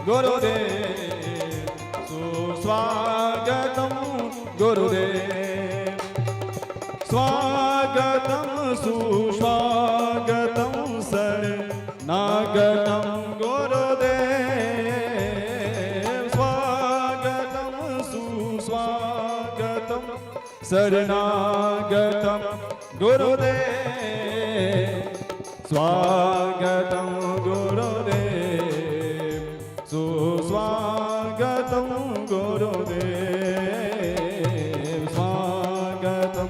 गुरुदेव सुस्वागतं गुरुदेव स्वागतं सुस्वागतं शरणागतं गुरुदेव स्वागतं सुस्वागतं शरणागतं गुरुदेव स्वागतं गुरुदेव सुस्वागतं गुरुदेव स्वागतं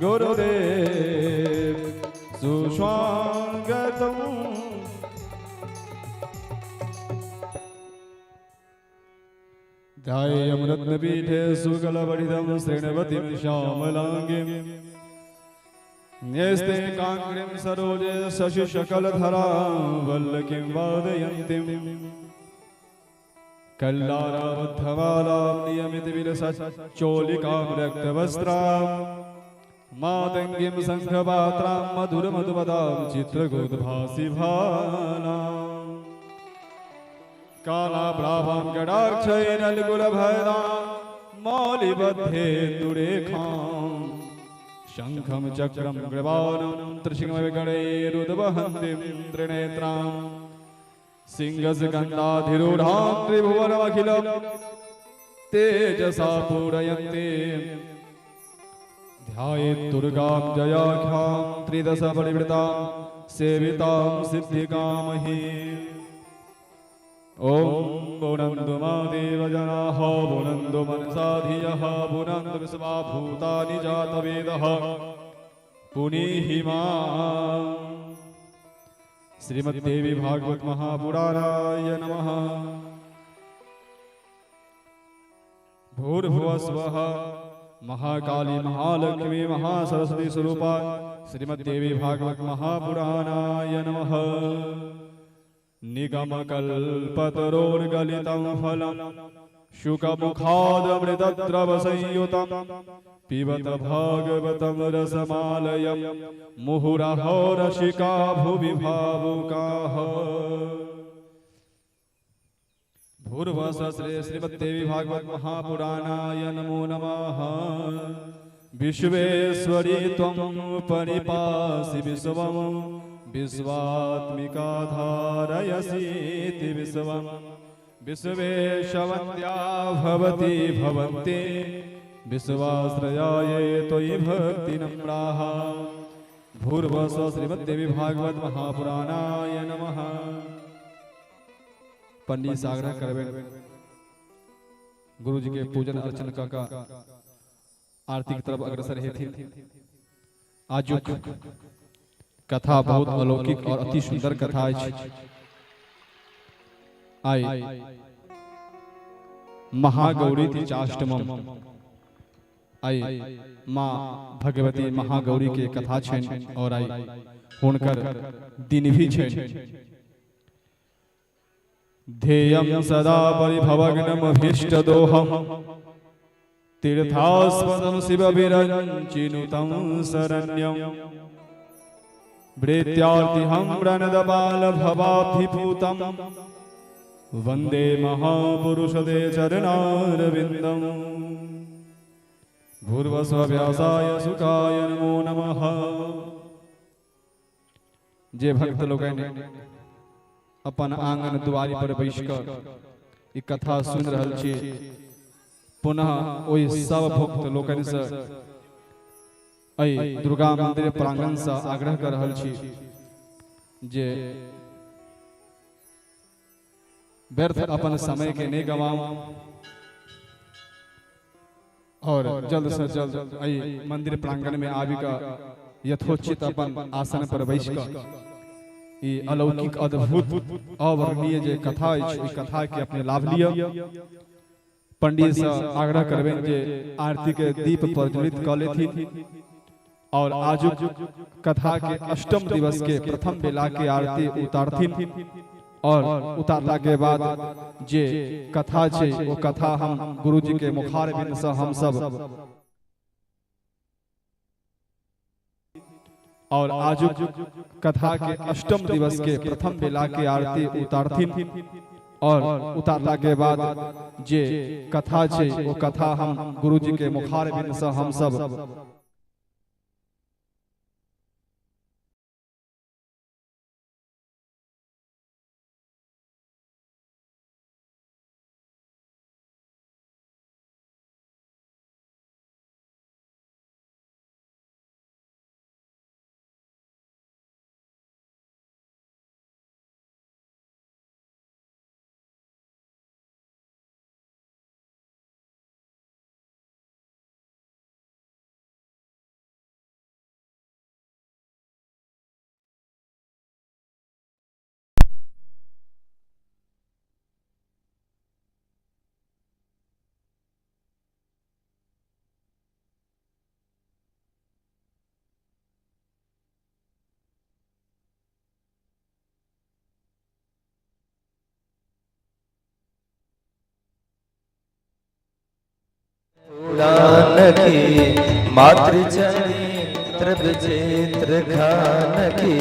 गुरुदेव सुस्वागतं। ध्यायेयं रत्नपीठे सुकलवरिदं श्रेणवतीं श्यामलाङ्गीं न्यस्ते काङ्ग्रीं सरोजे शशिशकलधरां वल्लकीं वादयन्तीं कल्लाराबद्धमालां नियमितविलसच्चोलिकां रक्तवस्त्रां मातङ्गीं शङ्खपात्रां मधुरमधुपदां चित्रगोद्भासिभानां कालाभ्राभां गडाक्षैरल्गुलभयदां मौलिबद्धेन्दुरेखां शङ्खं चक्रं ग्रवानं त्रिशिखमविगणैरुद्वहन्तीं त्रिनेत्रां सिंहस्कन्धाधिरूढां त्रिभुवनमखिलं तेजसा पूरयन्तीं ध्यायेत् दुर्गां जयाख्यां त्रिदशपरिवृतां सेवितां सिद्धिकामहीम्। ॐ भुनन्तु महादेवजनाः भुनन्तु मनसा धियः भुनन्तु विश्वा भूतानि जातवेदः पुनीहि माम्। श्रीमद्देवी भागवत महापुराणाय नमः। भूर्भुवः स्वः महाकाली महालक्ष्मी महासरस्वती स्वरूपा श्रीमद्देवी भागवत महापुराणाय नमः। निगमकल्पतरोर्गलितं फलं शुकमुखादमृतद्रवसंयुतं पिबत भागवतं रसमालयं मुहुरहो रसिका भुवि भावुकाः। भूर्भुवः श्रीमद्देवी भागवत महापुराणाय नमो नमः। विश्वेश्वरी त्वं परिपासि विश्वं विश्वात्मिका धारयसीति विश्वं विश्वेशवन्त्या भवति भवन्ति विश्वाश्रयाये त्वयि भक्तिनम्राः। भूर्भुवः श्रीमद्देवी भागवत महापुराणाय नमः। पंडित से आग्रह करवे गुरु जी के पूजन अर्चन का आरती की तरफ अग्रसर है थी। आज कथा बहुत अलौकिक और अति सुंदर कथा है। आई महागौरी थी चाष्टमम आई माँ भगवती महागौरी के कथा छेन और आई हुनकर दिन भी छेन। ध्येयं सदा परिभवग्नमभीष्टदोहं तीर्थास्पदं शिवविरञ्चिनुतं शरण्यं वृत्यार्तिहं प्रणदबालभवाब्धिभूतं वन्दे महापुरुषते चरणारविन्दम्। भूर्भुवस्व्यासाय सुखाय नमो नमः। जे भक्त लोग अपन आंगन द्वारी पर बैसकर ई कथा सुन रहल छी, पुनः ओहि सब भक्त लोकनि से अय दुर्गा मंदिर प्रांगण से आग्रह कर रहल छी जे व्यर्थ अपन समय के नहीं गवाओ और जल्द से जल्द अय मंदिर प्रांगण में आबि का यथोचित अपन आसन पर बैसकर ये अलौकिक अद्भुत अवर्णनीय जे कथा है कथा के अपने लाभ लिया। पंडित से आग्रह करबे जे आरती के दीप प्रज्वलित कर लेथि और आज कथा के अष्टम दिवस के प्रथम बेला के आरती उतारथिन और उतारला के बाद जे कथा छे वो कथा हम गुरुजी के मुखारबिंद से हम सब और आज कथा के अष्टम दिवस के प्रथम बेला के आरती उतारथिन और उतारला के बाद जे कथा छे वो कथा हम गुरुजी के मुखार बिंद से हम सब पुराण की मातृचरित्र विचित्र खान की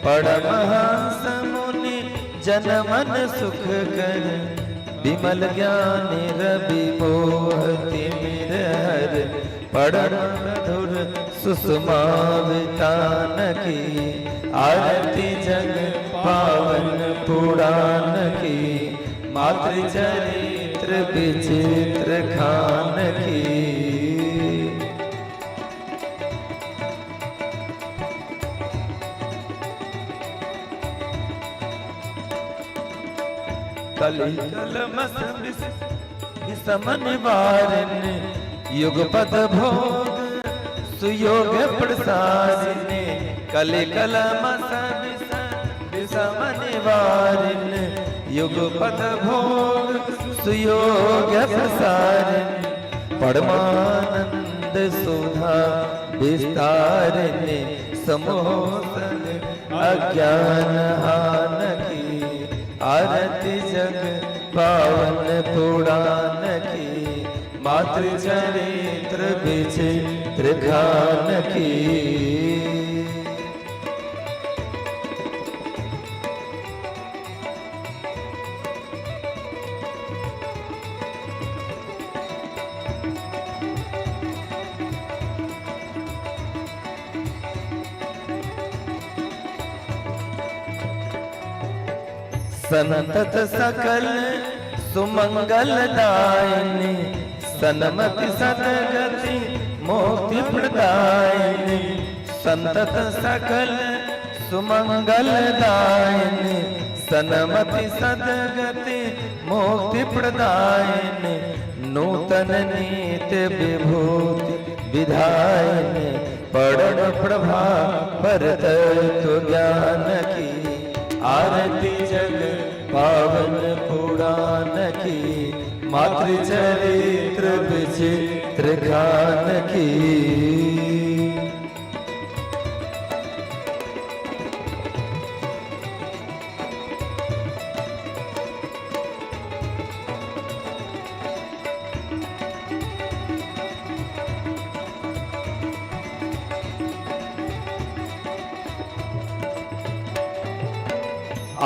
परमहंस मुनि जनमन सुख कर विमल ज्ञानी रवि मोहति हर पढ़ मधुर सुषमा वितान की आरती जग पावन पुराण की मातृचरित्र विचित्र खान की कली कलमस विषम निवारण युगपद भोग सुयोग प्रसारिणे कली कलमस विषम निवारण युगपद भोग सुयोग प्रसारिण परमानंद सुधा विस्तारिणे समोसन अज्ञान हान की आरती जग पावन पुराण की मातृचरित्र विचित्र खान की संतत सकल सुमंगल दायिनी सन्मति सदगति मोक्ति प्रदायिनी संतत सकल सुमंगल दायिनी सन्मति सदगति मोक्ति प्रदायिनी नूतन नीति विभूति विधायिनी पढ़ प्रभा परत ज्ञान की आरती जग पावन पुराण की मातृचरित्र विचित्र खान की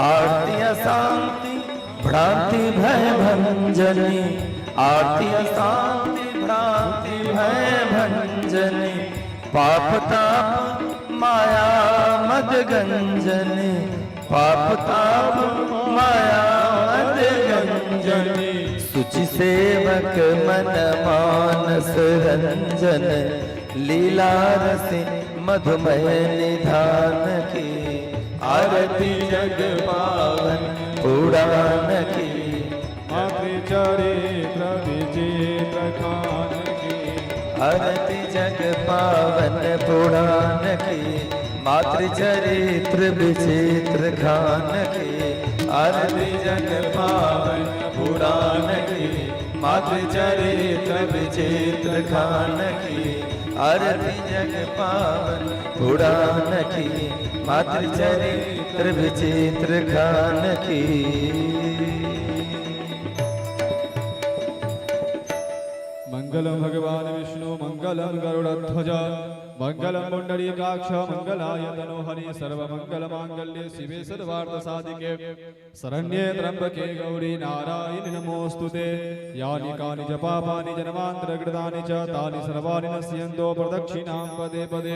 आरती शांति भ्रांति भय भंजनी आरती शांति भ्रांति भय भंजनी पाप ताप माया मद गंजनी पाप ताप माया मद गंजनी सुचि सेवक मन मानस रंजन लीला रस मधुमय निधान की आरती जग पावन पुराण की मातृचरित्र विचित्र खान की आरती जग पावन पुराण की मातृचरित्र विचित्र खान की आरती जग पावन पुराण की मातृचरित्र विचित्र खान की आरती जग पावन पुराण की मातृचरित्र विचित्र खान की मंगलम भगवान विष्णु मंगलम गरुड़ध्वज मंगलम पुंडरीकाक्ष मंगलाय तनोहरि सर्वमंगल मांगल्ये शिवे सर्वार्थ साधिके शरण्ये त्र्यंबके गौरी नारायणि नमोस्तुते यानि कानि च पापानि जन्मान्तरकृतानि च तानि सर्वाणि नश्यन्तो प्रदक्षिणां पदे पदे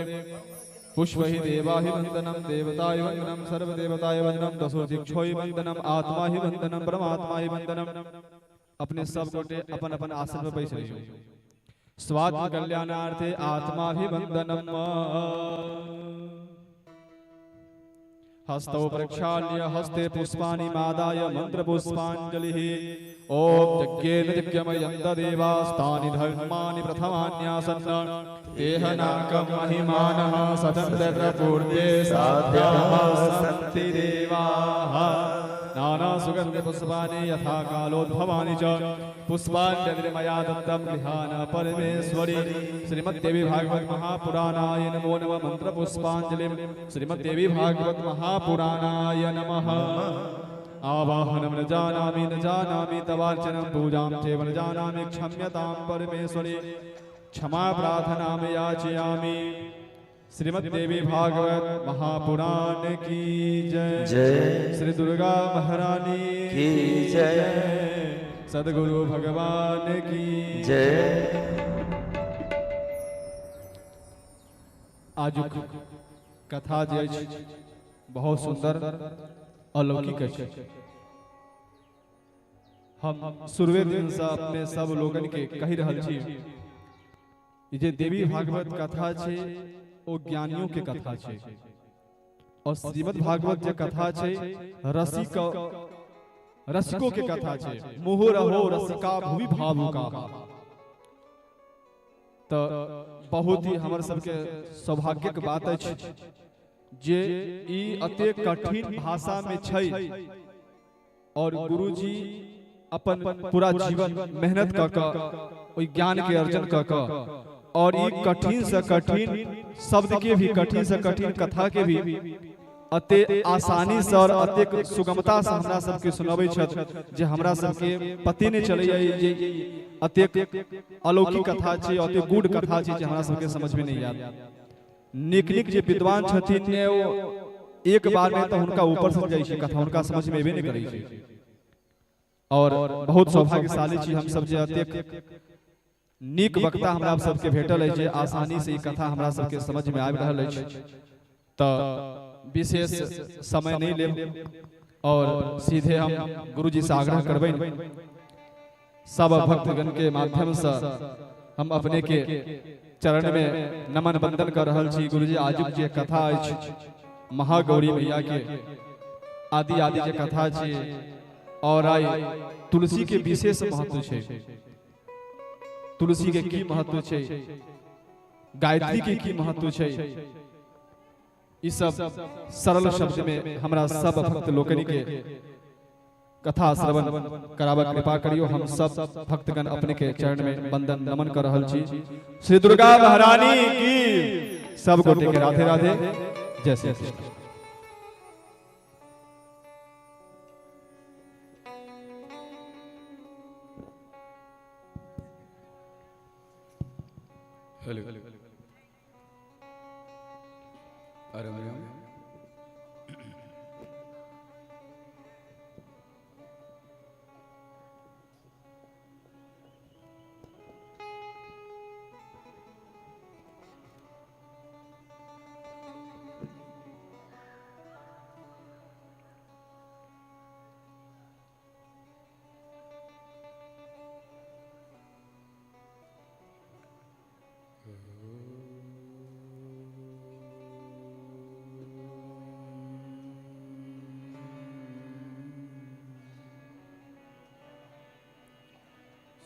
पुष्पहि देवाहि वन्दनं देवताय वन्दनं सर्वदेवताय वन्दनं दशोर्दिक्षोहि वन्दनं आत्मा हि वन्दनं परमात्मा हि वन्दनं। अपने सब गोटे अपन अपन आसन पर बैठ रहियो। स्वात्म कल्याणार्थे आत्मा हि वन्दनं। हस्तौ प्रक्षाल्य हस्ते पुष्पाणि मादाय मंत्र पुष्पांजलिः। ओम यज्ञेन यज्ञमयन्त देवास्तानि धर्माणि प्रथमान्यासन् देहनाकं महिमानः सतन्त्र पूर्वे साध्याः सन्ति देवाः। नाना सुगंध पुष्पाणि यथा कालोद्भवानि च पुष्पाण्यग्निमया दत्तं गृहाण परमेश्वरी। श्रीमद्देवी भागवत महापुराणाय नमो नमः। मंत्र पुष्पांजलिं श्रीमद्देवी भागवत महापुराणाय नमः। आवाहनं न जानामि तवार्चनं पूजां चैव न जानामि क्षम्यतां परमेश्वरी। क्षमा प्रार्थनां याचयामि। श्रीमद्देवी भागवत महापुराण की जय। जय श्री दुर्गा महारानी की जय। सद्गुरु भगवान की जय। आजुक कथा जे अछि बहुत सुंदर अलौकिक अछि। हम शुरुए दिन से अपने सब लोगन के कहि रहल छी ई जे देवी भागवत कथा छै ओ ज्ञानियों के कथा छै और श्रीमद् भागवत जे कथा छै रसिकों के कथा छै। मोह रहो रसिका भूमि भावुका। तो बहुत ही हमर सबके सौभाग्य के बात अछि जे ई अते कठिन भाषा में छै और गुरुजी अपन पूरा जीवन मेहनत क ओई ज्ञान के अर्जन क और ई कठिन से कठिन शब्द के भी कठिन से कठिन कथा के भी अते आसानी से और अते सुगमता से हमरा सबके सुनाबै छथि जे हमरा सबके पते नहीं चलै जे अते अलौकिक कथा छै अते गूढ़ कथा छै जे हमरा सबके समझ में नहीं आबै। नीक नीक जे विद्वान छथिन ने ओ एक बार में तो हुनका ऊपर से जाइ छै कथा हुनका समझ में एबे नहीं करै छै। और बहुत सौभाग्यशाली छी हम सब जे अते नीक वक्ता हमरा सबके भेटल है जे आसानी से ई कथा हमरा सबके समझ में आबि रहल अछि। तो विशेष समय नहीं लेब और सीधे हम गुरुजी से आग्रह करबै सब भक्तगण के माध्यम से हम अपने के चरण में नमन वंदन कर रहल छी। गुरुजी आजुक जे कथा अछि महागौरी मैया के आदि आदि जे कथा छै और आई तुलसी के विशेष महत्व छै। तुलसी के की महत्व छै, गायत्री के की महत्व छै, ई सब सरल शब्द में हमरा सब भक्त लोकनि के कथा श्रवण कराबक कृपा करियो। हम सब भक्तगण अपने के चरण में वंदन नमन कर रहल छी। श्री दुर्गा महारानी की सब गोटे के राधे राधे। जय श्री कृष्ण। हेलो अरे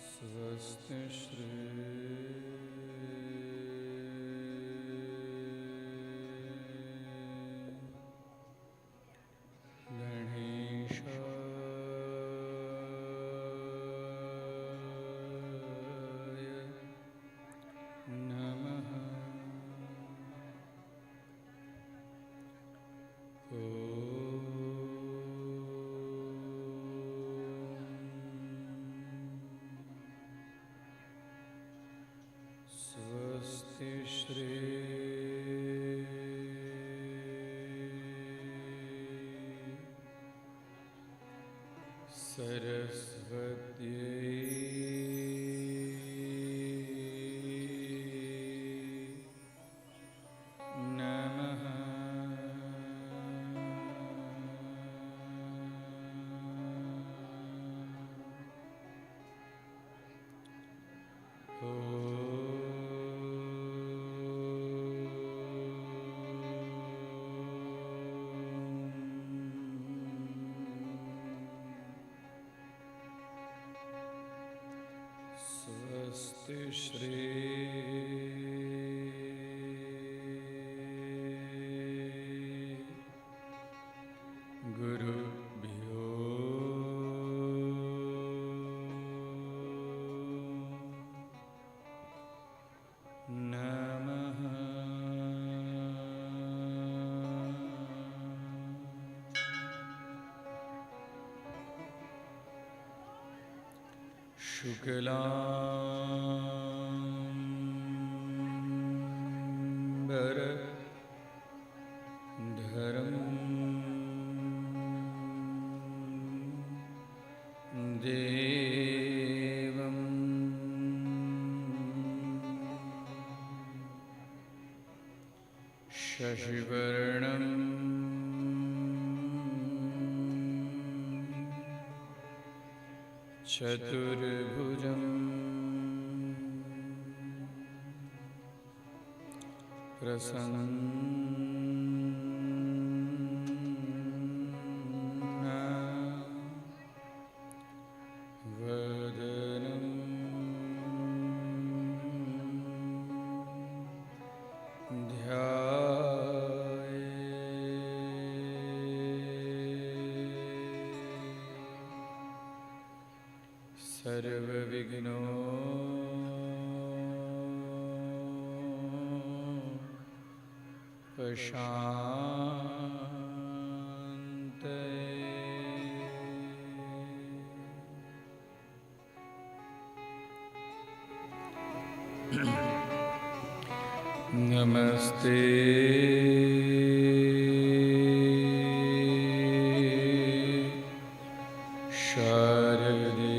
स्वस्ति श्री श्री गुरुभ्यो नमः। शुक्लांबरधरं देवं शशिवर्णं चतुर्भुजं प्रसन्नवदनं ध्यायेत् सर्वविघ्नो प्रशान्तये। नमस्ते शारदे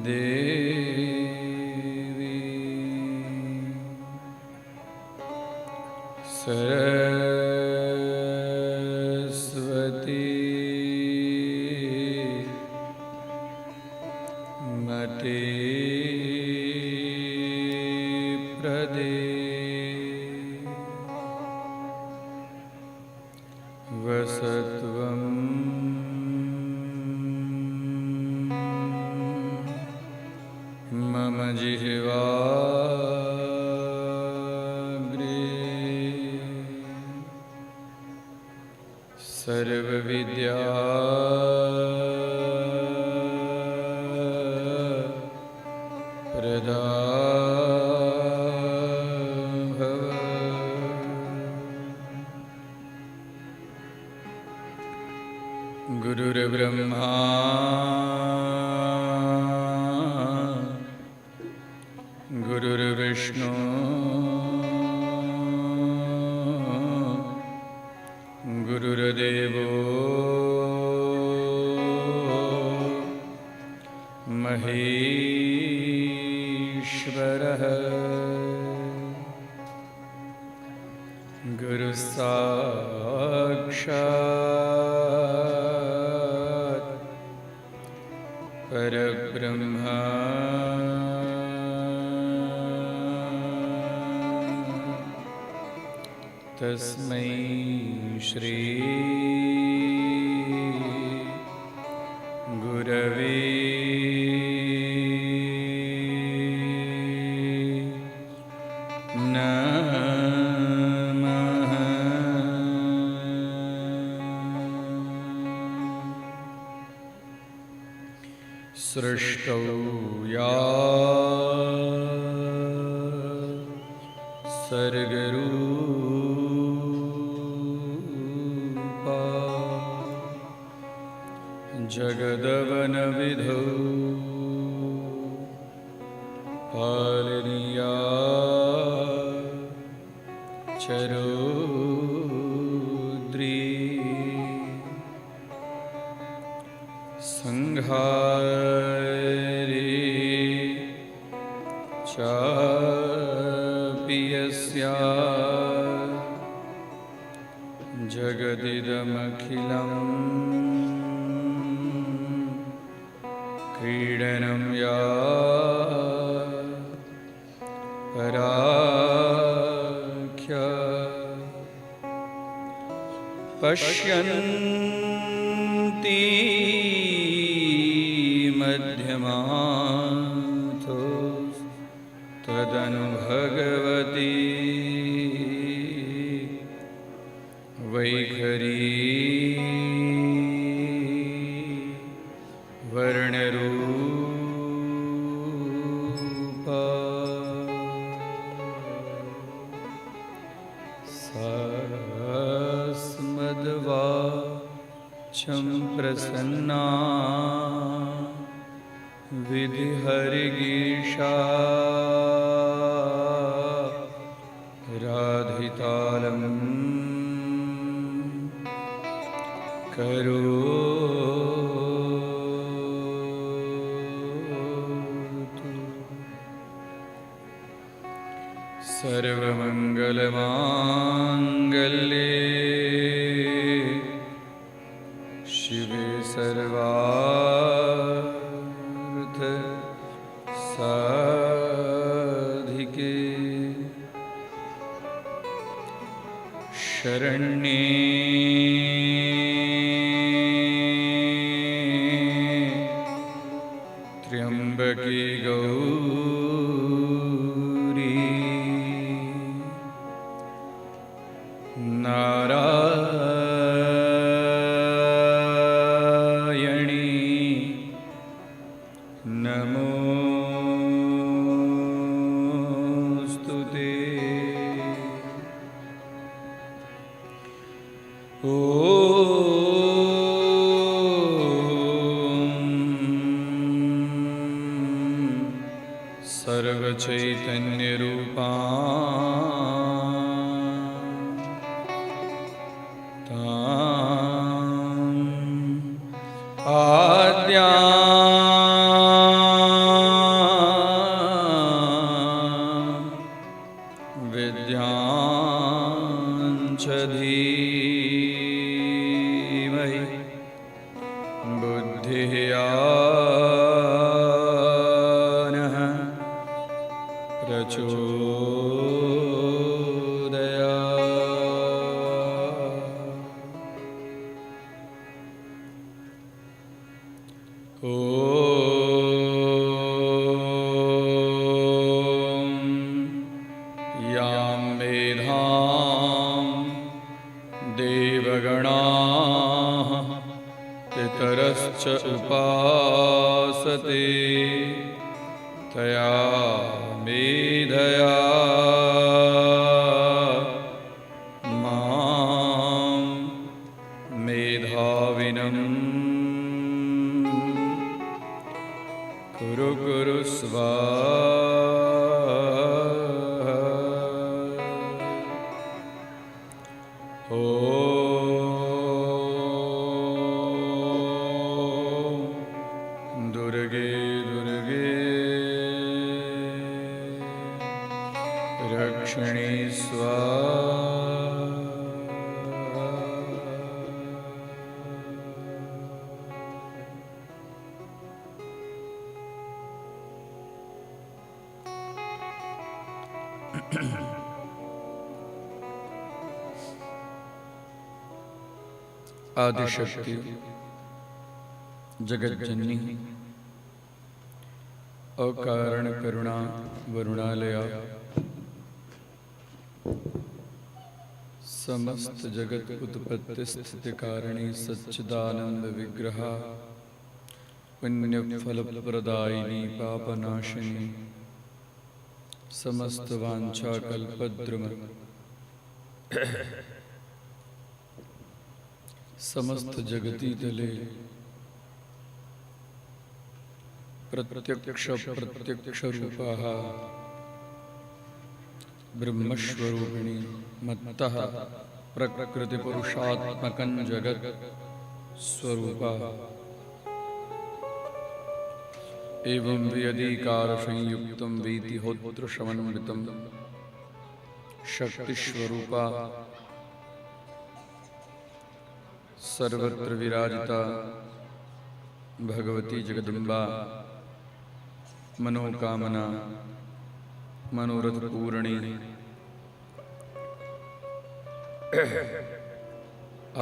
देवी सरस्वती मते प्रदे वसत्वं मम जिह्वाग्रे सर्वविद्या प्रदाभव। गुरुर्ब्रह्मा गुरुर्विष्णु गुरुर्देवो महेश्वरः गुरुसाक्षात् परब्रह्म। तस्मै श्री गुरवे नमः। सृष्टौ या सर्गरूपा जगदवनविधौ पालनीया चरोद्री संहारे चापि यस्या जगदिदमखिलम् क्रीडनं या पराख्या पश्यन्ति मध्यमा तनु भगवती वैखरी वर्णरूपा स्मद्वाचं प्रसन्ना विधिहरिगीषा राधितालं करोतु। सर्वमङ्गलमाङ्गल्ये शिवे सर्वार्थ साधिके शरण्ये त्र्यंबके गौरी नारायणी नमोस्तुते। सर्वचैतन्यरूपा आद्या विद्यांच धीमहि बुद्धिया प्रचोदया। ॐ यां मेधां देवगणाः पितरश्च उपासते तया मेधया मां मेधाविनं कुरु कुरु स्वाहा। ॐ दुर्गे दुर्गे रक्षिणी स्वाहा। आदिशक्ति जगज्जननी अकारण करुणा वरुणालया समस्त जगत उत्पत्ति स्थिति कारणी सच्चिदानंद विग्रह पुण्य फल प्रदायिनी पापनाशिनी समस्त वांछा कल्पद्रुम समस्त जगती तले प्रत्यक्ष रूपाः ब्रह्मस्वरूपिणी मत्तः प्रकृति पुरुषात्मकं जगत् स्वरूपा एवं व्यधिकार संयुक्तं वीतिहोत्र समन्वितं शक्तिस्वरूपा सर्वत्र विराजिता भगवती जगदम्बा मनोकामना मनोरथ पूर्णी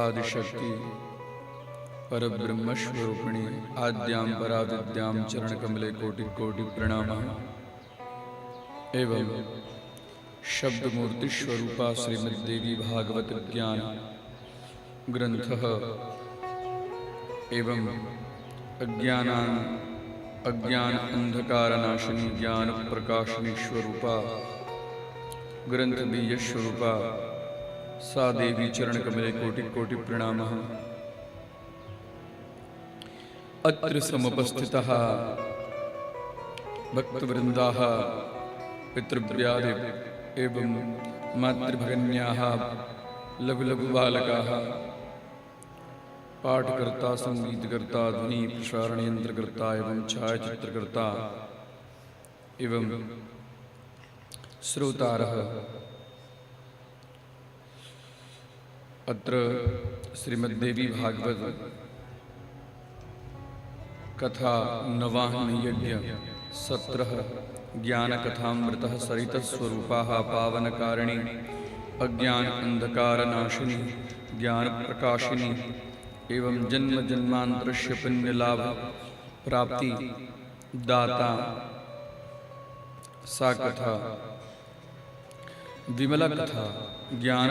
आदिशक्ति परब्रह्मस्वरूपिणी आद्यां पराविद्यां चरणकमले कोटि कोटि प्रणामः। एवं शब्द मूर्ति स्वरूपा श्रीमद्देवी भागवत ज्ञान ग्रंथः एवं अज्ञान अंधकार नाशिनी ज्ञान प्रकाशिनी स्वरूपा ग्रंथ बीज स्वरूपा सा देवी चरण कमले कोटि कोटि प्रणामः। अत्र समुपस्थितः भक्तवृन्दाः पितृव्यादि एवं मातृभगिन्याः लघु लघु बालकाः पाठकर्ता संगीतकर्ता ध्वनि प्रसारण यंत्रकर्ता एवं छायाचित्रकर्ता एवं श्रोतारः अत्र श्रीमद्देवी भागवत कथा नवाहन यज्ञ 17 ज्ञान कथामृतः सरितः स्वरूपाः पावनकारिणी अज्ञान अंधकार नाशिनी ज्ञान प्रकाशिनी एवं जन्म जन्मांतरस्य पुण्य लाभ प्राप्ति दाता सा कथा विमला कथा ज्ञान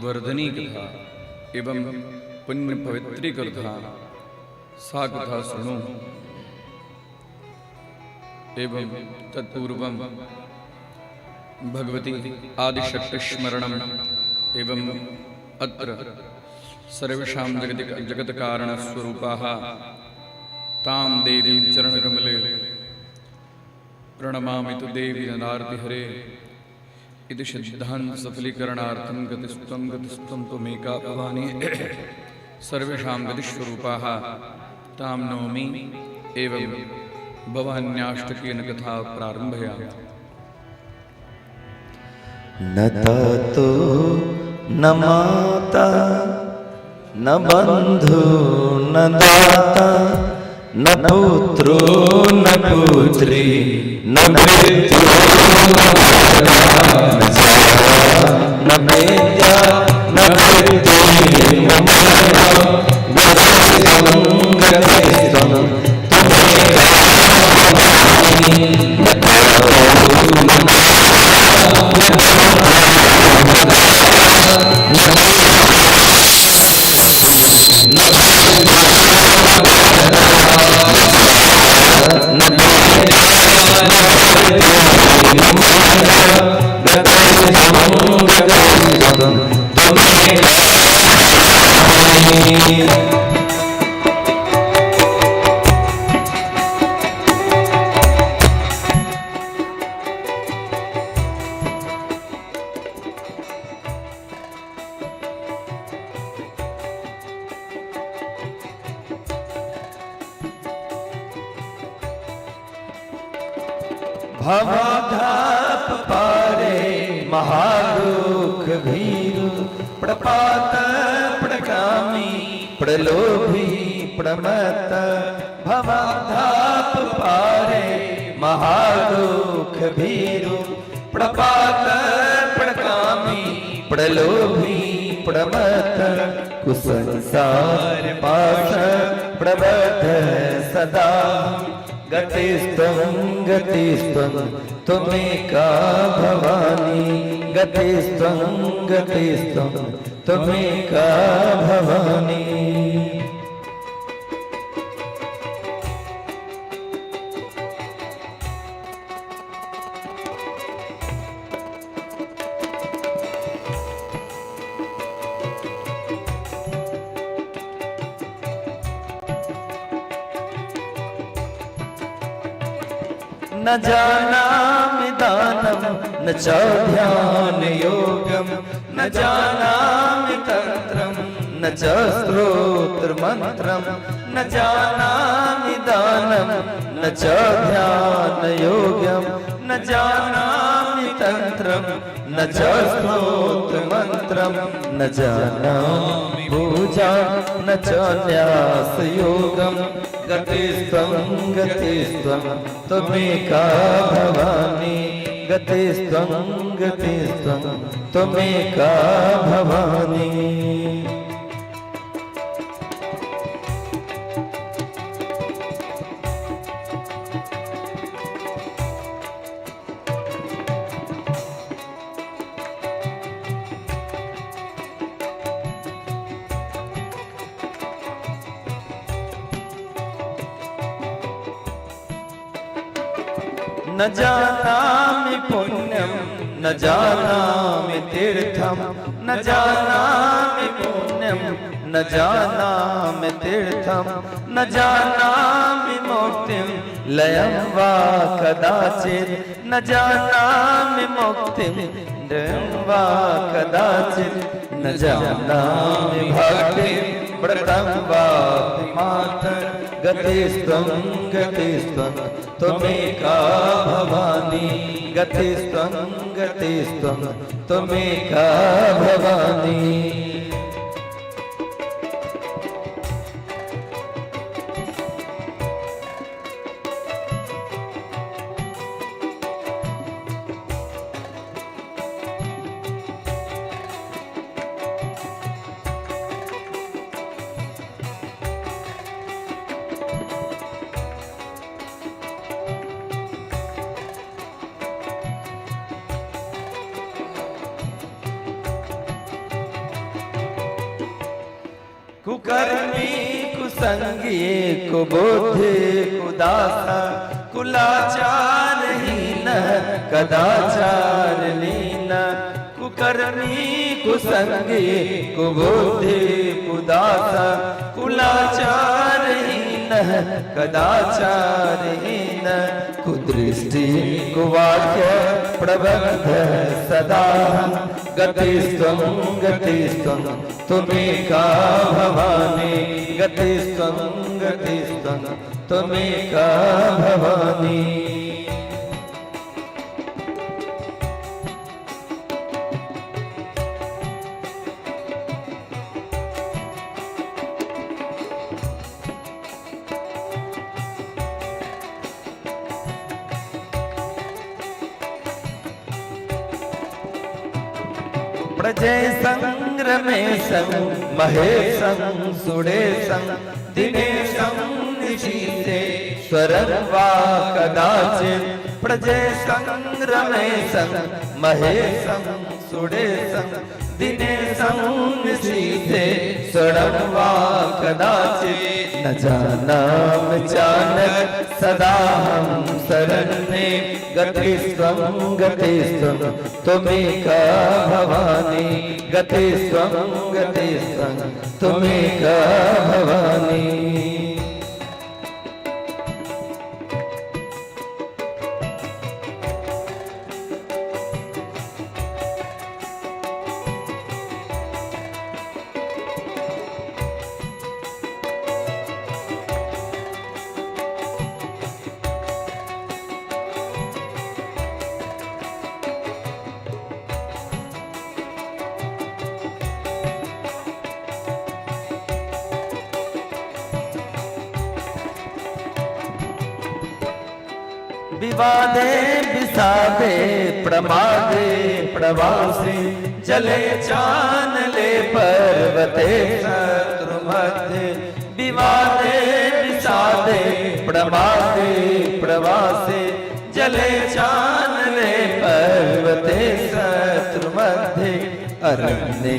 वर्धनी कथा एवं पुण्य पवित्री कथा सा कथा शृणु। एवं तत्पूर्वं भगवती आदिशक्ति स्मरणम् एवं अत्र सर्वेषां जगत कारण स्वरूपाः तां देवीं चरणकमले प्रणमामि तु देवी ननार्तिहरे इति सिद्धान्त सफलीकरणार्थं गतिस्त्वं त्वमेका भवानी सर्वेषां गतिस्वरूपाः तां नौमि। एवं भवान्याष्टकेन कथा प्रारम्भयामि। न तातो न माता न बन्धु न दाता न पुत्रो न पुत्री न मृत्यु न वेद्या न वृत्ति न भवधाप पारे महादुख भीरु प्रपात प्रकामी प्रलोभी प्रमत भवधाप पारे महादुख भीरु प्रपात प्रकामी प्रलोभी प्रमत कुसंसार पाश प्रबद्ध सदा गतिस्त्वं त्वमेका भवानी गतिस्त्वं त्वमेका भवानी। न जानामि दानं न च ध्यान योगं न जानामि तन्त्रं न च स्तोत्रमन्त्रं न जानामि दानं न च ध्यान योगं न जानामि तन्त्रं न च स्तोत्रमन्त्रं न जानामि पूजां न च न्यासयोगं गतिस्त्वं त्वमेका भवानी गतिस्त्वं त्वमेका भवानी। न जानामि पुण्यं न जानामि तीर्थं न जानामि पुण्यं न जानामि तीर्थं न जानामि मुक्तिं लयं वा कदाचित् न जानामि मुक्तिं लयं वा कदाचित् न जानामि भक्तिं व्रतं वा मातः गतिस्त्वं गतिस्त्वं त्वमेका भवानी गतिस्त्वं गतिस्त्वं त्वमेका भवानी। कुकर्मी कुसंगी कुबुद्धि कुदासा कुलाचारहीन कदाचारलीन कुकर्मी कुसंगी कुबुद्धि कुदासा कुलाचारहीन कदाचारहीन कुदृष्टि कुवाक्य प्रबंध सदा गतिस्त्वं गतिस्त्वं त्वमेका भवानी गतिस्त्वं गतिस्त्वं त्वमेका भवानी। प्रजय संग्रमेशं महेशं सुरेशं दिनेशं निशीते स्वरं वा कदाचित् प्रजय संग्रमेशं महेशं सुरेशं दिनेशं निशीते स्वरं वा कदाचित् न जानामि चानक सदाहं शरण्ये गतिस्त्वं गतिस्त्वं त्वमेका भवानी गतिस्त्वं गतिस्त्वं त्वमेका भवानी। विवादे विषादे प्रमादे प्रवासे जले चानले पर्वते शत्रु मध्य विवादे विषादे प्रमादे प्रवासे जले चानले पर्वते शत्रु मध्य अरण्ये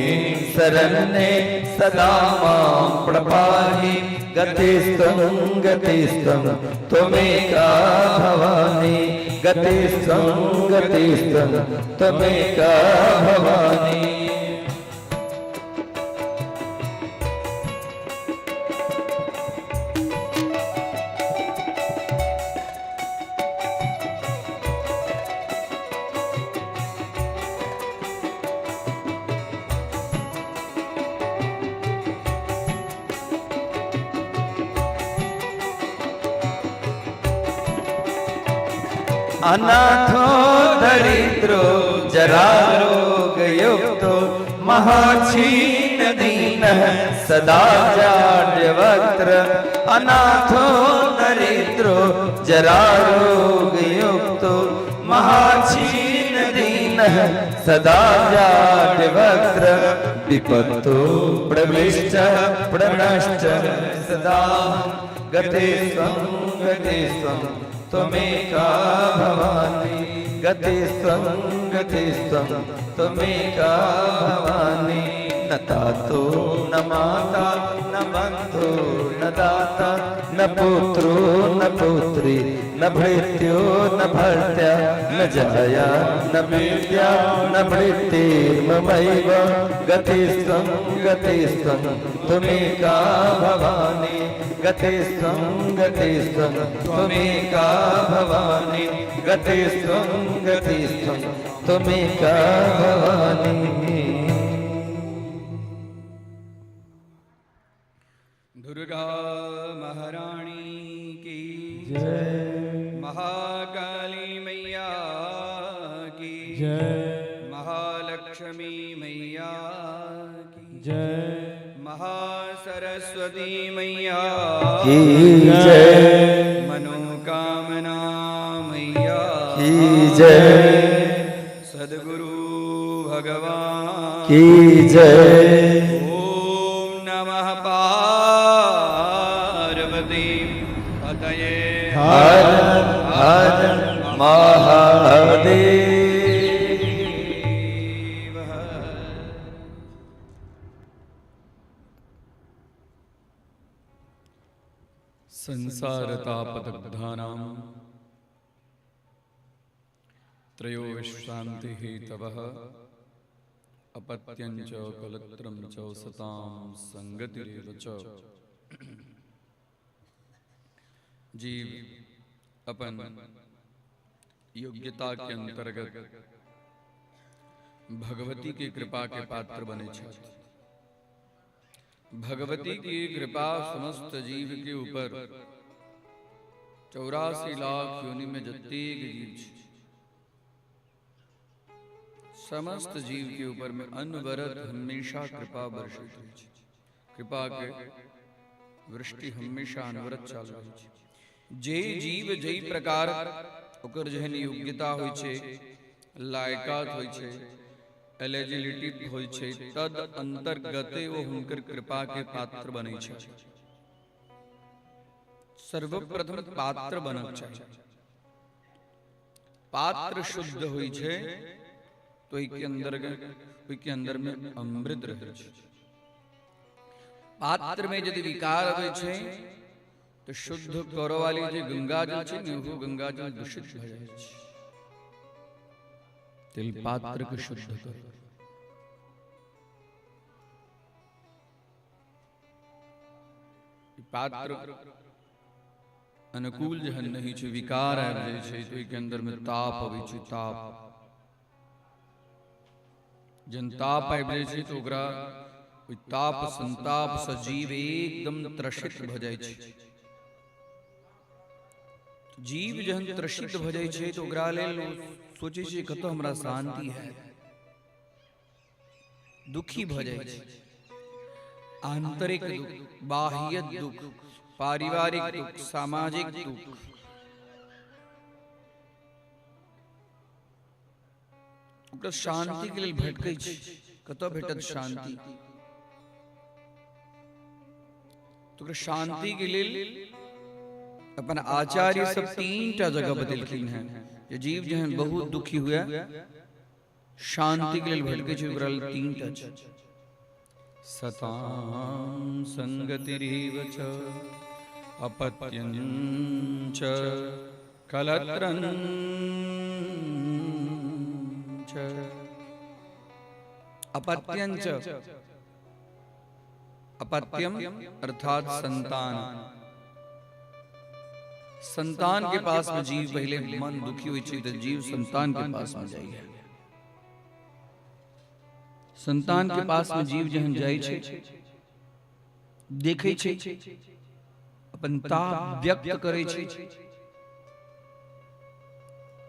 शरण्ये सदा मां प्रपाहि गतिस्त्वं गतिस्त्वं त्वमेका भवानी गतिस्त्वं गतिस्त्वं त्वमेका भवानी। अनाथो दरिद्रो जरारोग युक्तो महाक्षीण दीनः सदा जाड्यवक्त्र अनाथो दरिद्रो जरारोग युक्तो महाक्षीण दीनः सदा जाड्यवक्त्र विपत्तो प्रविष्ट प्रणश्च सदा गतिस्त्वं गतिस्त्वं त्वमेका भवानी गतिस्त्वं गतिस्त्वं त्वमेका भवानी। न न तातो न माता न बंधु न दाता न पुत्रो न पुत्री न भृत्यो न भर्त्या न जाया न विद्या न भृत्तिर्ममैव गतिस्त्वं गतिस्त्वं त्वमेका भवानी गतिस्त्वं गतिस्त्वं त्वमेका भवानी गतिस्त्वं गतिस्त्वं त्वमेका भवानी। दुर्गा महारानी की जय, महाकाली मैया की जय, महालक्ष्मी मैया की जय, महासरस्वती मैया की जय, मनोकामना मैया की जय, सद्गुरु भगवान की जय। ओम नमः पतये हर हर महादेव। संसारतापदग्धानां त्रयो विश्रान्ति हेतवः अपत्यं च कलत्रं च सतां संगतिरेव च। जीव अपन योग्यता के अंतर्गत भगवती की कृपा के पात्र बने छथि। भगवती की कृपा समस्त जीव के ऊपर 84 लाख योनि में जतेक जीव छै, समस्त जीव के ऊपर में अनवरत हमेशा कृपा वर्षित होइ छै। कृपा के वृष्टि हमेशा अनवरत चालू होइ छै। जे जीव जई प्रकार ओकर जेहन योग्यता होइ छै, लायकात होइ छै, एलिजिबिलिटी होइ छै, तद अंतर्गते वो हुनकर कृपा के पात्र बनै छै। सर्वप्रथम पात्र बनक चाहिए। पात्र शुद्ध होइ छै तो ओहि के अंदर में अमृत रहै छै। पात्र में यदि विकार होइ छै तो शुद्ध करऽ वाली जे गंगा जल छै ने, वो गंगा जल दूषित भ जाइ छै। तिल पात्र के शुद्ध करो। पात्र अनुकूल जहन नहीं छै, विकार आबि जाइ छै तो के अंदर में ताप अबै छै। ताप जन ताप आबि जाइ छै तो ओकरा ओहि ताप संताप से जीव एकदम त्रसित भ जाइ छै। जीव जहन त्रसित भ जाइ छै तो ओकरा लेल सोचै छै कतौ हमरा शांति है, दुखी भ जाइ छै। आंतरिक दुख, बाह्य दुख, पारिवारिक दुख, सामाजिक दुख, ओकरा शांति के लेल भटकै छै। कतौ भेटत शांति? तो ओकरा शांति के लेल अपन आचार्य सब 3टा जगह बतेलखिन हैं। जे जीव जहन बहुत दुखी हुआ शांति के लिए भटके छै, ओकरा लेल 3टा छै। सतां संगतिरेव च अपत्यं च कलत्रं च। अपत्यं च, अपत्यम अर्थात संतान। संतान के पास में जीव पहले मन दुखी हुई छै तो जीव संतान के पास में जाइए। संतान के पास में जीव जहन जाइ छै, देखे छै, अपन ताप व्यक्त करे छै।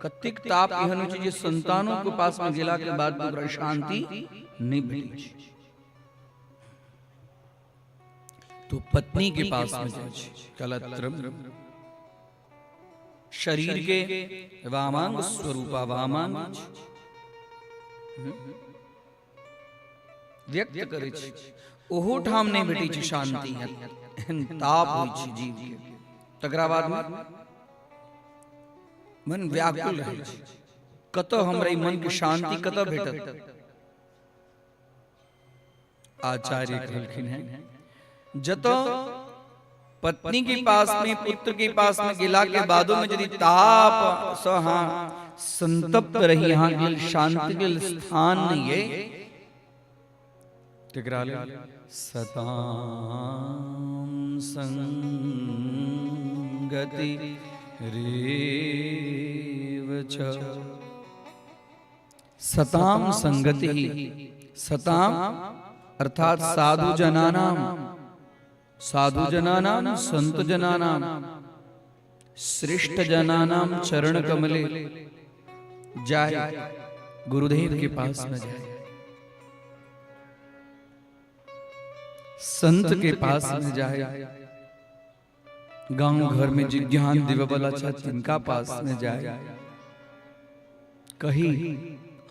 कतेक ताप एहन होइ छै जे संतानों के पास में गेला के बाद ओकरा शांति नहीं भेटै छै। तो पत्नी के पास में जाइ छै, कलत्रम, शरीर के वामांग स्वरूपा वामांग व्यक्त करे छै। ओहो ठाम नहीं भेटै छै शांति, ताप होइ छै जीव के। तकरा बाद में मन व्याकुल रहै छै, कतौ हमरा ई मन के शांति कतौ भेटत। आचार्य कहलखिन है जतो पत्नी के पास में पुत्र के पास में गिला के बादों में यदि ताप सहा संतप्त रही यहाँ के शांति के स्थान नहीं है टकराले सताम संगति रेवच सताम संगति सताम अर्थात साधु जनानाम संत जनानाम श्रेष्ठ जनानाम चरण कमले जाए गुरुदेव के पास में जाए संत के पास में जाए गांव घर में जिज्ञान दिवबला चाहते इनका पास में जाए कही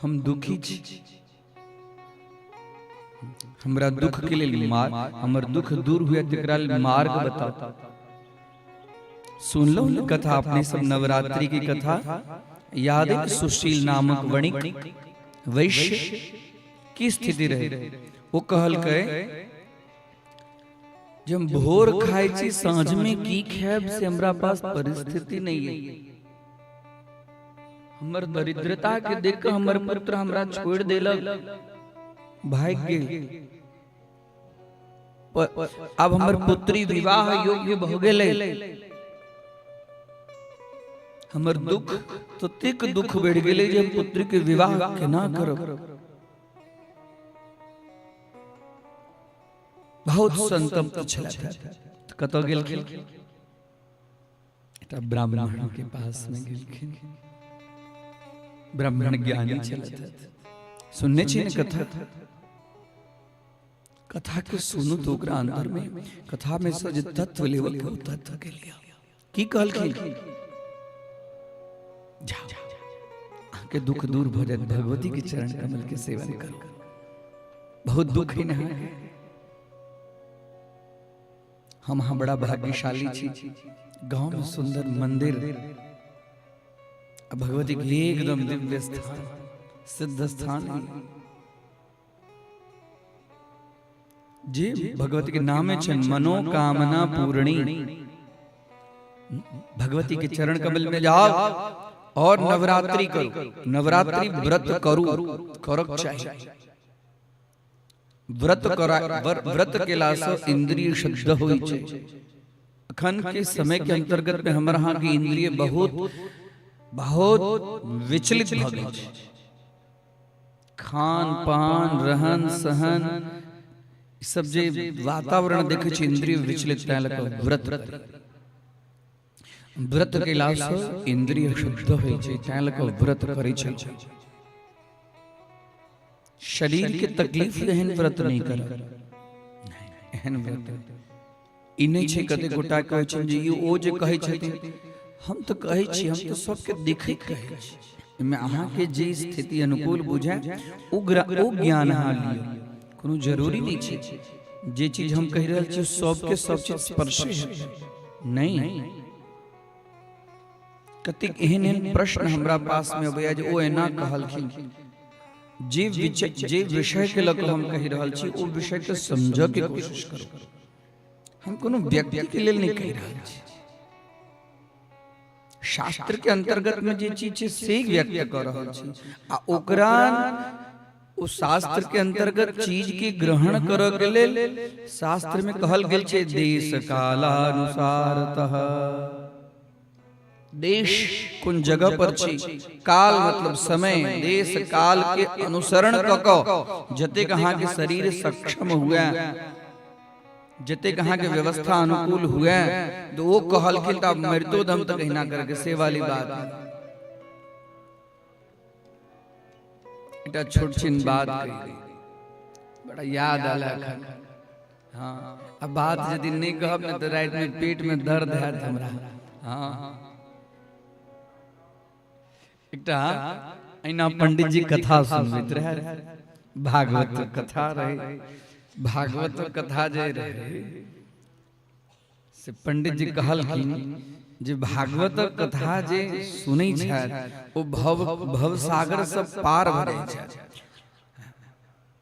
हम दुखी छी हमरा दुख के लिए हमर दुख दूर हुए तकरा मार्ग बताओ सुन लो कथा अपने सब नवरात्रि की कथा याद है सुशील नामक वणिक वैश्य की स्थिति रहे वो कहल के जब भोर खाए छी सांझ में की खाएब से हमरा पास परिस्थिति नहीं है हमर दरिद्रता के देख के हमर पुत्र हमरा छोड़ देलक भाग गेल अब हमर पुत्री विवाह योग्य भ गेलै हमर दुख तो तिक दुख बढ़ गेलै जे पुत्री के विवाह केना करब बहुत संतप्त छलथि कतौ गेलखिन एकटा ब्राह्मण के पास में गेलखिन ब्राह्मण ज्ञानी छलथि सुनने छी न कथा के सुनू तो ओकरा अंदर में कथा में से जे तत्व लेवल के तत्व के लिया की कहलखिन जाओ के दुख दूर भ जाए भगवती के चरण कमल के सेवन करो बहुत दुख ही नहीं हम बड़ा भाग्यशाली छी गांव में सुंदर मंदिर भगवती के एकदम दिव्य स्थान सिद्ध स्थान जी भगवती के नाम है मनोकामना पूर्णी भगवती के चरण कमल में जाओ और नवरात्रि करो नवरात्रि व्रत करो करक चाहिए व्रत के लाश इंद्रिय शुद्ध होई छे अखन के समय के अंतर्गत में हमारे यहाँ की इंद्रिय बहुत विचलित भ गई छे खान पान रहन सहन सब जे वातावरण देखे छे इंद्रिय विचलित व्रत के लाश इंद्रिय शुद्ध होई छे व्रत करै छे शरीर के तकलीफ एहन व्रत नहीं कर एहन व्रत ई नहीं छे कते गोटा कहै छै जे ओ जे कहै छथिन हम तो कहै छी हम तो सबके देखै कहै छी में अहाँ के जे स्थिति अनुकूल बुझाय ओ ज्ञान अहाँ लियो कोनो जरूरी नहीं छे जे चीज हम कह रहल छी सबके सब चीज स्पर्श नहीं कतेक एहन प्रश्न हमरा पास में अबैया जे ओ एना कहलखिन जे विषय के लग हम कह रहल छी ओ विषय के समझ के कोशिश करो हम कोनो व्यक्ति के लेल नहीं कह रहल छी शास्त्र के अंतर्गत में जे चीज छै से व्यक्त कर रहल छी आ ओकरा ओ शास्त्र के अंतर्गत चीज के ग्रहण करऽ के लेल शास्त्र में कहल गेल छै देश कालानुसारतः देश कुन जगह पर छी काल मतलब समय देश काल के अनुसरण क जते कहाँ के शरीर सक्षम हुआ जते कहाँ के व्यवस्था अनुकूल हुआ तो वो कहल के तब मृत्युदम तक कहना करके से वाली बात इटा छोट छिन बात बड़ा याद आला हाँ अब बात यदि नहीं कहब न तो रात में पेट में दर्द है हमरा हाँ एकटा ऐना पंडित जी कथा सुनबैत रहे भागवत कथा रहे भागवत कथा जे रहे से पंडित जी कहलखिन जे भागवत कथा जे सुनै छै ओ भव सागर से पार भ जाय छै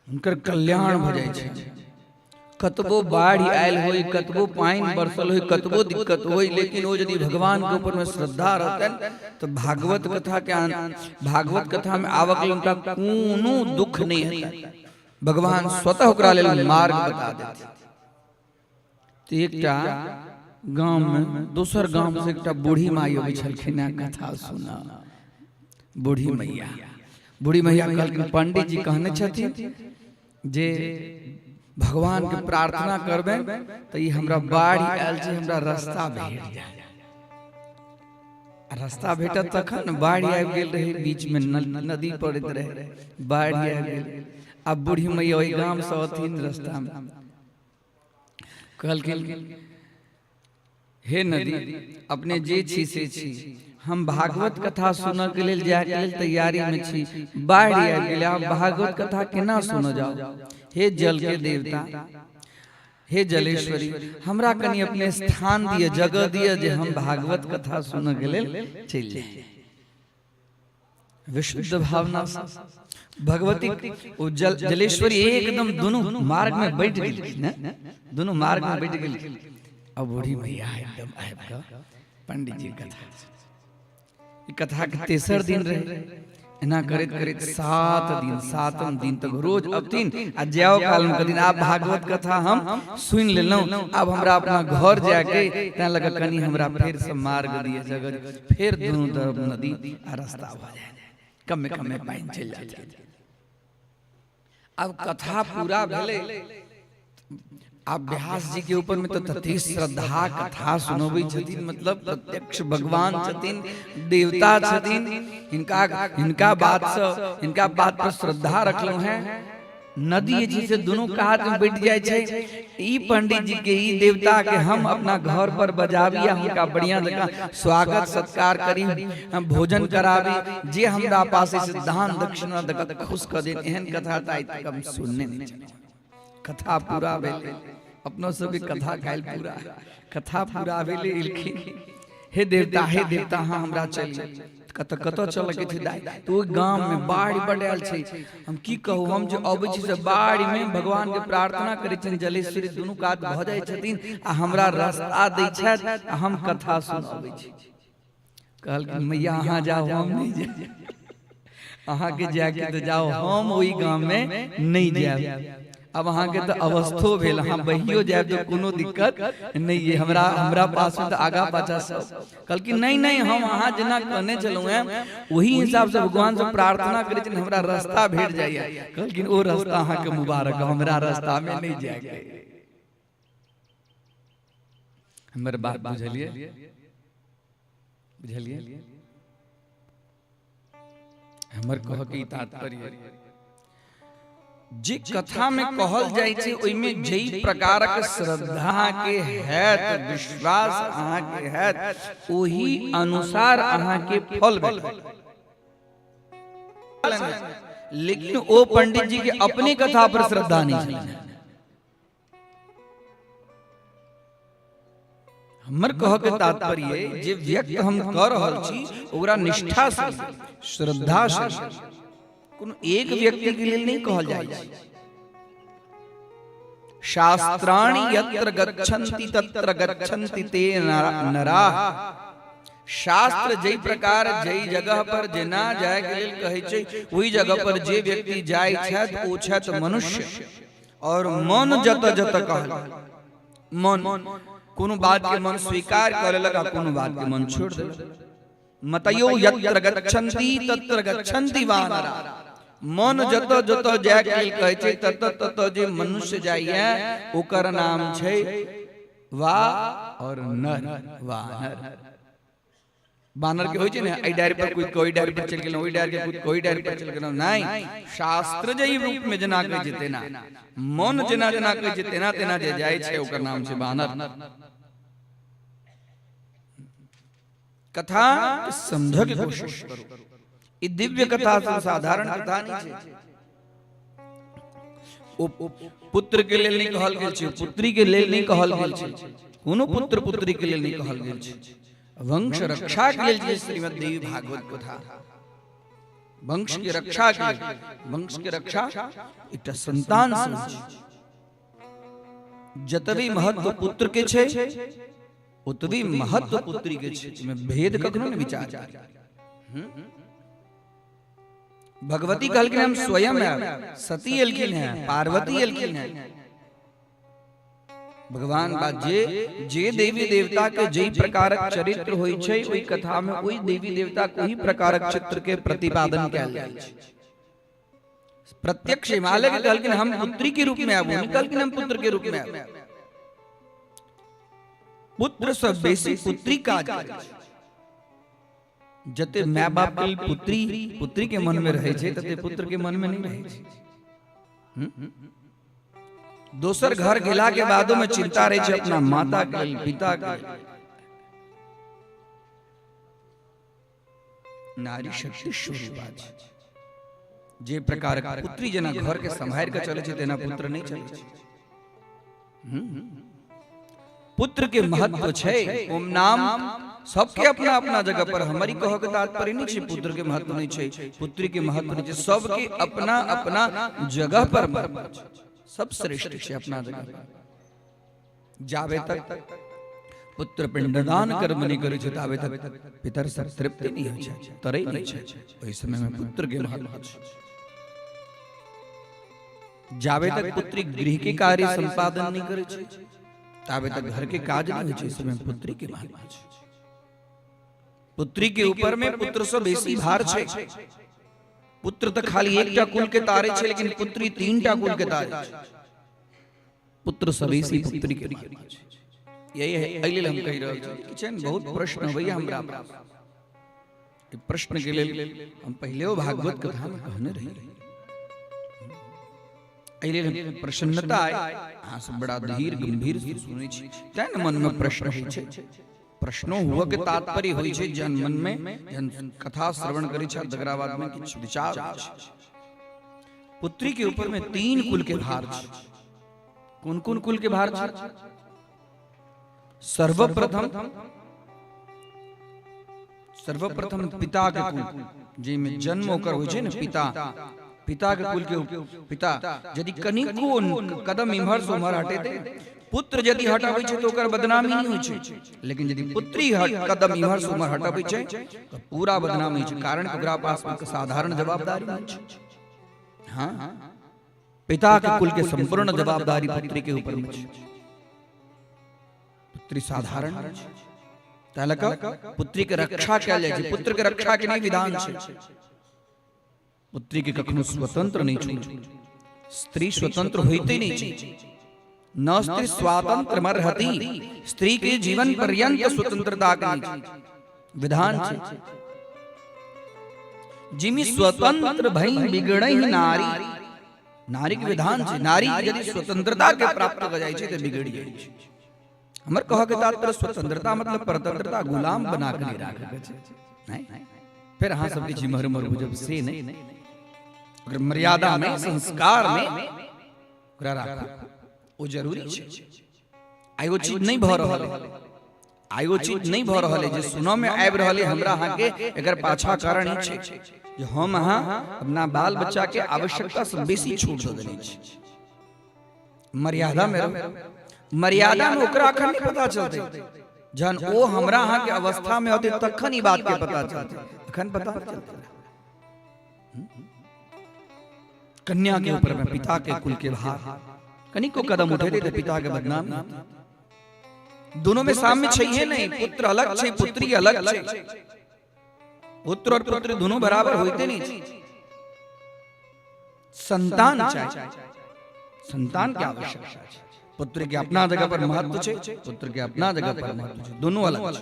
हुनकर कल्याण भ जाय छै कतबो बाढ़ आयल होई, कतबो पानी बरसल होई, कतबो दिक्कत होई, लेकिन वो यदि भगवान के ऊपर में श्रद्धा रहतन तो भागवत कथा के भागवत कथा में आवक उनका कोनो दुख नहीं है। भगवान स्वतः ओकरा लेल मार्ग बता देते। तो एकटा गांव में दूसर गांव से एकटा बूढ़ी माई अबै छलखिन कथा सुना। बूढ़ी मैया कहलखिन पंडित जी कहने छथिन जे भगवान के प्रार्थना करबे तो ये हमरा बाढ़ आयल छै, हमरा रास्ता भेट जाए। रास्ता भेटत तखन बाढ़ आबि गेल रहे, बीच में नदी पड़ैत रहे, बाढ़ आबि गेल। अब बूढ़ी मैया ओहि गांव से अथिन रास्ता में कहलखिन हे नदी अपने जे छी से छी, हम भागवत कथा सुनऽ के लेल जाय के लेल तैयारी में छी, बाढ़ आबि गेल, आब भागवत कथा केना सुन जाओ। हे जल के देवता, हे जलेश्वरी, हमरा कनी अपने स्थान दिए, जगह दिए जे हम भागवत कथा सुनऽ के लेल चलि जाए। विशुद्ध भावना से भगवती ओ जलेश्वरी एकदम दोनों मार्ग में बैठ गेल, दोनों मार्ग में बैठ गेल। अब बूढ़ी मैया एकदम आबि कऽ पंडित जी कथा के तेसर दिन रहे, एना करैत करैत 7 दिन तक रोज अबथिन आ जाओ काल में कदिन आप भागवत कथा हम सुन लेलौं, अब हमरा अपना घर जाके तैं लगा कनी हमरा फिर से मार्ग दिए, जगह फिर दोनों तरफ नदी आ रास्ता हो जाए, कम में पानी चल जाए। अब कथा पूरा भेले, आप व्यास जी के ऊपर में तो तथी श्रद्धा कथा सुनोबै छथिन, मतलब प्रत्यक्ष भगवान छथिन, देवता छथिन, इनका बात पर श्रद्धा रखलो है। नदी जी से दोनों कात में बैठ जाए छै। ई पंडित जी के, ई देवता के हम अपना घर पर बजाबी, उनका बढ़िया जगह स्वागत सत्कार करी, हम भोजन कराबी, जे हमरा पास से दान दक्षिणा दे खुश कर दे। एहन कथा त हम सुनने नहीं चले। कथा पूरा भेले, अपनो सब कथा काल पूरा, कथा पूरा भेले। इलखिन हे देवता हाँ हमरा चली कत चल के दाई, तो गांव में बाढ़ बड़ आयल छै। हम की कहू, हम जो अबै छी से बाढ़ में भगवान के प्रार्थना करै छन, जलेश्वरी दुनू कात भ जाय छथिन आ हमरा रास्ता दै छथि, हम कथा सुनबै छी। कहलखिन मैया अहाँ जाओ, हम नहीं जाए, अहाँ के जाए के तो जाओ, हम ओई गांव में नहीं जाए। अब अहाँ के तो अवस्थो भेल, हम बहियो जाए तो कोनो दिक्कत नहीं है, हमरा पास में तो आगा पाछा सब। कहलखिन नहीं हम अहाँ जना कहने चलू हैं वही हिसाब से भगवान से प्रार्थना करे छन, हमरा रास्ता भेट जाइए। कहलखिन ओ रास्ता अहाँ के मुबारक, हमरा रास्ता में नहीं जाए। हमर बात बुझलिए हमर कह के तात्पर्य जे कथा में कहल जाय छै, ओइ में जई प्रकार के श्रद्धा के हैत, विश्वास अहाँ के हैत, ओही अनुसार अहाँ के फल भेटत। लेकिन ओ पंडित जी के अपने कथा पर श्रद्धा नहीं छल। हमर कह के तात्पर्य जे व्यक्त हम कर रहल छी ओकरा निष्ठा से, श्रद्धा से, कोनो एक व्यक्ति के लिए नहीं कहल जाए। शास्त्राणि यत्र गच्छन्ति तत्र गच्छन्ति ते नराः। शास्त्र जई प्रकार जई जगह पर जेना जाय के लेल कहै छै, ओही जगह पर जे व्यक्ति जाय छथि ओ छथि मनुष्य। और मन जत कहल, मन कोनो बात के मन स्वीकार करे लगा, कोनो बात के मन छोड़ देलक। मतयो यत्र गच्छन्ति तत्र गच्छन्ति वानरा। मन जत जाय के कहै छै, तत जे मनुष्य जाइए ओकर नाम छै वा और नर, वानर। बानर के होय छै ने, एई डायरी पर कोई डायरी पर चल गेल, ओई डायरी के कोई डायरी पर चल गेल, नहीं। शास्त्र जई रूप में जना कहै छै तेना, मन जना कहै छै तेना तेना जे जाय छै ओकर नाम छै बानर। कथा समझ के कोशिश करो, ई दिव्य कथा से साधारण कथा नहीं छै। ओ पुत्र के लेल नहीं कहल गेल छै, पुत्री के लेल नहीं कहल गेल छै, कोनो पुत्र पुत्री के लेल नहीं कहल गेल छै। वंश रक्षा के लेल जे श्रीमद् देवी भागवत कथा, वंश की रक्षा के लिए, वंश की रक्षा एकटा संतान से। जतवी महत्व पुत्र के छे उतवी महत्व पुत्री के छे, में भेद कखनो न विचार। भगवती कहलखिन हम स्वयं है, सती एलखिन है, पार्वती एलखिन है। भगवान बा जे देवी देवता के जे प्रकारक चरित्र होई छै, ओई कथा में ओई देवी देवता को ही प्रकारक चित्र के प्रतिपादन कैल जाय छै। प्रत्यक्ष हिमालय के कहलखिन हम पुत्री के रूप में आबू, कहलखिन हम पुत्र के रूप में आबू। पुत्र सब बेसी पुत्री काज करे छै। जते माय बाप के पुत्री के मन में रहे छै, तते पुत्र के मन में नहीं रहे छै। दोसर घर गेला के बादो में चिंता रहे छै अपना माता के, पिता के। नारी शक्ति स्वरूपा छै। जे प्रकार पुत्री जना घर के संभाल के चले छै, तेना पुत्र नहीं चले छै। पुत्र के महत्व छै। ओम नाम सबके अपना अपना जगह पर, हमारी कह के तात्पर्य नहीं छै पुत्र के महत्व नहीं छै, पुत्री के महत्व नहीं छै। सबके अपना अपना जगह पर महत्व छै। सब श्रेष्ठ छै अपना जगह पर। जावे तक पुत्र पिंडदान कर्म नहीं करे छै, तावे तक पितर सब तृप्ति नहीं होइ छै, तरै नहीं छै। ओहि समय में पुत्र के महत्व छै। जावे तक पुत्री गृह के कार्य संपादन नहीं करे छै, तावे तक घर के काज नहीं होइ छै। इस समय पुत्री के महत्व छै। पुत्री के ऊपर में पुत्र से बेसी भार छै। पुत्र तो खाली एकटा कुल के तारे छे, लेकिन पुत्री तीनटा कुल के तारे छे। पुत्र से बेसी पुत्री के महत्व छै। यही है एहि हम कहि रहल छी कि छै बहुत प्रश्न होइया हमरा। ई प्रश्न के लेल हम पहिलेओ भागवत कथा में कहने रही। एहि प्रसन्नता आए, अहाँ सब बड़ा धीर गंभीर से सुनै छी, तैं न मन में प्रश्न होइ छै। प्रश्नो हुआ के तात्पर्य होई छै जन मन में, जन कथा श्रवण करै छै तकरा बाद में किछ विचार होइ छै। पुत्री के ऊपर में 3 कुल के भार छै। कोन कोन कुल के भार छै? सर्वप्रथम पिता के कुल, जे में जन्म ओकर होइ छै न, पिता के कुल के पिता यदि कनिको कदम इम्हर से उम्हर हटेते, पुत्र यदि हटाबै छै तो ओकर बदनामी नहीं होइ छै, लेकिन यदि पुत्री कदम इम्हर से उम्हर हटाबै छै तो पूरा बदनामी छै। कारण ओकरा पास में साधारण जवाबदारी नहीं छै। हां, पिता के कुल के संपूर्ण जवाबदारी पुत्री के ऊपर में छै। पुत्री साधारण नहीं छै, तालक पुत्री के रक्षा कैल जाय छै। पुत्र के रक्षा के नहीं विधान छै। पुत्री के कखनो स्वतंत्र नहीं छूटे। स्त्री स्वतंत्र होइते नहीं छै। न स्त्री स्वातंत्र मरहति, स्त्री के जीवन पर्यंत स्वतंत्रता का विधान छै। जिमी स्वतंत्र भई बिगड़ई नारी, नारी के विधान छै। नारी यदि स्वतंत्रता के प्राप्त हो जाय छै तो बिगड़ जाय छै। हमर कह के तात्पर्य स्वतंत्रता मतलब परतंत्रता, गुलाम बना के नहीं राखे छै। नहीं, फिर अहाँ सबके जिम्हर मर बुझब से नहीं। अगर मर्यादा में, संस्कार में ओकरा राखू, वो जरूरी छै। आइगो चीज नहीं भ रहल है, आइगो चीज नहीं भ रहल है जे सुनो में आबि रहल है हमरा अहाँ के, एकर पाछा कारण ई छै जे हम अहाँ अपना बाल बच्चा के आवश्यकता से बेसी छूट दे देने छी। मर्यादा में रहो। मर्यादा में ओकरा अखन नहीं पता चलते, जहन ओ हमरा अहाँ के अवस्था में होते तखन ई बात के पता चलते। अखन पता चलते कन्या के ऊपर में पिता के कुल के भार, कनिको कदम उठे तो पिता के बदनामी। दोनों में साम्य चाहिए नहीं, पुत्र अलग छै, पुत्री अलग छै। पुत्र और पुत्री दोनों बराबर होते नहीं। संतान चाहिए, संतान की आवश्यकता है। पुत्र के अपना जगह पर महत्व छै, पुत्र के अपना जगह पर महत्व छै, दोनों अलग छै।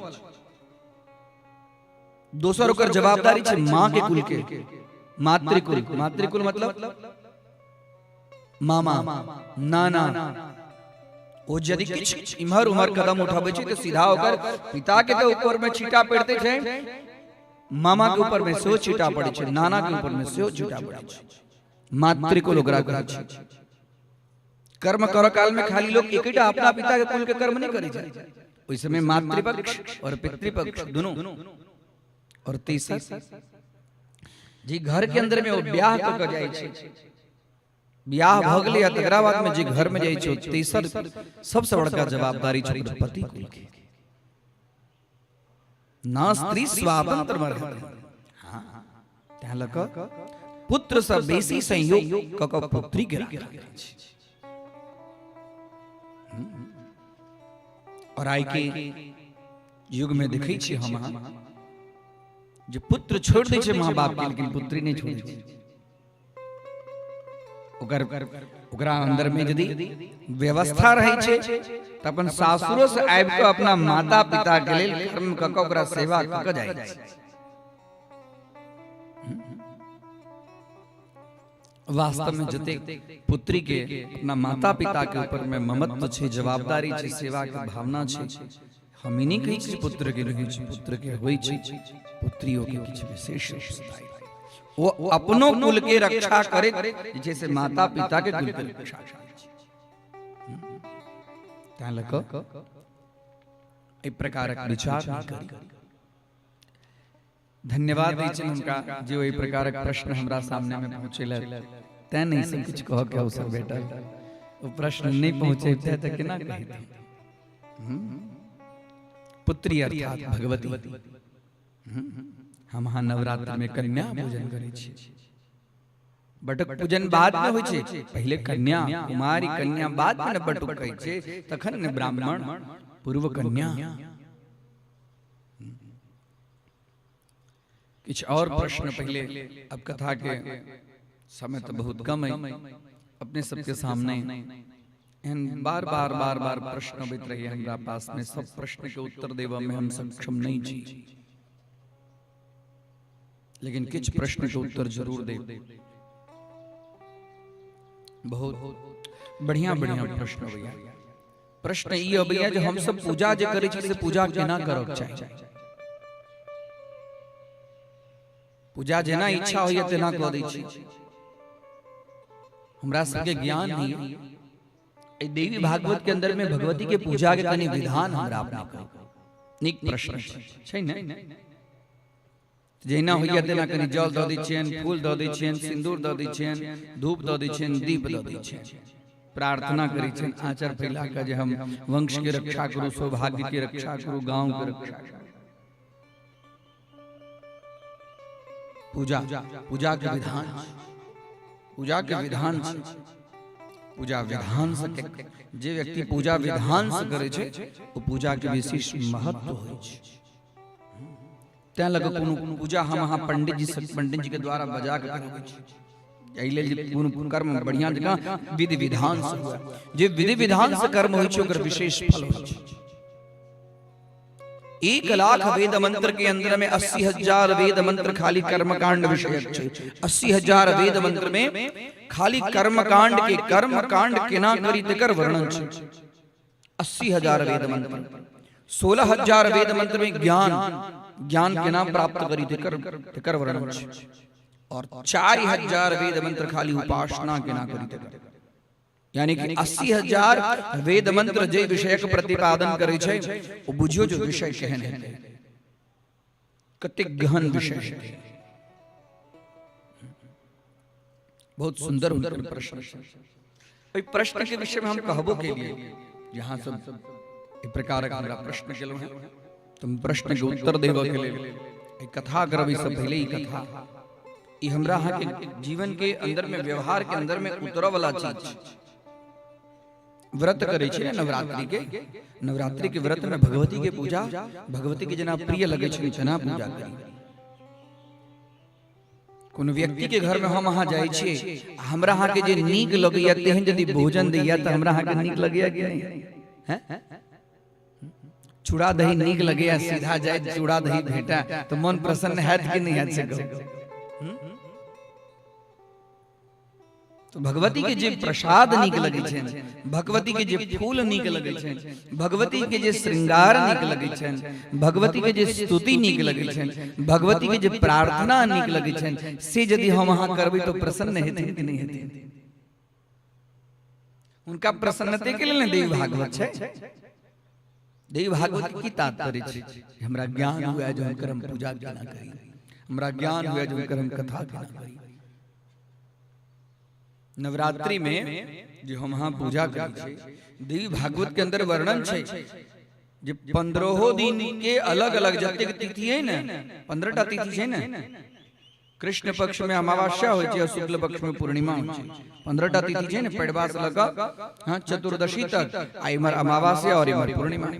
दोसर ओकर जवाबदारी छै मां के कुल के, मातृकुल। मातृकुल मतलब मामा, नाना। ओ यदि किछ इम्हर उम्हर कदम उठाबै छै तो सीधा होकर पिता के तो ऊपर में छीटा पड़ते छै, मामा के ऊपर में सेहो छीटा पड़े छै, नाना के ऊपर में सेहो छीटा पड़े छै। मातृकुल ओकरा कहै छै। कर्म कर काल में खाली लोग एकटा अपना पिता के कुल के कर्म नहीं करे छै। ओइ समय मातृपक्ष और पितृपक्ष दोनों। और तीसरा जी घर के अंदर में वो ब्याह क जाय छै। ब्याह भ गेलै आ तकरा बाद में जे घर में जाइ छै तेसर सबसे बड़का जवाबदारी छै पति कुल के। ना स्त्री स्वातंत्र में रहते, हाँ तैं लऽ कऽ पुत्र से बेसी संयोग क कऽ पुत्री के राखल गेल छै। और आइ के युग में देखै छी हम अहाँ जे पुत्र छोड़ दै छै माँ बाप के, लेकिन पुत्री नहीं छोड़ै छै। ओकरा अंदर में यदि व्यवस्था रहै छै त अपन सासुरो से आबि के अपना माता पिता के लेल कर्म क के ओकरा सेवा क के जाइ छै। वास्तव में जते पुत्री के अपना माता पिता के ऊपर में ममत्व छै, जवाबदारी छै, सेवा के भावना छै। हम ई नहीं कहै छी पुत्र के रहै छै, पुत्र के होय छै, पुत्रियों के किछ विशेष अवस्था वो अपनों कुल के रक्षा करे, जैसे माता पिता के कुल के रक्षा तैं लऽ कऽ एहि प्रकारक विचार करी। धन्यवाद दै छी हुनका जे ओहि प्रकारक प्रश्न हमरा सामने में पहुँचेलक। तैं नहीं सब किछु कह के अवसर भेटल, वो प्रश्न नहीं पहुँचे त केना कहितै। पुत्री अर्थात भगवती। हम यहाँ नवरात्र में कन्या पूजन करै छी। बटुक पूजन बाद में होय छै, पहले कन्या कुमारी कन्या, बाद में बटुक कहै छै, तखन ने ब्राह्मण पूर्व कन्या। कुछ और प्रश्न पहले, अब कथा के समय तो बहुत कम है अपने सबके सामने। बार बार बार बार प्रश्न अबैत रही हमरा पास में, सब प्रश्न के उत्तर देवा में हम सक्षम नहीं छी, लेकिन कुछ प्रश्न के उत्तर जरूर दे। बहुत बढ़िया बढ़िया प्रश्न अबैया। प्रश्न ई अबैया जे हम सब पूजा जे करै छी से पूजा केना करब चाही। पूजा जेना इच्छा होइए तेना कऽ दै छी, हमरा सबके ज्ञान नहीं। देवी भागवत के अंदर में भगवती के पूजा के कनि विधान हमरा अपना नीक प्रश्न छै ने। जहिना होइए तेना कनि जल दऽ दै छियनि, फूल दऽ दै छियनि, सिंदूर दऽ दै छियनि, धूप दऽ दै छियनि, दीप दऽ दै छियनि, प्रार्थना करै छियनि आँचर फैला कऽ जे हम वंश के रक्षा करू, सौभाग्य के रक्षा करू, गांव के रक्षा करू। पूजा पूजा के विधान, पूजा के विधान, पूजा विधान से जे व्यक्ति पूजा विधान से करे छै वो पूजा के विशेष महत्व होय छै। तैं लगे कोनो पूजा हम अहाँ पंडित जी के द्वारा बजा के करबै छी। एहि लेल जे कोनो कर्म बढ़िया जगह विधि विधान से हुए, जे विधि विधान से कर्म होय छै ओकर विशेष फल होय छै। 1 लाख वेद मंत्र के अंदर में 80,000 वेद मंत्र खाली कर्मकांड विषयक छै। 80,000 वेद मंत्र में खाली कर्मकांड के कर्मकांड केना करी तेकर वर्णन छै। 80,000 वेद मंत्र, 16,000 वेद मंत्र में ज्ञान केना प्राप्त करी तेकर वर्णन छै। और 4,000 वेद मंत्र खाली उपासना केना करी तेकर, यानी कि 80,000 वेद मंत्र जे विषय के प्रतिपादन करे छै ओ बुझियो जो विषय केहन है, कते गहन विषय है। बहुत सुंदर सुंदर प्रश्न। ओइ प्रश्न के विषय में हम कहबो के लिए यहाँ सब एक प्रकार का प्रश्न केलो है, तुम प्रश्न के उत्तर देबो के लिए एक कथा करबी। सब पहले ही कथा ई हमरा अहाँ के जीवन के अंदर में, व्यवहार के अंदर में उतरऽ वाला चीज। व्रत करे छै नवरात्रि के, नवरात्रि के व्रत में भगवती के पूजा, भगवती के जना प्रिय लगे छै तना पूजा करी। कोनो व्यक्ति के घर में हम अहाँ जाय छियै, हमरा अहाँ के जे नीक लगैया तेहन यदि भोजन दैया त हमरा अहाँ के नीक लगैया कि नहीं है? चूड़ा दही नीक लगैया, सीधा जाय चूड़ा दही भेटा तो मन प्रसन्न हैत कि नहीं हैत से कहू। तो भगवती के जे प्रसाद नीक लगे छै, भगवती के जे फूल नीक लगे छै, भगवती के जे श्रृंगार नीक लगे छै, भगवती के जे स्तुति नीक लगे छै, भगवती के जे प्रार्थना नीक लगे छै, से यदि हम अहाँ करबै तो प्रसन्न हेथिन कि नहीं हेथिन? उनका प्रसन्नते के लेल देवी भागवत छै। देवी भागवत की तात्पर्य छै? हमरा ज्ञान हुआ जो हम कर्म पूजा केना करी, हमरा ज्ञान हुआ जो कर्म कथा केना करी। नवरात्रि में जो हम यहाँ पूजा करी छे देवी भागवत के अंदर वर्णन छे जे 15 दिन के अलग अलग जतेक तिथि है ना 15टा तिथि है ना कृष्ण पक्ष में अमावास्या होय छे और शुक्ल पक्ष में पूर्णिमा होय छे 15टा तिथि छे ने पेड़वा से लगा हां चतुर्दशी तक आइमर अमावास्या और इमर पूर्णिमा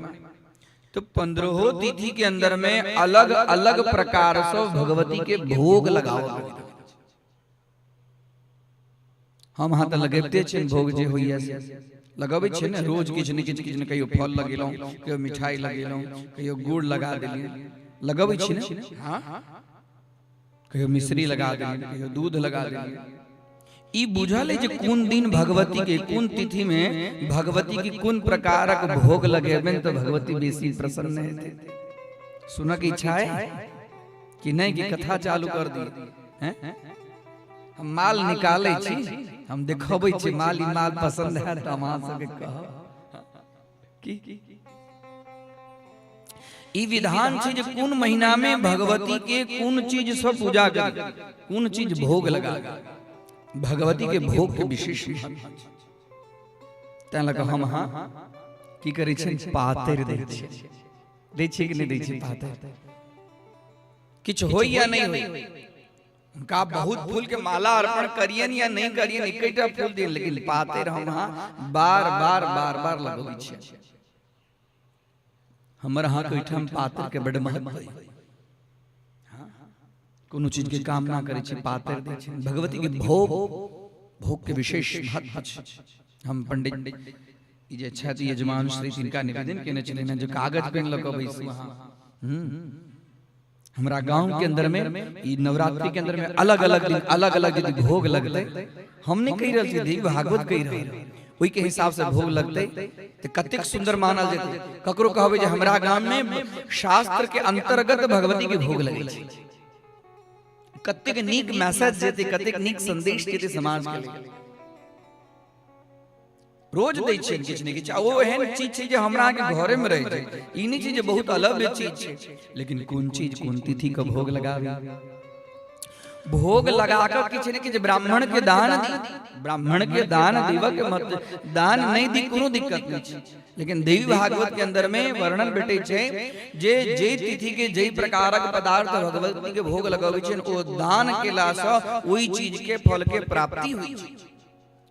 तो 15 तिथि के अंदर में अलग अलग प्रकार से भगवती के भोग लगाओ हम हाथ लगेते छे भोग जे होइया से लगाबै छे ने रोज किछ ने कहियो फल लगेलौ कहियो मिठाई लगेलौ कहियो गुड़ लगा देलिए लगाबै छे ने हां कहियो मिश्री लगा देलिए कहियो दूध लगा देलिए ई बुझल है जे कोन दिन भगवती के कोन तिथि में भगवती की कोन प्रकारक भोग लगेबेन तो भगवती बेसी प्रसन्न हेते सुना की इच्छा है कि नहीं कि कथा चालू कर दी हैं हम माल निकाले छी हम देखबै छी माल ई माल पसंद है त हम अहाँ सबके कह की ई विधान छै जे कोन महीना में भगवती के कोन चीज सब पूजा करी कोन चीज भोग लगा भगवती के भोग के विशेष तैं लगा हम हाँ की करै छी पातर दै छी कि नहीं दै छी पातर किछ होय या नहीं होय उनका बहुत फूल के माला अर्पण करियन या नहीं करियन एकटा फूल दे लेकिन पातर हम हाँ बार बार लगबै छी हमर हाँ के ठाम पातर के बड़ महत्व है कोनो चीज के कामना करे छी पातर दे छी भगवती के भोग के विशेष महत्व छै हम पंडित ई जे छथि यजमान श्री तिनका निवेदन केने छथिन जो कागज पेन लऽ कऽ बैसू अहाँ हमरा गांव के अंदर में ई नवरात्रि के अंदर में अलग अलग यदि भोग लगते हम नहीं कहि रहल छी देवी भागवत कहि रहल ओई के हिसाब से भोग लगते तो कतेक सुंदर मानल जेते ककरो कहबै जे हमरा गांव में शास्त्र के अंतर्गत भगवती के भोग लगै छै कतेक नीक मैसेज जेते कतेक नीक संदेश जेते समाज के लिए रोज दै छै किछ ने किछ ओ एहन चीज छै जे हमरा के घरे में रहै छै ई नहीं छै जे बहुत अलग चीज छै लेकिन कोन चीज कोन तिथि के भोग लगावे भोग लगाकर किछ ने किछ ब्राह्मण के दान दी ब्राह्मण के दान देवा के मत दान नहीं दी कोनो दिक्कत नहीं छै लेकिन देवी भागवत के अंदर में वर्णन भेटे छै जे तिथि के जे प्रकारक पदार्थ भगवती के भोग लगाबै छै ओ दान केला सँ ओई चीज के फल के प्राप्ति होई छै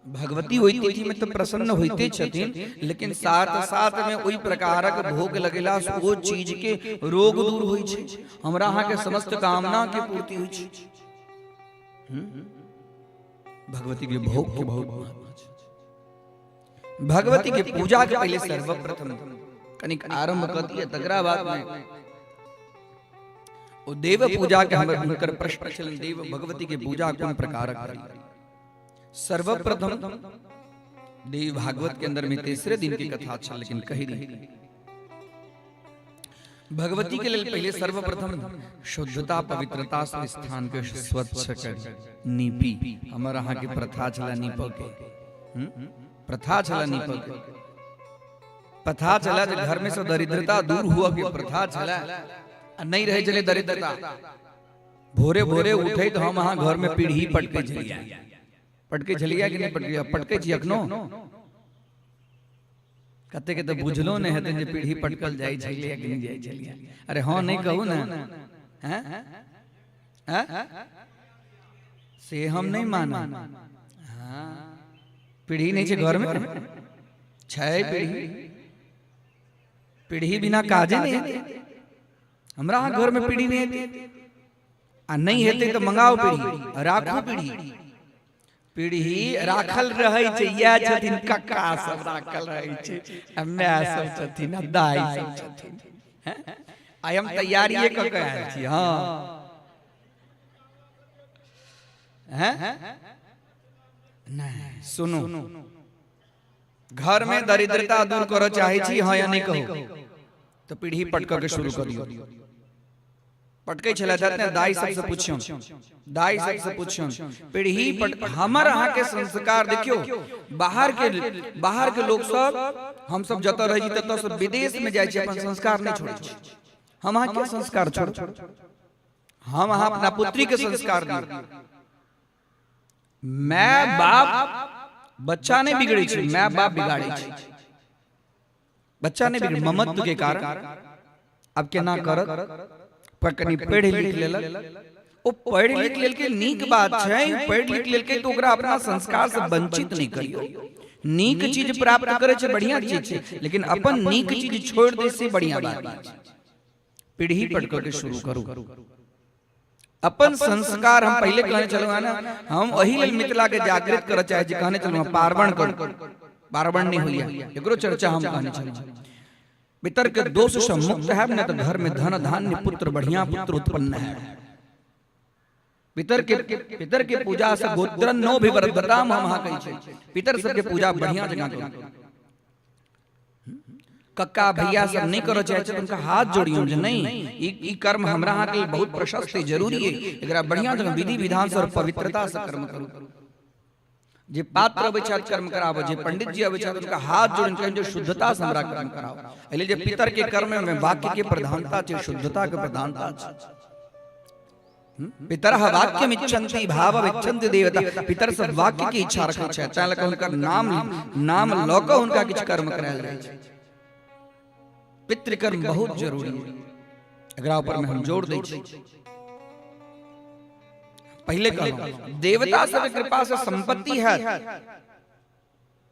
भगवती ओई तिथि में तो प्रसन्न होइते छथिन लेकिन साथ साथ में ओई प्रकारक भोग लगेला से ओ चीज के रोग दूर होई छै हमरा अहाँ के समस्त कामना के पूर्ति होई छै भगवती के भोग के बहुत भगवती के पूजा के पहले सर्वप्रथम कनिक आरंभ कर दिए तकरा बाद में ओ देव पूजा के हमर प्रश्न छलन देव भगवती के पूजा कोन प्रकार करी सर्वप्रथम देवी भागवत के अंदर में तीसरे दिन की कथा छल लेकिन कही नहीं भगवती के लिए पहले सर्वप्रथम शुद्धता पवित्रता से स्थान के स्वच्छ कर नीपी हमर अहाँ के प्रथा छला नीप के प्रथा छला नीप के प्रथा चला जे घर में से दरिद्रता दूर हुआ के प्रथा चला नहीं रहे चले दरिद्रता भोरे भोरे उठे तो हम अहाँ घर में पीढ़ी पटके झलिया कि नहीं पटके छी अखनो कते के तो बुझलो नहीं हेतै जे पीढ़ी पटकल जाय छलिया कि नहीं जाय छलिया अरे हां नहीं कहू ना हैं से हम नहीं माना हां पीढ़ी नहीं छै घर में छै पीढ़ी बिना काजे नहीं हेतै हमरा घर में पीढ़ी नहीं हेतै आ नहीं हेतै तो मंगाओ पीढ़ी राखू पीढ़ी राखल रहै छै या छथिन कक्का सब राखल रहै छै हम्मे सब छथिन दाई सब छथिन आइ हम तैयारी क के आयल छी हां हैं नहीं सुनो घर में दरिद्रता दूर करऽ चाहे छी हां या नहीं कहू तो पीढ़ी पटक के शुरू करियो पटके छला जाते दाई सबसे पूछियो पीढ़ी पट हमर अहाँ के संस्कार देखियो बाहर के लोग सब हम सब जत रह जी तत सब विदेश में जाय छै अपन संस्कार नहीं छोड़ै छै हम अहाँ के संस्कार छोड़ हम अहाँ अपना पुत्री के संस्कार दियो मैं बाप बच्चा ने बिगड़ी छे, मैं बाप बिगाड़ी छे। बच्चा ने बिगड़ी ममत्व के कारण अब केना करत पर कनी पढ़ लिख लेलक। ओ पढ़ लिख लेल के नीक बात छै, पढ़ लिख लेल के तो ओकरा अपना संस्कार से वंचित नहीं करियो। नीक चीज प्राप्त करे छे बढ़िया चीज छे, लेकिन अपन नीक चीज छोड़ दे से बढ़िया बात है। पीढ़ी पढ़ के शुरू करो अपन संस्कार। हम पहले कहने चलो है ना, हम वही लेल मिथिला के जागृत कर चाहे जे कहने चलो पार्वण कर, पार्वण नहीं होइया एकरो चर्चा हम कहने चलो। पितर के दोष से मुक्त है न तो घर में धन धान्य पुत्र बढ़िया पुत्र उत्पन्न है। पितर के पूजा से गोत्रन नो भी वर्धताम हम कही छे। पितर सब के पूजा बढ़िया जगह करो। कक्का भैया सब नहीं करो चाहे तो उनका हाथ जोड़ियो जे नहीं ई कर्म हमरा हाथ के बहुत प्रशस्त है, जरूरी है, एकरा बढ़िया जगह विधि विधान से और पवित्रता से कर्म करो। जे पात्र अवच्छेद कर्म करावो, जे पंडित जी अवच्छेद उनका हाथ जोड़ के जो शुद्धता से हमरा कर्म कराओ। एले जे पितर के कर्म में वाक्य के प्रधानता छे, शुद्धता के प्रधानता छे। पितरः वाक्यम इच्छन्ति भाव इच्छन्ति देवता। पितर सब वाक्य की इच्छा रखे छे, चाहे लक उनका नाम लौक उनका किछ कर्म करायल जाय छे। पितृकर्म बहुत जरूरी है, एकरा ऊपर में हम जोर दै छी। पहले कहलो देवता सब की कृपा से संपत्ति है,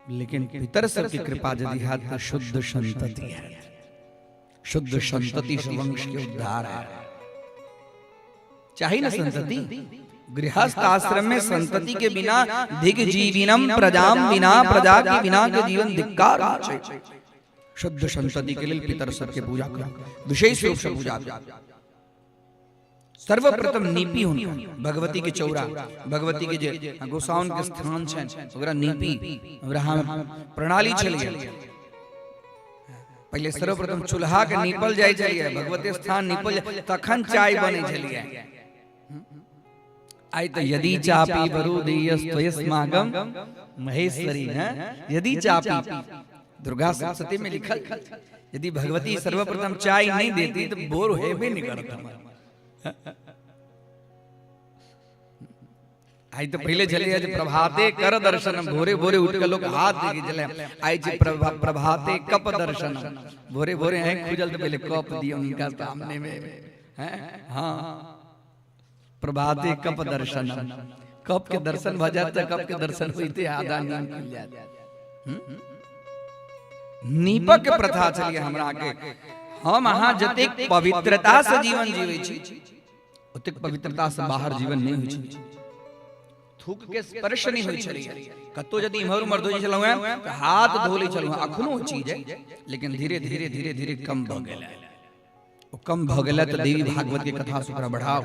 लेकिन पितर सब की कृपा यदि है तो शुद्ध संतति है। शुद्ध संतति से वंश के उद्धार है। चाहिए ना संतति। गृहस्थ आश्रम में संतति के बिना दिग्जीविनम प्रजाम बिना, प्रजा के बिना के जीवन धिक्कार है। शुद्ध संतति के लिए पितर सब के पूजा करो, विशेष रूप से पूजा करो। सर्वप्रथम नीपी हुनका भगवती के चौरा, भगवती के जे गोसाउन के स्थान छन ओकरा नीपी ओकरा प्रणाली चलिए। पहले सर्वप्रथम चूल्हा के नीपल जाय छलिए, भगवती स्थान नीपल तखन चाय बने छलिए। आई तो यदि चापी वरुदीयस्त्वयस्मागम महेश्वरी है, यदि चापी दुर्गा सप्तशती में लिखल, यदि भगवती सर्वप्रथम चाय नहीं देती तो बोर हेबे नहीं करता। आई तो पहले चले प्रभाते कर दर्शन, भोरे भोरे उठ के लोग हाथ देके चले। आई जी प्रभाते कप दर्शन, भोरे भोरे हैं खुजल तो पहले कप दिया उनका सामने में है। हाँ प्रभाते कप दर्शन, कप के दर्शन भ जाते, कप के दर्शन होते आधा नींद खुल जाते। नीपक प्रथा चलिए हमरा के। हम अहाँ जतेक पवित्रता से जीवन जीवे छी ओतेक पवित्रता से बाहर जीवन नहीं होई छी। थूक के स्पर्श नहीं होई छलिए। कतो यदि इमहर उमहर धोई चलौ हैं तो हाथ धो लै चलौ, अखनो चीज है, लेकिन धीरे धीरे धीरे धीरे कम भ गेलै। ओ कम भ गेलै तो देवी भागवत के कथा सुकरा बढ़ाओ।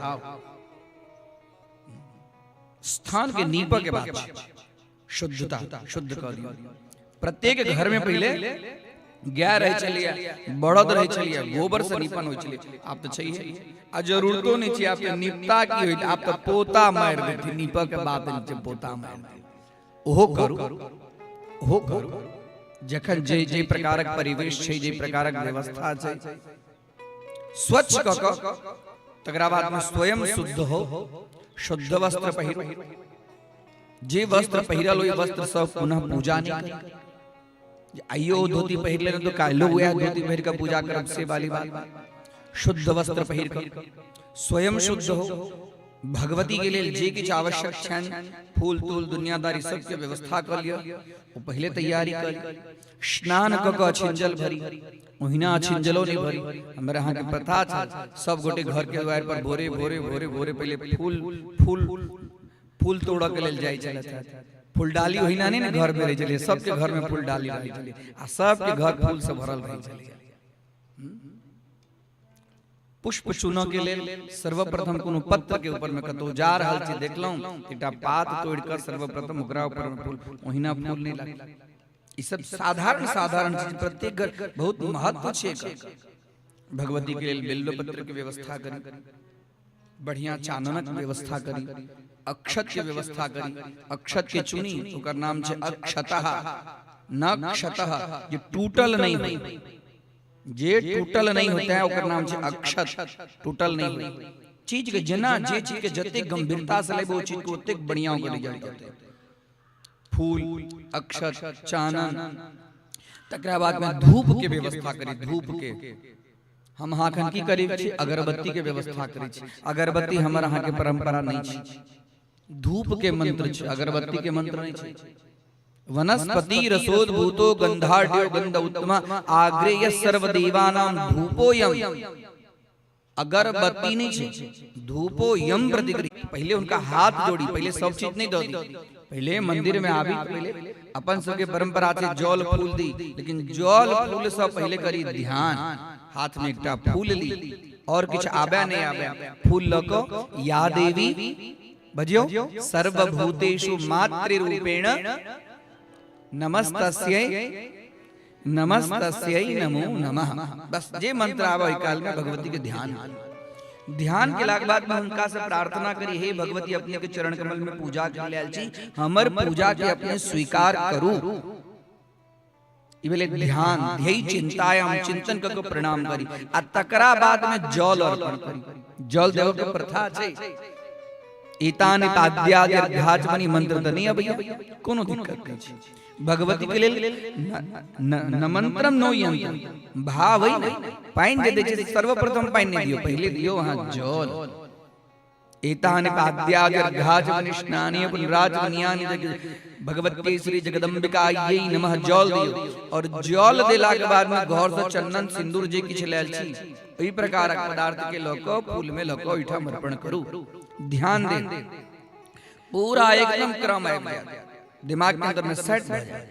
स्थान के नीपक के बात शुद्धता, शुद्ध कर दियो। प्रत्येक घर में पहले गाय रह चलिए, बड़द रह चलिए, गोबर से नीपन हो चलिए। आप तो चाहिए आ जरूरतो नहीं चाहिए, आप निपता की होई, आप तो पोता मार देती। नीपक के बाद नीचे पोता मार दे, ओहो करू, ओहो करू। जखन जे जे प्रकारक परिवेश छै, जे प्रकारक व्यवस्था छै, स्वच्छ क क तकरा बाद में स्वयं शुद्ध हो, शुद्ध वस्त्र पहिरो। जे वस्त्र पहिरल ओइ वस्त्र सब पुनः पूजा नहीं करी। आइयो धोती पहिर लेना तो कालो वह धोती पहिर का पूजा करब से वाली बात। शुद्ध वस्त्र पहिर कर स्वयं शुद्ध हो। भगवती के लिए जे किछ आवश्यक छन, फूल तूल दुनियादारी सब के व्यवस्था कर लियो, वो पहले तैयारी कर। स्नान क क छिंजल भरी, ओहिना छिंजलो नहीं भरी। हमरे यहाँ के प्रथा छ, सब गोटे घर के द्वार पर भोरे भोरे भोरे भोरे पहले फूल फूल फूल तोड़ के लेल जाय छले। फूल डाली ओहिना नहीं ना घर में रह चलिए, सबके घर में फूल डाली रही चलिए, आ सबके घर फूल से भरल रही चलिए। पुष्प चुनऽ के लेल सर्वप्रथम कोनो पत्र के ऊपर में कतौ जा रहल छी देखलौं एकटा पात तोड़ कर सर्वप्रथम ओकरा ऊपर में फूल, ओहिना फूल नहीं लागल। ई सब साधारण साधारण चीज प्रत्येक घर बहुत महत्व छै। भगवती के लेल बेलपत्र के व्यवस्था करी, बढ़िया चाननक व्यवस्था करी, अक्षत के व्यवस्था करी। अक्षत के चुनी ओकर नाम छै अक्षतः, न क्षतः, जे टूटल नहीं हो, जे टूटल नहीं होता है ओकर नाम छै अक्षत, टूटल नहीं हो। चीज के जना जे चीज के जते गंभीरता से लेबो चीज को ओते बढ़िया कर ले जाते। फूल अक्षत चानन तकरा बाद में धूप के व्यवस्था करी। धूप के हम हाखन की करी छी, अगरबत्ती के व्यवस्था करी छी। अगरबत्ती हमर अहाँ के परंपरा नहीं छी। धूप के मंत्र छी, अगरबत्ती के मंत्र नहीं छी। वनस्पति रसोद्भूतो गंधाढ्यो गंध उत्तम आग्रेय सर्वदेवानां धूपोयम। अगरबत्ती नहीं छी, धूपोयम प्रतिक्रिया। पहले उनका हाथ जोड़ी, पहले सब चीज नहीं दो दी। पहले मंदिर में आवी तो पहले अपन सबके परंपरा से जल फूल दी, लेकिन जल फूल से पहले करी ध्यान। हाथ में एकटा फूल ली और कुछ आबे नहीं आबे, फूल लको या देवी बजियो सर्वभूतेषु मातृरूपेण नमस्तस्यै नमस्तस्यै नमो नमः। बस जे मंत्र आवे काल में भगवती के ध्यान के लाग बाद में उनका से प्रार्थना करी, हे भगवती अपने के चरण कमल में पूजा के लेल छी, हमर पूजा के अपने स्वीकार करू। इबले ध्यान ध्येय चिंतायाम चिंतन को प्रणाम करी आ तकरा बाद में जल अर्पण करी। जल देव के प्रथा छै। ईतानि पाद्यादि अर्घ्याचमनी मंत्र त नहीं अबैया, कोनो दिक्कत नहीं छै। भगवती के लेल न मंत्रम नो यंत्र भाव है पाइन दे दे। सर्वप्रथम पाइन नहीं दियो, पहले दियो वहां जल। एतानि पाद्यादि अर्घ्याचमनी स्नानीय पुनराचमनीयानि भगवती श्री जगदम्बिकायै नमः। जल दियो और जल देला के बाद में घर से चंदन सिंदूर जे किछ लेल छी ओई प्रकार पदार्थ के लोको फूल में लोको इठा अर्पण करू। ध्यान दे, पूरा एकदम क्रम है, दिमाग के अंदर में सेट हो जाए,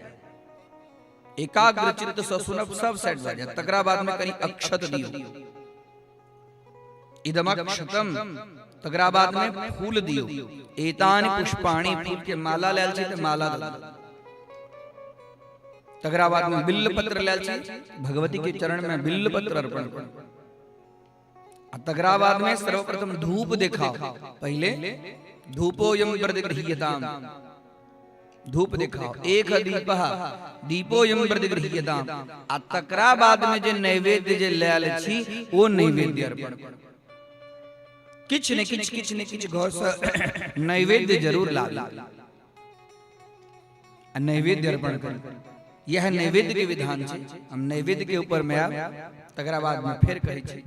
एकाग्र चित्त से सुनब सब सेट हो जाए। तकरा बाद में कहीं अक्षत दियो, इदम अक्षतम। तकरा बाद में फूल दियो, एतानि पुष्पाणि फूल के माला लेल छी त माला दो। तकरा बाद में बिल्व पत्र लेल छी, भगवती के चरण में बिल्व पत्र अर्पण करो। तकरा बाद में सर्वप्रथम धूप दिखाओ। पहले धूपोयम प्रतिगृह्यताम, धूप दिखाओ। एक दीपः दीपोयम प्रतिगृह्यताम। आ तकरा बाद में जे नैवेद्य जे लेल छी वो नैवेद्य अर्पण करो। किछ ने किछ घर से नैवेद्य जरूर लाओ, नैवेद्य अर्पण करो। यह नैवेद्य के विधान छै। हम नैवेद्य के ऊपर में आब, तकरा बाद में फिर कहै छी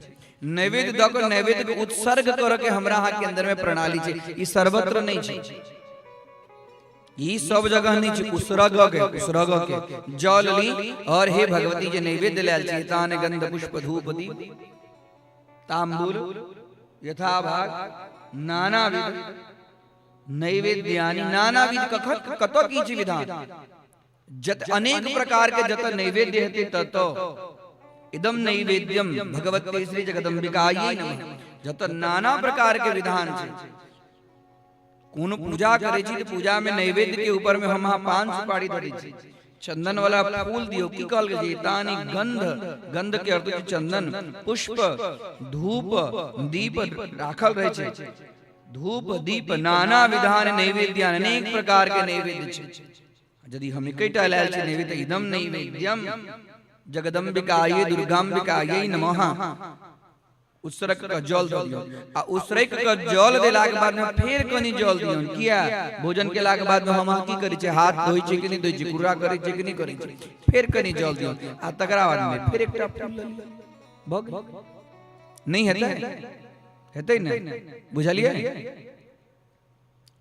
नैवेद्य दकर नैवेद्य के उत्सर्ग कर के हमरा हाथ के अंदर में प्रणाली छै। ई सर्वत्र नहीं छै, ई सब जगह नहीं छै। उसरग के जल ली और हे भगवती जे नैवेद्य लेल छी, तान गंध पुष्प धूप दीप तांबूल यथा भाग नानाविध नैवेद्यानि। नानाविध कतो की छी विधान, जत अनेक प्रकार के जत नैवेद्य हेते ततो इदम नैवेद्यम भगवती श्री जगदम्बिकायै नमः। जत नाना प्रकार के विधान छै। कोनो पूजा करे छी तो पूजा में नैवेद्य के ऊपर में हम पान सुपारी धरी छी, चंदन वाला फूल दियो। की कहल गेल तानि गंध, गंध के अर्थ छै चंदन, पुष्प धूप दीप राखल रहे छै। धूप दीप नाना विधान नैवेद्य, अनेक प्रकार के नैवेद्य छै। यदि हम एकटा लेल छी नैवेद्य, इदम नैवेद्यम जगदम्बिकायै दुर्गाम्बिकायै नमः। उसरक का जल दियो आ उसरक का जल देला के बाद में फिर कनी जल दियो। किया भोजन केला के बाद में हम की करै छै, हाथ धोइ छै कि नहीं धोइ छै, कुर्रा करै छै कि नहीं करै छै, फिर कनी जल दियो। आ तकरा बाद में फिर एकटा फूल भग नहीं हेतै नहीं, बुझलिए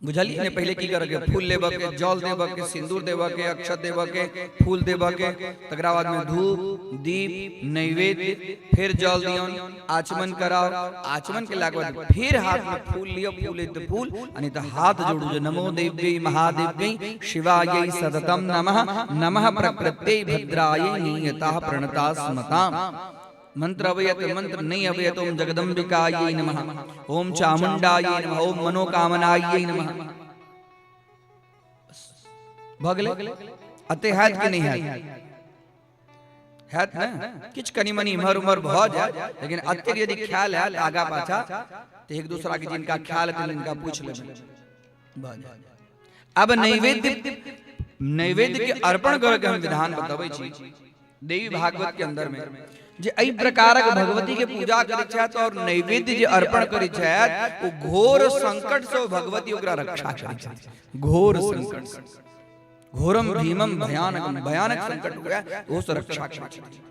बुझलिए ने। पहले की करके फूल लेबा के, जल देबा के, सिंदूर देबा के, अक्षत देबा के, फूल देबा के, तकरा बाद में धूप दीप नैवेद्य, फिर जल दियो, आचमन कराओ। आचमन के लाग बाद फिर हाथ में फूल लियो, फूल तो फूल अनि त हाथ जोड़ू जो नमो देव्यै महादेव्यै शिवायै सततम नमः। नमः प्रकृत्यै भद्रायै नियताः प्रणता स्मताम्। मंत्र अवयत मंत्र नहीं अवयत ओम जगदम्बिकायै नमः, ओम चामुंडायै नमः, ओम मनोकामनायै नमः। भगले अते हाथ के नहीं हाथ ना किछ कनी मनी इमर उमर भ जाए, लेकिन अते यदि ख्याल है आगा पाछा तो एक दूसरा के जिनका ख्याल है इनका पूछ ले। अब नैवेद्य के अर्पण करके हम विधान बताबै छी। देवी भागवत के अंदर में जे एहि प्रकारक भगवती के पूजा करै छथि और नैवेद्य जे अर्पण करै छथि ओ घोर संकट से भगवती ओकरा रक्षा करै छथि। घोर संकट से, घोरम भीमम भयानक, भयानक संकट हुआ वो से रक्षा करै छथि।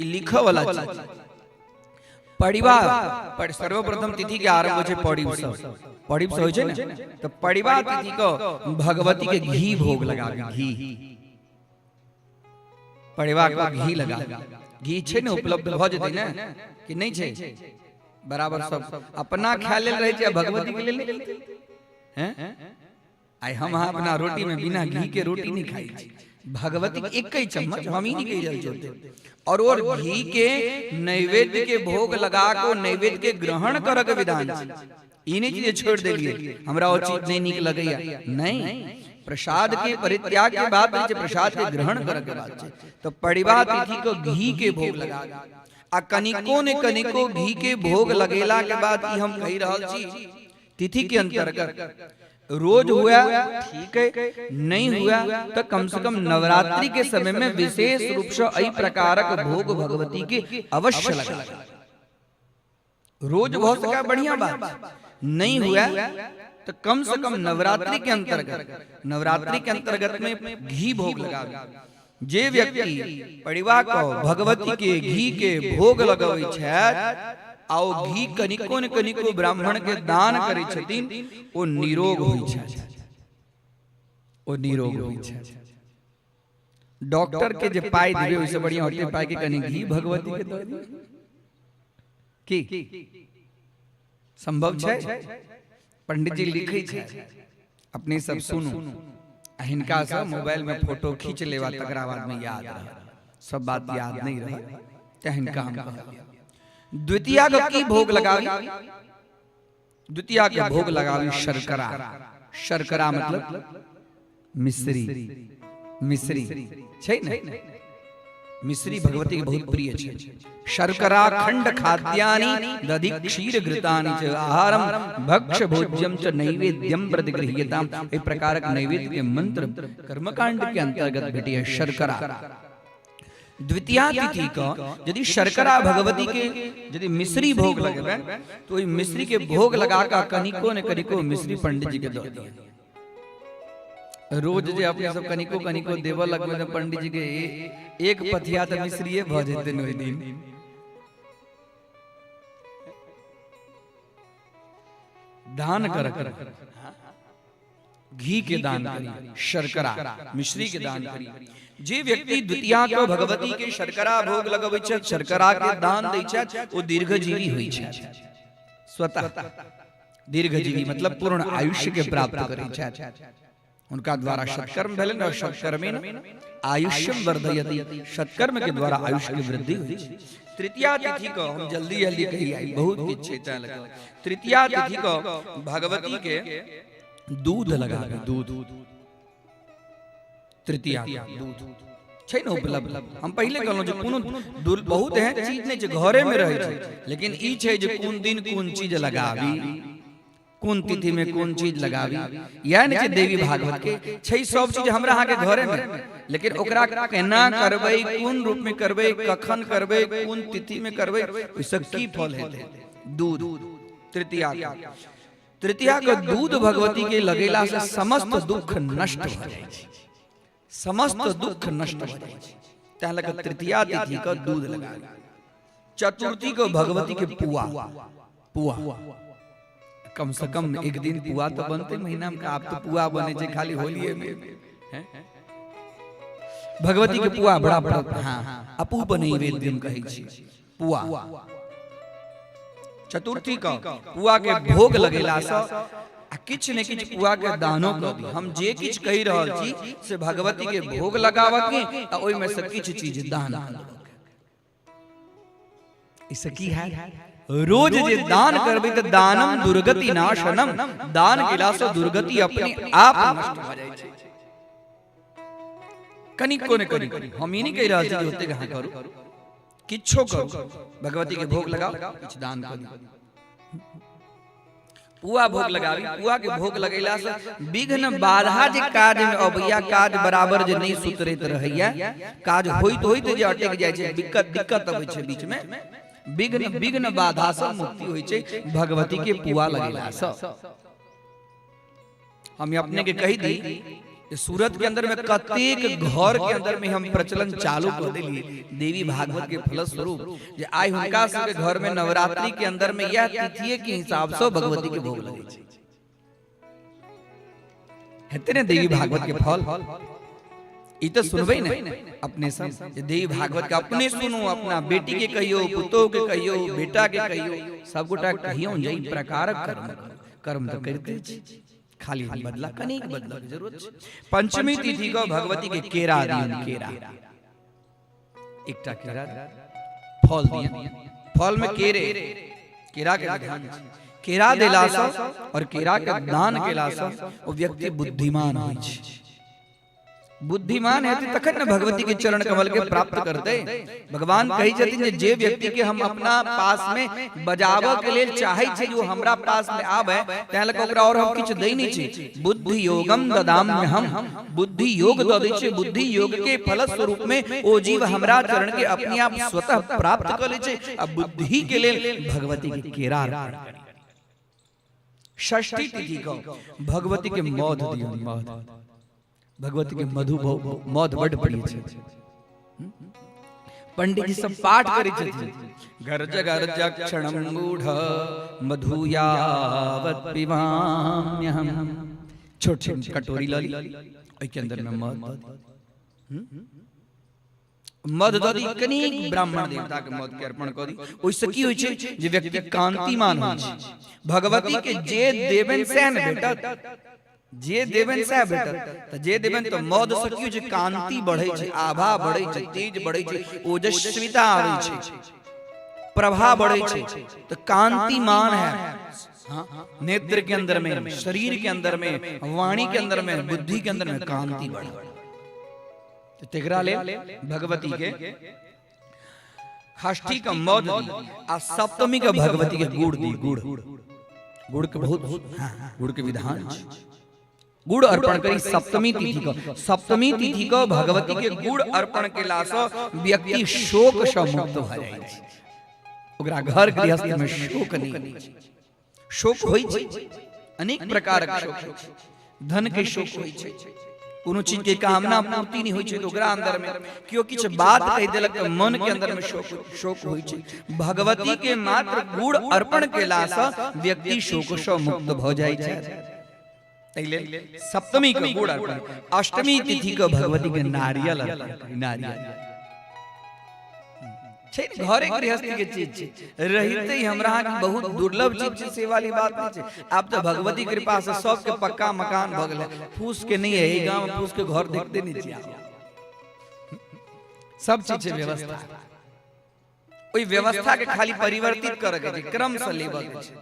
ई लिखऽ वाला चीज पड़िबा पर सर्वप्रथम तिथि के आरंभ होय छै पड़िब सब, पड़िब से होय छै ने तो पड़िबा तिथि को भगवती के घी भोग लगाबी, घी पड़िबा को घी लगा, घी छै ने उपलब्ध भ जेतै ने कि नहीं छै, बराबर सब अपना खा लेल रहे छै भगवती के लेल हैं। आई हम अपना रोटी में बिना घी के रोटी नहीं खाई छी, भगवती के एक ही चम्मच हम ही नहीं कह चलते और घी के नैवेद्य के भोग लगा को नैवेद्य के ग्रहण कर के विधान ई नहीं चीज छोड़ देलिए हमरा वो चीज नहीं निक लगैया, नहीं प्रसाद के परित्याग के बाद प्रसाद के ग्रहण कर के बाद तो पड़िबा तिथि को घी के भोग लगा आ कनिको ने कनिको घी के भोग लगेला के बाद ई हम कह रहल छी तिथि के अंतर्गत रोज हुआ ठीक है, नहीं हुआ तो कम से कम नवरात्रि के समय में विशेष रूप से अई प्रकारक भोग भगवती के अवश्य लगा। रोज बहुत सका बढ़िया बात, नहीं हुआ तो कम से कम नवरात्रि के अंतर्गत में घी भोग लगा। जे व्यक्ति परिवार को भगवती के घी के भोग लगावे छथि आओ घी कनिको ने कनिको ब्राह्मण के दान करे छथिन ओ निरोग होई छथि, ओ निरोग होई छथि। डॉक्टर के जे पाई देबे ओइसे बढ़िया होते पाई के कनि घी भगवती के दे की संभव छै। पंडित जी लिखै छै अपने सब सुनू, हिनका से मोबाइल में फोटो खींच लेवा तकरा बाद में याद रह, सब बात याद नहीं रह त हिनका हम कहलिया द्वितीया को की भोग लगावी, द्वितीया के भोग लगावी शर्करा, शर्करा मतलब मिश्री, मिश्री छै ने, मिश्री भगवती के बहुत प्रिय छै। शर्करा खंड खाद्यानि दधि क्षीर घृतानि च आहारम भक्ष भोज्यम च नैवेद्यम प्रतिगृह्यताम। इस प्रकार के नैवेद्य के मंत्र कर्मकांड के अंतर्गत भेटी है शर्करा। द्वितीया तिथि का यदि शर्करा भगवती के यदि मिश्री भोग लगे तो वही मिश्री के भोग लगा का कनिको ने कनिको मिश्री पंडित जी के दो दिए। रोज जे अपने सब कनिको कनिको देव लगवे तो पंडित जी के एक पथिया तो मिश्री भ जेते न ओइ दिन। दान कर घी के दान करी, शर्करा मिश्री के दान करी। जे व्यक्ति द्वितीया को भगवती के शर्करा भोग लगबै छथि, शर्करा के दान दै छथि, ओ दीर्घजीवी होइ छथि। स्वतः दीर्घजीवी मतलब पूर्ण आयुष्य के प्राप्त करै छथि। उनका द्वारा सत्कर्म भेलन और सत्कर्मेन आयुष्यम वर्धयति, सत्कर्म के द्वारा आयुष्य की वृद्धि होइ छै। तृतीया तिथि को हम जल्दी जल्दी कही आई, बहुत किछ छै तै लगा। तृतीया तिथि को भगवती के दूध लगावे, दूध तृतीया दूध छै न उपलब्ध। हम पहले कहलहुं जे कोनो बहुत एहन चीज नै जे घरे में रहै छै, लेकिन ई छै जे कोन दिन कोन चीज लगावी, कोन तिथि में कोन चीज लगावी, यानी जे देवी भागवत के छै सब चीज हमरा अहाँ के घरे में, लेकिन ओकरा केना करबै, कोन रूप में करबै, कखन करबै, कोन तिथि में करबै, ओइ सब की फल हेतै। दूध तृतीया, तृतीया के दूध भगवती के लगेला से समस्त दुख नष्ट भ जाय छै, समस्त दुख नष्ट भ जाय छै। तै लगे तृतीया तिथि का दूध लगावे। चतुर्थी को भगवती के पुआ, पुआ कम से कम एक दिन पुआ तो बनते महीना में। आप तो पुआ बने छै खाली होलिये में हैं। भगवती के पुआ बड़ा बड़ा हां अपूप नैवेद्यम कहै छी पुआ। चतुर्थी का पुआ के भोग लगेला से आ किछ ने किछ पुआ के दानो कर दी। हम जे किछ कहि रहल छी से भगवती के भोग लगावा के आ ओइ में से किछ चीज दान इससे की है। रोज जे दान करबे त दानम दुर्गति नाशनम, दान केला से दुर्गति अपने आप नष्ट भ जाय छै। कनिको ने कनिको हम ई नहीं कहि रहल छी ओते कहां करू, किछो करू, भगवती के भोग लगाओ, कुछ दान करू। पुआ भोग लगावी, पुआ के भोग लगैला से विघ्न बाधा जे काज में अबैया, काज बराबर जे नहीं सुतरैत रहैया, काज होइत जे अटक जाय छै, दिक्कत अबै छै बीच में, विघ्न बाधा से मुक्ति होइ छै भगवती के पुआ लगैला से। हम अपने के कही दी सूरत के अंदर में कतेक घर के अंदर में हम प्रचलन चालू कर दिली देवी भागवत के फलस्वरूप जे आई हुनका सबके घर में नवरात्रि के अंदर में यह तिथि के हिसाब से भगवती के भोग लगे छै। हेते ने देवी भागवत के फल ई तो सुनबै ने अपने सब, देवी भागवत के अपने सुनो, अपना बेटी के कहियो, पुतोह के कहियो, बेटा के कहियो, सब गोटा कहियो जे ई प्रकार कर्म तो करते छी, खाली बदला कनिक बदला के जरूरत छै। पंचमी तिथि को भगवती के केरा दियन, केरा एकटा केरा फल दियन, फल में केरा के विधान छै। केरा देला से और केरा के दान केला से ओ व्यक्ति बुद्धिमान होइ छै। बुद्धिमान है तखन न भगवती के चरण कमल के प्राप्त करते। भगवान कही छथिन जे व्यक्ति के हम अपना पास में बजाबऽ के लेल चाहे छै, जो हमरा पास में आबे तै लक ओकरा और हम किछ दै नै छी। बुद्धि योगम ददाम में हम बुद्धि योग द दै छी। बुद्धि योग के फल स्वरूप में ओ जीव हमरा चरण के अपने आप स्वतः प्राप्त कर लै छै। अब बुद्धि के लेल भगवती के केरा अर्पण करी। षष्ठी तिथि को भगवती के मौध दियौ, मौध भगवती के मधु मौध बड़ प्रिय छै। पंडित जी सब पाठ करै छथिन, गर्ज गर्ज क्षणम मूढ़ मधुयावत पिबाम्यहम। छोट छोट कटोरी लली, ओइ के अंदर में मध ददी, कनिक ब्राह्मण देवता के मध के अर्पण करी। ओइसे की होइ छै जे व्यक्ति कांतिमान होइ छै। भगवती के जे देबन सैन भेटत, जे देवन से भेटत, जे देवन तो मौध से की होइ छै, कांति बढ़ै छै, आभा बढ़ै छै, तेज बढ़ै छै, ओजस्विता आबै छै, प्रभा बढ़ै छै, तो कांतिमान है। हाँ, नेत्र के अंदर में, शरीर के अंदर में, वाणी के अंदर में, बुद्धि के अंदर में कांति बढ़े। तो तेकरा ले भगवती के षष्ठी का मौध दी आ सप्तमी का भगवती के गुड़ दी। गुड़ के बहुत गुड़ के विधान छै। गुड़ अर्पण करी सप्तमी तिथि को। सप्तमी तिथि को भगवती के गुड़ अर्पण केला से व्यक्ति शोक से मुक्त भ जाय छै। ओकरा घर गृहस्थ में शोक नहीं, शोक होइ छै, अनेक प्रकारक शोक होइ छै। धन के शोक होइ छै, कोनो चीज के कामना पूर्ति नहीं होइ छै तो ओकरा अंदर में कियो किछ बात कह देलक तो मन के अंदर में शोक होइ छै। भगवती के मात्र गुड़ अर्पण केला से व्यक्ति शोक से मुक्त भ जाय छै। सप्तमी को गुड़ अर्पण, अष्टमी तिथि को भगवती के नारियल अर्पण। नारियल छै घरे गृहस्थी के चीज छै, रहिते ही हमरा बहुत दुर्लभ चीज छै, से वाली बात नहीं छै। अब तो भगवती कृपा से सबके पक्का मकान भ गेलै, फूस के नहीं है। ई गांव में फूस के घर देखते नहीं छियै। सब चीज छै व्यवस्था, ओई व्यवस्था के खाली परिवर्तित करे के छै, क्रम से लेबे के छै।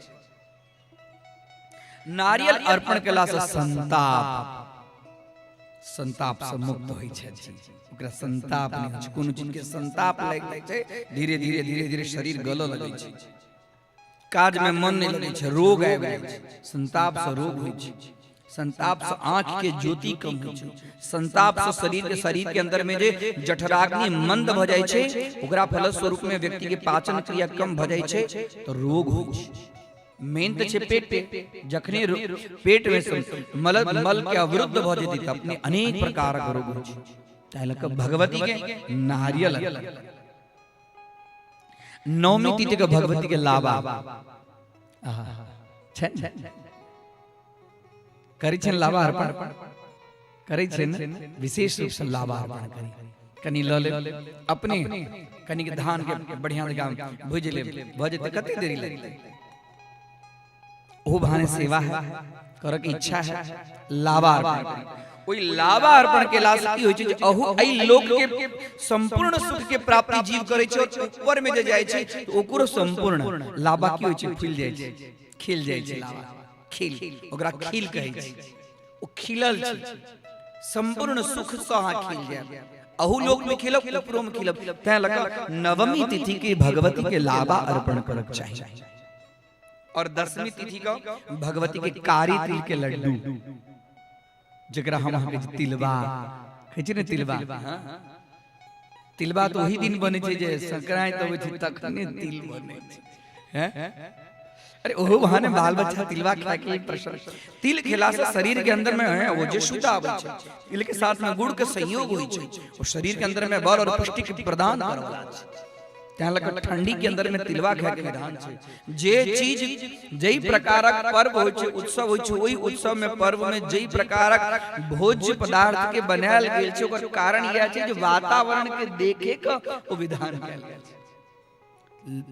नारियल अर्पण केला से संताप से मुक्त होइ छै। ओकरा संताप नहीं होइ छै, कोनो चीज के संताप लाग जाइ छै, धीरे धीरे शरीर गलऽ लगै छै, काज में मन नहीं लगै छै, रोग आबि जाइ छै। संताप से रोग होइ छै, संताप से आंख के ज्योति कम होइ छै, संताप से शरीर के अंदर में जे जठराग्नि मंद भ जाइ छै, ओकरा फलस्वरूप में व्यक्ति के पाचन क्रिया कम भ जाइ छै तो रोग होइ छै। मेन तो छे पेट पे, जखने पेट में मल के अवरुद्ध भ जेतै त अपने अनेक प्रकार के रोग होइ छै। ताहि भगवती के नारियल। नवमी तिथि के भगवती के लाबा करै छै, लाबा अर्पण करै छै ने, विशेष रूप से लाबा अर्पण करी। कनी ल ले अपने, कनी धान के बढ़िया जगह भुज ले, भ जेतै कते देरी लगतै, ओ बहाने सेवा है, करक इच्छा है, लाबा अर्पण। ओई लाबा अर्पण के लाश की होइ छै जे अहु एई लोक के संपूर्ण सुख के प्राप्ति जीव करै छै, और ऊपर में जे जाय छै तो ओकरो संपूर्ण लाबा की होइ छै, फूल जाय छै, खिल जाय छै। लाबा खिल, ओकरा खिल कहै छै। ओ खिलल छै, संपूर्ण सुख से अहाँ खिल जाय। अहु लोक में खिलब, ऊपरो में खिलब। तै लगा नवमी तिथि के भगवती के लाबा अर्पण करक चाहिए। और 10वीं तिथि को भगवती के कारी तिल के लड्डू, जकरा हम अहाँ के तिलबा कहै छै ने, तिलबा। तिलबा तो वही दिन बने छै जे संक्रांति होवे छै तखने तिल बने छै हैं। अरे ओहो बहाने बाल बच्चा तिलबा खा के प्रसन्न। तिल खेला से शरीर के अंदर में है वो जे शुद्ध आबै छै, तिल के साथ में गुड़ के संयोग होय छै, और शरीर के अंदर में बल और पुष्टि के प्रदान करवाला छै। त्या लग ठंडी के अंदर में तिलबा खाए के विधान छै। जे चीज जई प्रकारक पर्व होय छै, उत्सव होय छै, ओई उत्सव में पर्व में जई प्रकारक भोज्य पदार्थ के बनायल गेल छै, ओकर कारण यह छै जे वातावरण के देखे के ओ विधान कैल गेल छै।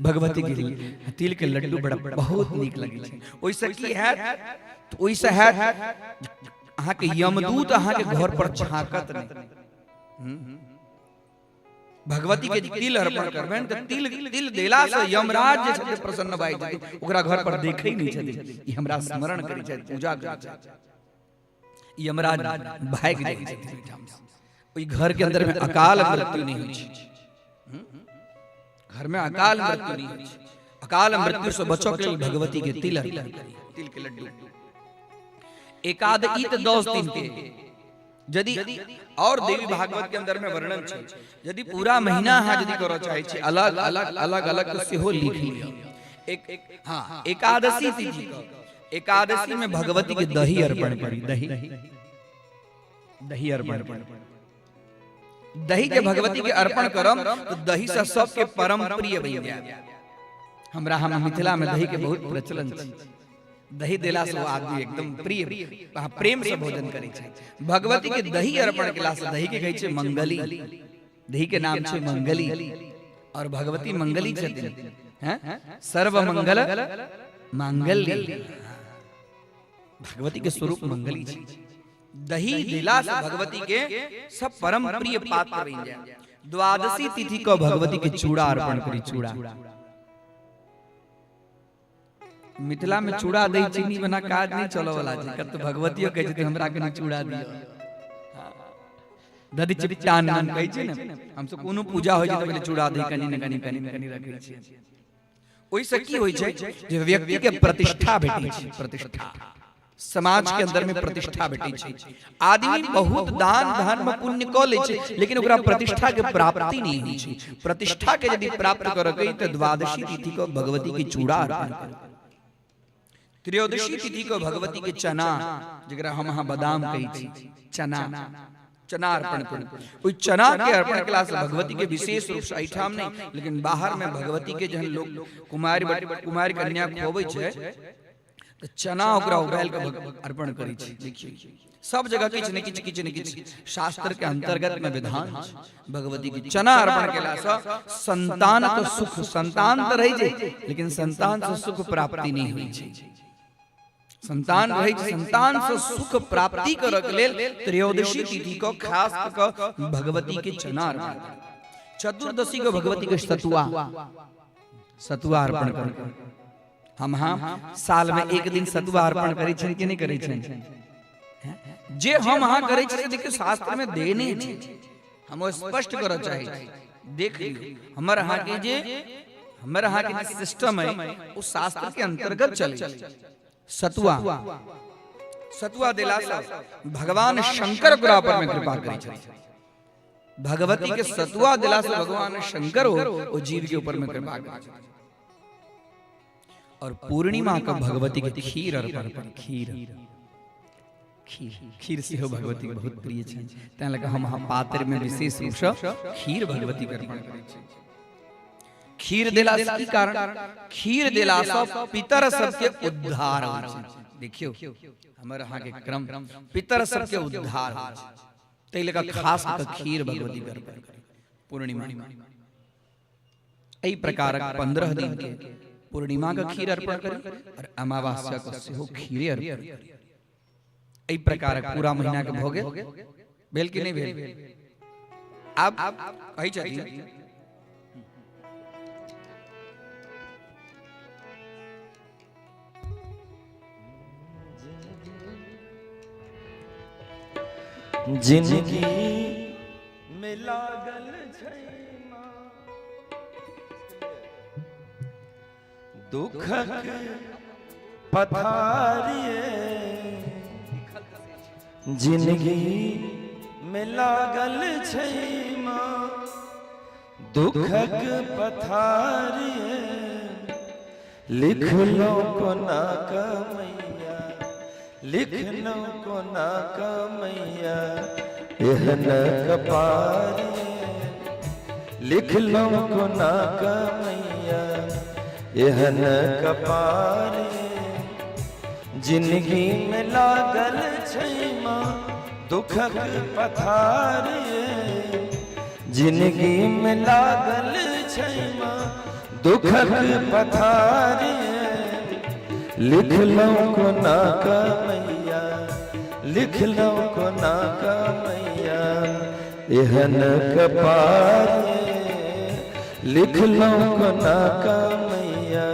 भगवती के लिए तिल के लड्डू बड़ा बहुत नीक लगे छै। ओइसे की है तो ओइसे है अहाँ के यमदूत अहाँ के घर पर झांकत नहीं। भगवती के तिल अर्पण करबेन त तिल देला से यमराज जे छथि प्रसन्न भइ छथि, ओकरा घर पर देखै नहीं छथि, ई हमरा स्मरण करै छथि, पूजा करै छथि, यमराज भाग जाइ छथि। ओई घर के अंदर में अकाल मृत्यु नहीं होइ छै, घर में अकाल मृत्यु नहीं होइ छै। अकाल मृत्यु से बचो के लिए भगवती के तिल अर्पण करी, तिल के लड्डू। एकादशी त 10 दिन के, यदि और देवी भागवत के अंदर में वर्णन छै, यदि पूरा महीना अहाँ यदि करऽ चाहै छी अलग अलग अलग अलग तो सेहो लिख लियौ। एक हां एकादशी तिथि को, एकादशी में भगवती के दही अर्पण करी, दही दही अर्पण करी। दही के भगवती के अर्पण करम तो दही से सबके परम प्रिय बन जाय। हमरा हम मिथिला में दही के बहुत प्रचलन छै। दही देला से आदमी एकदम प्रिय प्रेम से भोजन करे छै। भगवती के दही अर्पण केला से दही के कहै छै मंगली, दही के नाम छै मंगली, और भगवती मंगली छथिन हैं, सर्व मंगल मांगल्य। भगवती के स्वरूप मंगली छै। दही दिला से भगवती के सब परम प्रिय पात्र बन जाए। द्वादशी तिथि को भगवती के चूड़ा अर्पण करी, चूड़ा। मिथिला में चूड़ा दही चीनी बना काज नहीं चलो वाला छै, कत भगवतियो कहै छै हमरा कनी चूड़ा दियो, दधि चिपटान कहै छै ने, हम सब कोनो पूजा होय छै त पहिले चूड़ा दही कनी न कनी कनी न कनी रखै छियै। ओइ से की होय छै जे व्यक्ति के प्रतिष्ठा भेटै छै, प्रतिष्ठा समाज के अंदर में प्रतिष्ठा भेटै छै। आदमी बहुत दान धर्म पुण्य क लै छै, लेकिन ओकरा प्रतिष्ठा के प्राप्ति नहीं होइ छै। प्रतिष्ठा के यदि प्राप्त करके त द्वादशी तिथि को भगवती के चूड़ा अर्पण करी, त्रयोदशी तिथि को भगवती के चना, जकरा हम अहाँ बादाम कहै छी, चना चना अर्पण करू। ओइ चना के अर्पण केला से भगवती के विशेष रूप से एठाम नहीं, लेकिन बाहर में भगवती के जहन लोग कुमारी कन्या खोबै छै तो चना ओकरा उबाल के अर्पण करै छै। देखिए सब जगह किछ न किछ किछ न किछ शास्त्र के अंतर्गत में विधान छै। भगवती के चना अर्पण केला से संतान तो सुख, संतान तो रहि छै, लेकिन संतान से सुख प्राप्ति नहीं होइ छै। संतान रही संतान से सुख प्राप्ति करक लेल त्रयोदशी तिथि को खास क भगवती के चना अर्पण। चतुर्दशी को भगवती के सतुआ अर्पण कर। हम साल में एक दिन सतुआ अर्पण करै छै कि नहीं करै छै? जे हम अहाँ करै छै देखियो शास्त्र में देने छै, हम स्पष्ट करऽ चाहै छी। देख लियो हमर अहाँ के जे हमर अहाँ के सिस्टम है वो शास्त्र के अंतर्गत चले। सतुआ देला से भगवान शंकर ओकरा पर में कृपा करै छै। भगवती के सतुआ देला से भगवान शंकर वो जीव के ऊपर में कृपा करै छै। और पूर्णिमा का भगवती के खीर अर्पण कर। खीर से हो भगवती के बहुत प्रिय छै, तैं लगा हम पात्र में विशेष रूप से खीर भगवती के अर्पण करै छै। खीर देला से की कारण? खीर देला से पितर सबके उद्धार होइ छै। देखियो हमर अहाँ के क्रम पितर सबके उद्धार होइ छै, तै लगा खास क खीर भगवती के अर्पण करी पूर्णिमा। एहि प्रकार 15 दिन के पूर्णिमा का खीर अर्पण करी और अमावस्या को सेहो खीरे अर्पण करी। एहि प्रकार पूरा महीना के भोगे भेल कि नहीं भेल? अब कहै छथिन जिंदगी में लागल छै दुखक पथारिए जिंदगी में लागल छै माँ दुखक पथारिए लिखलो कोना कमैया लिखलो कोना कमैया एहन कपारिए लिखलो कोना कमैया एहन कपारिए जिंदगी में लागल छै माँ दुखक पथारिए जिंदगी में लागल छै माँ दुखक पथारिए लिखलो कोना कमैया लिखलो कोना कमैया एहन कपारिए लिखलो कोना कमैया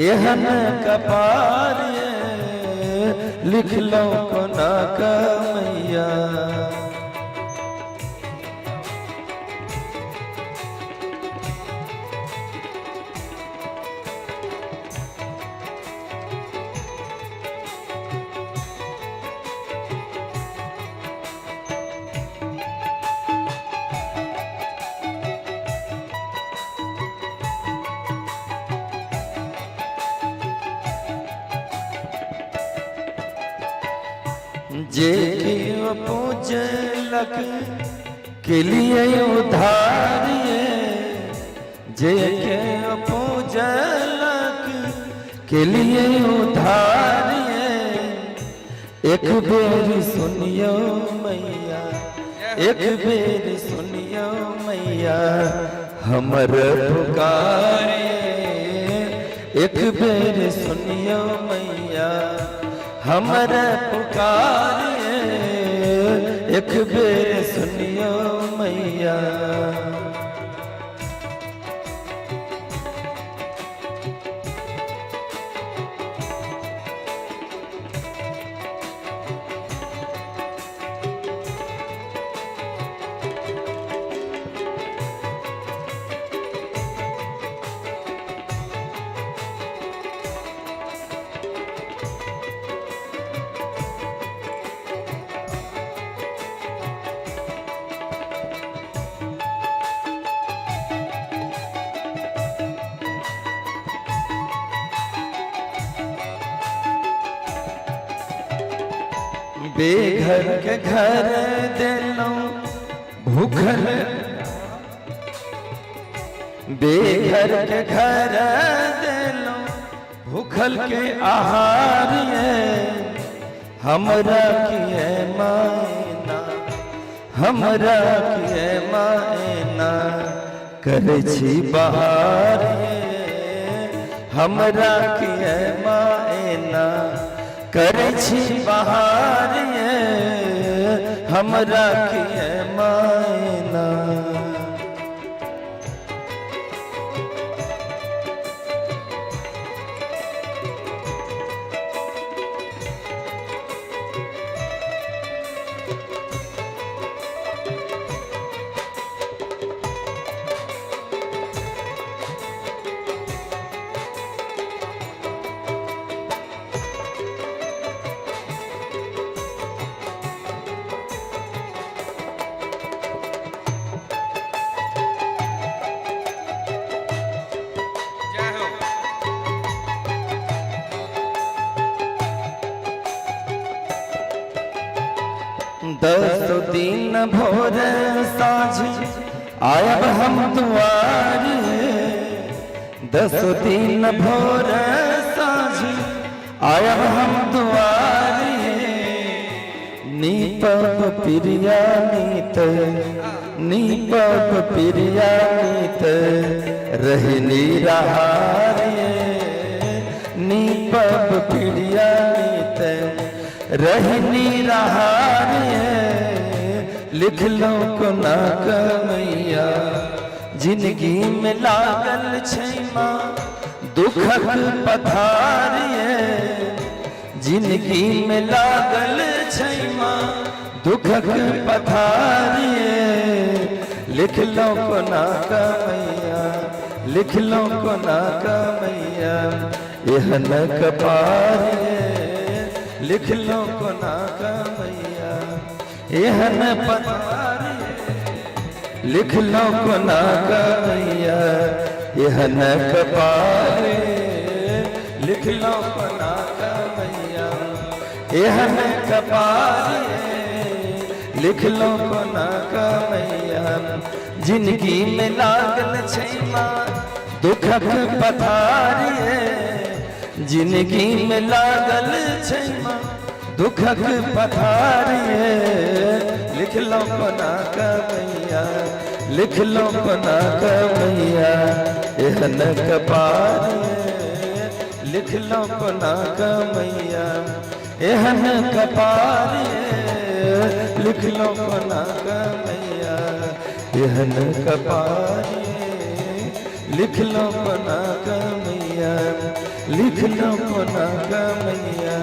एहन कपारिए लिखलो कोना कमैया जे केओ पूजलक के लिए उधारिए जे केओ पूजलक के लिए उधारिए एक बेर सुनियो मैया एक बेर सुनियो मैया हमर पुकारिए एक बेर सुनियो मैया हमर पुकारिए एक बेर सुनियो मैया बेघर के घर देलो भूखल बेघर के घर देलो भूखल के आहार हमरा किए मायना हमरा किए मायना करे छी बहार हमरा किए मायना करे छी बहार हमरा किए मायना दस दिन भोर साँझ आयब हम दुआरे दस दिन भोर साँझ आयब हम दुआरे नीपब प्रिया नीत नीपब प्रिया नीत रहनी रहारे नीपब प्रिया नीत रहनी रहारे लिख लो कोना कमैया जिंदगी में लागल छै माँ दुखक पथारिए जिंदगी में लागल छै माँ दुखक पथारिए लिख लो कोना कमैया लिख लो कोना कमैया यह न कपारे लिख लो को ना कमैया यह न पतारे लिख लो को ना कमैया यह न कपारे लिख लो को ना कमैया यह न कपारे लिख लो को ना कमैया जिंदगी में लागल छैमा दुखक पथारी जिंदगी में लागल छैमा दुखक पथारी लिख लो को ना कमैया लिख लो को ना कमैया यह न कपारे लिख लो को ना कमैया यह न कपारे लिख लो को ना कमैया यह न कपारे लिख लो को ना कमैया लिख लो को ना कमैया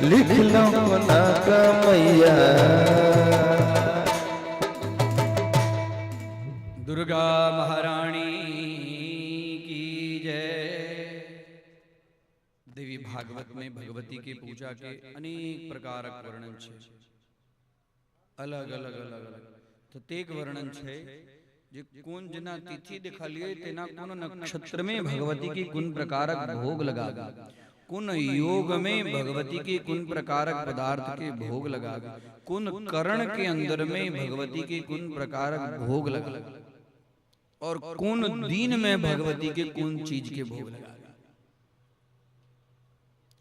लिख लो को ना कमैया। दुर्गा महारानी की जय। देवी भागवत में भगवती के पूजा के अनेक प्रकार वर्णन है, अलग अलग अलग अलग प्रत्येक वर्णन है जे कौन जना तिथि दिखालिए तेना कौन नक्षत्र में भगवती की कुन प्रकारक भोग लगा, कुन योग में भगवती के कुन प्रकारक पदार्थ के भोग लगा, कुन करण के अंदर में भगवती के कुन प्रकारक भोग लगा, और कौन दिन में भगवती के कौन चीज के भोग लगा।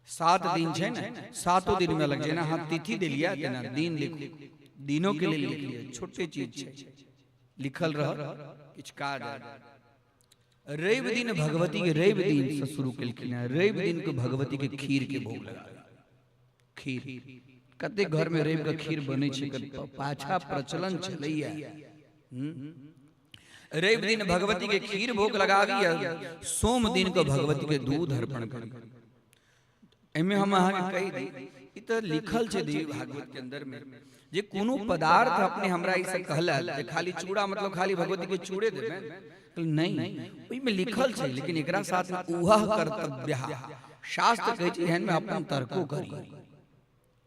7 दिन है ना, 7 दिन में अलग है ना। हाँ तिथि दे लिया ना, दिन लिखो, दिनों के लिए लिख लिया, छोटे चीज है लिखल रह किछ काज। रवि दिन भगवती के रवि दिन से शुरू कलखिन है, रवि दिन को भगवती के खीर के भोग लगा। खीर कते घर में रवि का खीर बने छे, पाछा प्रचलन चलैया। रवि दिन भगवती के खीर भोग लगावी, सोम दिन को भगवती के दूध अर्पण करी। एमे हम अहाँ के कहि दी इ त लिखल छे देवी भागवत के अंदर में जे कोनो पदार्थ अपने हमरा इसे कहला जे खाली चूड़ा मतलब खाली भगवती के चूड़े देबे नहीं, ओइ में लिखल छे, लेकिन एकरा साथ में उहा कर्तव्य शास्त्र कहै छै एहन में अपन तर्को करी।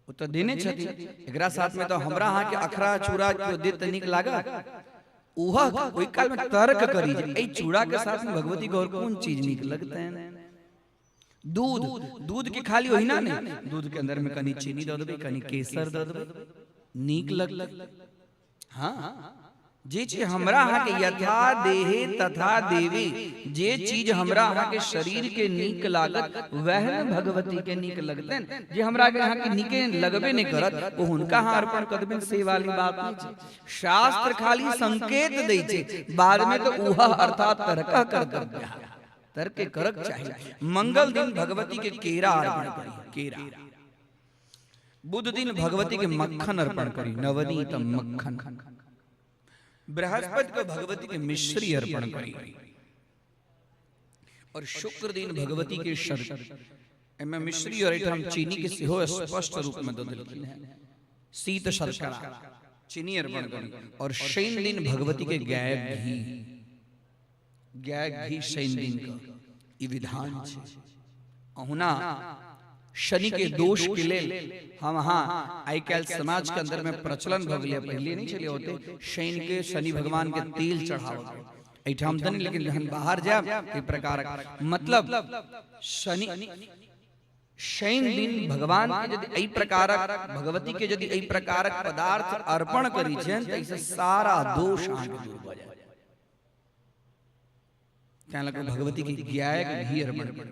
ओ त देने छथि, एकरा साथ में तो हमरा अहाँ के अखरा चूड़ा के दे त नीक लागत, उहा ओइ काल में तर्क करी जे ए चूड़ा के साथ में भगवती को और कौन चीज नीक लगते हैं। दूध, दूध के खाली वही ना नहीं, दूध के अंदर में कनी चीनी दे देबे, कनी केसर दे देबे, नीक लग। हाँ जे चीज हमरा अहाँ के यथा देहे तथा देवी, जे चीज हमरा अहाँ के शरीर के नीक लागत वह भगवती के नीक लगतन। जे हमरा के अहाँ के नीके लगबे नहीं करत वो हुनका अहाँ अर्पण कर देबे, से वाली बात नहीं छै। शास्त्र खाली संकेत दै छै, बाद में तो उहा अर्थात तर्क कर देबे, तर्क करक चाहिए। मंगल दिन भगवती के केरा अर्पण करी, केरा। बुध दिन भगवती के मक्खन अर्पण करी, नवनीत मक्खन। बृहस्पति को भगवती के मिश्री अर्पण करी, और शुक्र दिन भगवती के शर्करा। एमे मिश्री और हम चीनी के सेहो स्पष्ट रूप में दे देलखिन है, शीत शर्करा चीनी अर्पण करी। और शनि दिन भगवती के गाय घी, गाय घी शनि दिन का ई विधान छै। अहुना शनि के दोष के लेल हम हाँ आई काल समाज के अंदर में प्रचलन भ गेलै, पहले नहीं चले होते शनि के, शनि भगवान के तिल चढ़ावल एठाम तनी, लेकिन जहन बाहर जाब ई प्रकार मतलब शनि दिन भगवान के यदि एई प्रकारक भगवती के यदि एई प्रकारक पदार्थ अर्पण करी छन त इससे सारा दोष अहाँ के दूर भ जाय। क्या लगे भगवती की गाय के घी अर्पण करी।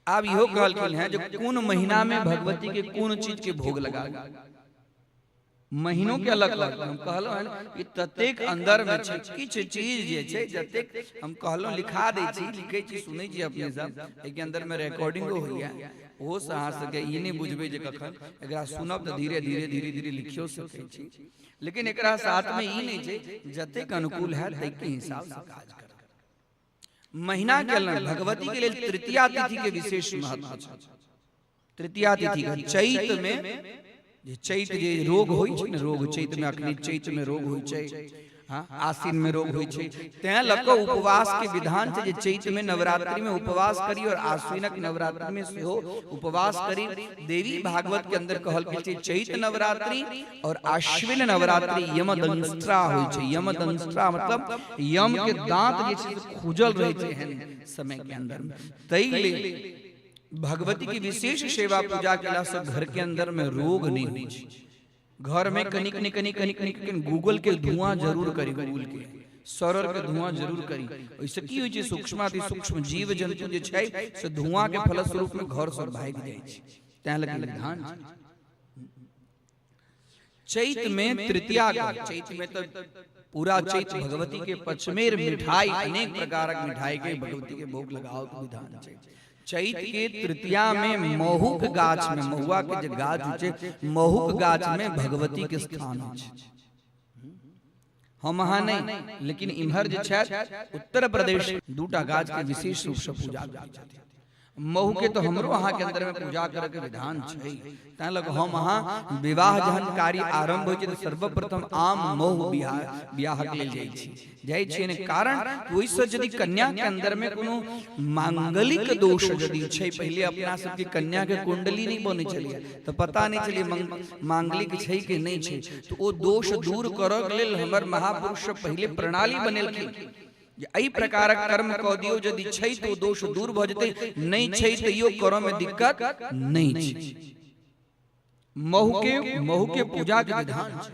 अब इहो कहलखिन है जो कौन महीना में भगवती के कौन चीज के भोग लगा, महीनों के अलग अलग हम कहलो है कि ततेक अंदर में छै किछ चीज जे छै जतेक हम कहलो लिखा दै छी, लिखै छी, सुनै छी अपने सब, एके अंदर में रिकॉर्डिंगो होइया, ओ से अहाँ सके ई नहीं बुझबे जे कखन एकरा सुनब त धीरे धीरे धीरे धीरे लिखियो सकै छी, लेकिन एकरा साथ में ई नहीं छै जतेक अनुकूल है तै के हिसाब से काज कर। महीना के अलग भगवती के लिए तृतीया तिथि के विशेष महत्व छै। तृतीया तिथि का चैत में जे चैत जे रोग होई छै न, रोग चैत में अखनी चैत में रोग होई छै, हाँ, आसीन में रोग होइ छै तें लको उपवास के विधान छै जे चैत में नवरात्रि में उपवास करी और आश्विनक नवरात्रि में सेहो उपवास करी। देवी भागवत के अंदर कहल गेल छै चैत नवरात्रि और आश्विन नवरात्रि यमदंष्ट्रा होइ छै। यमदंष्ट्रा मतलब यम के दांत जे छै खुजल रहै छै एहन समय के अंदर में। तैले भगवती की विशेष सेवा पूजा केला से घर के अंदर में रोग नहीं होइ छै। घर में कनिक गूगल के धुआं जरूर करी, गूगल के सरल के धुआं जरूर करी। ओइसे की होइ छै सूक्ष्माति सूक्ष्म जीव जंतु जे छै से धुआं के फलस्वरूप में घर से भाग जाइ छै। तैं लगे ध्यान चैत में तृतीया का, चैत में तो पूरा चैत भगवती के पचमेर मिठाई अनेक प्रकार की मिठाई के भगवती के भोग लगाओ के विधान छै। चैत के तृतीया में महुक गाछ में, महुआ के जो गाछ छै महुक गाछ में भगवती के स्थान छै। हम अहाँ नहीं, लेकिन इम्हर जे छै उत्तर प्रदेश दूटा गाछ के विशेष रूप से पूजा करै छथिन। महू के तो हमरो अहाँ के अंदर में पूजा करे के विधान छै। तैं लग हम अहाँ विवाह जहन कार्य आरंभ होइ छै तो सर्वप्रथम आम महू बियाह के लेल जाइ छी ने। कारण ओइ से यदि कन्या के अंदर में कोनो मांगलिक दोष यदि छै, पहले अपना सब के कन्या के कुंडली नहीं बने छलिए तो पता नहीं चलिए मांगलिक छै कि नहीं छै, तो ओ दोष दूर करऽ के लेल हमर महापुरुष पहले प्रणाली बनेलखिन। एहि प्रकार कर्म कऽ दियौ यदि छै तो दोष दूर भ जेतै, नहीं छै तो यो करऽ में दिक्कत नहीं छै। महू के पूजा के विधान छै।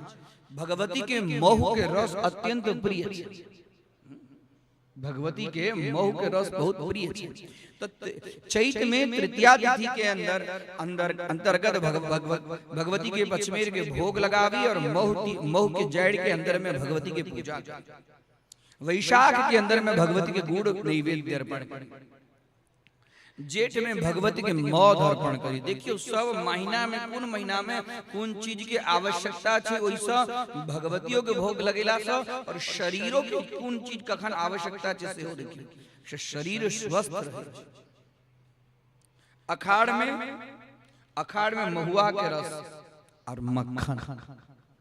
भगवती के महू के रस अत्यंत प्रिय छै। भगवती के महू के रस बहुत प्रिय छै। तो चैत में तृतीया तिथि के अंतर्गत भगवती के पचमेर के भोग लगावी और महू के जड़ के अंदर में भगवती के पूजा। वैशाख के अंदर में भगवती के गुड़ नैवेद्य अर्पण करी। जेठ में भगवती के मौध अर्पण करी। देखियो सब महीना में कौन महीना में कौन चीज के आवश्यकता छै, ओइसा भगवतियों के भोग लगेला से और शरीरों के कौन चीज कखन आवश्यकता छै सेहो देखियो, शरीर स्वस्थ रहे। अखाड़ में महुआ के रस और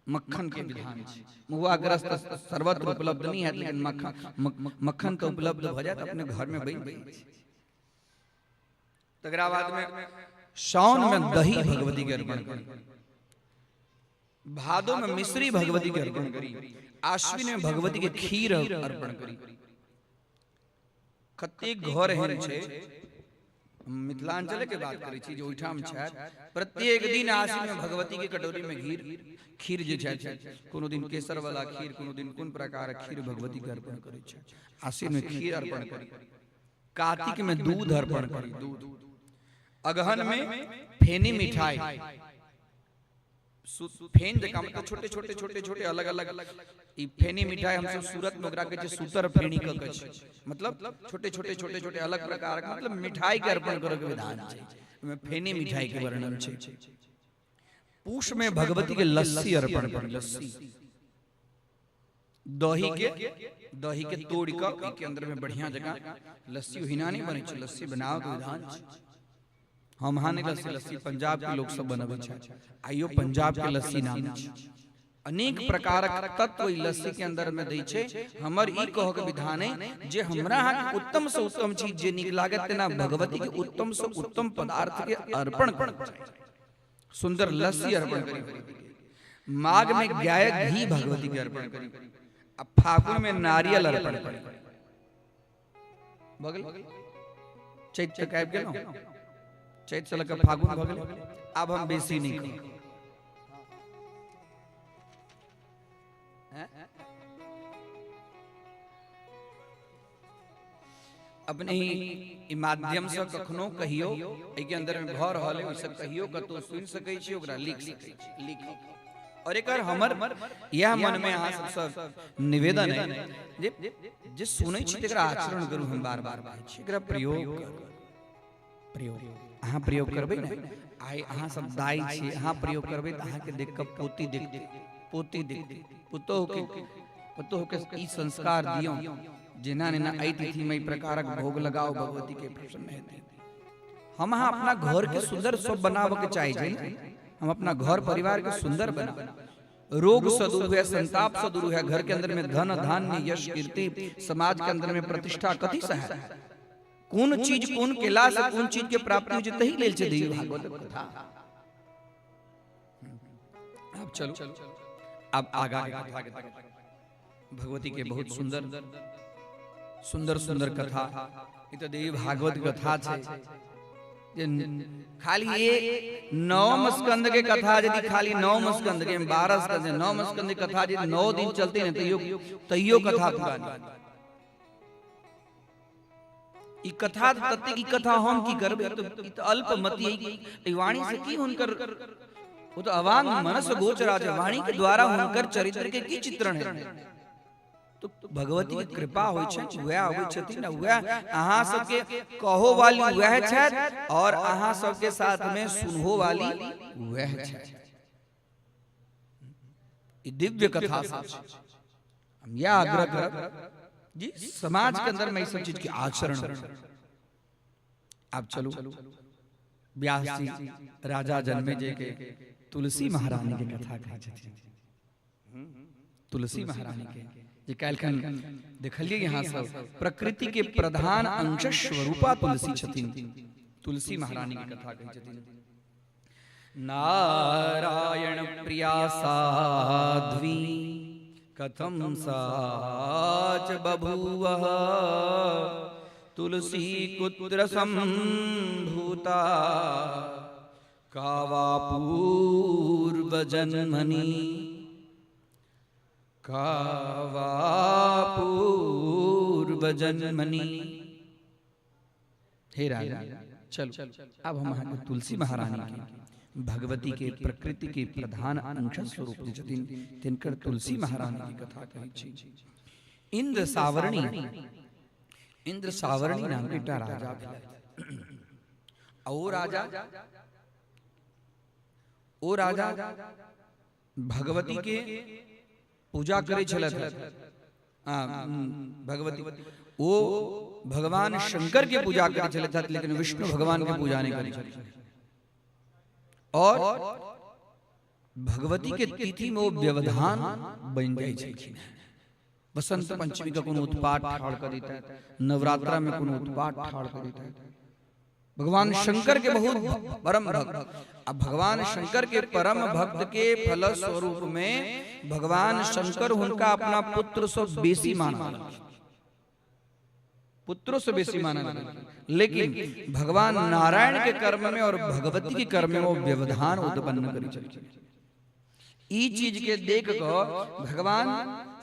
मक्खन के विधान छै। महुआ के रस सर्वत्र उपलब्ध नहीं है, लेकिन मक्खन तो उपलब्ध हो जाए तो अपने घर में बन। तकरा बाद में सावन में दही भगवती के अर्पण करी, भादो में मिश्री भगवती के अर्पण करी, आश्विन में भगवती के खीर अर्पण करी। कतेक घर एहन छै, मिथिलांचल के बात करै छी जे ओहिठाम छै प्रत्येक दिन आश्विन में भगवती के कटोरी में खीर जे छै, कोनो दिन केसर वाला खीर, कोनो दिन कोन प्रकार खीर भगवती के अर्पण करै छै। आश्विन में खीर अर्पण करी, कार्तिक में दूध अर्पण करी, दूध। अगहन में फेनी मिठाई, फेन जका मतलब छोटे अलग ई फेनी मिठाई हम सब सूरत में ओकरा कहै छै सूतर फेनी क कहै छै। मतलब छोटे अलग प्रकार के मतलब मिठाई के अर्पण करे के विधान छै। में फेनी मिठाई के वर्णन छै। पूष में भगवती के लस्सी अर्पण करी, लस्सी दही के तोड़ के अंदर में बढ़िया जगह लस्सी हिना नहीं बने छै, लस्सी बनाव के विधान छै। हम हाने लस्सी पंजाब के लोग सब बनबै छै, आइयो पंजाब के लस्सी नाम छै। अनेक प्रकारक तत्व ई लस्सी के अंदर में दै छै। हमर ई कह के विधान है जे हमरा अहाँ के उत्तम से उत्तम चीज जे नीक लागत तेना भगवती के उत्तम से उत्तम पदार्थ के अर्पण करना चाहिए। सुंदर लस्सी अर्पण करी। माघ में गाय घी भगवती के अर्पण करी। अब फागुन में नारियल अर्पण करी। बगल चैत तक आबि गेलौं, चैत से लग फागुन भ गेल। अब हम बेसी नहीं कहब, अपने ही माध्यम से कखनो कहियो एहि के अंदर में भ रहल है, ओइसे कहियो कतो सुन सकै छी, ओकरा लिख सकै छी, लिखो। और एकर हमर यह मन में अहाँ सब निवेदन है जे सुनै छी तकरा आचरण करू। हम बार-बार कहै छी एकरा प्रयोग अहाँ प्रयोग करबै ने। आइ अहाँ सब दाई छी, अहाँ प्रयोग करबै त अहाँ के देख के पोती देखते पुतोह के ई संस्कार दियो जेना ने एहि तिथि में प्रकारक भोग लगाओ भगवती के प्रसन्न हेतै। हम अहाँ अपना घर के सुंदर सब बनावे के चाहे छै, हम अपना घर परिवार के सुंदर बनाओ। रोग से दूर है, संताप से दूर है, घर के अंदर में धन धान्य यश कीर्ति, समाज के अंदर में प्रतिष्ठा कथी से है, कौन चीज कौन केला से कौन चीज के प्राप्ति हो जते ही लेल छै देवी भागवत कथा। अब चलो अब आगा के कथा के तरफ। भगवती के बहुत सुंदर सुंदर सुंदर कथा, ई तो देवी भागवत कथा छै जे खाली ये 9 स्कंद के कथा यदि खाली 9 स्कंद के 12 स्कंद 9 स्कंद की कथा यदि 9 दिन चलते न तैयो कथा पूरा नहीं। ई कथा तत्ते की कथा हम की करबे, तो अल्पमति वाणी से की हुनकर, वो तो अवांग मनस गोचरा है, वाणी के द्वारा हुनकर चरित्र के की चित्रण है। तो भगवती की कृपा होय छै, वह होय छथिन, वह अहाँ सबके कहो वाली वह छथि और अहाँ सबके साथ में सुनहो वाली वह छथि। ई दिव्य कथा सब हम यह आग्रह करब जी समाज के अंदर में इस सब चीज की आचरण। अब चलो व्यास जी राजा जन्मेजय के तुलसी महारानी के कथा कहै छथिन। तुलसी महारानी के जे काल्हिखन देखलिए यहाँ सब प्रकृति के प्रधान अंश स्वरूपा तुलसी छथिन। तुलसी महारानी की कथा कहै छथिन। नारायण प्रिया साध्वी कथम साच बभूवः, तुलसी कुत्र संभूता कावा पूर्व जन्मनि, कावा पूर्व जन्मनि। हे राजा चलो अब हम तुलसी महारानी की भगवती के प्रकृति के प्रधान अंश स्वरूप छथिन तिनकर तुलसी महारानी की कथा कहै छी। इंद्र सावरणी नाम के एकटा राजा ओ राजा भगवती के पूजा करे छलथ। भगवती ओ भगवान शंकर के पूजा करे छलथ, लेकिन विष्णु भगवान के पूजा नहीं करे छलथ। और भगवती के तिथि में वो व्यवधान बन जाए छलखिन। बसंत पंचमी का कोनो उत्पात ठाड़ कर देता है, नवरात्रा में कोनो उत्पात ठाड़ कर देता है। भगवान शंकर के बहुत परम भक्त, अब भगवान शंकर के परम भक्त के फल स्वरूप में भगवान शंकर उनका अपना पुत्र से बेसी माना, पुत्रों से बेसी माना, लेकिन भगवान नारायण के कर्म में और भगवती के कर्म में वो व्यवधान उत्पन्न करी चली। ई चीज के देख को भगवान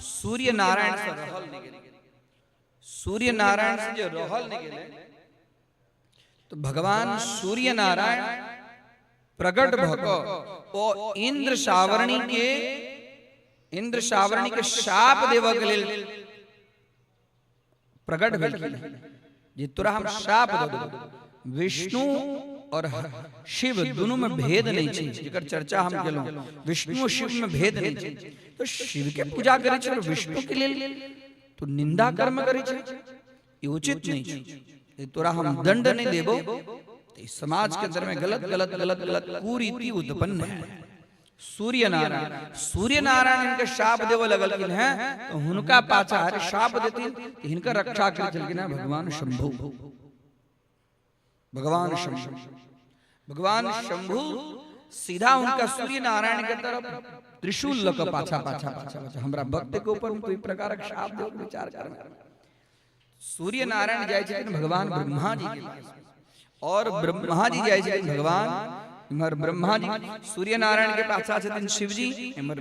सूर्य नारायण से रहल नहीं गेले, सूर्य नारायण से जो रहल नहीं गेले, तो भगवान सूर्य नारायण प्रकट भको ओ इंद्र सावरणी के शाप देव के लेल प्रकट भेलखिन जे तोरा हम शाप दे देबो। विष्णु और शिव दोनों में भेद नहीं छै, जेकर चर्चा हम केलौ। विष्णु और शिव में भेद नहीं छै, तो शिव के पूजा करे छै और विष्णु के लेल तो निंदा कर्म करे छै, ये उचित नहीं छै। तोरा हम दंड नहीं देबो, तो समाज के अंदर में गलत गलत गलत गलत कुरीति उत्पन्न है। सूर्य नारायण इनके शाप देव लगलखिन हैं, तो हुनका पाछा शाप देथिन, हिनकर रक्षा करे छलखिन भगवान शंभु। भगवान शंभु सीधा उनका सूर्य नारायण के तरफ त्रिशूल लक पाछा पाछा पाछा हमरा भक्त के ऊपर कोई प्रकार का शाप देव विचार कर। सूर्य नारायण जाय छथिन भगवान ब्रह्मा जी के पास, और ब्रह्मा जी जाय छथिन भगवान इमर ब्रह्मा जी सूर्य नारायण के पास छथिन शिव जी, इमर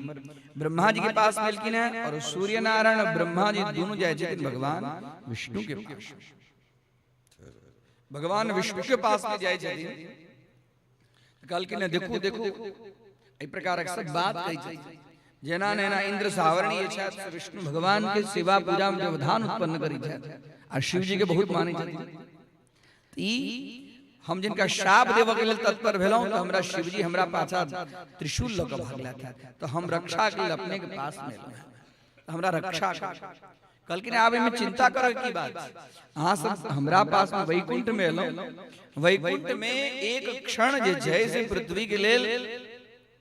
ब्रह्मा जी के पास मिलकिन है, और सूर्य नारायण और ब्रह्मा जी दोनों जाय छथिन भगवान विष्णु के पास। भगवान विष्णु के पास में जाय छथिन, कहलकिन देखो देखो एहि प्रकार सब बात कहि छै। जेना नैना इंद्र सावरणी छथि विष्णु भगवान के सेवा पूजा में व्यवधान उत्पन्न करै छथि और शिव जी के बहुत मानै छथिन। ई हम जिनका शाप देव के लेल तत्पर भेलौं, तो हमरा शिव जी हमरा पाछा त्रिशूल लऽ कऽ भागला था, तो हम रक्षा के लिए अपने के पास में हमरा रक्षा कहलकिन आब एहिमे चिंता करऽ की बात, अहाँ सब हमरा पास में वैकुंठ में एलौं, वैकुंठ में एक क्षण जे छै से पृथ्वी के लेल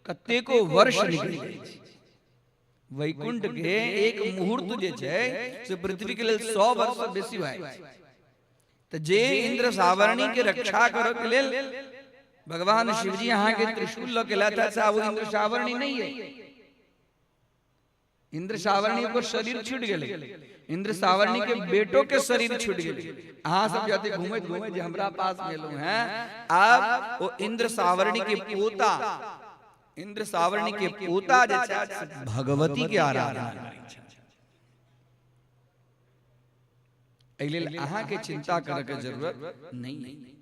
कतेको वर्ष निकलि जाइ छै। वैकुंठ के एक मुहूर्त जे छै से पृथ्वी के लेल 100 वर्ष से बेसी भाई तो जे इंद्र सावरणी के रक्षा करो के लेल भगवान शिवजी यहाँ के त्रिशूल लो के लाता था, वो इंद्र सावरणी नहीं है। इंद्र सावरणी को शरीर छूट गए, इंद्र सावरणी के बेटों के शरीर छूट गए। हाँ सब जाते घूमे घूमे जो हमरा पास मिलो हैं। अब वो इंद्र सावरणी के पोता, इंद्र सावरणी के पोता जैसे भगवती के आराधना अहाँ के चिंता करे के जरूरत नहीं है।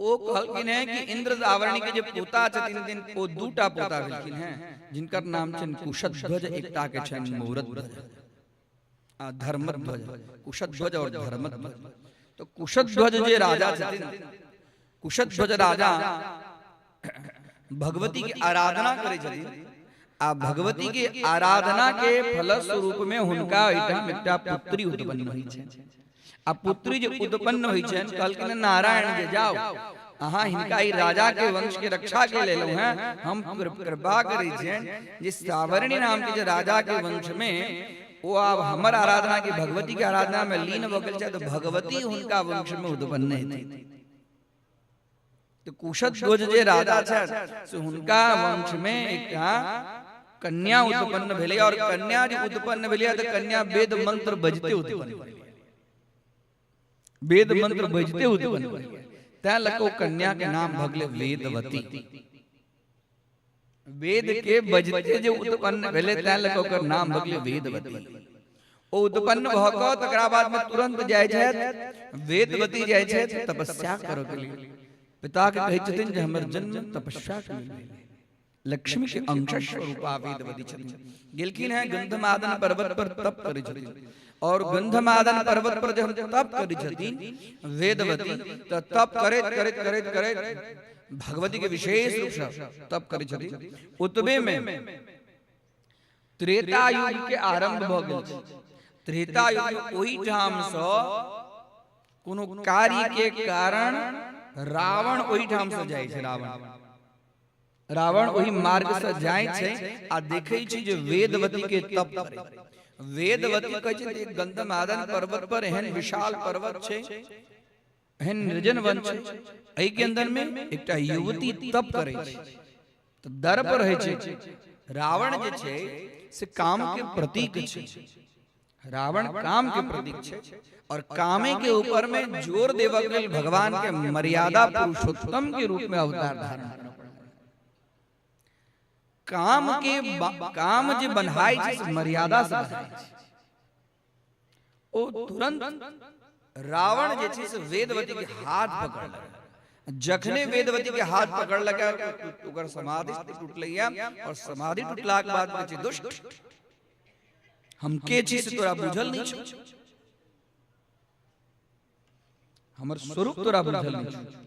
ओ कहलखिन है कि इंद्र सावरणी के जो पोता छथिन दिन ओ दूटा पोता भेलखिन हैं, जिनकर नाम छन कुशध्वज, एकटा के छन मुहूर्तध्वज आ धर्मध्वज, कुशध्वज और धर्मध्वज। तो कुशध्वज जे राजा छथिन, कुशध्वज राजा भगवती की आराधना करे छथिन आ भगवती के आराधना के फल स्वरूप में हुनका एकटा पुत्री उत्पन्न होइ छै। आ पुत्री जो उत्पन्न होइ छै कहलखिन नारायण जे जाओ अहाँ हिनका ई राजा के वंश के रक्षा के लेलौ हैं, हम कृपा करै छियन जे सावरणी नाम के जे राजा के वंश में वो आब हमर आराधना की भगवती के आराधना में लीन भ गेल छै, तो भगवती हुनका वंश में उत्पन्न हेतै। तो कुशध्वज जे राजा छै से हुनका वंश में एकटा कन्या उत्पन्न भेलै, और कन्या जे उत्पन्न भेलै तो कन्या वेद मंत्र बजते उत्पन्न भेलै, वेद मंत्र बजते उत्पन्न भेलै। तै लको कन्या के नाम भगले वेदवती। वेद के बजते जो उत्पन्न भेलै तै लको ओकर नाम भगले वेदवती। ओ उत्पन्न भ क तकरा बाद में तुरंत जाय छै वेदवती जाय छै तपस्या करो के लिए। पिता के कहै छथिन जे हमर जन्म तपस्या के लिए, लक्ष्मी के अंश स्वरूपा वेदवती छथिन। गेलखिन है गंधमादन पर्वत पर तप करै छथिन, और गंधमादन पर्वत पर जब तप करै छथिन वेदवती, तो तप करैत करैत करैत करैत भगवती के विशेष रूप से तप करै छथिन। उतबे में त्रेता युग के आरंभ भ गेल। त्रेता युग ओही ठाम से कोनो कार्य के कारण रावण ओही ठाम से जाय छै। रावण वही मार्ग से जाय छै आ देखै छै जे वेदवती के तप करे। वेदवती कहै छै एक गंधमादन पर्वत पर एहन विशाल पर्वत छै, एहन निर्जन वन छै, एहि के अंदर में एकटा युवती तप करे छै। तो दर पर रहै छै। रावण जे छै से काम के प्रतीक छै, रावण काम के प्रतीक छै, और कामे के ऊपर में जोर देवा के लेल भगवान के मर्यादा पुरुषोत्तम के रूप में अवतार धारण करना। काम के काम जे बन्हाई छै मर्यादा से बन्हाई छै। ओ तुरंत रावण जे छै से वेदवती के हाथ पकड़ लगा। जखने वेदवती के हाथ पकड़ लगा ओकर समाधि टूटलैया, और समाधि टूटला के बाद कहै छै दुष्ट हम के छी से तोरा बुझल नहीं छै, हमर स्वरूप तोरा बुझल नहीं छै।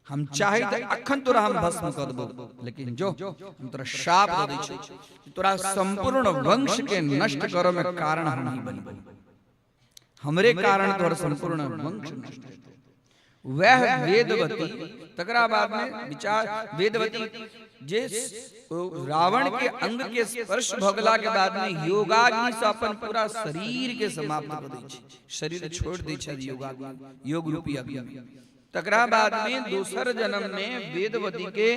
हम चाहे तो अखन तोरा हम भस्म कर देबो, लेकिन जो हम तोरा शाप दे दै छी तोरा संपूर्ण वंश के नष्ट करो में कारण हम नहीं बनबो, हमरे कारण तोरा संपूर्ण वंश नष्ट हेतै। वह वेदवती तकरा बाद में विचार वेदवती जे रावण के अंग के स्पर्श भगला के बाद में योगाग्नि से अपन पूरा शरीर के समाप्त कर दै छै, शरीर छोड़ दै छै योगाग्नि, योग रूपी अग्नि। तकरा बाद में दूसर जन्म में वेदवती के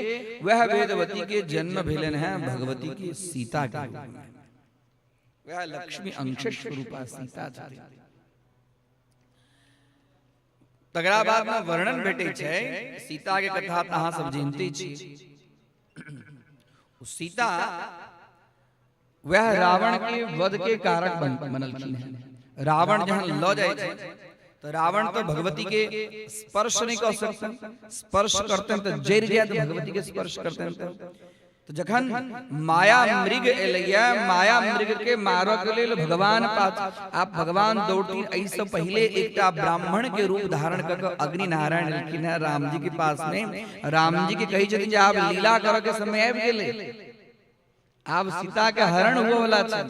वह वेदवती के जन्म भेलन है भगवती की सीता के रूप में। वह लक्ष्मी अंश स्वरूपा सीता छथि। तकरा बाद में वर्णन भेटै छै सीता के कथा त अहाँ सब जानते छी। सीता वह रावण के वध के कारक बनलखिन है। रावण जहां ल जाय छै तो रावण तो भगवती के स्पर्श नहीं कर सकते, स्पर्श करते तो जर जाए तो भगवती के स्पर्श करते तो जखन माया मृग एलैया, माया मृग के मारो के लिए भगवान पास आप भगवान दौड़ती ऐसे पहले एकटा ब्राह्मण के रूप धारण करके अग्नि नारायण एलखिन है राम जी के पास में। राम जी के कही छथिन जे आप लीला करे के समय आबि गेलै, आप सीता के हरण हुआ वाला छै,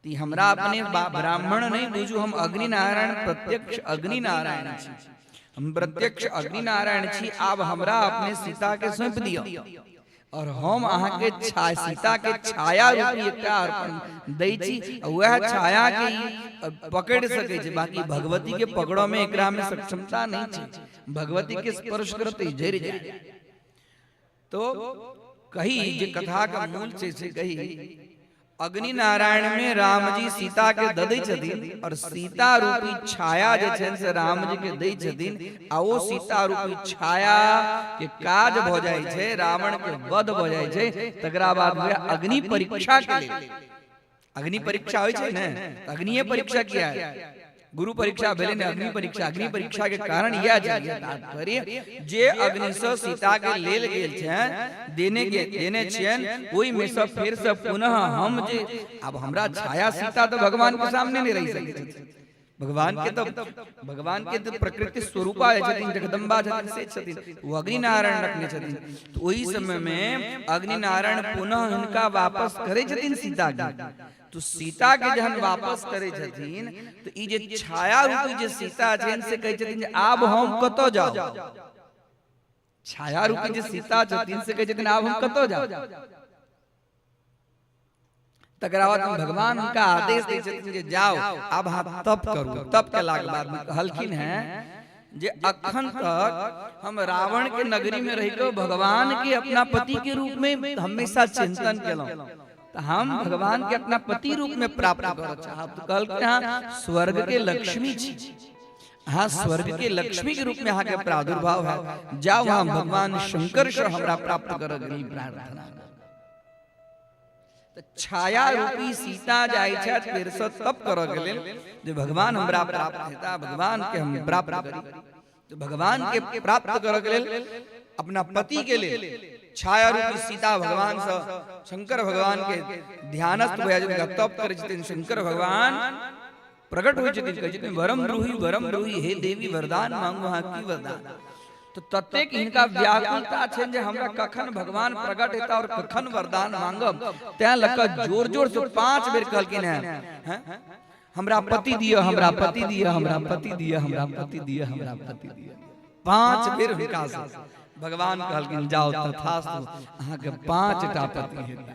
हमरा अपने ब्राह्मण नहीं बुझू, हम अग्नि नारायण प्रत्यक्ष अग्नि नारायण छी, हम प्रत्यक्ष अग्नि नारायण छी। आप हमरा अपने सीता के सौंप दियो, और हम अहाँ के सीता के छाया रूपी एकटा अर्पण दै छी, वह छाया के पकड़ सके छै, बाकी भगवती के पकड़ो में एकरा में सक्षमता नहीं छै। भगवती के स्पर्श करते जरि जाए। तो कही जे कथा का मूल छै से कही अग्नि नारायण में राम जी सीता के ददै छथिन और सीता रूपी छाया जे छन से राम जी के दै छथिन, आ ओ सीता रूपी छाया के काज भ जाय छै, रावण के वध भ जाय छै। तकरा बाद वे अग्नि परीक्षा के लिए, अग्नि परीक्षा होय छै ने, अग्निये परीक्षा किया है, गुरु परीक्षा भेले ने अग्नि परीक्षा। अग्नि परीक्षा के कारण यह तात्पर्य जे अग्नि से सीता के लेल गेल छन देने छियन, ओई में से फिर से पुनः हम जे अब हमरा छाया सीता तो भगवान के सामने नहीं रह सकती। भगवान के तो प्रकृति स्वरूपा छथिन, जगदम्बा छथिन, से छथिन, वो अग्नि नारायण रखने छथिन। तो वही समय में अग्नि नारायण पुनः इनका वापस करे छथिन सीता के। तो सीता के जहन वापस करे छथिन तो ई जे छाया रूपी जे सीता छथिन से कहे छथिन जे आब हम कतो जाओ। छाया रूपी जे सीता छथिन से कहे छथिन आब हम कतो जाओ। तकरा बाद भगवान उनका आदेश दे छथिन जे जाओ अब हम तप करू। तप के लाग बाद में कहलखिन है जे अखन तक हम रावण के नगरी में रह के भगवान के अपना पति के रूप में हमेशा चिंतन केलौं, तो हम भगवान के अपना पति रूप में प्राप्त करना चाहब। तो कहलखिन हाँ स्वर्ग के लक्ष्मी छी, हाँ स्वर्ग के लक्ष्मी के रूप में यहाँ के प्रादुर्भाव है, जाओ हम भगवान शंकर से हमरा प्राप्त कर प्रार्थना। तो छाया रूपी सीता जाय छै फिर से तप करऽ के लेल जे भगवान हमरा प्राप्त हेता, भगवान के हम प्राप्त करी। तो भगवान के प्राप्त करऽ के लेल अपना पति के लेल छाया रूपी सीता भगवान से शंकर भगवान के ध्यानस्थ भय जिनका तप करे छथिन। शंकर भगवान प्रकट होय छथिन, कहै छथिन वरम द्रुहि हे देवी वरदान मांगू हाँ की वरदान। तो ततेक हिनका व्याकुलता छन जे हमरा कखन भगवान प्रकट हेता और कखन वरदान मांगब। तै लक जोर जोर से 5 बेर कहलकिन है हमरा पति दिया, हमरा पति दिया, हमरा पति दिया, हमरा पति दिया, हमरा पति दिया। 5 बेर हुनका से भगवान कहलकिन जाओ तथास्तु अहाँ के 5 टा पति हेता,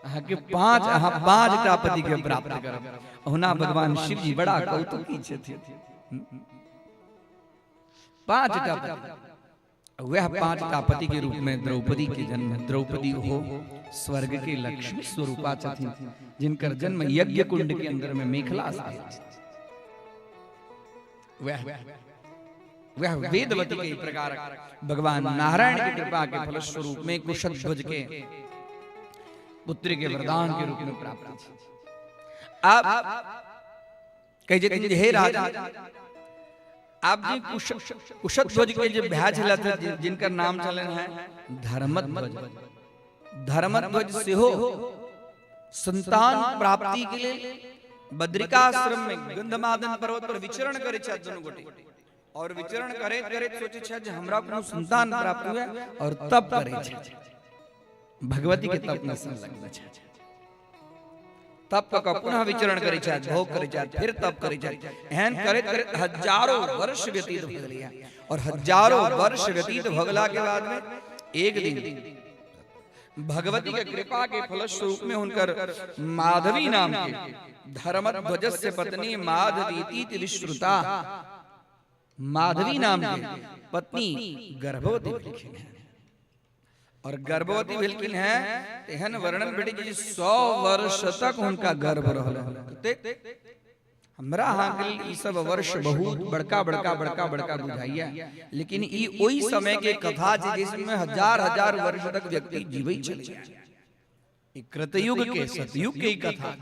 अहाँ के 5 टा पति के प्राप्त करब। ओना भगवान शिव जी बड़ा कौतुकी छथिन। 5 टा पति, वह 5 टा पति के रूप में द्रौपदी के जन्म। द्रौपदी हो स्वर्ग के लक्ष्मी स्वरूपा छथिन, जिनकर जन्म यज्ञ कुंड के अंदर में मेखला से वह वेदवती के प्रकार भगवान नारायण की कृपा के फलस्वरूप में कुशध्वज के पुत्र के वरदान के रूप में प्राप्त है। आप कहे हे राजा आप जी कुशध्वज के जो भ्या छला थे जिनका नाम चलन है धर्मध्वज। धर्मध्वज से हो संतान प्राप्ति के लिए बद्रिकाश्रम में गंधमादन पर्वत पर विचरण करे छे दोनों गोटे, और विचरण करे करे सोचे छे जे हमरा कोनो संतान प्राप्त हुए और तप करे छे। भगवती के तप में संलग्न छे। तप का पुनः विचरण करे छे, भोग करे छे, फिर तप करे छे। एहन करे करे हजारों वर्ष व्यतीत भ गेलिया, और हजारों वर्ष व्यतीत भगला के बाद में एक दिन भगवती के कृपा के फलस्वरूप में उनकर माधवी नाम के धर्मध्वज से पत्नी माधवीति विश्रुता, माधवी नाम की पत्नी गर्भवती भेलखिन है। और गर्भवती भेलखिन है तेहन वर्णन भेटे कि 100 वर्ष तक उनका गर्भ रहल। हमरा हाँ ई सब वर्ष बहुत बड़का बड़का बड़का बड़का बुझाइया, लेकिन ई ओई समय के कथा छै जिसमें हजार हजार वर्ष तक व्यक्ति जीवै छलै। ई कृतयुग के सतयुग के कथा।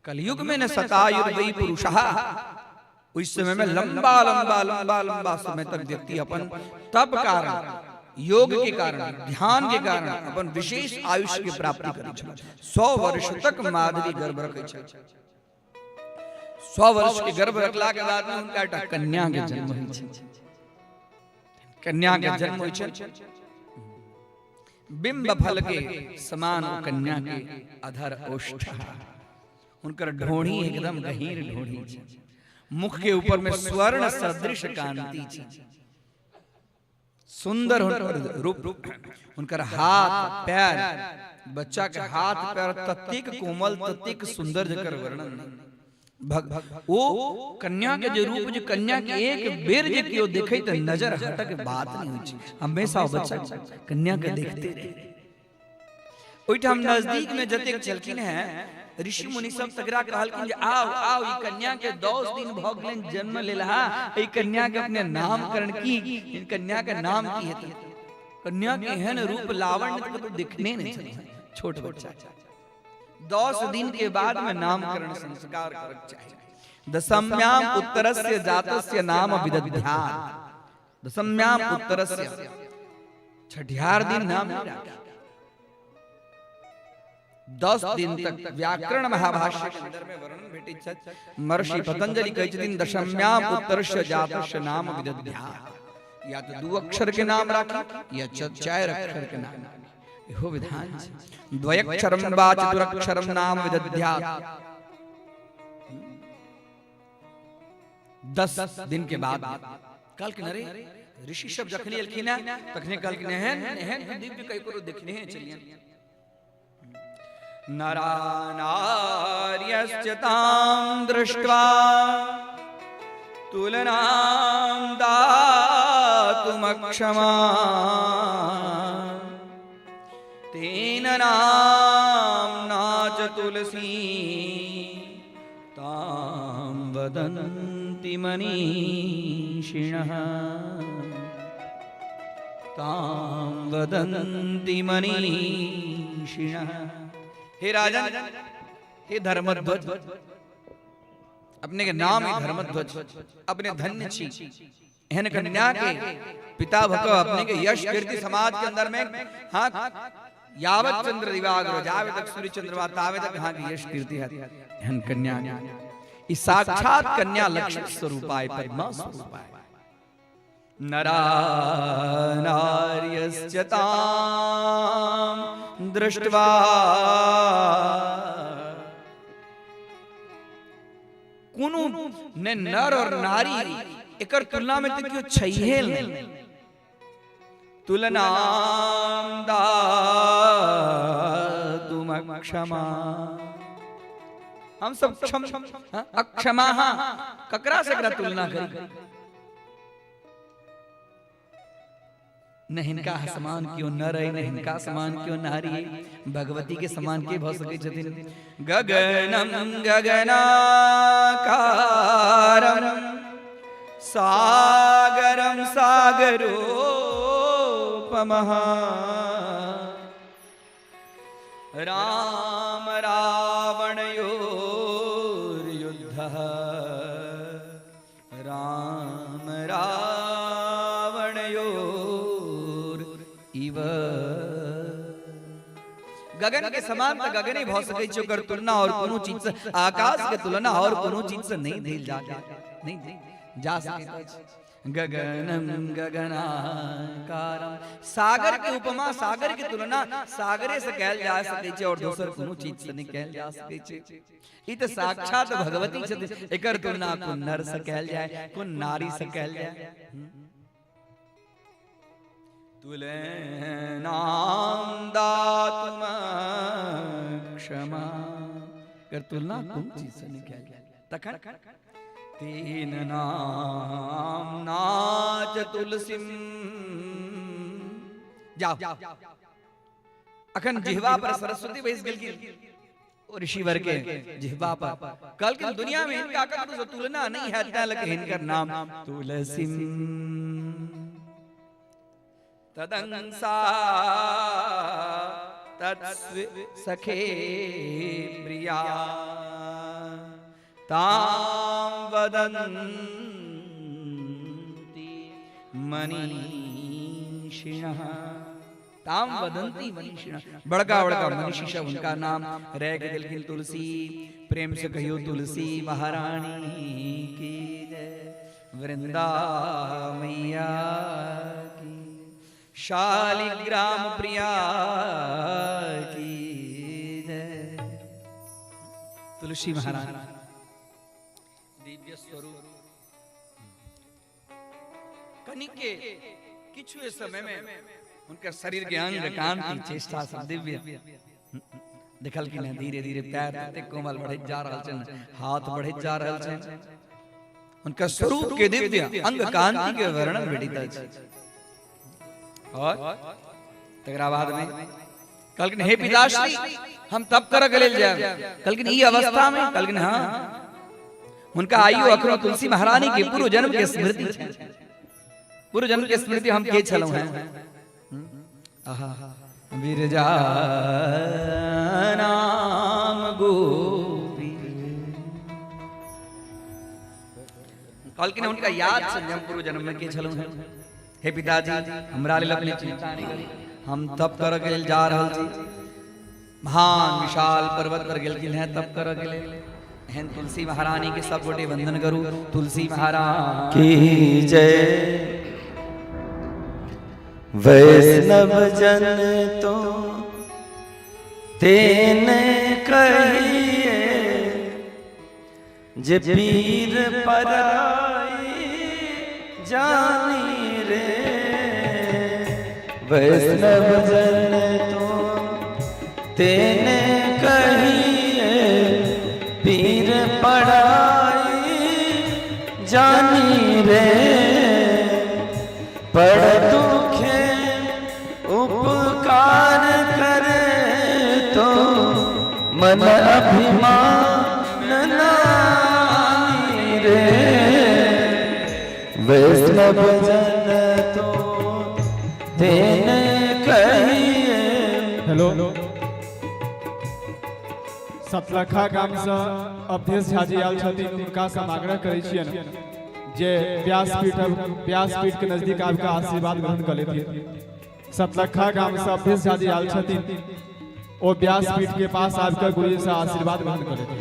कलयुग में न सतायुर वै पुरुषः, उस समय में लंबा लंबा लंबा लंबा समय तक व्यक्ति अपन तप कारण, योग के कारण, ध्यान के कारण अपन विशेष आयुष्य के प्राप्ति करै छै। 100 वर्ष तक माधवी गर्भ रखै छै। 100 वर्ष के गर्भ रखला के बाद में उनका एकटा कन्या के जन्म होइ छै। कन्या के जन्म होइ छै। बिंब फल के समान कन्या के अधर ओष्ठ, उनकर ढोणी एकदम गहीर ढोणी छै। मुख के ऊपर में स्वर्ण सदृश कांति छै। सुंदर रूप, उनकर हाथ पैर, बच्चा के हाथ पैर तत्तिक कोमल तत्तिक सुंदर जकर वर्णन वो कन्या के जो रूप, जो कन्या के एक बेर जे कियो देखे त नजर हटक बात नहीं होई छै, हमेशा बच्चा कन्या के देखते रहे। ओइठाम नजदीक में जतेक चलकिन है ऋषि मुनि सब तकरा कहलकिन जे आओ आओ ई कन्या के 10 दिन भ गेलन जन्म लेलहा, ई कन्या के अपने नामकरण की, इन कन्या के नाम की हेतु। कन्या के एहन रूप लावण्य तो दिखने नहीं छल, छोट बच्चा 10 दिन के बाद में नामकरण संस्कार करक चाहिए। दशम्याम उत्तरस्य जातस्य नाम विदध्यात्, दशम्याम उत्तरस्य छठियार दिन नाम 10 दिन तक व्याकरण महाभाष्य के अंदर में वर्णन भेटै छै। महर्षि पतंजलि कहै छथिन दशम्याम उत्तरस्य जातस्य नाम विदध्यात्, या तो 2 अक्षर के नाम राखी या 4 अक्षर के नाम, इहो विधान छै। द्वयक्षरम वा चतुरक्षरम नाम विदध्यात्। 10 दिन के बाद कल के नरे ऋषि सब जखनी एलखिन तखने कल के एहन दिव्य कई को देखने हैं। चलिए नरा नार्यस्य तां दृष्ट्वा तुलनां दातुमक्षमा, तेन नाम्ना च तुलसी तां वदन्ति मनीषिणः, तां वदन्ति मनीषिणः। हे राजन, हे धर्मध्वज, अपने के नाम है धर्मध्वज, अपने धन्य छी एहन कन्या के पिता भक अपने के यश कीर्ति समाज के अंदर में, हाँ यावत चंद्र दिवाकर जावे तक सूर्य चंद्रमा तावे तक हाँ की यश कीर्ति है एहन कन्या। इस साक्षात कन्या लक्ष्मी स्वरूपाय पद्मा स्वरूपाय। नरा नार्यस्य तां दृष्ट्वा, कोनो ने नर और नारी एकर तुलना में तो क्यों छैहे नहीं। तुलना तुम क्षमा, हम सब अक्षमा ककरा से करा तुलना करी, न हिनका समान क्यों नर है, न हिनका समान क्यों नारी है, भगवती के समान के भ सकै छथिन। गगनम गगनाकारम सागरम सागरोपमः, राम रावणयोर्युद्धः, राम इव। गगन के समान तो गगन ही भ सकै छै, ओकर तुलना और कोनो चीज से, आकाश के तुलना और कोनो चीज से नहीं देल जा सकै। गगनम गगनाकारम, सागर के उपमा, सागर की तुलना सागरे से कैल जा सकै छै और दोसर कोनो चीज से नहीं कैल जा सकै छै। ई त साक्षात भगवती छथि, एकर तुलना को नर से कैल जाय, को नारी से कैल जाय। तुलनां दातुम क्षमा, कर तुलना कौन चीज से नहीं किया गया। तखन तेन नाम्ना च तुलसीम, जाओ अखन जिह्वा पर सरस्वती बैस गेलखिन ऋषिवर के जिह्वा पर। कल की दुनिया में इनका ककरो तुलना नहीं है, तै लगे इनकर नाम तुलसीम। तदंसा तत्स्व सखे प्रिया, तां वदन्ति मनीषिणः, तां वदन्ति मनीषिणः। बड़का बड़का मनीषी सब उनका नाम रह के दिलखिन तुलसी। प्रेम से कहियो तुलसी महारानी की जय, वृंदा मैया की, शालिग्राम प्रिया की जय। तुलसी महारानी दिव्य स्वरूप। कनिके किछुए समय में उनका शरीर के अंग कान की चेष्टा सब दिव्य देखल कि धीरे धीरे पैर तते कोमल बढ़े जा रहल छन, हाथ बढ़े जा रहल छन, उनका स्वरूप के दिव्य अंग कांति के वर्णन भेटित अछि। और तकरा बाद में कहलकिन हे पिताश्री हम तब करक लेल जाय। कहलकिन ई अवस्था में? कहलकिन हां, उनका आयु अखनो तुलसी महारानी के पूर्व जन्म के स्मृति छै। पूर्व जन्म के स्मृति हम के छलौ हैं। आहा विरजा नाम गोपी। कहलकिन उनका याद से हम पूर्व जन्म में के छलौ हैं। हे पिताजी हमरा लेल अपने चिंता नहीं करी, हम तप करक लेल जा रहल छी। महान विशाल पर्वत पर गेलखिन हैं तप करक लेल। एहन तुलसी महारानी के सब गोटे वंदन करू। तुलसी महारानी की जय। वैष्णव जन तो तेने कहिए, जे पीर पराई जानी रे। वैष्णव जन तो तेने कहिए, पीर पराई जानी रे। पढ़ दुखे उपकार करे तो मन अभिमान नानी रे। वैष्णव जन तो तेने कहिए। हेलो, सतलखा गाम से अवधेश झा जी आयल छथिन, उनका से हम आग्रह करै छियनि जे व्यासपीठ के नजदीक आबि कऽ आशीर्वाद ग्रहण कर लेथिन। सतलखा गाम से अवधेश झा जी आयल छथिन, ओ व्यासपीठ के पास आबि कऽ गुरु जी से आशीर्वाद ग्रहण कर लेथिन।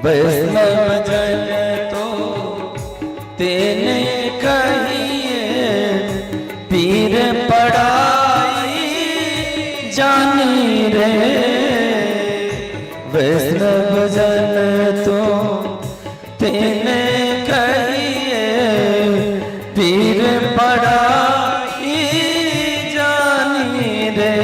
वैष्णव जन तो तेने कहिए, पीर पड़ाई जानी रे। वैष्णव जन तो तेने कहिए, पीर पड़ाई जानी रे।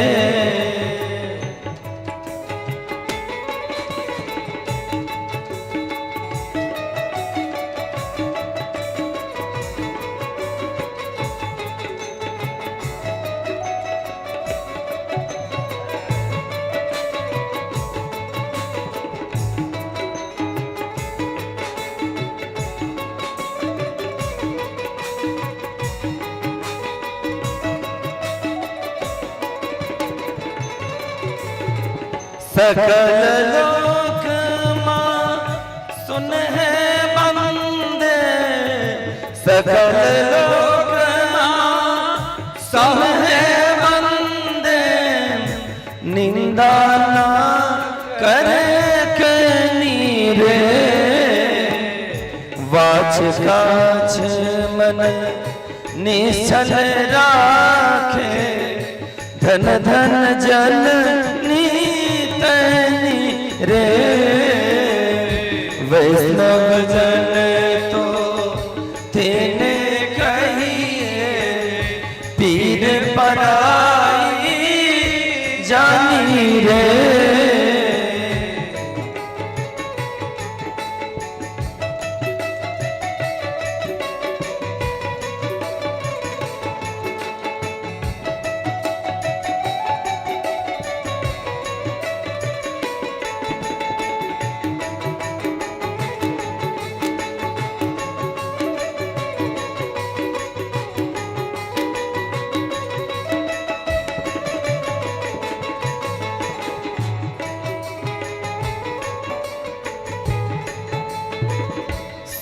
सकल लोक मां सुन है बंदे, सकल लोक मां सुन है बंदे। निंदा ना करे कनी रे। वाच काछ मन निश्चल राखे, धन धन जल रे। वैष्णव जन तो तेने कहिए, पीर पराई जानी रे।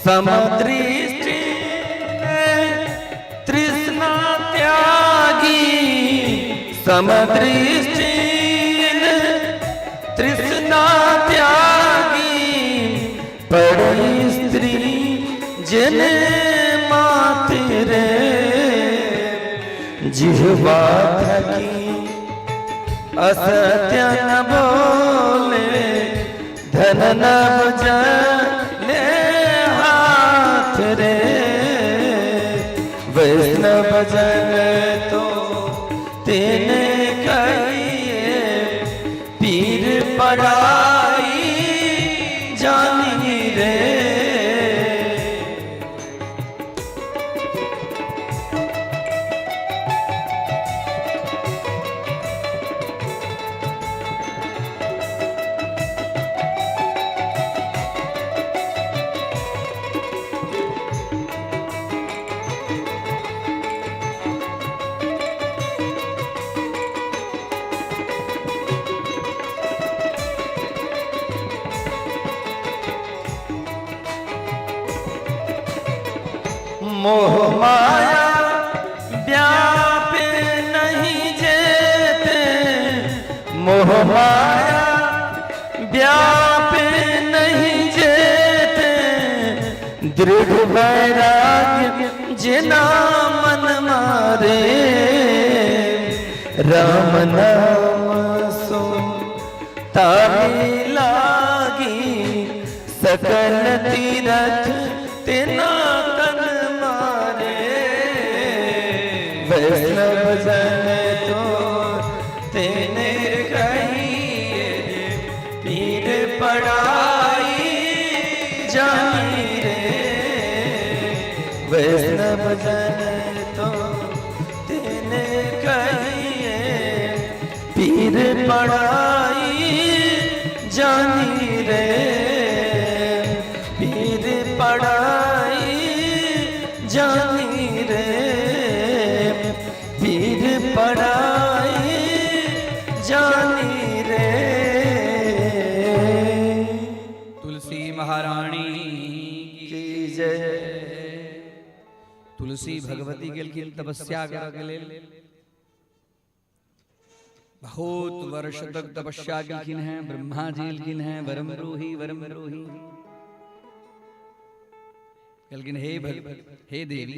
समदृष्टि तृष्णा त्यागी, समदृष्टि तृष्णा त्यागी। पड़ी स्त्री जिने माते रे, जिह्वा थकी असत्य न बोले, धन न जले हाथ रे। वैष्णव तेने कहिए पीर पड़ाई जानी रे। मोह माया व्यापे नहीं जेते, मोह माया व्यापे नहीं जेते, दृढ़ वैराग्य जिना मन मारे। राम नाम सो तारी लागी, सकल तीरथ तेना वैष्णव जन तो तेने कहिए पीर पड़ाई जानी रे। वैष्णव जन तो तेने कहिए पीर पड़ाई जानी रे। पीर पड़ाई जानी रे, पीर पड़ाई जानी रे। तुलसी महारानी की जय। तुलसी भगवती के तपस्या के लेल बहुत वर्ष तक तपस्या किन है। ब्रह्मा जी किन है वरम रोही लेकिन हे देवी,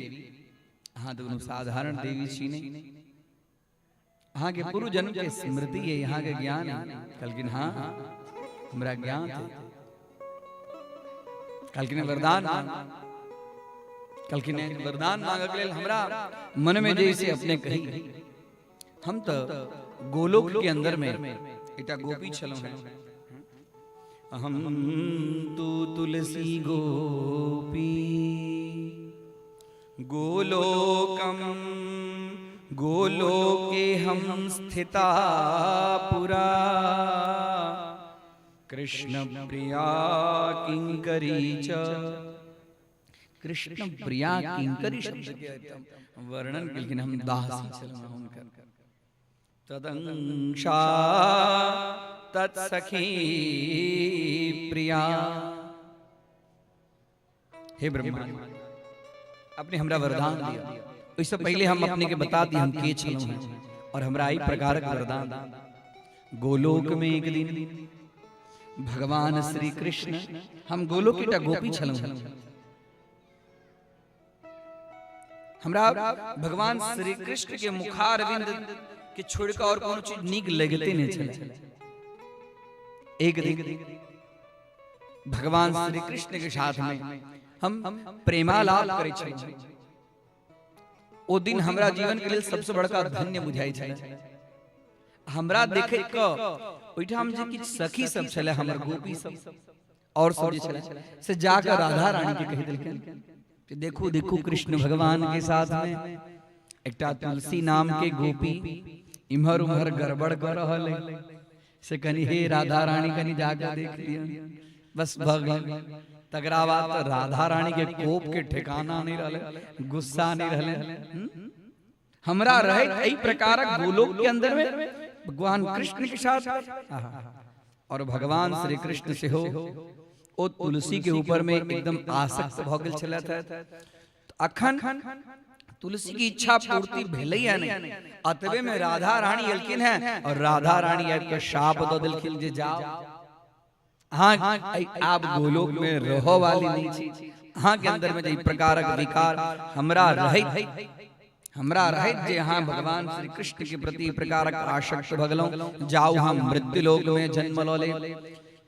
हाँ तो साधारण देवी छी नहीं, हाँ के पूर्व जन्म के स्मृति है, यहाँ के ज्ञान है। कलकिन हाँ हमारा ज्ञान है, कलकिन वरदान मांग के हमरा मन में जैसे अपने कही। हम तो गोलोक के अंदर में इटा गोपी छलो है। हम तू तुलसी गोपी गोलोकम गोलोके हम स्थिता पुरा, कृष्ण प्रिया किंकरी च। कृष्ण प्रिया किंकरी शब्द के वर्णन लेकिन हम दासी चलकर तदंशा तत्सखी प्रिया। हे ब्रह्मा, अपने हमरा वरदान दिया। इससे पहले हम अपने के बता दी हम के छलो हैं और हमरा आई प्रकार का वरदान। गोलोक में एक दिन भगवान श्री कृष्ण, हम गोलोक की गोपी छलो हैं, हमरा भगवान श्री कृष्ण के मुखारविंद के छोड़कर और कोनो चीज नीक लगते नहीं छले। एक दिन भगवान श्री कृष्ण के साथ में हम प्रेमालाप करे छे। ओ दिन हमरा जीवन के लिए सबसे बड़का धन्य बुझाई छले। हमरा देखे क ओइठा हम जे किछ सखी सब छले, हमर गोपी सब और सब जे छले से जाकर राधा रानी के कह देलखिन कि देखो देखो कृष्ण भगवान के साथ में एकटा तुलसी नाम के गोपी इमहर उमहर गड़बड़ कर रहल है। से कनी हे राधा रानी कनी जाकर देख लिया, बस भगवान तगरा बात राधा रानी के कोप के ठिकाना नहीं रहले, गुस्सा नहीं रहले। हमरा रहे कई प्रकार गोलोक के अंदर में भगवान कृष्ण के साथ और भगवान श्री कृष्ण से हो ओ तुलसी के ऊपर में एकदम आसक्त भ गेल छला था। अखन तुलसी की इच्छा पूर्ति भेलै या नहीं, अतबे में राधा रानी अलकिन है और राधा रानी आपके शाप दो दिलखिन जे जाओ हाँ आप गोलोक में रहो वाली नहीं छी। हाँ के अंदर में जे प्रकार विकार हमरा रहे जे हाँ भगवान श्री कृष्ण के प्रति प्रकार आसक्त भगलो जाओ हम मृत्यु लोक में जन्म लो ले।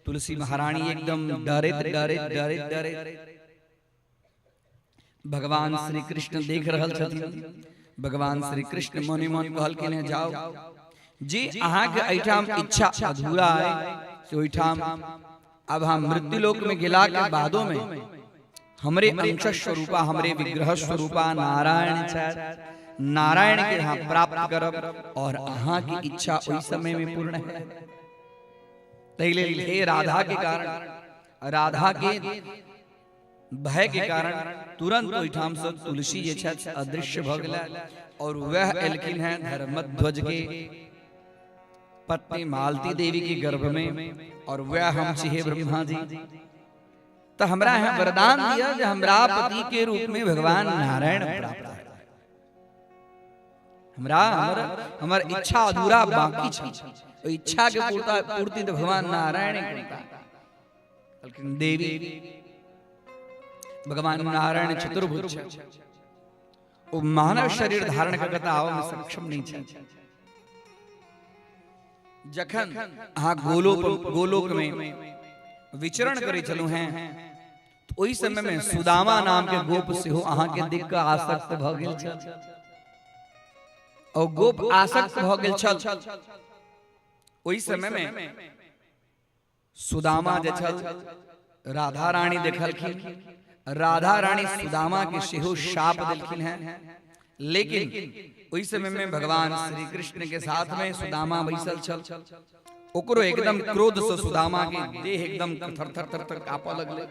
तुलसी महारानी एकदम डरे भगवान श्री कृष्ण देख रहल छथिन। भगवान श्री कृष्ण मोनि मोन कहलखिन जाओ जी अहाँ के एठाम इच्छा अधूरा है से ओठाम अब हम मृत्यु लोक में गिला के बादों में हमरे अंश स्वरूपा हमरे विग्रह स्वरूपा नारायण छथि नारायण के यहाँ प्राप्त करब और अहाँ की इच्छा उस समय में पूर्ण है। तैले हे राधा के कारण राधा के भय के कारण तुरंत ओहिठाम से तुलसी जे छथि अदृश्य भ गेला और वह एलखिन है धर्मध्वज के पत्नी मालती देवी के गर्भ में और वह हम छिहे ब्रह्मा जी। तो हमरा यहाँ वरदान दिया जो हमरा पति के रूप में भगवान नारायण प्राप्त है। हमरा हमर इच्छा अधूरा बाकी छै इच्छा के पूर्ति तो भगवान नारायण करता। लेकिन देवी भगवान नारायण चतुर्भुज वो मानव शरीर धारण करता आवा में सक्षम नहीं छै। जखन अहाँ गोलोक में विचरण करे चलू हैं तो ओई समय में सुदामा नाम के गोप से हो अहाँ के दिख का आसक्त भ गेल छल और गोप आसक्त भ गेल छल। ओई समय में सुदामा जे छल राधा रानी देखलखिन राधा रानी सुदामा के सेहो शाप देलखिन हैं। लेकिन उस समय में भगवान श्री कृष्ण के साथ में सुदामा बैसल छल ओकरो एकदम क्रोध से सुदामा के देह एकदम थर थर थर थर कांपा लगले।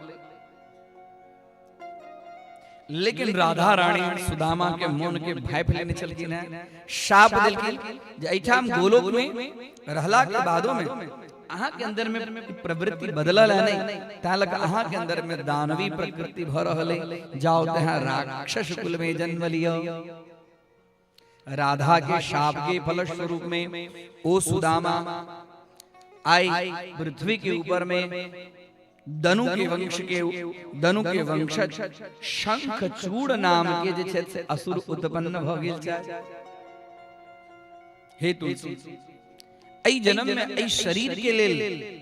लेकिन राधा रानी सुदामा के मन के भय फैलने चलकिन है शाप देलकिन जे एठाम गोलोक में रहला के बादो में अहाँ के अंदर में प्रवृत्ति बदलल है नहीं ता लग अहाँ के अंदर में दानवी प्रकृति भ रहले जाओ तहाँ राक्षस कुल में जन्म लियो। राधा के शाप के फल स्वरूप में ओ सुदामा आई पृथ्वी के ऊपर में दनु के वंशज शंखचूड़ नाम के जे छथि असुर उत्पन्न भ गेल छथि। हे तुलसी एहि जन्म में एहि शरीर के लेल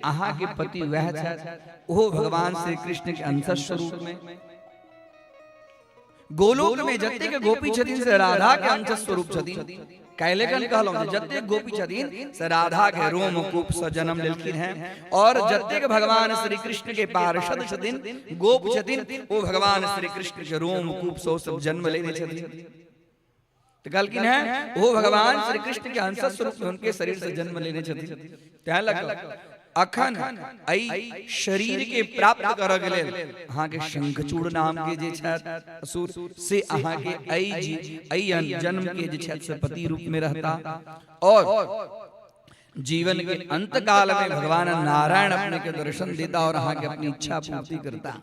अहाँ के पति वह छथि ओहो भगवान श्री कृष्ण के अंश स्वरूप में। गोलोक में जतेक गोपी छथिन से राधा के अंश स्वरूप छथिन। कैलेकन कहलौं जतेक गोपी छथिन से राधा के रोम कूप से जन्म लेलखिन हैं और जतेक भगवान श्री कृष्ण के पार्षद छथिन गोप छथिन वो भगवान श्री कृष्ण के रोम कूप से सब जन्म लेने छथिन। तो कहलखिन है वो भगवान श्री कृष्ण के अंश स्वरूप में उनके शरीर से जन्म लेने छथिन। तै लग अखन आई शरीर के प्राप्त कर गेले अहाँ के शंखचूड़ नाम के जे छथि असुर से अहाँ के आई जन्म के जे छथि से पति रूप में रहता और जीवन के अंत काल में भगवान नारायण अपने के दर्शन देता और अहाँ के अपनी इच्छा पूर्ति करता।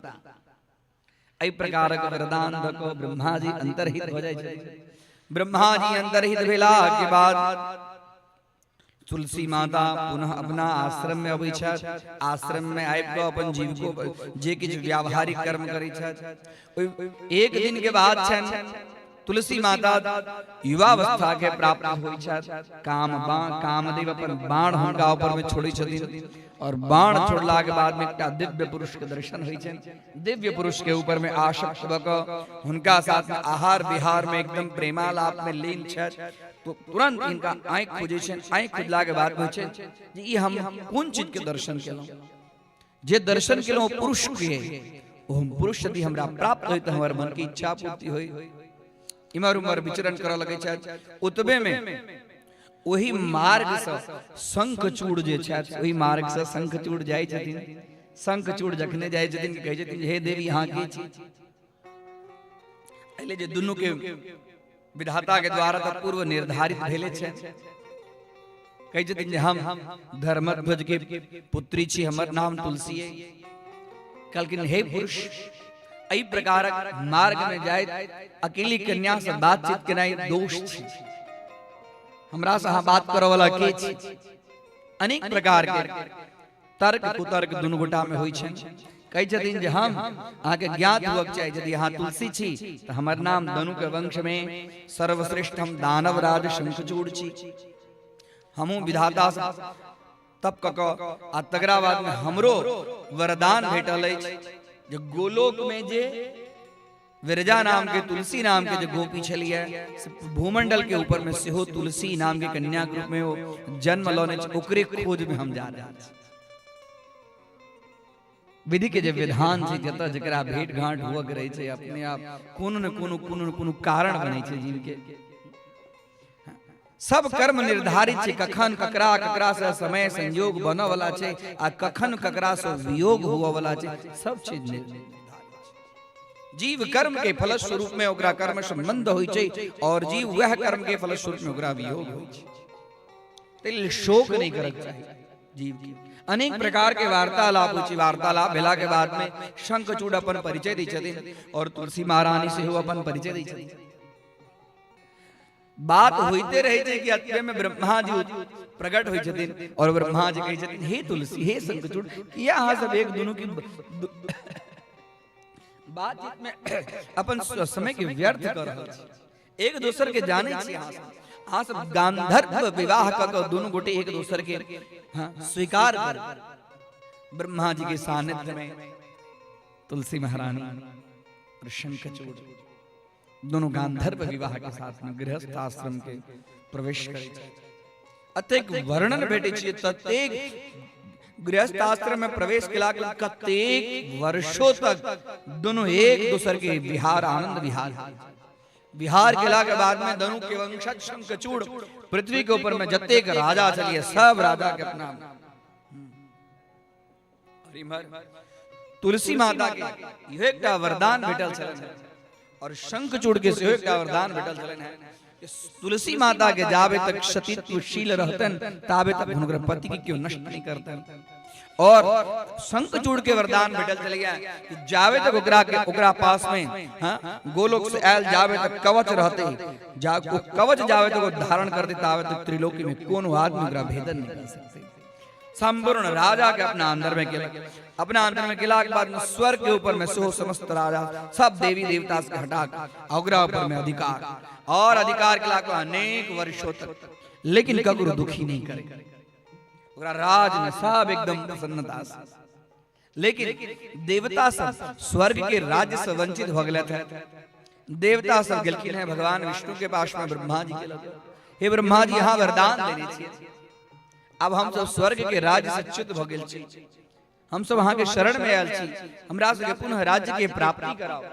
एहि प्रकार के वरदान द को ब्रह्मा जी अंतर्हित हो जाय छै। ब्रह्मा जी अंतर्हित भेला के बाद तुलसी माता पुनः अपना आश्रम में अबै छथि। आश्रम में आबि कऽ अपन जीव को जे किछु व्यावहारिक कर्म करै छथि। एक दिन के बाद छनि तुलसी माता युवावस्था के प्राप्त होइ छथि। कामदेव अपन बाण हुनका ऊपर में छोड़ै छथिन और बाण छोड़ला के बाद में एकटा दिव्य पुरुष के दर्शन होइ छनि। दिव्य पुरुष के ऊपर में आसक्त भ कऽ हुनका साथ में आहार विहार में एकदम प्रेमालाप में लीन छथि। तो तुरंत इनका आंख खुजे छनि। आंख खुजला के बाद पूछे जे ई हम कोन चीज के दर्शन केलहुं जे दर्शन केलहुं पुरुष के ओ हम पुरुष यदि हमरा प्राप्त होय त हमर मन की इच्छा पूर्ति होय। इमर उमर विचरण करऽ लगै छथि। ओतबे में वही मार्ग से शंखचूड़ जे छथि ओही मार्ग से शंखचूड़ जाय छथिन। शंखचूड़ जखने जाय छथिन कहै छथिन हे देवी अहाँ की छी। एले जे दुनू के विधाता के द्वारा तो पूर्व निर्धारित भेले छे। कहि छथिन जे हम धर्मध्वज के पुत्री छी हमर नाम तुलसी है। कहलखिन हे पुरुष एहि प्रकारक मार्ग में जाय अकेली कन्या से बातचीत केनाई दोष छी। हमरा से अहाँ बात करऽ वाला के छी। अनेक प्रकार के तर्क कुतर्क दुनू गोटा में होइ छै। कहि छथिन जे हम अहाँ के ज्ञात हुअक चाहिए यदि अहाँ तुलसी छी तो हमर नाम दनु के वंश में सर्वश्रेष्ठ हम दानव राज शंखचूड़ छी। हमहु विधाता से तप कऽ आ तकरा बाद में हमरो वरदान भेटल अछि जे गोलोक में जे विरजा नाम के तुलसी नाम के जो गोपी छली है भूमंडल के ऊपर में सेहो तुलसी नाम के कन्या के रूप में वो जन्म लोने ओकरे खोज में हम जा रहे हैं। विधि के जो विधान से जत जकरा भेंट घाट हुआ करे छे अपने आप कोनो न कोनो कारण बने छे जीव के सब कर्म निर्धारित छे कखन ककरा ककरा से समय संयोग बन वाला छे आ कखन ककरा से वियोग हुआ वाला छे सब चीज निर्धारित जीव कर्म के फल स्वरूप में ओकरा कर्म संबंध होई छे और जीव वह कर्म के फल स्वरूप में ओकरा वियोग होई छे तेल शोक नहीं करक चाहिए जीव की अनेक प्रकार के वार्तालाप होई छे वार्तालाप भेला के बाद में शंखचूड़ अपन परिचय दै छथिन और तुलसी महारानी से हो अपन परिचय दै छथिन बात होते रहे छे कि अत्य में ब्रह्मा जी प्रकट होई छथिन और ब्रह्मा जी कहै छथिन हे तुलसी हे शंखचूड़ किया अहाँ सब एक दोनों की बातचीत में अपन समय के व्यर्थ कर रहल छी एक दूसर के जाने छी अहाँ सब गांधर्व विवाह क के दोनों गोटे एक दूसर के स्वीकार कर ब्रह्मा जी के सानिध्य में तुलसी महारानी और शंखचूड़ दोनों गांधर्व विवाह के साथ में गृहस्थ आश्रम के प्रवेश करे अतेक वर्णन भेटे छी ततेक गृहस्थ आश्रम में प्रवेश केला कतेक वर्षों तक दोनों एक दूसर के विहार आनंद विहार केला के बाद में दोनों के वंशज शंखचूड़ पृथ्वी के ऊपर में जतेक राजा चलिए सब राजा के अपना तुलसी माता के यह एक वरदान भेटल छलन और शंखचूड़ के से एक वरदान भेटल छलन है तुलसी माता के जावे तक सतीत्वशील रहतन ताबे तक हुनकर पति की क्यों नष्ट नहीं करतन और शंखचूड़ के वरदान भेटल चले गया कि जावे तक ओकरा पास में गोलोक से आयल जावे तक कवच रहते कवच जावे तक वो धारण करते तावे तक त्रिलोकी में कोनो आदमी ओकरा भेदन नहीं कर सकते संपूर्ण राजा के अपना अंदर में किला के बाद में स्वर्ग के ऊपर में सो समस्त राजा सब देवी देवता से हटा ओकरा ऊपर में अधिकार किला को अनेक वर्षों तक लेकिन ककरो दुखी नहीं करे ओकरा राज में सब एकदम प्रसन्नता से लेकिन देवता सब स्वर्ग के राज्य से वंचित हो गए थे देवता सब गेलखिन है भगवान विष्णु के पास में ब्रह्मा जी के हे ब्रह्मा जी यहाँ वरदान देने छिए अब हम सब स्वर्ग के राज्य से च्युत भ गेल छी हम सब वहां के शरण में आयल छी हमरा सबके पुनः राज्य के प्राप्ति कराओ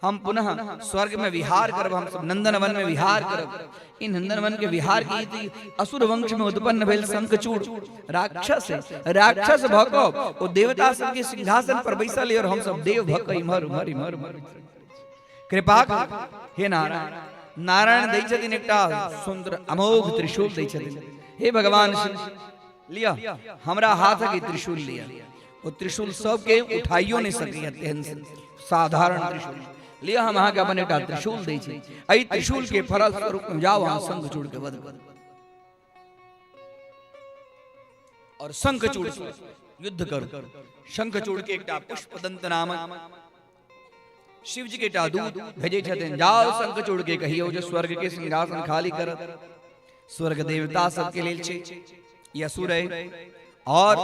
हम पुनः स्वर्ग में विहार करब हम सब नंदनवन में विहार करब इन नंदनवन के विहार की असुर वंश में उत्पन्न भेल शंखचूड़ राक्षस भको ओ देवता सब के सिंहासन पर बैसल और हम सब देव भक इमर उमर कृपा हे नारायण दै छथिन एकटा सुंदर अमोघ त्रिशूल दै छथिन हे भगवान लिया हमरा हाथ के त्रिशूल लिया वो त्रिशूल सब के उठाइयो नहीं सकी साधारण त्रिशूल लिया हम अहाँ के अपन एक त्रिशूल दै छी एहि त्रिशूल के फल स्वरूप जाओ अहाँ शंखचूड़ के वध और शंखचूड़ युद्ध करो शंखचूड़ के एकटा पुष्पदंत नामक शिव जी के एकटा दूत भेजे छथिन जाओ शंखचूड़ के कहियो जो स्वर्ग के सिंहासन खाली करत स्वर्ग देवता सबके लेल छे यह असुर है और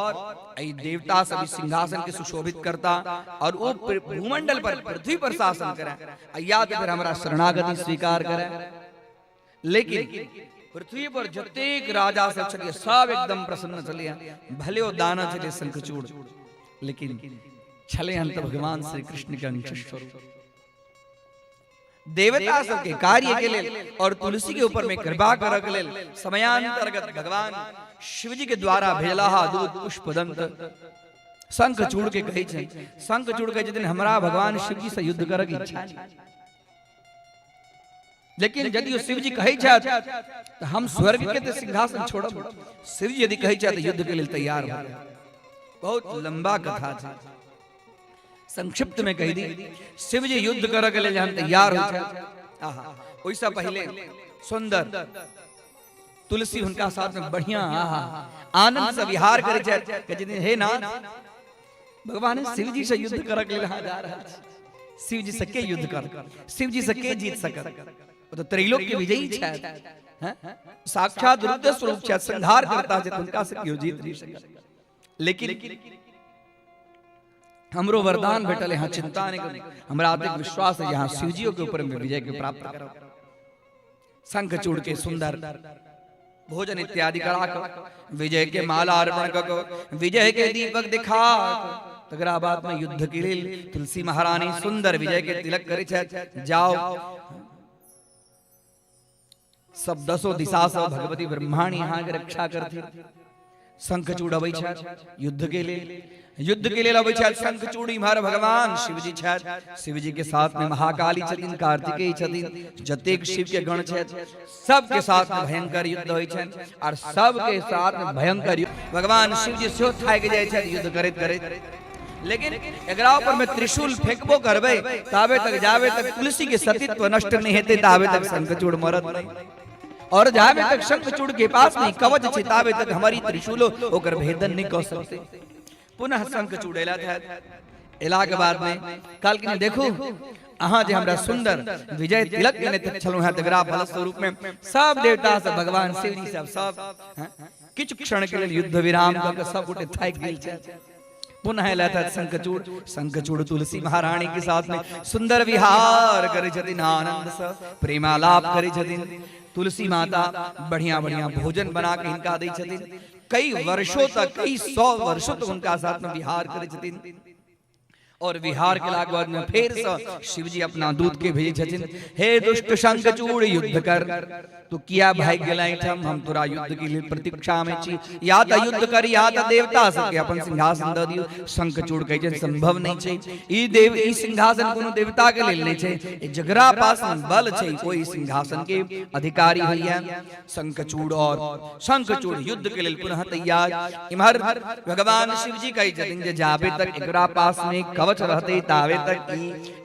देवता सब सिंहासन के सुशोभित करता और वो भूमंडल पर पृथ्वी पर शासन करे या तो फिर हमारा शरणागति स्वीकार करे लेकिन पृथ्वी पर जतेक राजा सब चलिए सब एकदम प्रसन्न चलिए भले वो दाना चले शंखचूड़ लेकिन छले अंत भगवान श्री कृष्ण के अंश स्वरूप देवता सबके कार्य के लिए और तुलसी के ऊपर में कृपा करक ले समयांतर्गत भगवान शिव जी के द्वारा भेला दूत पुष्पदंत शंखचूड़ के कहे छै शंखचूड़ के जिन हमरा भगवान शिव जी से युद्ध करक इच्छा लेकिन यदि वो शिव जी कहे छै तो हम स्वर्ग के सिंहासन छोड़ब शिव जी यदि कहे छै तो युद्ध के लिए तैयार हो बहुत लंबा कथा छै संक्षिप्त में कह दी शिव जी युद्ध करक ले हम तैयार हो ओइसा पहले सुंदर तुलसी उनका साथ में बढ़िया आनंद से विहार करे छै हे नाथ भगवान शिव जी से युद्ध करक ले जा रहा शिव जी से के युद्ध कर शिव जी से के जीत सकत तो त्रिलोक के विजयी छै साक्षात रुद्र स्वरूप छै संहार करता छै उनका से क्यों जीत नहीं सकत लेकिन हमरो वरदान भेटल, यहाँ चिंता नहीं करो, हमरा आते विश्वास है यहाँ शिवजियों के ऊपर में विजय के प्राप्त करो। शंखचूड़ के सुंदर भोजन इत्यादि करा कर विजय के माला अर्पण कर विजय के दीपक दिखा तकरा बाद में युद्ध के लिए तुलसी महारानी सुंदर विजय के तिलक करे जाओ। सब दसों दिशा से भगवती ब्रह्माणी यहाँ के रक्षा करती। शंखचूड़ अबै युद्ध के लिए अबै शंखचूड़ इम्हर भगवान शिवजी शिवजी के साथ में महाकाली छथिन, कार्तिकेय छथिन, जतेक शिव के गण छथि सबके साथ में भयंकर युद्ध होइ छनि और सबके साथ में भयंकर युद्ध भगवान शिवजी सेहो थाकि जाइ छथि युद्ध करैत करैत। लेकिन एकरा ऊपर में त्रिशूल फेंकबो करबै ताबे तक जाबे तक तुलसी के सतीत्व नष्ट नहीं हेतै ताबे तक शंखचूड़ मरत नहीं, और जाबे तक शंखचूड़ के पास नहीं कवच छै ताबे तक हमारी त्रिशूलो ओकर भेदन नहीं कर सकते। पुनः शंखचूड़ एला था, एला के बाद में काल के देखो अहाँ जे हमरा सुंदर विजय तिलक देने तक छलौ है तकरा फल स्वरूप में सब देवता सब भगवान शिव जी सब किछु क्षण के लिए युद्ध विराम क के सब गोटे थाकि गेल छै। पुनः एला था शंखचूड़ तुलसी महारानी के साथ में सुंदर विहार करे छथिन, आनंद से प्रेमालाप करे छथिन। तुलसी माता बढ़िया बढ़िया भोजन बना के इनका दै छथिन, कई वर्षों तक कई 100 वर्षों तक उनका साथ में विहार करे छथिन। और विहार के लाग बाद में फिर से शिवजी अपना दूत के भेजे छथिन, हे दुष्ट शंखचूड़ युद्ध कर, तो किया भाग गेलै हम तोरा युद्ध के लिए प्रतीक्षा में छी, या त युद्ध कर या त देवता सबके अपन सिंहासन द दियो। शंखचूड़ कहै छै संभव नहीं छै, ई सिंहासन कोनो देवता के लेल नहीं छै, ई जगरा पास बल छै कोई सिंहासन के अधिकारी होइया। शंखचूड़ युद्ध के लिए पुनः तैयार। इमहर भगवान शिवजी कहै छथिन जे जाबे तक एकरा पास में कवच रहते तावे तक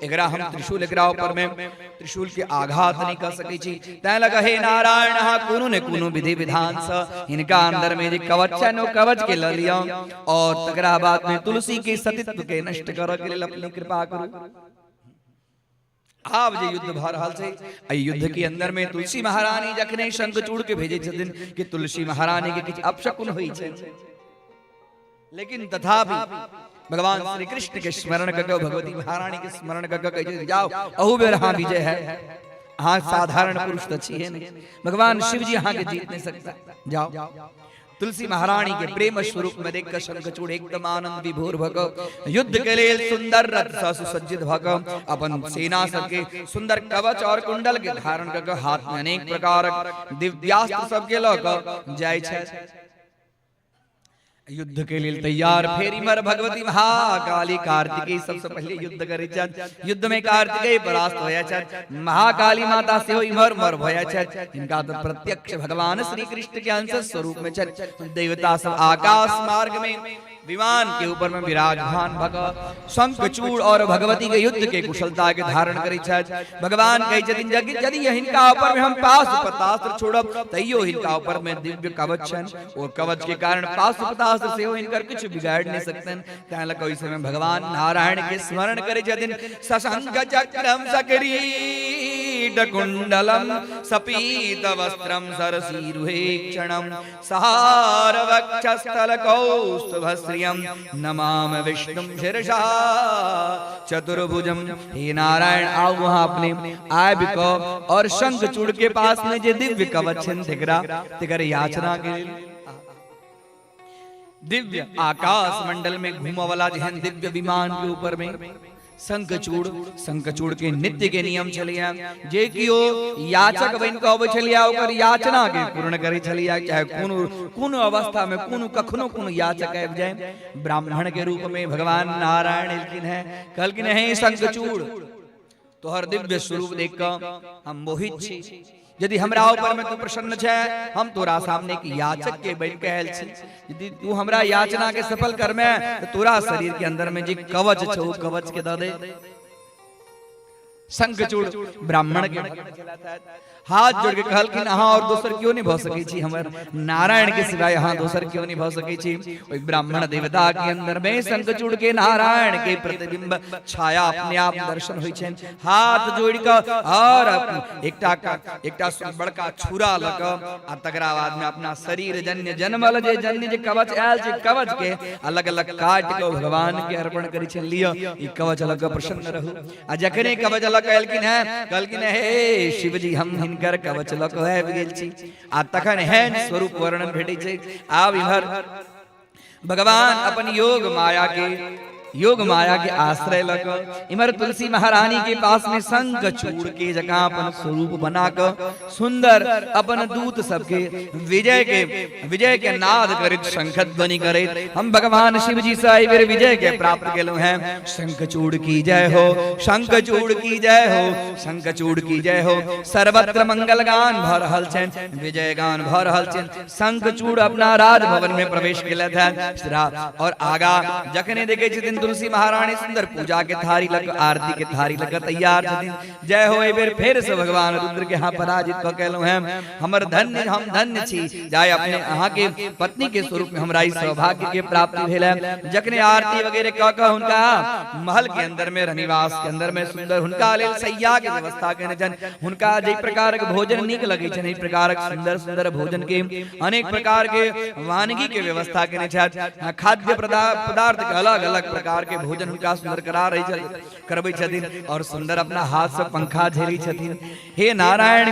एकरा हम त्रिशूल एकरा ऊपर में त्रिशूल के आघात नहीं कर सकै छी। तै लगा हे नारायण कोनो ने कोनो विधि विधान से इनका अंदर में जे कवच है नो कवच के ल लिया और तकरा बाद में तुलसी के सतीत्व के नष्ट करे के लिए अपनी कृपा करू। आब जे युद्ध भ रहल छै एहि युद्ध के अंदर में तुलसी महारानी जखने शंखचूड़ के भेजे छथिन कि तुलसी महारानी के किछु अपशकुन होई छै, लेकिन तथापि भगवान श्री कृष्ण के स्मरण करके भगवती महारानी के स्मरण करके कहे जाओ अहू बेर हाँ विजय है, हाँ साधारण पुरुष तो छिए नहीं, भगवान शिव जी हाँ के जीत नहीं सकता, जाओ। तुलसी महारानी के प्रेम स्वरूप में देखकर शंखचूड़ एकदम आनंद विभोर भक युद्ध के लिए सुंदर रथ से सुसज्जित भक अपन सेना सबके सुंदर कवच और कुंडल के धारण करके हाथ में अनेक प्रकार दिव्यास्त्र सबके लऽ जाय छै युद्ध के लिए तैयार। फेर इमर भगवती महाकाली कार्तिकेय सबसे पहले युद्ध करे छथि, युद्ध में कार्तिकेय परास्त होया छथि, महाकाली माता से इमर मर होया छथि। इनका तो प्रत्यक्ष भगवान श्री कृष्ण के अंश स्वरूप में छथि। देवता सब आकाश मार्ग में विमान के ऊपर में विराजमान भग शंखचूड़ और भगवती के युद्ध के कुशलता के धारण करै छथि। भगवान कहै छथिन यदि हिनका ऊपर में हम पाशुपतास्त्र छोड़ब तैयो हिनका ऊपर में दिव्य कवच छनि, और कवच के कारण पाशुपतास्त्र से हो हिनकर कुछ बिगाड़ नहीं सकतनि। तैं लऽ ओहि समय भगवान नारायण के स्मरण करै छथिन। सशंख चक्रम सक्रीड कुंडलम सपीत वस्त्रम सरसीरुहेक्षणम सहार वक्षस्थल कौस्तुभ नमाम विष्णुम शीर्षा चतुर्भुजम। हे नारायण आओ वहां अपने आब को और शंखचूड़ के पास में जे दिव्य कवच छन तिकर याचना के दिव्य आकाश मंडल में घूमने वाला जहन दिव्य विमान के ऊपर में शंखचूड़ के नित्य के नियम छलिया जे कियो याचक बन के अबै छलिया ओकर याचना के पूर्ण करे छलिया। चाहे कोनो अवस्था में कोनो कखनो कोनो याचक आबि जाए ब्राह्मण के रूप में भगवान नारायण कहलखिन हे शंखचूड़ तोहर दिव्य स्वरूप देख के हम मोहित छी, यदि हमरा ऊपर में तू प्रसन्न छै हम तोरा सामने की याचक के बन के आयल छी, यदि तू हमरा याचना के सफल करमे तो तोरा शरीर के अंदर में जे कवच छौ कवच के द दे। शंखचूड़ ब्राह्मण के हाथ जोड़ के कहल कि हाँ और दोसर क्यों नहीं भ सकै छी, हमर नारायण के सिवाय हाँ दोसर क्यों नहीं भ सकै छी। ओइ ब्राह्मण देवता के अंदर में शंखचूड़ के नारायण के प्रतिबिंब छाया अपने आप दर्शन होई छन। हाथ जोड़ के और एकटा बड़का छुरा ल के आ तकरा बाद में अपना शरीर जन्य जन्मल जे जन्य जे कवच आयल छै, कवच के अलग अलग काट के भगवान के अर्पण करै छन। लियो ई कवच ल के प्रसन्न रहू। आ जखने कवच ल के कहलखिन हे शिवजी हम हिनकर कवच ल के आबि गेल छी। आ तखन एहन स्वरूप वर्णन भेटै छै। आब इधर भगवान अपन योग माया के आश्रय लग इमर तुलसी महारानी के पास में शंखचूड़ के जगह अपन स्वरूप बनाकर सुंदर अपन दूत सबके विजय के नाद करित शंख ध्वनि करित हम भगवान शिव जी से आई बेर विजय के प्राप्त केलु हैं। शंखचूड़ की जय हो, शंखचूड़ की जय हो, शंखचूड़ की जय हो। सर्वत्र मंगल गान भ रहल छन, विजय गान भ रहल छन। शंखचूड़ अपना राज भवन में प्रवेश केलथ है और आगा जखने देखे छथिन तुलसी महारानी सुंदर पूजा के थारी लग आरती के थारी लग तैयार छथिन। जय हो ए बेर फेर से भगवान रुद्र के हां पराजित क केलु हैं। हमर धन्य हम धन्य छी जाय अपने अहां के पत्नी के स्वरूप में हमरा ई सौभाग्य के प्राप्ति भेल है। जखने आरती वगैरह क के हुनका महल के अंदर में रनिवास के अंदर में सुंदर हुनका लेल सैया के व्यवस्था केने जन हुनका जे प्रकार के भोजन नीक लगे छन ई प्रकार के सुंदर सुंदर भोजन के अनेक प्रकार के वानगी के व्यवस्था केने छथि। खाद्य पदार्थ के अलग अलग प्रकार के भोजन उनका सुंदर करा रही करबै छथिन और सुंदर अपना हाथ से पंखा झेली छथिन। हे नारायण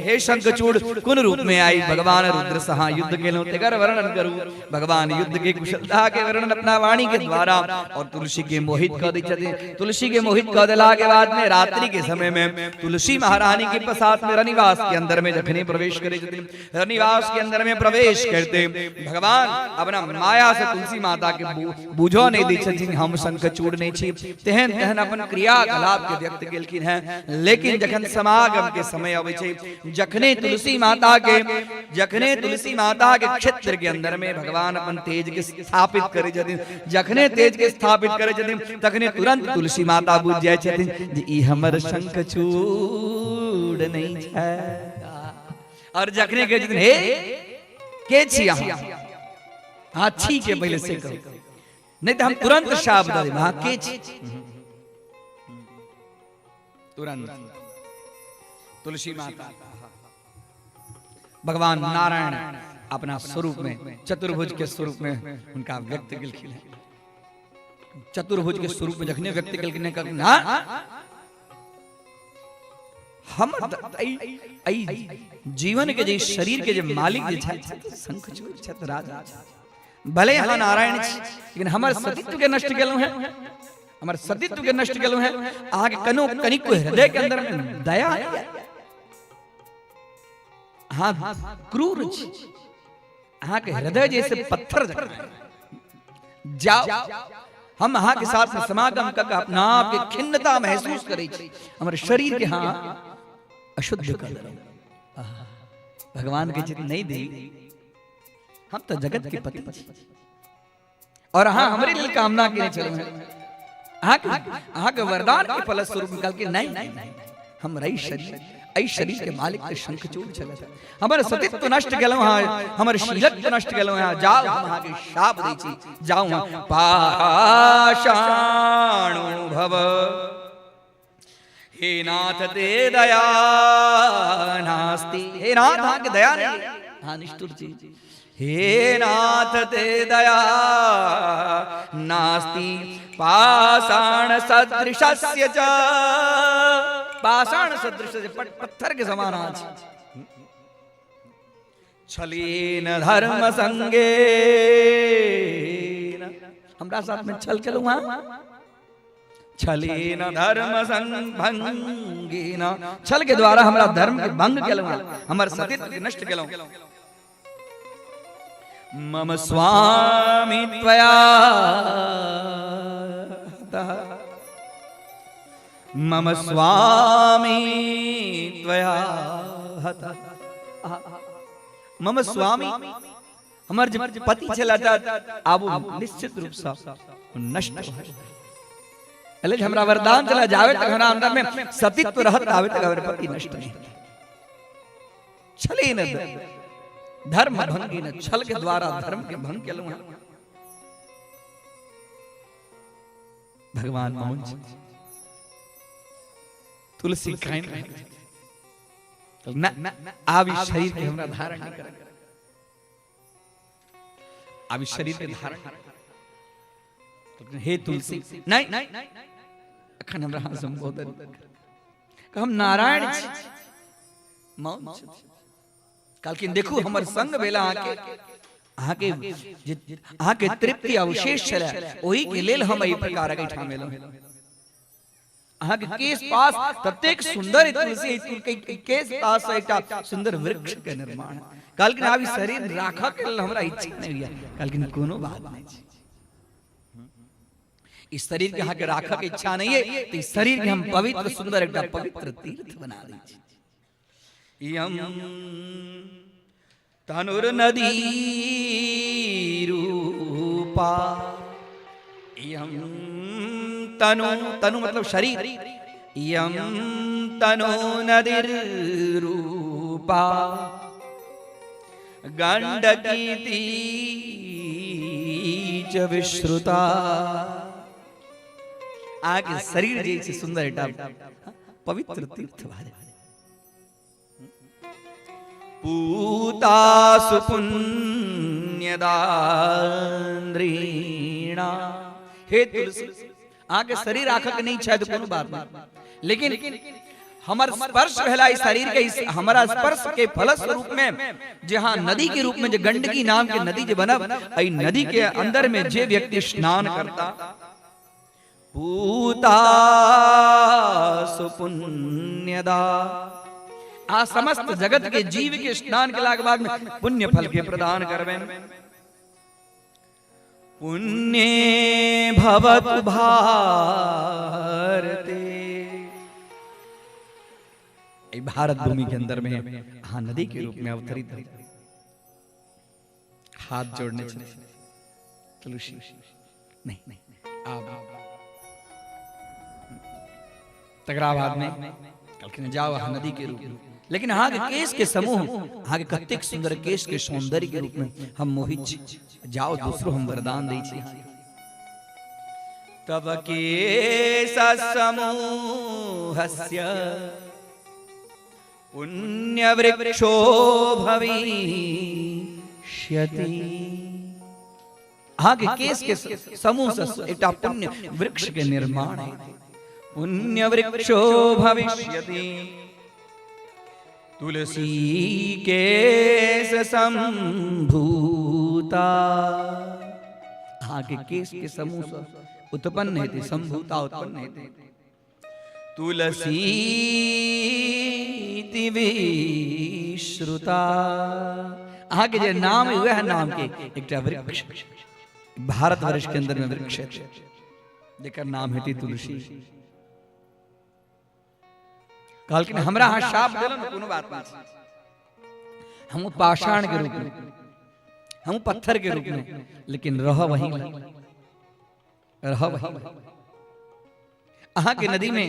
हे शंखचूड़ कोन रूप में आई भगवान रुद्र सहा युद्ध केलौ तेकर वर्णन करू। भगवान युद्ध के कुशलता के वर्णन अपना वाणी के द्वारा और तुलसी के मोहित कर दै छथिन। तुलसी के मोहित कर देला के बाद में रात्रि के समय में तुलसी महारानी के साथ में रनिवास के अंदर में जखने प्रवेश करे छथिन, रनिवास के अंदर में प्रवेश करते भगवान अपना माया से तुलसी माता के बूझो नहीं दै छथिन हम शंखचूड़ नहीं छी। तेहन अपन क्रियाकलाप के व्यक्त केलखिन हैं। लेकिन जखन समागम के समय आबै छै, जखने तुलसी माता के क्षेत्र के अंदर में भगवान अपन तेज के स्थापित करे छथिन, जखने तेज के स्थापित करे छथिन तखने तुरंत तुलसी माता बुझ जाय छथिन जे ई हमर शंखचूड़ नहीं छै। और जखने कहै छथिन हे के छी अहाँ, हां छी के पहले से कहो नहीं तो हम तुरंत शाप दे वहां के तुरंत तुलसी माता भगवान नारायण अपना स्वरूप में चतुर्भुज के स्वरूप में उनका व्यक्त केलखिन। चतुर्भुज के स्वरूप में जखने व्यक्त केलखिन हम जीवन के जे शरीर के जे मालिक जे छथि शंखचूड़ छथि राजा भले यहाँ नारायण लेकिन हमारे सतीत्व के नष्ट केलु हैं, हमारे सतीत्व के नष्ट केलु हैं। आगे कनो कनिक हृदय के अंदर में दया हाँ क्रूर हाँ के हृदय जैसे पत्थर जाओ हम अहाँ के साथ में समागम कर अपना आप के खिन्नता महसूस करे हमारे शरीर के हाँ अशुद्ध कर भगवान के चित नहीं दे। हम तो जगत के पति और हाँ हमारे लिए कामना के चलो के वरदान के फल स्वरूप निकाल के नहीं हम रही शरीर के मालिक के शंखचूड़ चले हमारे सतीत्व नष्ट गेलो हमारे शीलत्व नष्ट गेलो जाओ हम आगे शाप दै छी जाओ पाषाणो भव हे नाथ ते दया नास्ति। हे नाथ आगे दया नहीं हाँ निष्ठुर जी। हे नाथ ते दया नास्ति पाषाण सदृशस्य च पाषाण सदृश पत्थर के समान आज छलीन धर्म संगे हमरा साथ में छल चलो वहां छलीन धर्म भंगीन छल के द्वारा हमरा धर्म के भंग केलो हमर सतीत्व के नष्ट केलो। मम स्वामी त्वया मम स्वामी त्वया मम स्वामी हमर जब पति छला आब निश्चित रूप से नष्ट हमरा वरदान चला जावे तक हमरा अंदर में सतीत्व रहत आवे तक हमर पति नष्ट नहीं। छले न धर्म भंगी न, छल के द्वारा धर्म के भंग के लूँ। भगवान मोहन तुलसी कायम ना आप इस शरीर के हमरा धारण नहीं कर, आप इस शरीर के धारण, हे तुलसी नहीं अखन हमरा संबोधन हम नारायण छी मौन छी। कहलखिन देखू हमर संग भेला आके तृप्ति अवशेष छले, ओही के लेल हम एहि प्रकार के ठामेलहुं। अहाँ के केस पास ततेक सुंदर तुलसी के केस पास एकटा सुंदर वृक्ष के निर्माण। कहलखिन आब ई शरीर राखऽ के लेल हमरा इच्छा नहीं होइया। कहलखिन कोनो बात नहीं छै, इस शरीर के अहाँ के राखऽ के इच्छा नहीं है तो इस शरीर के हम पवित्र सुंदर एकटा पवित्र तीर्थ बना दै छी। यम तनुर नदी रूपा, यम तनु, तनु मतलब शरीर, यम तनु नदीर रूपा गंडकी तीज विश्रुता। आगे शरीर जैसे सुंदर एकटा पवित्र तीर्थ भारे पूता सुपुण्यदान्द्रीणा। हे तुलसी आगे शरीर आखक नहीं छै तो कोनो बात नहीं, लेकिन हमर स्पर्श भेला इस शरीर के, इस हमारा स्पर्श के फल स्वरूप में जहां नदी के रूप में जो गंडकी नाम के नदी जो बनब, आई नदी के अंदर में जे व्यक्ति स्नान करता पूता सुपुण्यदा, आ समस्त जगत के जीव के स्नान के लाग बाद में पुण्य फल के प्रदान करबेन। पुण्य भवतु भारते, भारत भूमि के अंदर में हाँ नदी के रूप में अवतरित है। हाथ जोड़ने चले तुलसी नहीं आप तगराबाद में कल जाओ नदी के रूप में, लेकिन हाँ के केस के समूह, हाँ के कत्तेक सुंदर केस के सौंदर्य के रूप में हम मोहित जाओ दूसरो हम वरदान दे छी। तब केस समूहस्य पुण्य वृक्षो भविष्यति। हाँ के केस के समूह से एक पुण्य वृक्ष के निर्माण है। पुण्य वृक्षो भविष्यति तुलसी केस संभूता। हाँ के केस के समूह से उत्पन्न है, संभूता उत्पन्न है। तुलसी विश्रुता, हाँ के जो नाम हुए है नाम के एक वृक्ष भारतवर्ष के अंदर में वृक्ष है, जेकर नाम है तुलसी। कहलखिन हमरा हाँ शाप देलन कोनो बात नहीं, हम पाषाण के रूप में, हम पत्थर के रूप में, लेकिन रह वहीं यहाँ के नदी में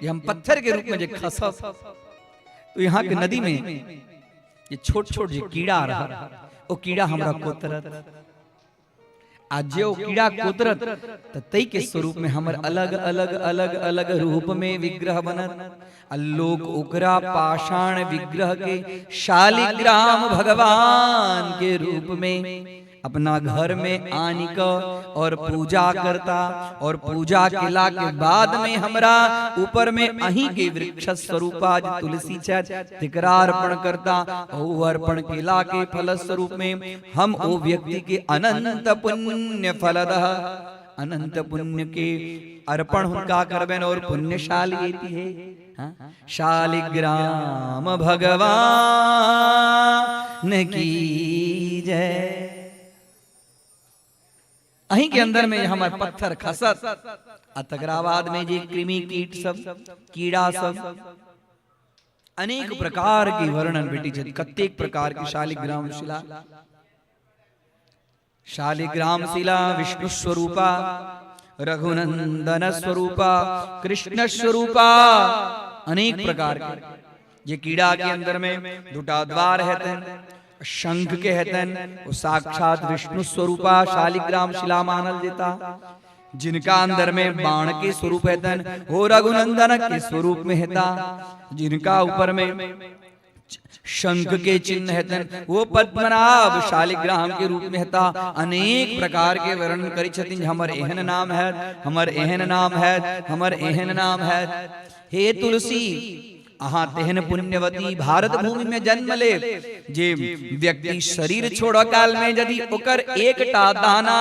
ये हम पत्थर के रूप में जो खसब, तो यहाँ के नदी में ये छोट छोट जो कीड़ा रहा, वो कीड़ा हमरा कोतरत, आज जो कीड़ा कोतरत तो तई के स्वरूप में हमर अलग अलग अलग अलग रूप में विग्रह बनत। लोग ओकरा पाषाण विग्रह के शालिग्राम भगवान के रूप में अपना घर में आनिक और पूजा करता, और पूजा केला के बाद में हमरा ऊपर में अहीं के वृक्ष स्वरूपा तुलसी तिकरा अर्पण करता। और अर्पण केला के फल स्वरूप में हम ओ व्यक्ति के अनंत पुण्य फलदः, अनंत पुण्य के अर्पण हुनका करबेन। और पुण्यशाली है शालिग्राम भगवान की जय। अहीं के अंदर में हमारे पत्थर खसत, तकराबाद में जी कृमि कीट सब कीड़ा सब अनेक प्रकार की वर्णन बेटी छथि। कत्तेक प्रकार की शालिग्राम शिला, शालिग्राम शिला विष्णु स्वरूपा, रघुनंदन स्वरूपा, कृष्ण स्वरूपा, अनेक प्रकार के जे कीड़ा के अंदर में दुटा द्वार हेतन शंख के हेतन वो साक्षात विष्णु स्वरूपा शालिग्राम शिला मानल देता। जिनका अंदर में बाण के स्वरूप हेतन वो रघुनंदन के स्वरूप में हेता। जिनका ऊपर में शंख के चिन्ह हेतन वो पद्मनाभ शालिग्राम के रूप में हेता। अनेक प्रकार के वर्णन करी छथिन, हमर एहन नाम है, हमर एहन नाम है, हमर एहन नाम है। हे तुलसी अहाँ तेहन पुण्यवती भारत भूमि में जन्म ले, जे व्यक्ति शरीर छोड़ काल में यदि ओकर एकटा दाना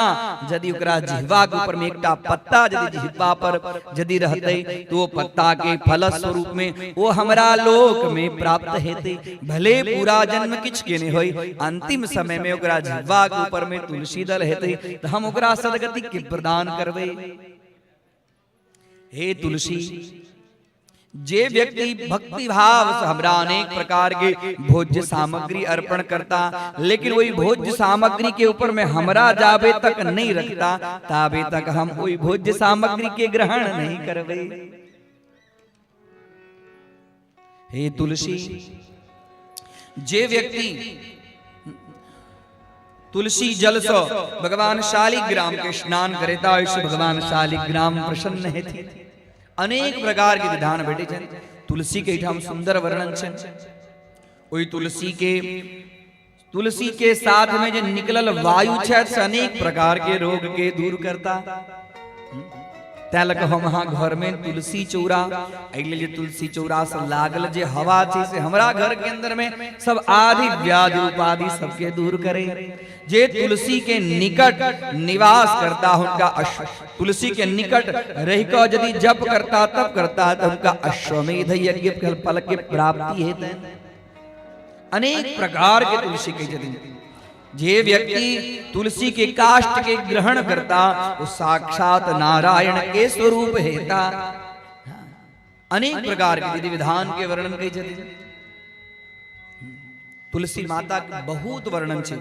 यदि ओकरा जिह्वा के ऊपर में एकटा पत्ता यदि जिह्वा पर यदि रहते तो वो पत्ता के फल स्वरूप में वो हमरा लोक में प्राप्त हेते। भले पूरा जन्म किछ के नहीं होई, अंतिम समय में ओकरा जिह्वा के ऊपर में तुलसी दल हेते तो हम ओकरा सदगति के प्रदान करबे। हे तुलसी जे व्यक्ति भक्ति भाव से हमरा अनेक प्रकार के भोज्य सामग्री अर्पण करता, लेकिन वही भोज्य सामग्री के ऊपर में हमरा जाबे तक नहीं रखता ताबे तक हम वही भोज्य सामग्री के ग्रहण नहीं करबे। हे तुलसी जे व्यक्ति तुलसी जल से भगवान शालिग्राम के स्नान करेता ऐसे भगवान शालिग्राम प्रसन्न हेथि। अनेक प्रकार के विधान भेटे छन। तुलसी के ठाम सुंदर वर्णन छन। ओई तुलसी के साथ में जो निकलल वायु छे से अनेक प्रकार के रोग के दूर करता। तैलक हम हाँ घर में तुलसी चौरा अगले जे तुलसी चौरा से लागल जे हवा छे से हमरा घर के अंदर में सब आदि व्याधि उपाधि सबके दूर करे। जे तुलसी के निकट निवास करता उनका तुलसी के निकट रह कर यदि जप करता तब करता तो उनका अश्वमेध यज्ञ फल के प्राप्ति हेतु अनेक प्रकार के तुलसी के यदि जे व्यक्ति तुलसी के काष्ठ के ग्रहण करता वो साक्षात नारायण के स्वरूप हेता। अनेक प्रकार के विधि विधान के वर्णन कही जाते। तुलसी माता के बहुत वर्णन छे।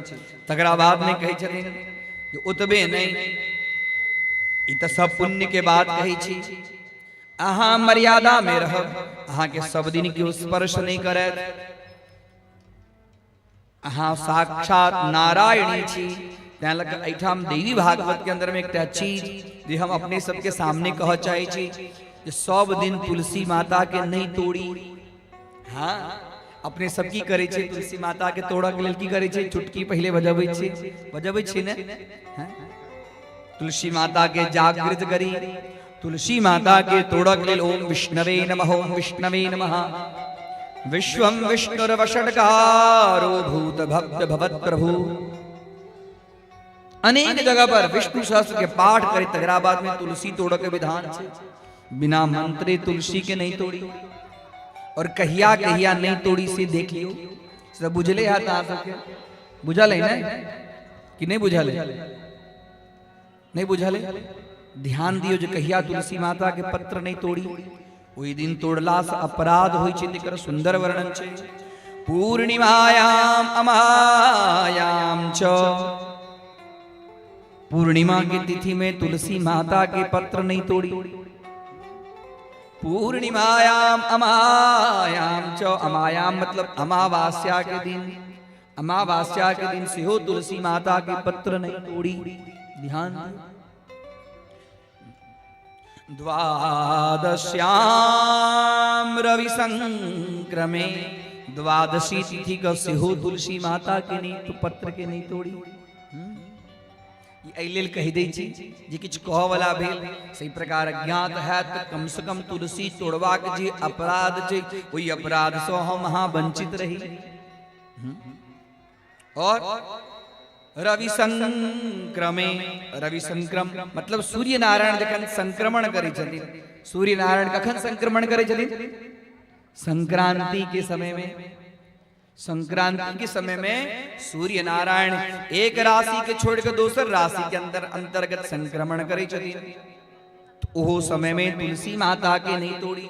तकरा बाद में कही जाते जो उतबे नहीं इत सब पुण्य के बाद कही छी अहाँ मर्यादा में रहब, अहाँ के सब दिन के स्पर्श नहीं करे, अहाँ साक्षात नारायणी छी। तैलक एठाम देवी भागवत के अंदर में एक चीज जे हम अपने सबके सामने कह चाहे छी जे सब दिन तुलसी माता के नहीं तोड़ी। हाँ अपने सब की करे छे तुलसी माता के तोड़क लेल की करे छे चुटकी पहले बजाबै छी ने। तुलसी माता के जागृत करी, तुलसी माता के तोड़क लेल ओम विष्णवे नमः, ओम विष्णवे नमः। विश्वं विष्णुर्वषट्कारो भूत भक्त भवत प्रभु। अनेक जगह पर विष्णु सहस्त्र के पाठ करे तगरा बाद में तुलसी तोड़ के विधान छे। बिना मंत्रे तुलसी के नहीं तोड़ी और कहिया कहिया नहीं तोड़ी से देख लियो। सब बुझले हाथ आ सके बुझल है ना कि नहीं बुझल है? नहीं बुझल है? ध्यान दियो जो कहिया तुलसी माता के पत्र नहीं तोड़ी वही दिन तोड़ला से अपराध होई छे। तेकर सुंदर वर्णन छे। पूर्णिमायाम अमायाम च, पूर्णिमा की तिथि में तुलसी माता के पत्र नहीं तोड़ी। पूर्णिमायाम अमायाम च, अमायाम मतलब अमावास्या के दिन, अमावास्या के दिन से हो तुलसी माता के पत्र नहीं तोड़ी। ध्यान द्वादश्याम रवि संक्रमे, द्वादशी तिथि का से हो तुलसी माता के नहीं तो पत्र के नहीं तोड़ी। ये लेल कह दे छी जे किछ कह वाला भेल सही प्रकार अज्ञात है तो कम से कम तुलसी तोड़वा के जे अपराध छे वही अपराध से हम हाँ वंचित रही। और रवि संक्रमे, रवि संक्रम मतलब सूर्य नारायण जखन संक्रमण करे छथिन। सूर्य नारायण कखन संक्रमण करे छथिन? संक्रांति के समय में। संक्रांति के समय में सूर्य नारायण एक राशि के छोड़ कर दूसर राशि के अंदर अंतर्गत संक्रमण करे छथिन। तो वो समय में तुलसी माता के नहीं तोड़ी।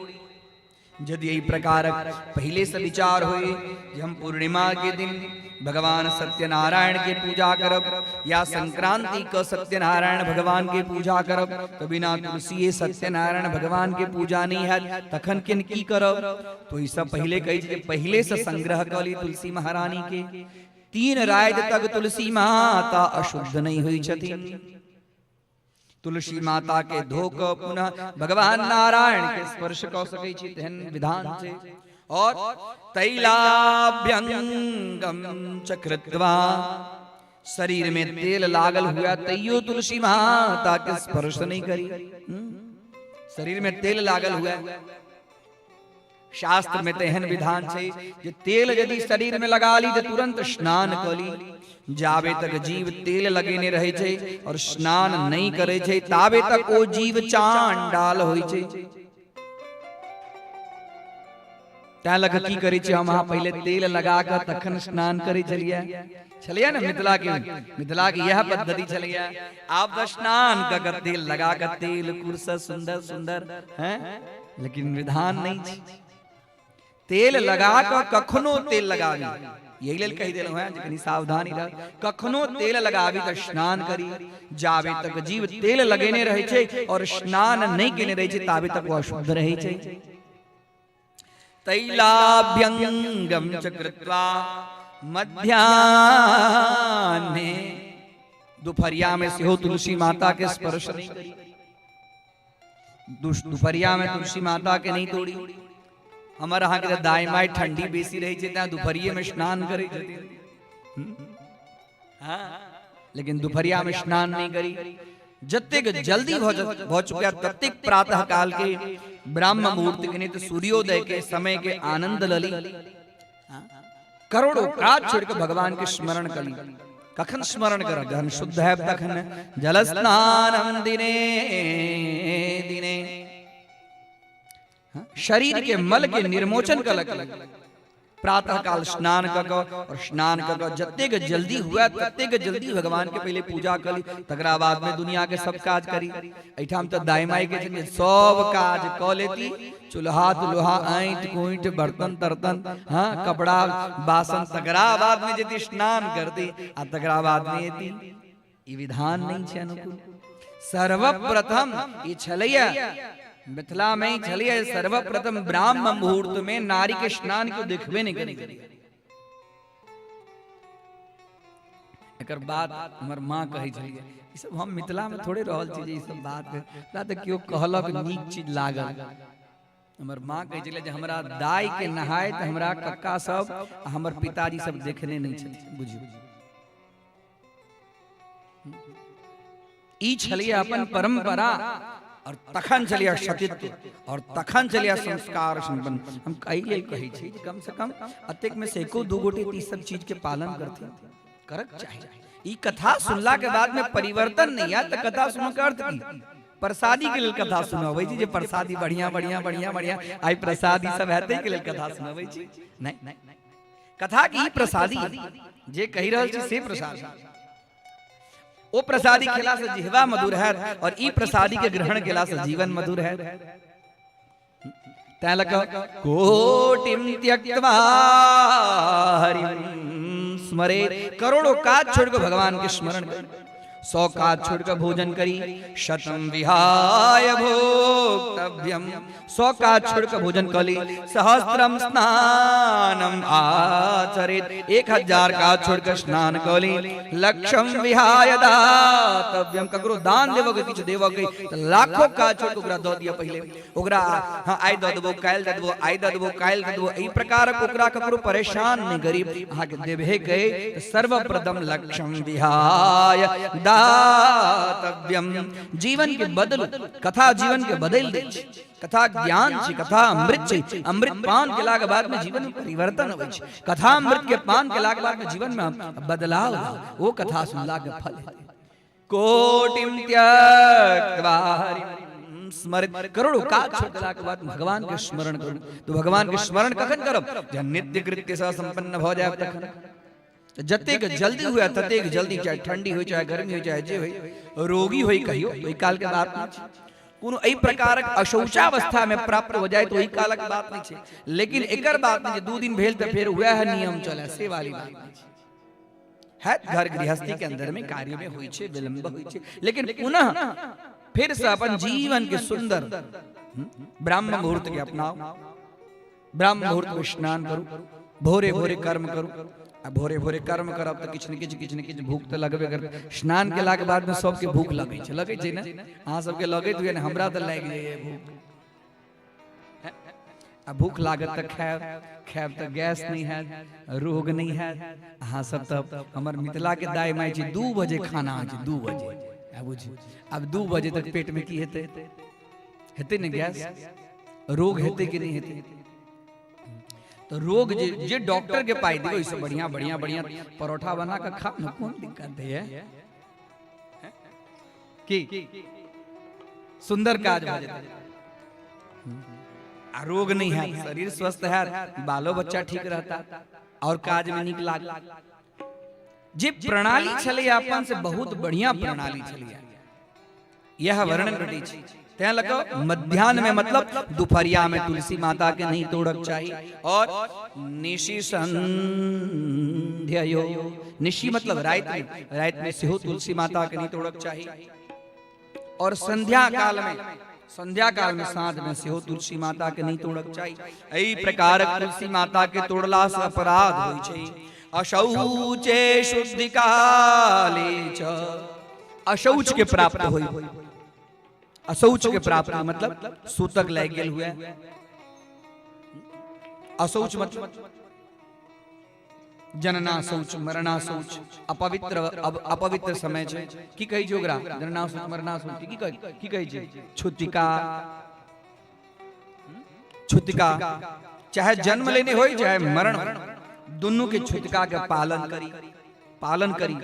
यदि यही प्रकार पहले से विचार हुए हम पूर्णिमा के दिन भगवान सत्यनारायण के पूजा करब, या संक्रांति क सत्यनारायण भगवान के पूजा करब तो बिना तुलसी सत्यनारायण भगवान के पूजा नहीं है तखन किन की करब। तो ई सब पहले कही पहले से संग्रह कर ली तुलसी महारानी के। 3 रात तक तुलसी माता अशुद्ध नहीं हुई छथिन। तुलसी माता के धोक पुनः भगवान नारायण के स्पर्श कर सकै छी तेहन विधान से। और तैलाभ्यंगम चकृत्वा शरीर में तेल लागल हुआ तैयो तुलसी माता के स्पर्श नहीं करी। शरीर में तेल लागल हुआ शास्त्र में तेहन विधान से जे तेल यदि शरीर में लगा ली तो तुरंत स्नान कली। जाबे तक जीव तेल लगेने रहे छे और स्नान नहीं करे छे ताबे तक ओ जीव चांडाल होई छे। त्या लग की करी छे हम पहले तेल लगा कर तखन स्नान करे चलिए ना। मिथिला की यह पद्धति चलिए। आप स्नान कर तेल लगा कर तेल कुर्स सुंदर सुंदर हैं, लेकिन विधान नहीं छे। तेल लगा कर कखनो तेल लगावी, यही लेल कही देलो है कनी सावधानी रह। कखनो तेल लगावी तो स्नान करी। जाबे तक जीव तेल लगेने रहे छे और स्नान नहीं केने रहे छे ताबे तक वो अशुद्ध रहे छे। तैलाभ्यंगम चकृत्वा मध्याह्ने दोपहरिया में से हो तुलसी माता के स्पर्श नहीं करी। दोपहरिया में तुलसी माता के नहीं तोड़ी। हमारे यहाँ के दाई माई ठंडी बेसी रही छे त्या दोपहरिये में स्नान करे हाँ, लेकिन दोपहरिया में स्नान नहीं करी। जतेक जल्दी हो चुका ततेक प्रातः काल के ब्राह्म मुहूर्त के नित सूर्योदय के समय के आनंद लली। करोड़ों काज छोड़ के भगवान के स्मरण करी। कखन स्मरण कर जहन शुद्ध है तखन जल स्नान दिने दिने शरीर के मल के निर्मोचन का लग। प्रातः काल स्नान कर और स्नान कर जतेक जल्दी हुआ ततेक जल्दी भगवान के पहले पूजा करी तकरा बाद में दुनिया के सब काज करी। ऐठाम तो दाई माई के सब काज क लेती। चूल्हा लोहा आंट कोईट बर्तन तर्तन हाँ कपड़ा बासन तकरा बाद में यदि स्नान करती आ तकरा बाद में येती। ई विधान नहीं छे अनुकूल। सर्वप्रथम ये छलैया मिथिला में ही छलिए सर्वप्रथम ब्राह्म मुहूर्त में नारी के स्नान को देखबे नहीं करी। एकर बात हमर मां कही छलिए। ई सब हम मिथिला में थोड़े रहल छी जे ई सब बात ना त कियो कहलक नीक चीज लागल। हमर मां कही छलिए जे हमरा दाई के नहाय त हमरा कक्का सब हमर पिताजी सब देखने नहीं छथि। बुझियो ई छलिए अपन परंपरा और तखन चलिए सतीत्व और तखन चलिए संस्कार संपन्न। हम कही छी कम से कम अतेक में से एको दू गोटे ई सब चीज के पालन करते करक चाहिए। ई कथा सुनला के बाद में परिवर्तन नहीं है तो कथा सुन के अर्थ की प्रसादी के लिए कथा सुनावे जी। जे प्रसादी बढ़िया बढ़िया बढ़िया बढ़िया आई प्रसादी सब हेते के लिए कथा सुनावे जी। नहीं कथा की प्रसादी जे कही रहल छी से प्रसादी। ओ प्रसादी खिला से जिह्वा मधुर है और ई प्रसादी के ग्रहण केला से जीवन मधुर है। तैलक कोटिम त्यक्त्वा हरिं स्मरेत्। करोड़ों काज छोड़ के भगवान के स्मरण करें। 100 काज छोड़कर भोजन करी। शतम विहाय भोक्तव्यम 100 काज छोड़कर भोजन करी। सहस्त्रम स्नानम आचरेत् 1000 काज छोड़कर स्नान करी। लक्षम विहाय दातव्यम ककरो दान देवोगे किछु देवोगे तो लाखों काज छोड़ ओकरा दो दिया पहले ओकरा हां आइ द देबो काल द देबो आइ द देबो काल द देबो। ई प्रकार ओकरा ककरो परेशान नहीं करी। अहाँ के देबे गए सर्वप्रथम लक्षम विहाय दातव्यम। जीवन के बदल कथा जीवन के बदल दे। कथा ज्ञान छी कथा अमृत छी। अमृत पान के लाग बाद में जीवन में परिवर्तन होय छै। कथा अमृत के पान के लाग बाद में जीवन में बदलाव वो कथा सुनला के फल है। कोटिम त्यक्त्वा हरिं स्मरेत्। करोड़ों काज छोड़ला के बाद भगवान के स्मरण करू। तो भगवान के स्मरण कखन करब जब नित्य कृत्य से संपन्न भ जाय तखन। जतेक जल्दी हुआ ततेक जल्दी चाहे ठंडी हो चाहे गर्मी हो चाहे जे हो रोगी हो कहियो तो काल के बात नहीं। कोनो एई प्रकारक अशौचावस्था में प्राप्त हो जाए तो ई कालक बात नहीं छे। लेकिन एकर बात नहीं 2 दिन भेल त फिर वह नियम चले से वाली बात नहीं। है घर गृहस्थी के अंदर में कार्य में हुई छे विलंब हुई छे, लेकिन पुनः फिर से अपन जीवन के सुंदर ब्राह्म मुहूर्त के अपनाओ, ब्राह्म मुहूर्त में स्नान करू, भोरे भोरे कर्म करू। अब भोरे भोरे कर्म करब तो किछ न किछ भूख तो लगबे कर। स्नान केला के बाद में सबके भूख लगे छे ना, अहाँ सबके लगे तो हमरा तो लाग जाए भूख। अब भूख लागत तो खायब तो गैस नहीं है, रोग नहीं है। अहाँ सब तब हमर मिथिला के दाई माई छी 2 बजे खाना है, 2 बजे अब 2 बजे तक पेट में की हेते न गैस, रोग हेते कि नहीं हेते। तो रोग जे डॉक्टर के पाई दियो, इससे बढ़िया परोठा बना कर खा न, कौन दिक्कत है कि सुंदर काज हो जाता, रोग नहीं है, शरीर स्वस्थ है, बालो बच्चा ठीक रहता और काज में निक लाग। जे प्रणाली छले अपन से बहुत बढ़िया प्रणाली छलिए, यह वर्णन करी छी। त्या लगा मध्याह्न में मतलब दोपहरिया में तुलसी माता के नहीं तोड़क चाहिए, और निशी संध्यायो, निशी मतलब रात में सेहो तुलसी माता के नहीं तोड़क चाहिए, और संध्या काल में साँझ में सेहो तुलसी माता के नहीं तोड़क चाहिए। एही प्रकार तुलसी माता के तोड़ला से अपराध होई छै। अशौचे शुद्धि काले च, अशौच के प्राप्त होई, अशौच के प्राप्त मतलब सूतक लग गेल हुए। अशौच मतलब जनना शौच, मरना शौच, अपवित्र समय छै। की कही छै ओकरा? जनना शौच, मरना शौच की कही छै? छुतिका। चाहे जन्म लेने होई चाहे मरण, दोनों के छुतिका के पालन करी।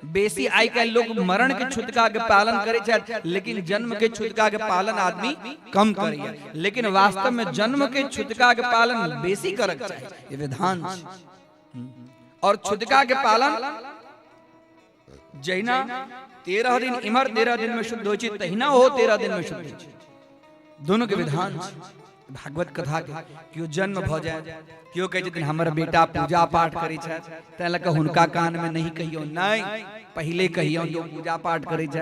बेसी आई काल लोग मरण के छुतका के पालन करे छे, लेकिन जन्म के छुतका के पालन आदमी कम करिए। लेकिन वास्तव में जन्म के छुतका के पालन बेसी करक चाहिए, ये विधान छै। और छुतका के पालन जहिना 13 दिन इमर 13 दिन में शुद्ध हो, तहिना हो 13 दिन में शुद्ध हो। दोनों के विधान भागवत कथा के क्यों जन्म भ जाए, क्यों कहे दिन हमर बेटा पूजा पाठ करे छे, तै लक हुनका कान में नहीं कहियो, नहीं पहले कहियो जो पूजा पाठ करे छे।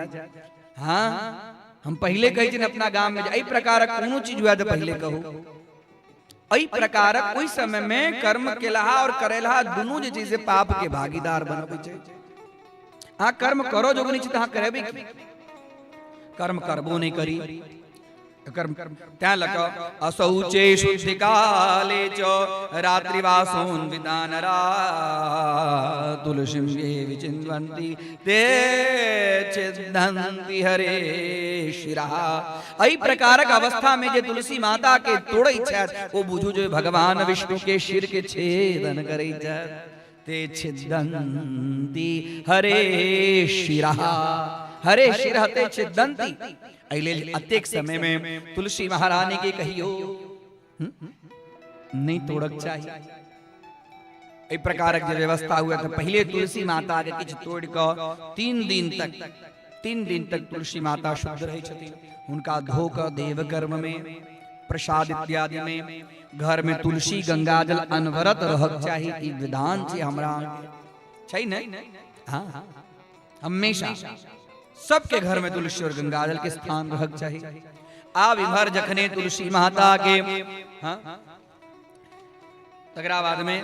हां हम पहले कहि दिन अपना गांव में एई प्रकार कोनो चीज हुआ तो पहले कहो। एई प्रकार कोई समय में कर्म केलहा और करेलहा दोनों जे चीज से पाप के भागीदार बनबै छै। आ कर्म करो जोगनी छै तहां करबे की, कर्म करबो नहीं करी कर्म त्या लक असौचे शुद्धि काले च रात्रिवासोन विदानरा तुलसीं ये विचिन्वन्ति ते छिद्दन्ति हरे शिरः। एही प्रकारक अवस्था में जे तुलसी माता के तोड़ै छथि, ओ बुझू जो भगवान विष्णु के शिर के छेदन करै छथि। ते छिद्दन्ति हरे शिरः, हरे शिरः ते छिद्दन्ति। अत्येक समय में तुलसी महारानी के कहियो नहीं तोड़क चाहिए। इस प्रकार की व्यवस्था हुआ था। पहले तुलसी माता के किछ तोड़ के 3 दिन तक तुलसी माता शुद्ध रही छथि। उनका धोक देव कर्म में, प्रसाद इत्यादि में, घर में तुलसी गंगाजल अनवरत रहक चाहिए। ई विधान छै हमरा छै न। हां हमेशा सबके घर में तुलसी और गंगाजल के स्थान रहक चाहिए। आब इमहर जखने तुलसी माता के तकरा बाद में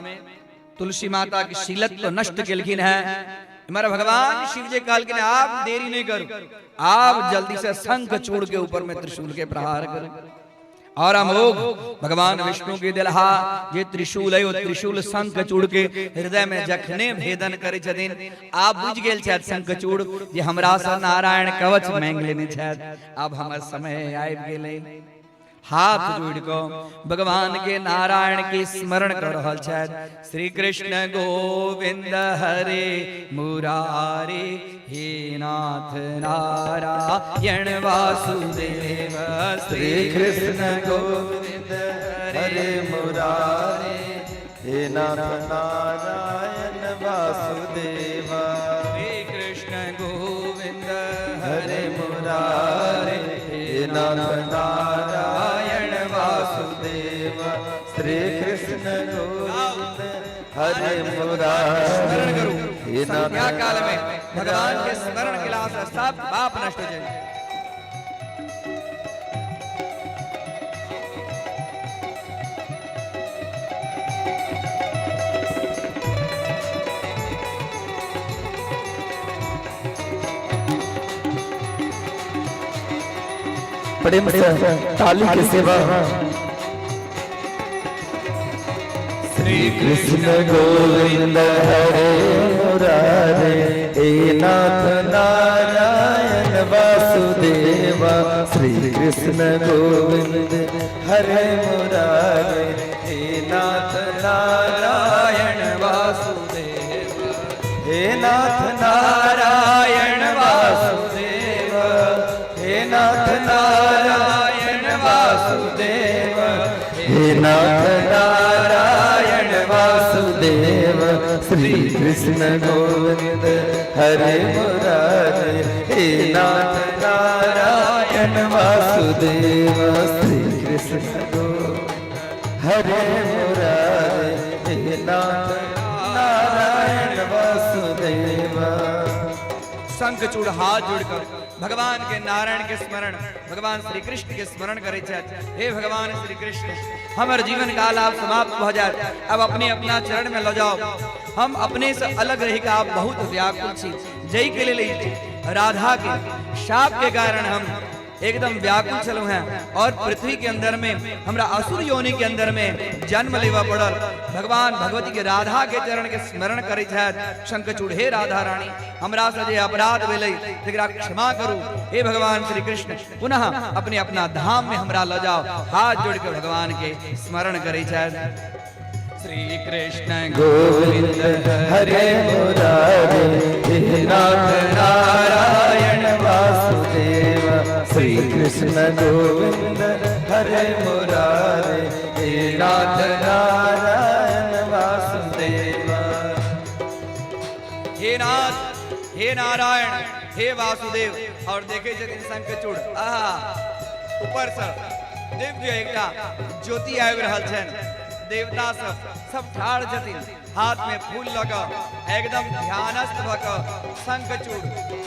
तुलसी माता की शीलत्व नष्ट केलखिन है। इमहर भगवान शिव जी कहलखिन आप देरी नहीं करो, आप जल्दी से शंख चूड़ के ऊपर में त्रिशूल के प्रहार करो। और हम लोग भगवान विष्णु के दिलहा जे त्रिशूल है, वो त्रिशूल शंख चूड़ के हृदय में जखने भेदन करे छथिन। आप बुझ गेल छथि शंख चूड़ जे हमरा से नारायण कवच मांग लेने छथि। अब हमर समय आबि गेलै। हाथ जोड़ को भगवान के नारायण के स्मरण कर रहल छथि। श्री कृष्ण गोविंद हरे मुरारे, हे नाथ नारायण वासुदेव। श्री कृष्ण गोविंद हरे मुरारे, हे नाथ नारायण वासुदेव। श्री कृष्ण गोविंद हरे मुरारे, हे नाथ नारायण वासुदेव। श्री कृष्ण गोविंद हरे मुरारे, संध्या काल में भगवान के स्मरण के लाभ से सब पाप नष्ट हो जाए। प्रेम से ताली की सेवा। श्री कृष्ण गोविंद हरे मुरारे, हे नाथ नारायण वासुदेव। श्री कृष्ण गोविंद हरे मुरारे, हे नाथ नारायण वासुदेव। हे नाथ नारायण वासुदेव, हे नाथ नारायण वासुदेव, हे नाथ नारायण वासुदेव। श्री कृष्ण गोविंद हरे मुरारे, हे नाथ नारायण वासुदेव। श्री कृष्ण गोविंद हरे मुरारे, हे नाथ नारायण वासुदेव। शंखचूड़ हाथ जोड़कर भगवान के नारायण के स्मरण, भगवान श्री कृष्ण के स्मरण करे छथि। हे भगवान श्री कृष्ण, हमारे जीवन काल आप समाप्त हो जाए, अब अपने अपना चरण में लो जाओ। हम अपने से अलग रही का आप बहुत व्याकुल छी। जय के लिए राधा के शाप के कारण हम एकदम व्याकुल चलो हैं और पृथ्वी के अंदर में हमरा असुर योनि के अंदर में जन्म लेवा पड़ल। भगवान भगवती के राधा के चरण के स्मरण करे छथि। शंखचूड़ हे राधा रानी, हमरा से जे अपराध भेलै तकरा क्षमा करू। हे भगवान श्री कृष्ण, पुनः अपने अपना धाम में हमरा ल जाओ। हाथ जोड़ के भगवान के स्मरण करे छथि। श्री कृष्ण गोविंद हरे मुरारे, हे नाथ नारायण वासुदेव। श्री कृष्ण गोविंद हरे मुरारे, हे नाथ नारायण वासुदेव। हे नाथ, हे नारायण, हे वासुदेव। और देखे जतिन शंखचूड़ ऊपर से दिव्य एकटा ज्योति आबि रहल छनि। देवता सब ठाड़ छथिन, हाथ में फूल लगा एकदम ध्यानस्थ भक शंखचूड़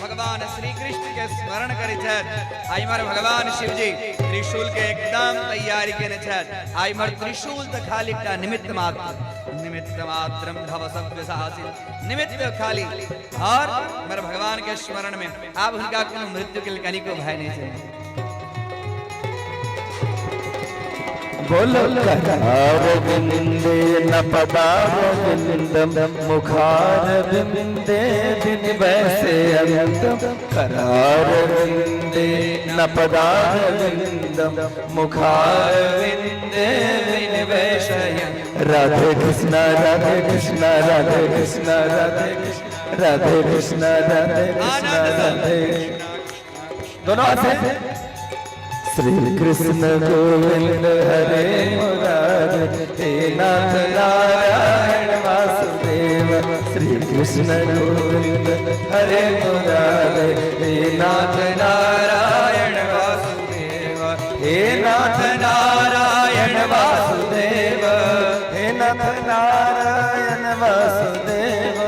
भगवान श्री कृष्ण के स्मरण करे छथि। आई मर भगवान शिव जी त्रिशूल के एकदम तैयारी केने छथि। आई मर त्रिशूल त खाली एकटा निमित्त मात्रम भव सभ्य साहसिन, निमित्त खाली। और मर भगवान के स्मरण में आप उनका कोनो मृत्यु के कनिको भय नहीं है। बोलो करार विंदे न पदार विंदम, मुखार विंदे दिन वैसे अनंतम। करार विंदे न पदार विंदम, मुखार विंदे दिन वैसे। राधे कृष्ण राधे कृष्ण राधे कृष्ण राधे कृष्ण राधे कृष्ण राधे कृष्ण राधे। दोनों हाथ से। श्री कृष्ण गोविंद हरे मुरारे, हे नाथ नारायण वासुदेव। श्री कृष्ण गोविंद हरे मुरारे, हे नाथ नारायण वासुदेव। हे नाथ नारायण वासुदेव, हे नाथ नारायण वासुदेव,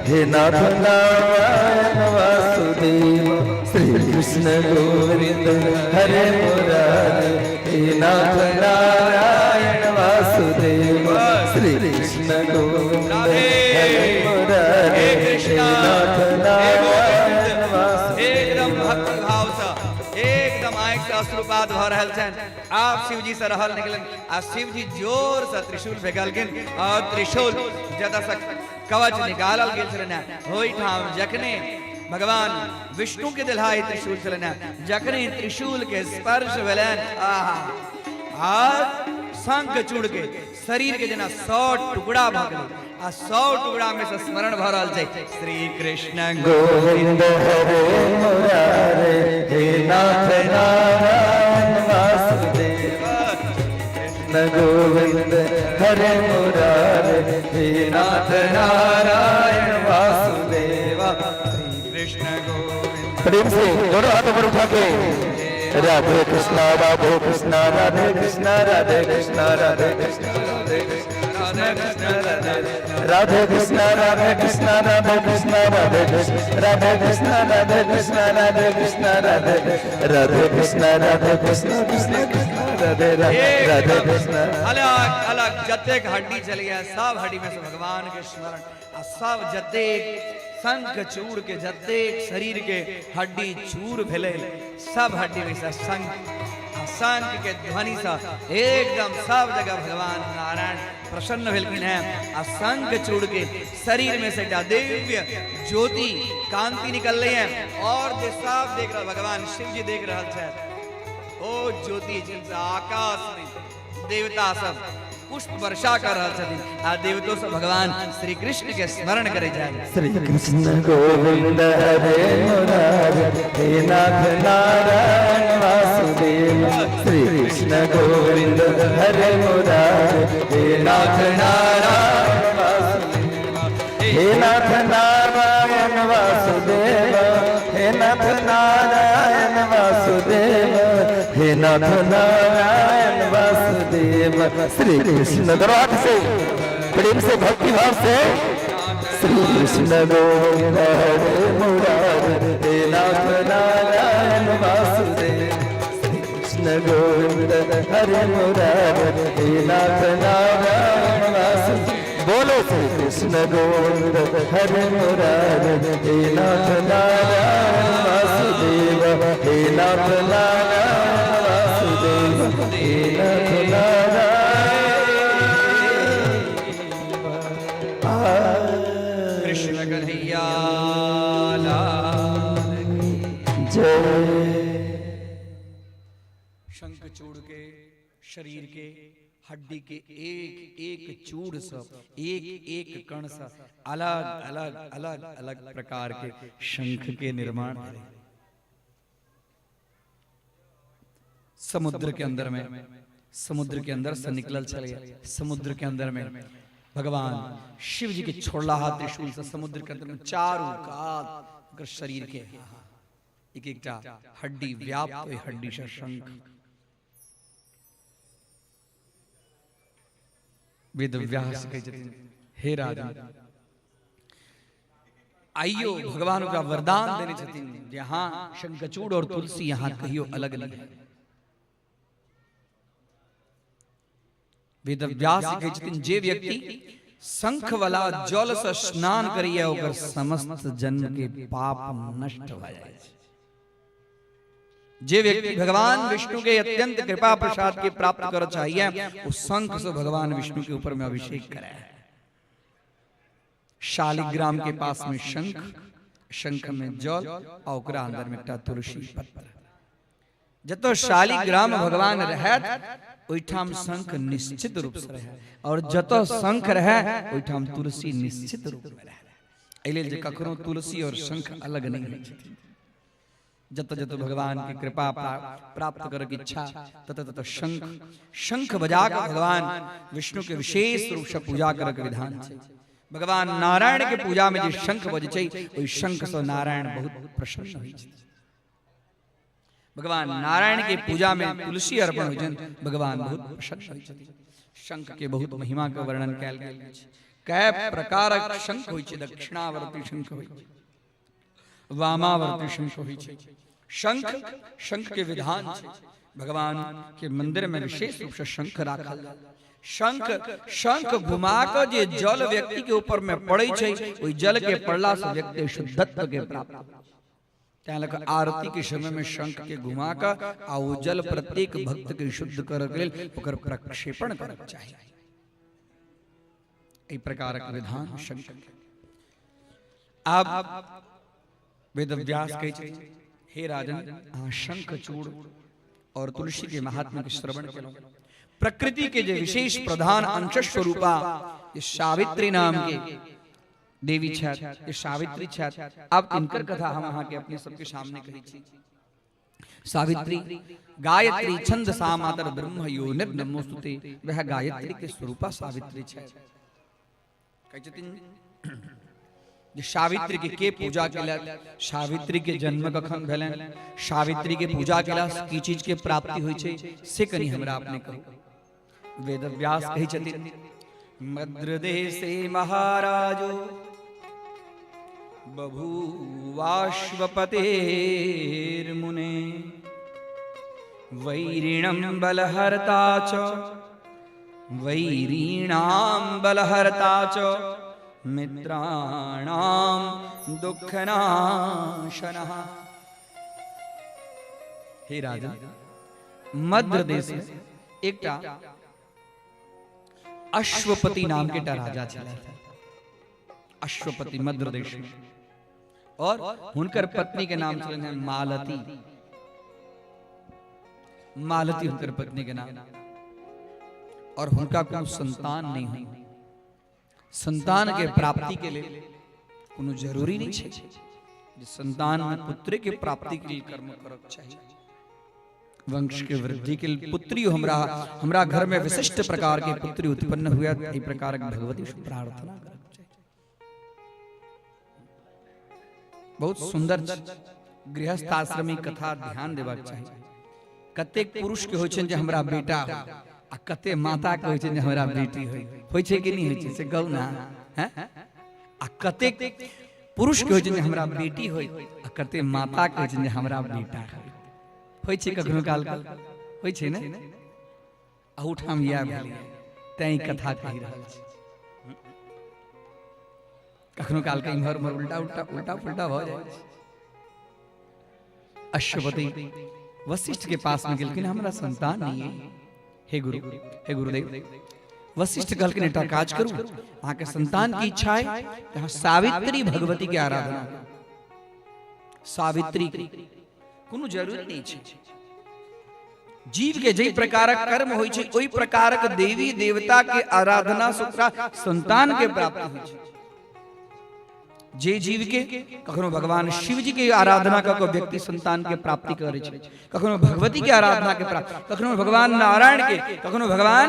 हे नाथ नारायण वासुदेव। श्री कृष्ण गोविंद हरे मुरारे, हे नाथ नारायण वासुदेव। श्री कृष्ण गोविंद हरे मुरारे, हे नाथ नारायण वासुदेव। एकदम भक्ति भाव से एकदम आंख से अश्रुपात भ रहल छनि। आप शिव जी से रहल निकलन आ शिव जी जोर से त्रिशूल फेंकलखिन और त्रिशूल जतऽ से कवच निकालल गेल छलनि ओहि ठाम जखने भगवान विष्णु के दिलहाई त्रिशूल चलना, जखने त्रिशूल के स्पर्श भेलन शंखचूड़ के शरीर के जना 100 टुकड़ा भ गेलै आ 100 टुकड़ा में से स्मरण भ रहल छै। श्री कृष्ण गोविंद हरे मुरारे, हे नाथ नारायण वासुदेव। कृष्ण गोविंद हरे मुरारे, हे नाथ नारायण वासुदेव। कृष्ण गोविंद। प्रेम से दोनों हाथों पर उठा के राधे कृष्णा राधे कृष्णा राधे कृष्णा राधे कृष्णा राधे कृष्णा राधे कृष्णा। कृष्ण कृष्ण राधे राधे कृष्ण राधे कृष्ण राधे कृष्ण राधे कृष्ण राधे कृष्ण राधे कृष्ण राधे कृष्ण राधे राधे कृष्ण राधे कृष्ण कृष्ण कृष्ण राधे राधे कृष्ण। अलग अलग जतेक हड्डी चली है सब हड्डी में से भगवान के स्मरण आ सब जतेक शंख चूड़ के जतेक शरीर के हड्डी चूर भेले सब हड्डी में से शंख के ध्वनि से एकदम सब जगह भगवान नारायण प्रसन्न भेलखिन है आ शंख चूड़ के शरीर में से दिव्य ज्योति कांति निकल रही है और सब देख रहा भगवान शिव जी देख रहा है ओ ज्योति जिनसे आकाश में देवता सब पुष्प वर्षा कर रहा छथिन आ देवतो से भगवान श्री कृष्ण के स्मरण करे जाए। श्री कृष्ण गोविंद हरे मुरारे हे नाथ नारायण वासुदेव श्री कृष्ण गोविंद हरे मुरारे हे नाथ नारायण वासुदेव हे नाथ नारायण वासुदेव हे नाथ नारायण वासुदेव हे नाथ नारायण वासुदेव। श्री कृष्ण दरबार से प्रेम से भक्ति भाव से श्री कृष्ण गोविंद हरे मुरारे हे नाथ नारायण वासुदेव श्री कृष्ण गोविंद हरे मुरारे हे नाथ नारायण वासुदेव। बोलो श्री कृष्ण गोविंद हरे मुरारे हे नाथ नारायण वासुदेव हे नाथ नारायण वासुदेव हे नाथ नारायण। कृष्ण कन्हैया जय। शंख चूड़ के शरीर के हड्डी के एक एक चूड़ सब एक एक कण सा अलग अलग अलग अलग प्रकार के शंख के निर्माण करे। समुद्र के अंदर में समुद्र के अंदर से निकलल चले समुद्र के अंदर में भगवान शिव जी के छोड़ला हाथ त्रिशूल से समुद्र के अंदर में चारों कात शरीर के एक एक हड्डी व्याप्त हड्डी से शंख वेद व्यास हे राजन आइयो भगवान का वरदान देने छथिन यहाँ शंखचूड़ और तुलसी यहाँ कहियो अलग नहीं है। वेद व्यास कहै छथिन जे व्यक्ति शंख वाला जल से स्नान करिए ओकर समस्त जन्म के पाप नष्ट हो जाए। जे व्यक्ति भगवान विष्णु के अत्यंत कृपा प्रसाद के प्राप्त कर चाहिए उस शंख से भगवान विष्णु के ऊपर में अभिषेक करे। शालिग्राम के पास में शंख शंख में जल और ओकरा अंदर में तुलसी पत्र जतो शालिग्राम भगवान रहत ओइठाम शंख निश्चित रूप से रहे और जतो शंख रहे ओइठाम तुलसी निश्चित रूप में रहे। एले जे कखनो तुलसी और शंख अलग नहीं है। जत जत भगवान की कृपा प्राप्त कर की इच्छा तत तत शंख शंख बजा कर भगवान विष्णु के विशेष रूप से पूजा कर के विधान छे। भगवान नारायण के पूजा में जो शंख बजे छे ओई शंख से नारायण बहुत प्रसन्न होई छे। भगवान नारायण के पूजा में तुलसी अर्पण होई छे भगवान बहुत प्रसन्न होई छे। शंख के बहुत महिमा का वर्णन कैल गेल छे। कै प्रकारक शंख होई छे। दक्षिणावर्ती शंख होई छे वामावर्ती शंख होई छे। शंख शंख के विधान छे। भगवान के मंदिर में विशेष रूप से शंख राखल शंख शंख घुमा के जे जल व्यक्ति के ऊपर में पड़े छे ओई जल के पड़ला से व्यक्ति शुद्धत्व के प्राप्त त्यालक आरती के समय में शंख के घुमा के आ वो जल प्रत्येक भक्त के शुद्ध कर के ओकर प्रक्षेपण करक चाहिए। ई प्रकार के विधान शंख अब वेद व्यास कहे हे राजन शंख चूड़ और तुलसी के महात्म्य के श्रवण करो। प्रकृति के जो विशेष प्रधान अंश स्वरूपा ये सावित्री नाम के देवी छत ये सावित्री छत अब इनकर कथा हम वहां के अपने सबके सामने कही छी। सावित्री गायत्री छंद सा मातर ब्रह्म योनिर नमोस्तुते वह गायत्री के स्वरूपा सावित्री छत कहि छथिन। सावित्री के पूजा केला सावित्री के जन्म कखन भेलन सावित्री के पूजा केला की चीज के प्राप्ति होई छे से कनी हमरा अपने कहू। वेद व्यास कहि छथिन मद्रदेशे महाराजो बभूवाश्वपतेर्मुने वैरिणं बलहर्ता च वैरीणां बलहर्ता च मित्राणां दुःखनाशनः। हे राजा, मध्य देश में एकटा अश्वपति नाम के राजा चला था। अश्वपति मध्य देश में, और हुनकर पत्नी के नाम चले मालती। मालती हुनकर पत्नी के नाम, और हुनका कोई संतान नहीं हुई। संतान के प्राप्ति के लिए कोनो जरूरी नहीं है। संतान में पुत्र के प्राप्ति के लिए कर्म करक चाहिए। वंश के वृद्धि के लिए पुत्री हमरा घर में विशिष्ट प्रकार के पुत्री उत्पन्न हुआ, इस प्रकार भगवती से प्रार्थना करक चाहिए। बहुत सुंदर गृहस्थ आश्रमी कथा ध्यान देबाक चाहिए। कतेक पुरुष के होय छै जे हमरा बेटा हो, आ कते माता के होय छै जे हमरा बेटी होय छै कि नहीं होय छै से कहू ना। हैं आ कतेक पुरुष के होय छै जे हमरा बेटी होय, आ कते माता के होय छै जे हमरा बेटा होय छै। कखनो काल होय छै ने, अहूठाम इएह भेलै, तैं कथा कहि रहल छी। कखनो काल के इम्हर उम्हर उल्टा पुल्टा भ जाय छै। अश्वपति वशिष्ठ के पास में गेलखिन, हमरा संतान नहीं है। हे गुरुदेव, वशिष्ठ कहलखिन एकटा काज करू, अहाँ के संतान की इच्छा है तो सावित्री भगवती के आराधना। सावित्री कोनो जरूरी नहीं है। जीव के जे प्रकारक कर्म होय छै ओई प्रकारक देवी देवता के आराधना से संतान के प्राप्ति होय छै। जे जीव के कखनो भगवान शिव जी के आराधना क व्यक्ति संतान के प्राप्ति करे छै, कखनो भगवती के आराधना के प्राप्ति, कखनो भगवान नारायण के, कखनो भगवान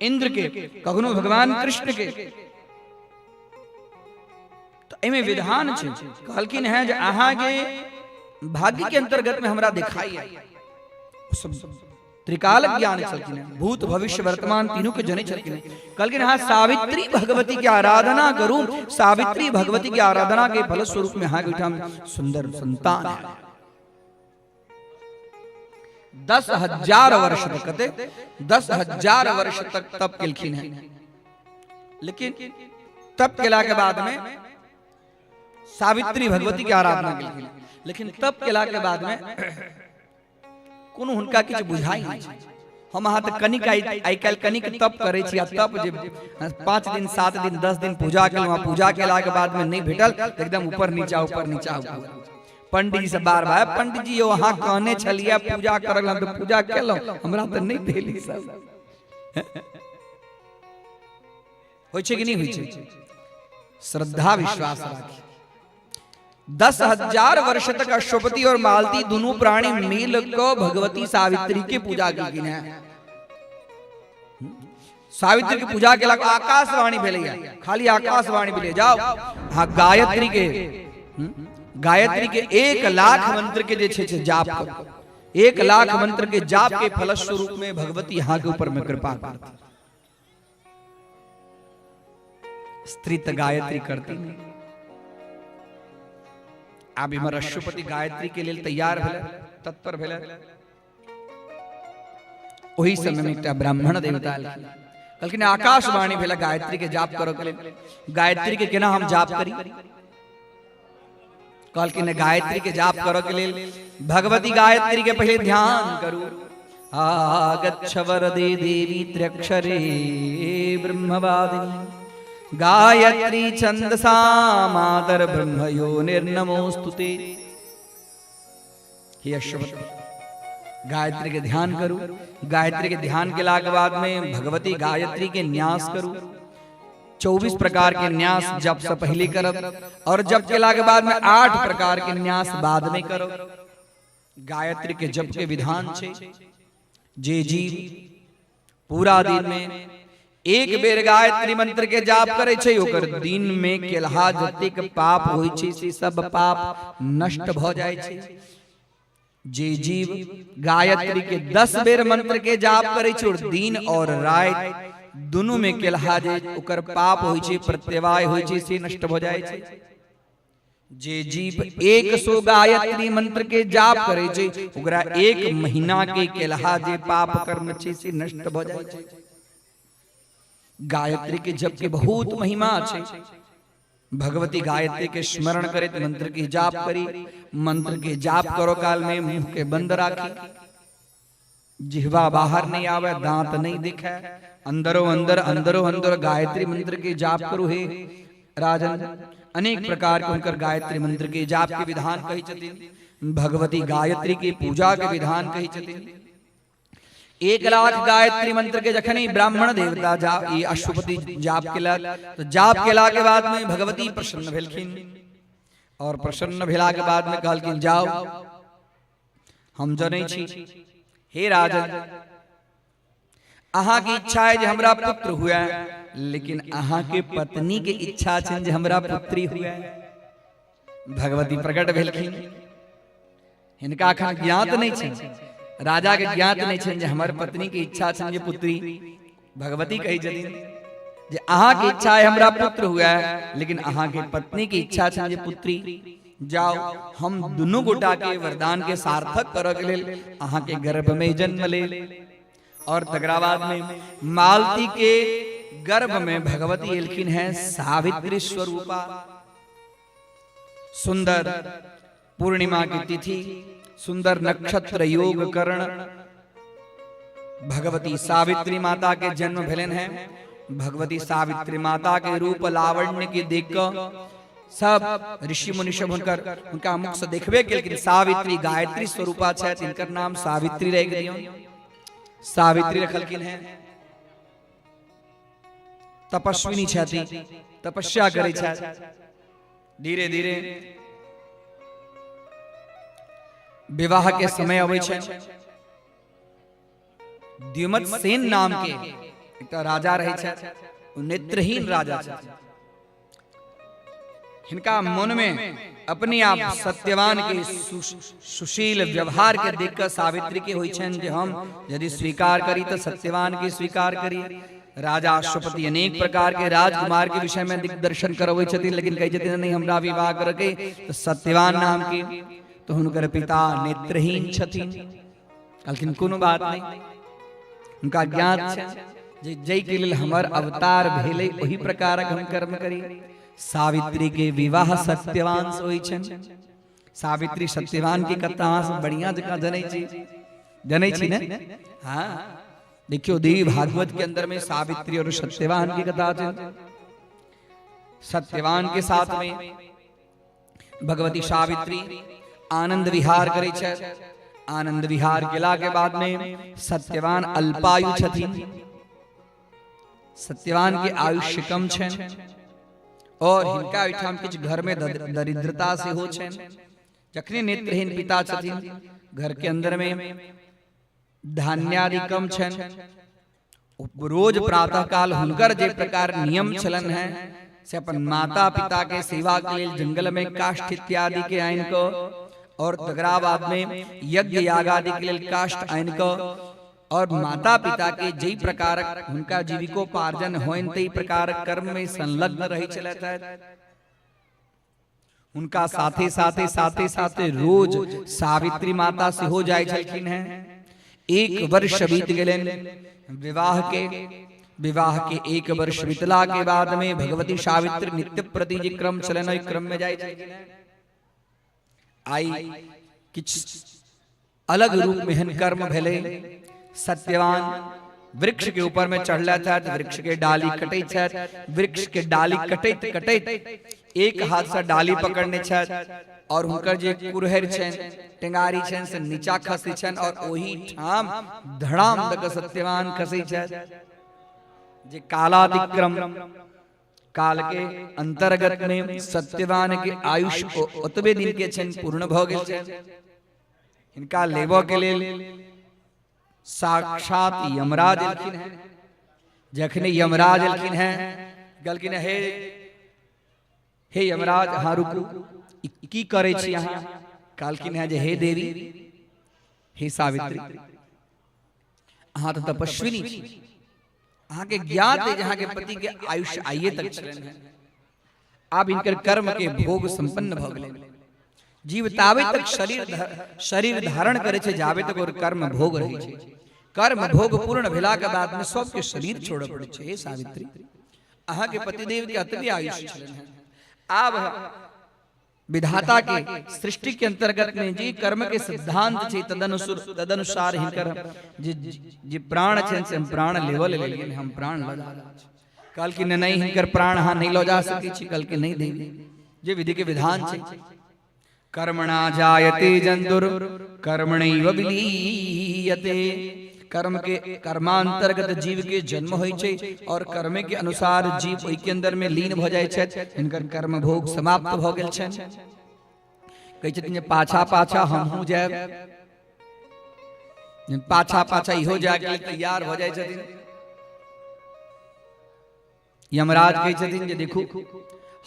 इंद्र के, कखनो भगवान कृष्ण के। तो एमे विधान छै। कहलखिन है जे अहाँ के भाग्य के अंतर्गत में हमरा दिखाई है। त्रिकाल ज्ञान छलखिन, भूत भविष्य वर्तमान तीनों के जने छलखिन। कहलखिन हाँ सावित्री भगवती की आराधना करूं। सावित्री भगवती की आराधना के फल स्वरूप में हाँ सुंदर संतान है। 10,000 वर्ष तक 10,000 वर्ष तक तप केलखिन है। लेकिन तप केला के बाद में सावित्री भगवती की आराधना केलखिन। लेकिन तप केला के बाद में कोनो हुनका किछ बुझाई नहीं। हम अहाँ त कनिक आइ काल कनिक तप करे छी, आ तप जे 5 दिन 7 दिन 10 दिन पूजा केलहुँ, पूजा केला के बाद में नहीं भेटल एकदम ऊपर नीचा पंडित जी से बार बार पंडित जी यो अहाँ कहने छलिए पूजा करल, हम तो पूजा केलहुँ, हमरा त नहीं भेल। ई सब होय छै कि नहीं होय छै? श्रद्धा विश्वास राखी। 10,000 वर्ष तक अश्वपति और मालती दोनों प्राणी मिल को भगवती सावित्री की पूजा की है। सावित्री की पूजा के लगा आकाशवाणी भेले, खाली आकाशवाणी भेले जाओ हाँ गायत्री के 1 लाख मंत्र के जे छे जाप करो। 1 लाख मंत्र के जाप के फलस्वरूप में भगवती यहाँ के ऊपर में कृपा करती। स्त्री तो गायत्री करती नहीं। आप इमर अश्वपति गायत्री के लिए तैयार भेले, तत्पर भेले। वही समय में एकटा ब्राह्मण देवता आयल, कहलखिन आकाशवाणी भेले गायत्री के जाप करो के लेल। गायत्री के केना हम जाप करी? कहलखिन गायत्री के जाप करो के लेल भगवती गायत्री के पहले ध्यान करू। आगच्छ वरदे देवी त्र्यक्षरे ब्रह्मवादिनी गायत्री छंदसा मातर ब्रह्मयो निर्नमोस्तुते। हे अश्वपति गायत्री के ध्यान करूं। गायत्री के ध्यान के लाग बाद में भगवती गायत्री के न्यास करूं। 24 प्रकार के न्यास जप से पहले करब, और जप के लाग बाद में 8 प्रकार के न्यास बाद में करो। गायत्री के जप के विधान छे। जे जीव पूरा दिन में 1 बेर गायत्री मंत्र के जाप करे छे, ओकर दिन में केलहा जतेक पाप होय छे से सब पाप नष्ट भ जाय छे। जे जीव गायत्री के 10 बेर मंत्र के जाप करे छे और दिन और रात दोनों में केलहा जे ओकर पाप होइ छै, प्रत्यवाय होइ छै, से नष्ट भ जाय छै। जे जीव 100 गायत्री मंत्र के जाप करे छै, ओकरा 1 महीना के केलहा जे पाप कर्म छै से नष्ट भ जाय छै। गायत्री के जप के बहुत महिमा छै। भगवती गायत्री के स्मरण करे, मंत्र के जाप करी। मंत्र के जाप करो काल में मुंह के बंद राखी, जिह्वा बाहर नहीं आवे, दांत नहीं दिखे, अंदरो अंदर गायत्री मंत्र के जाप करो। हे राजन, अनेक प्रकार के उनकर गायत्री मंत्र के जाप के विधान कही छथिन। भगवती गायत्री की पूजा के विधान कही छथिन। 1 लाख गायत्री मंत्र के जखनी ब्राह्मण देवता जाप ये अशुपति जाप केलक, तो जाप केला के बाद में भगवती प्रसन्न भेलखिन, और प्रसन्न भेला के बाद में कहलखिन जाओ हम जनै छी हे राजन, अहाँ की इच्छा है जे हमरा पुत्र हुए, लेकिन अहाँ के पत्नी के इच्छा छन जे हमरा पुत्री हुए। भगवती प्रकट भेलखिन, हिनका अखन ज्ञात नहीं छन, राजा के ज्ञात नहीं छन जे हमर पत्नी की इच्छा छन जे पुत्री। भगवती कही छथिन जे अहाँ के इच्छा है हमरा पुत्र हुए, लेकिन अहाँ के पत्नी की इच्छा छन जे पुत्री। जाओ हम दोनों गोटा के वरदान के सार्थक करऽ के लेल अहाँ के गर्भ में जन्म ले। और तकरा बाद में मालती के गर्भ में भगवती एलखिन है सावित्री स्वरूपा। सुंदर पूर्णिमा की तिथि, सुंदर नक्षत्र योग करण, भगवती सावित्री माता के जन्म भेलन है। भगवती सावित्री माता के रूप लावण्य के देख सब ऋषि मुनि सब उनका मुख से देखबे केलखिन। सावित्री गायत्री स्वरूपा छै, इनकर नाम सावित्री रह दियो, सावित्री रखलखिन है। तपस्विनी छथि, तपस्या करै छै। धीरे धीरे विवाह के समय अबै छै। द्युमत सेन नाम के एकटा राजा रहे छै, नेत्रहीन राजा छै। हिनका मन में अपने आप सत्यवान के सुशील व्यवहार के देखकर सावित्री के होई छन जे हम यदि स्वीकार करी तो सत्यवान के स्वीकार करी। राजा अश्वपति अनेक प्रकार के राजकुमार के विषय में दिग्दर्शन करबै छथिन, लेकिन कहि छथिन नहीं हमरा विवाह करके तो सत्यवान नाम के। तो हुनकर पिता नेत्रहीन छथिन, कहलखिन कोनो बात नहीं, उनका ज्ञात छै जे जय के लेल हमर अवतार भेलै, ओही प्रकारक हम कर्म करी। सावित्री के विवाह सत्यवान से होई छन। सावित्री सत्यवान की कथा से बढ़िया जगह जनै छी ने। हाँ देखियो, देवी भागवत के अंदर में सावित्री और सत्यवान की कथा है। सत्यवान के साथ में भगवती सावित्री आनंद विहार करे छै। आनंद विहार केला के बाद में सत्यवान अल्पायु छथिन। सत्यवान के आयुष्य कम छन, और हिनका ओहिठाम किछ घर में दरिद्रता से हो छन। जखने नेत्रहीन पिता छथिन, घर के अंदर में धान्यादि कम छन। रोज प्रातः काल हुनकर जे प्रकार नियम चलन है से अपन माता पिता के सेवा के लिए जंगल में काष्ठ इत्यादि के आइन को, और तकरा बाद में यज्ञ याग आदि के लिए काष्ठ आइन को, और माता पिता के जई प्रकार उनका जीविकोपार्जन होइन तई प्रकार कर्म में संलग्न रही चलत है। उनका साथे साथे साथे साथे रोज सावित्री माता से हो जाय छलखिन है। 1 वर्ष बीत गेलन विवाह के। विवाह के 1 वर्ष बीतला के बाद में भगवती सावित्री नित्य प्रति जे क्रम चलन, ओहि क्रम में जाय छलखिन है। आई किछ अलग रूप में हन कर्म भेले। सत्यवान वृक्ष के ऊपर में चढ़ला था, वृक्ष के डाली कटे छत। वृक्ष के डाली कटैत कटैत एक हाथ से डाली पकड़ने छत, और हुनकर जे कुरहर छन टेंगारी छन से नीचा खसै छन, और ओही ठाम धड़ाम दक सत्यवान खसै छत। जे कालातिक्रम काल के अंतर्गत में सत्यवान के आयुष्य ओतबे दिन के छन पूर्ण भ गेल छन। इनका लेबो के लेल साक्षात यमराज एलखिन है। जखने यमराज एलखिन है, कहलखिन हे यमराज, हाँ रुकू, की करे छी अहाँ? कहलखिन है जे हे देवी, हे सावित्री, अहाँ तो तपस्विनी छी, अहाँ के ज्ञात है जहाँ के पति के आयुष्य आइए तक चलन है। आप इनकर कर्म के भोग संपन्न भ गेलै। जीव तावे तक शरीर धारण करे छे जावे तक और कर्म भोग रहे छे। कर्म भोग पूर्ण भेला के बाद में सबके शरीर छोड़े पड़े छे। हे सावित्री, अहाँ के पतिदेव के अतबे आयुष्य चलन है। आब विधाता के सृष्टि के अंतर्गत में जी कर्म के सिद्धांत छे, तदनुसार हिनकर जे प्राण छे से हम प्राण लेवल लेलिए, हम प्राण ल जा कल की नहीं हिनकर प्राण हां नहीं लो जा सके छी, कल के नहीं देंगे। जे विधि के विधान छे। कर्मणा जायते जंतुर कर्मणैव विलीयते। कर्म के कर्मांतर्गत जीव के जन्म होय छे और कर्म के अनुसार जीव ओई के अंदर में लीन भ जाय छे। इनकर कर्म भोग समाप्त भ गेल छे। कहै छथिन जे पाछा पाछा हमहु जाय, पाछा पाछा इहो जाय के तैयार भ जाय छथिन। यमराज कहै छथिन जे देखू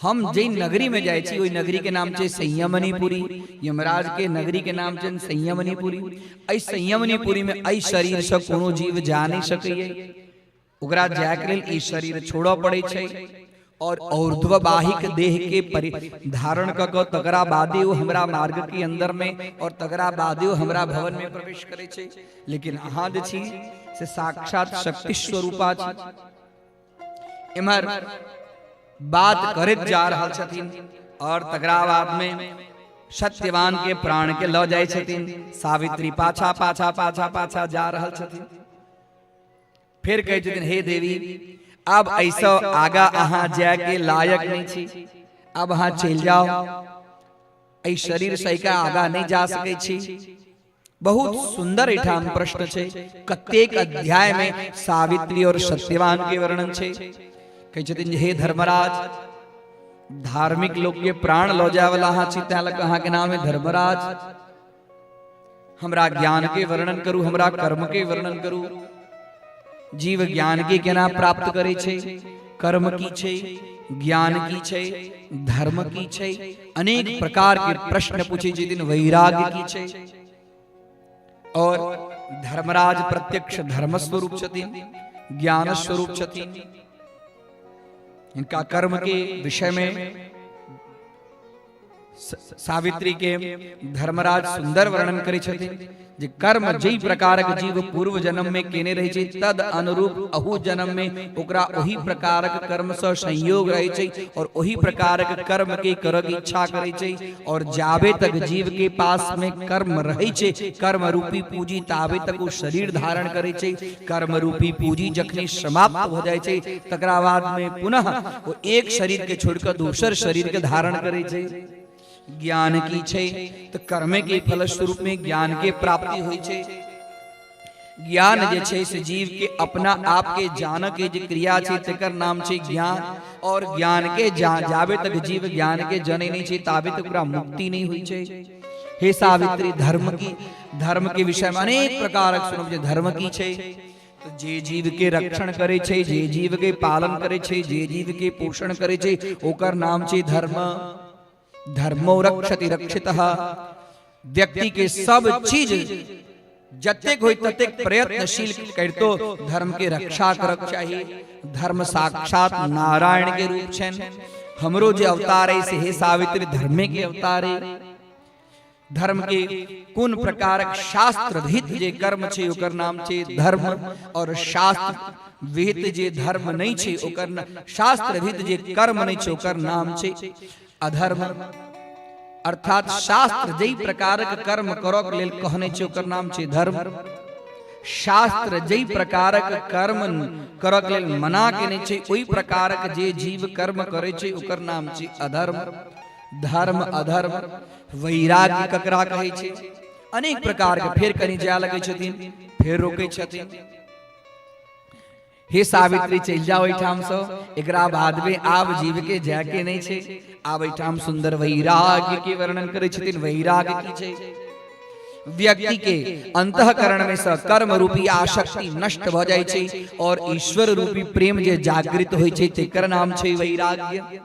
हम जे नगरी में जाय छी ओई नगरी के नाम छे संयमनीपुरी। यमराज के नगरी के नाम छे संयमनीपुरी। ऐ संयमनीपुरी में ऐ शरीर से कोनो जीव जा नहीं सकैये। ओकरा जाय के लेल ई शरीर छोड़ो पड़े छे और ऊर्ध्ववाहिक देह के धारण क क तकरा बादे ओ हमरा मार्ग के अंदर में और तकरा बादे ओ हमरा भवन में प्रवेश करे छे। लेकिन अहाँ जे छी से साक्षात शक्ति स्वरूपा छी। इमहर बात करत जा रहल छथिन और तकरा बाद में सत्यवान के प्राण के ल जाय छथिन। सावित्री पाछा पाछा पाछा पाछा जा रहल छथिन। फिर कहै छथिन हे देवी अब ऐसा आगा अहाँ जाय के लायक नहीं छी, अब अहाँ चल जाओ। ऐ शरीर से का आगा नहीं जा सकै छी। बहुत सुंदर एठाम प्रश्न छे। कतेक अध्याय में सावित्री और सत्यवान के वर्णन छे। कहै छथिन हे धर्मराज, धार्मिक लोग के प्राण लो जाए वाला अहाँ छी, तें लग अहाँ के नाम है धर्मराज। हमरा ज्ञान के वर्णन करू, हमरा कर्म के वर्णन करू। जीव ज्ञान के केना प्राप्त करे छे, कर्म की छे, ज्ञान की छे, धर्म की छे, अनेक प्रकार के प्रश्न पूछे जिन वैराग्य की छे। और धर्मराज प्रत्यक्ष धर्म स्वरूप छथिन, ज्ञान स्वरूप छथिन। इनका कर्म के विषय में सावित्री के धर्मराज सुंदर वर्णन करे छथिन। जे कर्म जई प्रकार के जीव पूर्व जन्म में केने रहे छे तद अनुरूप अहु जन्म में ओकरा ओही प्रकार के कर्म से संयोग रहे छे और ओही प्रकार के कर्म के करक इच्छा करे छे। और जावे तक जीव के पास में कर्म रहे छे, कर्म रूपी पूंजी तावे तक वो शरीर धारण करे छे। कर्म रूपी पूंजी जखनी समाप्त हो जाए छे तकरा बाद में पुनः वो एक शरीर के छोड़कर दूसर शरीर के धारण करे छे। ज्ञान की छे तो कर्म के फल स्वरूप में ज्ञान के प्राप्ति हुई छे। ज्ञान जे छे से जीव के अपना आप के जान के जे क्रिया छे तेकर नाम छे ज्ञान। और ज्ञान के जावे तक जीव ज्ञान के जने नहीं छे तावे तक पूरा मुक्ति नहीं हुई छे। हे सावित्री, धर्म के विषय में अनेक प्रकार सुनो। जे धर्म की छे तो जे जीव के रक्षण करे छे, जे जीव के पालन करे छे, जे जीव के पोषण करे छे ओकर नाम छे धर्म। धर्मो रक्षति रक्षितः। व्यक्ति के सब चीज जतेक होय ततेक प्रयत्नशील करतो धर्म के रक्षा करक चाहिए। धर्म साक्षात नारायण के रूप छन। हमरो जे अवतार है से हे सावित्री धर्मे के अवतार है। धर्म के कोन प्रकार शास्त्र विहित जे कर्म छे ओकर नाम छे धर्म। और शास्त्र विहित जे धर्म नहीं छे ओकर शास्त्र विहित जे कर्म नहीं छे ओकर नाम छे अधर्म। अर्थात शास्त्र जई प्रकार के कर्म करो के लेल कहने छे ओकर नाम छे धर्म। शास्त्र जई प्रकार के कर्म करो के लेल मना केने छे ओई प्रकार के जे जीव कर्म करे छे ओकर नाम छे अधर्म। धर्म अधर्म वैराग्य ककरा कहे छे अनेक प्रकार के। फिर कनी जा लगे छथिन, फिर रोके छथिन। हे सावित्री चल जाओ एठाम से, एकरा बाद में आब जीव के जाके नहीं छे। आब एठाम सुंदर वैराग्य के वर्णन करे छथिन। वैराग्य की छे व्यक्ति के अंतःकरण में से कर्म रूपी आसक्ति नष्ट भ जाय छे और ईश्वर रूपी प्रेम जे जागृत होय छे तेकर नाम छे वैराग्य।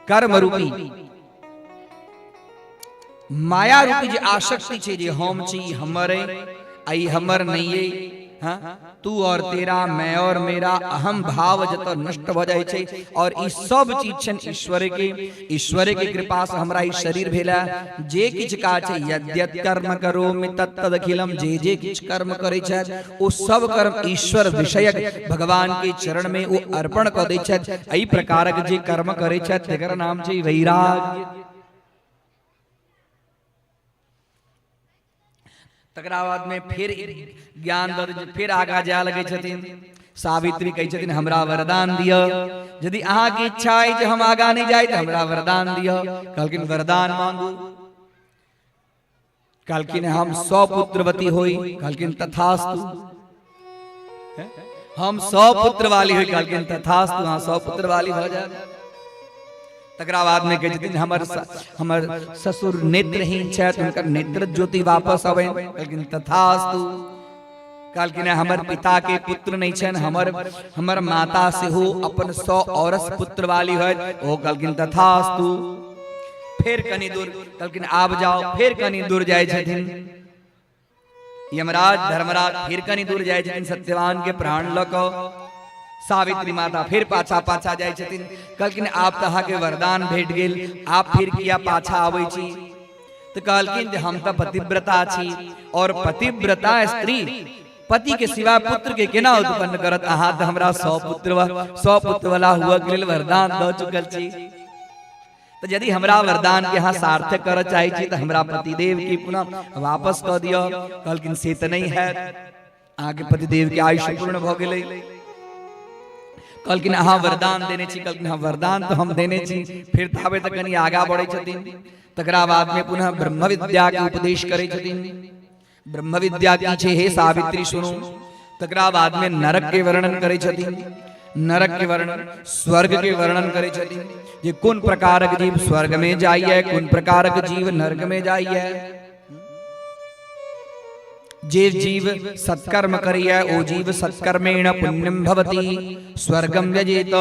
कर्म रूपी माया रूपी जे आसक्ति छे जे हम छी, हमर आई हमर नहीं है, हाँ तू और तेरा, मैं और मेरा, अहम भाव जत नष्ट हो जाए छे। और ई सब चीज छन ईश्वर के कृपा से हमरा ई शरीर भेला। जे किछ का छे यद्यत कर्म करोमि तत्तदखिलम, जे किछ कर्म करे छे ओ सब कर्म ईश्वर विषयक भगवान के चरण में ओ अर्पण क दै छे। एही प्रकारक जे कर्म करे छे तेकर नाम छे वैराग्य। तकरा बाद में फिर ज्ञान फिर आगा जाए लगे छथिन। सावित्री कही छथिन हमरा वरदान दिया, यदि अहाँ की इच्छा है जो हम आगा नहीं जाए तो हमरा वरदान दिया। कहलकिन वरदान मांगू। कहलकिन हम 100 पुत्रवती होई। कहलकिन तथास्तु। हम 100 पुत्र वाली हुई। कहलकिन तथास्तु, हाँ 100 पुत्र वाली हो जाए। तकरा बाद में कहे छथिन हमर ससुर नेत्रहीन छथि, उनकर नेत्र ज्योति वापस आवे। लेकिन तथास्तु। कहलकिन हमर पिता के पुत्र नहीं छन, हमर माता से हो अपन 100 औरस पुत्र वाली है। ओ कहलकिन तथास्तु। फिर कनी दूर कहलकिन आब जाओ। फिर कनी दूर जाए छथिन यमराज धर्मराज। फिर कनी दूर जाए छथिन सत्यवान के प्राण लको। सावित्री माता फिर पाछा पाछा जाए छथिन। कहलकिन आप तहा के वरदान भेट गेल, आप फिर किया पाछा आबै छी। तो कहलकिन जे हम तो पतिव्रता छी, और पतिव्रता स्त्री पति के सिवा पुत्र के केना उत्पन्न करत। अहाँ तो हमरा 100 पुत्र वाला हुआ के लेल वरदान द चुकल छी। तो यदि हमरा वरदान के यहाँ सार्थक कर चाहे छी तो हमरा पतिदेव की पुनः वापस क दियो। कहलकिन से तो नहीं है, आगे पतिदेव के आयुष्य पूर्ण भ गेलै। कहलकिन अहाँ वरदान देने छी। कहलकिन हाँ वरदान तो हम देने छी। फिर ताबे तक कनी आगा बढ़े छथिन। तकरा बाद में पुनः ब्रह्म विद्या के उपदेश करे छथिन। ब्रह्म विद्या की छे हे सावित्री सुनो। तकरा बाद में नरक के वर्णन करे छथिन। नरक के वर्णन, स्वर्ग के वर्णन करे छथिन। जे कौन प्रकारक जीव स्वर्ग में जाइए, कौन प्रकारक जीव नरक में जाइए। जे जीव सत्कर्म करिए ओ जीव सत्कर्मेण पुण्यम भवति स्वर्गम यजेत।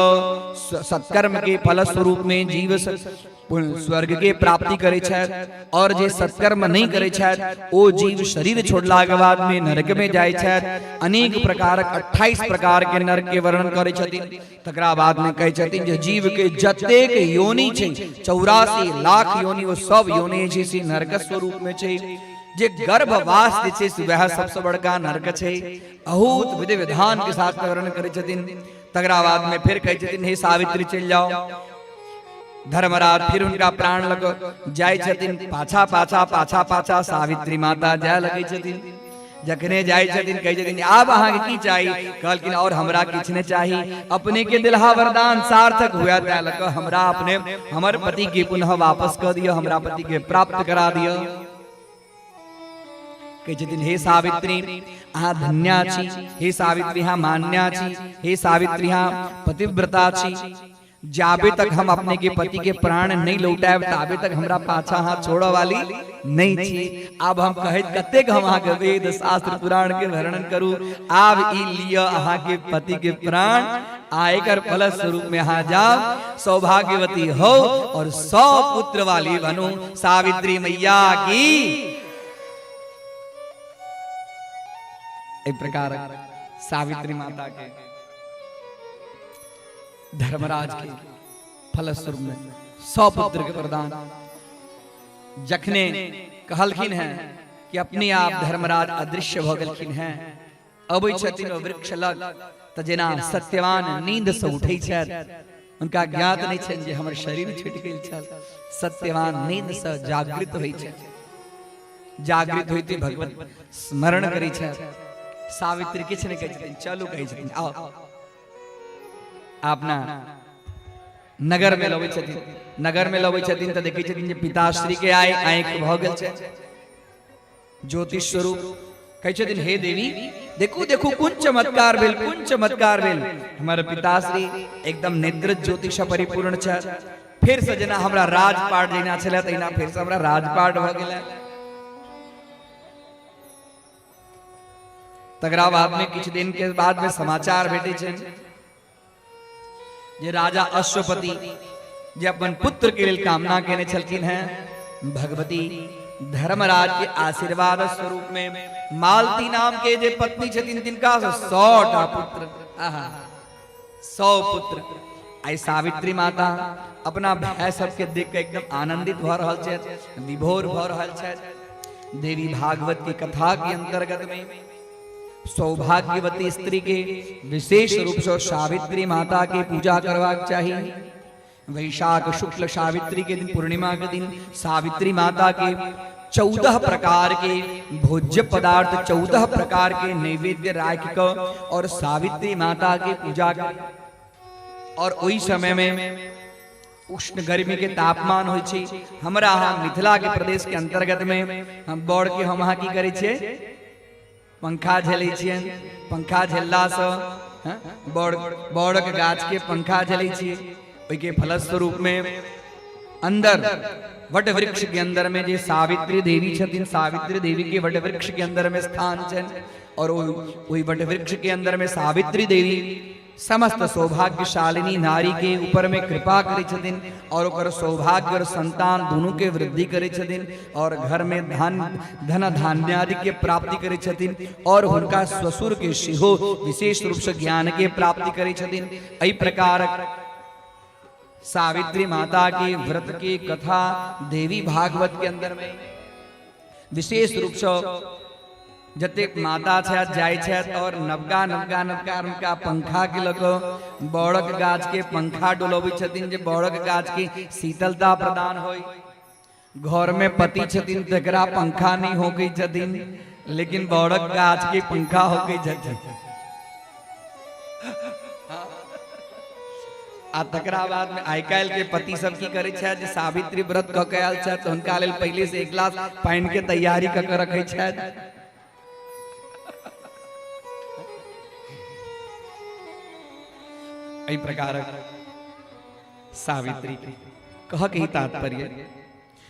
सत्कर्म के फल स्वरूप में जीव स्वर्ग के प्राप्ति करे छे। और जे सत्कर्म नहीं करे छे ओ जीव शरीर छोड़ला के बाद में नरक में जाए छे। अनेक प्रकार 28 प्रकार के नरक के वर्णन करे छथिन। तकरा बाद में कहे छथिन जे जीव के जतेक योनि छे 84 लाख योनि वो सब योनि छे से नरक स्वरूप में छे। जे गर्भवास छे वह सबसे बड़का नरक छे। अहूत विधि विधान के साथ वर्णन करे छथिन। तकरा बाद में फिर कहे छथिन हे सावित्री चल जाओ। धर्मराज फिर उनका प्राण लग जाए छथिन। पाछा पाछा पाछा पाछा सावित्री माता जाए लगे छथिन। जखने जाए छथिन कहे छथिन आब अहाँ के की चाहिए। कहलकिन और हमरा किछ ने चाहिए। अपने के दिलहा वरदान सार्थक हुआ तै लक हमरा अपने हमर पति के पुनः वापस कर दियो, हमरा पति के प्राप्त करा दियो। कहे छथिन हे सावित्री अहाँ धन्या छी। हे सावित्री अहाँ मान्या छी। हे सावित्री अहाँ पतिव्रता छी। जाबे तक हम अपने के पति के प्राण नहीं लौटाएब ताबे तक हमरा पाछा हाथ छोड़ो वाली नहीं छी। अब हम कहे कतेक हम अहाँ के वेद शास्त्र पुराण के वर्णन करूं। आब ई लियो अहाँ के पति के प्राण, आयकर फल स्वरूप में अहाँ जाओ, सौभाग्यवती हो और 100 पुत्र वाली बनो। सावित्री मैया की। एक प्रकार सावित्री माता के धर्मराज के फलस्वरूप में 100 पुत्र के वरदान जखने कहलखिन है कि अपने आप धर्मराज अदृश्य भ गेलखिन है। अबै छथिन वृक्ष लग त जेना सत्यवान नींद से उठै छथि, उनका ज्ञात नहीं छनि जे हमर शरीर छूटि गेल छल। सत्यवान नींद से जागृत होइ छथि। जागृत होइते भगवत स्मरण करै छथि। सावित्री किछ नहीं कहै छथिन, चलू कहै छथिन आओ। अपना नगर में लबै छथिन। नगर में लबै छथिन त देखै छथिन जे पिताश्री के आंख भ गेल छै ज्योतिष स्वरूप। कहै छथिन हे देवी देखू देखू कोन चमत्कार भेल, कोन चमत्कार भेल। हमर पिताश्री एकदम नेत्र ज्योतिष परिपूर्ण छै। फिर से जेना हमरा राजपाट जेना छले तहिना फिर से हमरा राजपाट भ गेल। तकरा बाद में किछ दिन के बाद में समाचार भेटै छै जे राजा अश्वपति जे अपन पुत्र के लिए कामना केने छलखिन हैं भगवती धर्मराज के आशीर्वाद स्वरूप में मालती नाम के जे पत्नी छथिन तिनका 100टा पुत्र, 100 पुत्र। आई सावित्री माता अपना भाई सबके देख के एकदम आनंदित भ रहल छथि, विभोर भ रहल छथि। देवी भागवत की कथा के अंतर्गत में सौभाग्यवती स्त्री के विशेष रूप से सावित्री माता की पूजा करवाक चाहिए। वैशाख शुक्ल सावित्री के दिन, पूर्णिमा के दिन सावित्री माता के 14 प्रकार के भोज्य पदार्थ, 14 प्रकार के नैवेद्य राख कर और सावित्री माता की पूजा कर। और वही समय में उष्ण गर्मी के तापमान होइ छै। हमरा यहाँ मिथिला के प्रदेश के अंतर्गत में हम बड़ के हम की करे छे, पंखा झेलै छियै। पंखा झेलला से बड़क गाछ के पंखा झेलै छियै। ओई के फलस्वरूप में अंदर वट वृक्ष के अंदर में जे सावित्री देवी छथिन, सावित्री देवी के वट वृक्ष के अंदर में स्थान छन। और वही वट वृक्ष के अंदर में सावित्री देवी समस्त सौभाग्यशालिनी नारी के ऊपर में कृपा करे छथिन और ओकर सौभाग्य और संतान दोनों के वृद्धि करे छथिन और घर में धन धान्य आदि के प्राप्ति करे छथिन और उनका ससुर के सेहो विशेष रूप से ज्ञान के प्राप्ति करे छथिन। एहि प्रकार सावित्री माता के व्रत की कथा देवी भागवत के अंदर में विशेष रूप से जतेक माता छथि जाय छथि और नवका उनका पंखा के लग बड़क गाछ के पंखा डोलबै छथिन जे बड़क गाछ के शीतलता प्रदान होय। घर में पति छथिन तकरा पंखा नहीं होकै छथिन, लेकिन बड़क गाछ के पंखा होकै छथिन। आ तकरा बाद में आइ काल्हि के पति सब की करे छथि, सावित्री व्रत क के आयल छथि तऽ हुनका लेल पहले से एक गिलास पानि के तैयारी क के रखै छथि। एहि प्रकार सावित्री कह के ही तात्पर्य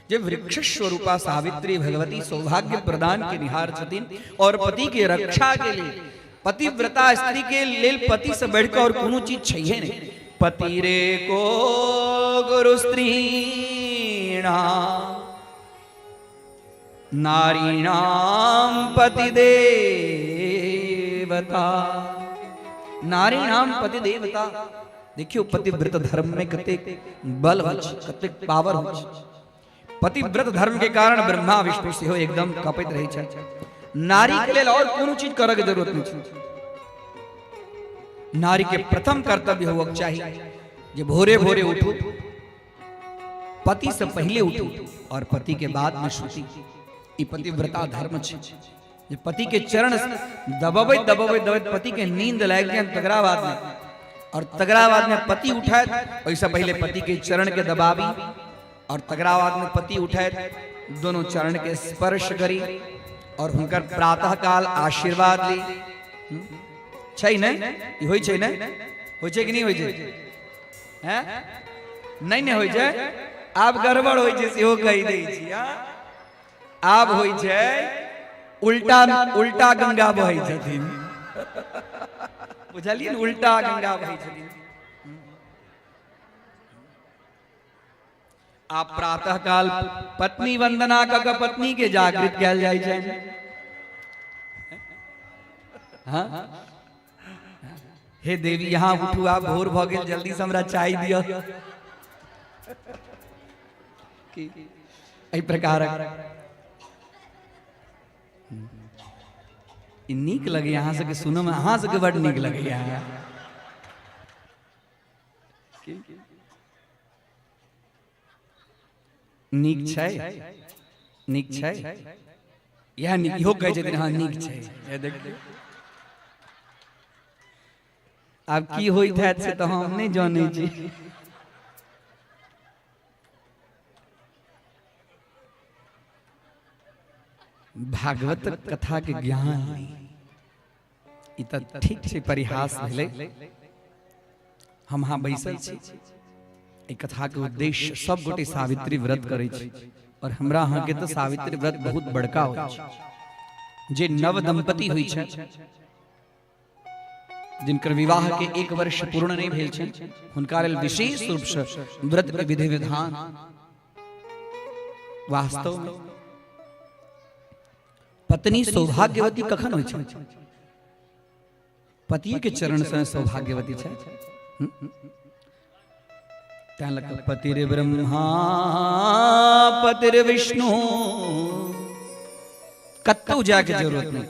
जे वृक्ष स्वरूपा सावित्री भगवती सौभाग्य प्रदान के निहार छथिन और पति के रक्षा के लिए, पतिव्रता स्त्री के लेल पति से बढ़कर और कोनो चीज छैहे नहीं। पति रे को गुरु स्त्रीणा नारीणाम पति देवता, नारीणाम पति देवता। देखियो पतिव्रत धर्म में कतेक बल हो, कतेक पावर हो। पतिव्रत धर्म के कारण ब्रह्मा विष्णु से हो एकदम कपित रही छै। नारी के लिए और कोनो चीज करे के जरूरत नहीं छै। नारी के प्रथम कर्तव्य होवक चाहिए जे भोरे भोरे उठू, पति से पहले उठू और पति के बाद में सूती। ई पतिव्रता धर्म छै जे पति के चरण दबाबैत दबाबैत दबाबैत पति के नींद लाग जाए तकरा बाद में, और तकरा बाद में पति उठाए ओइसे पहले पति के चरण के दबाबी और तकरा बाद में पति उठाए दोनों चरण के स्पर्श करी और हुनकर प्रातः काल आशीर्वाद ली। छै ने, ई होय छै ने, होय छै कि नहीं होय छै? हैं नहीं ने होय छै, आब गड़बड़ होय छै सेहो कहि दै छी। आब होय छै उल्टा उल्टा गंगा बहै छथिन, बुझलियै ने, उल्टा गंगा बहै छथिन। आप प्रातः काल पत्नी वंदना क के पत्नी के जागृत कैल जाइ छै। हाँ हे देवी यहाँ उठू, आप भोर भ गेल, जल्दी से हमरा चाय दियो। एहि प्रकार नीक लगे यहाँ से सुनो में, अहाँ सबके बड़ नीक लगे। नीक छै, नीक छै, यह नीक इहो कहै छथिन हाँ नीक छै। देखिए आब की होइत हैत से तो हम नहीं जानै छी। भागवत कथा के ज्ञान ई त ठीक छै, परिहास भेलै। हम हाँ बैसल छी, ई कथा के उद्देश्य सब गोटे सावित्री व्रत करे छी और हमरा अहाँ के तो सावित्री व्रत बहुत बड़का होइ छै। जे नव दंपति होइ छै, जिनकर विवाह के 1 वर्ष पूर्ण नहीं भेल छै, हुनका लेल विशेष रूप से व्रत के विधि विधान वास्तव में पत्नी सौभाग्यवती कखन होइ छै? पति के चरण से सौभाग्यवती छै। तैं लग पतिर ब्रह्मा पतिर विष्णु, कतौ जाके जरूरत नहीं,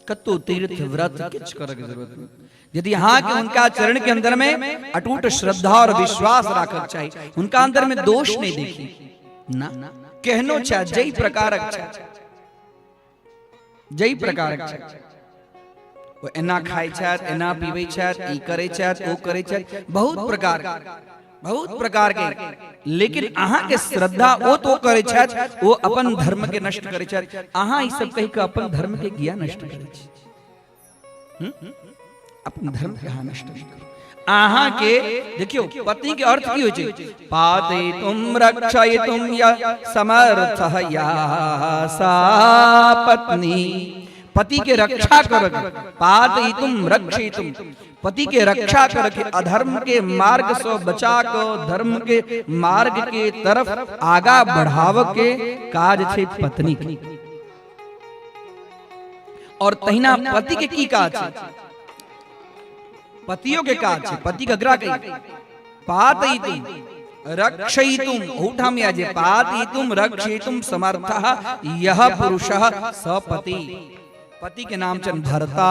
कतौ तीर्थ व्रत किछ करे के जरूरत नहीं। यदि यहाँ के उनका चरण के अंदर में अटूट श्रद्धा और विश्वास रखक चाहिए, उनका अंदर में दोष नहीं देखी ना, कहनो चाहे जय प्रकारक छै, जय प्रकारक छै। वो एना खाय छथि, एना पीबै छथि, ई करै छथि, ओ करै छथि, बहुत प्रकार के। लेकिन अहाँ के श्रद्धा ओ तो करे छथि, वो अपन धर्म के नष्ट करे छथि, अहाँ ई सब कहि के अपन धर्म के किया नष्ट करै छी? अपन धर्म के अहाँ नष्ट नहीं करो। अहाँ के देखियो पत्नी के अर्थ की होइ छै? पातयितुम रक्षयितुम या समर्थः या सा पत्नी, पति के रक्षा करक, पातयितुम रक्षयितुम, पति के रक्षा करक, अधर्म के मार्ग से बचा के धर्म के मार्ग के तरफ आगा बढ़ाव के काज छै पत्नी के। और तहिना पति के की काज छै? पतियों के काज छै, पति का ग्रह कही पातयितुम रक्षयितुम, उठा में आजे पातयितुम रक्षयितुम समर्थः यह पुरुषः स पति। पति के नाम छन भरता,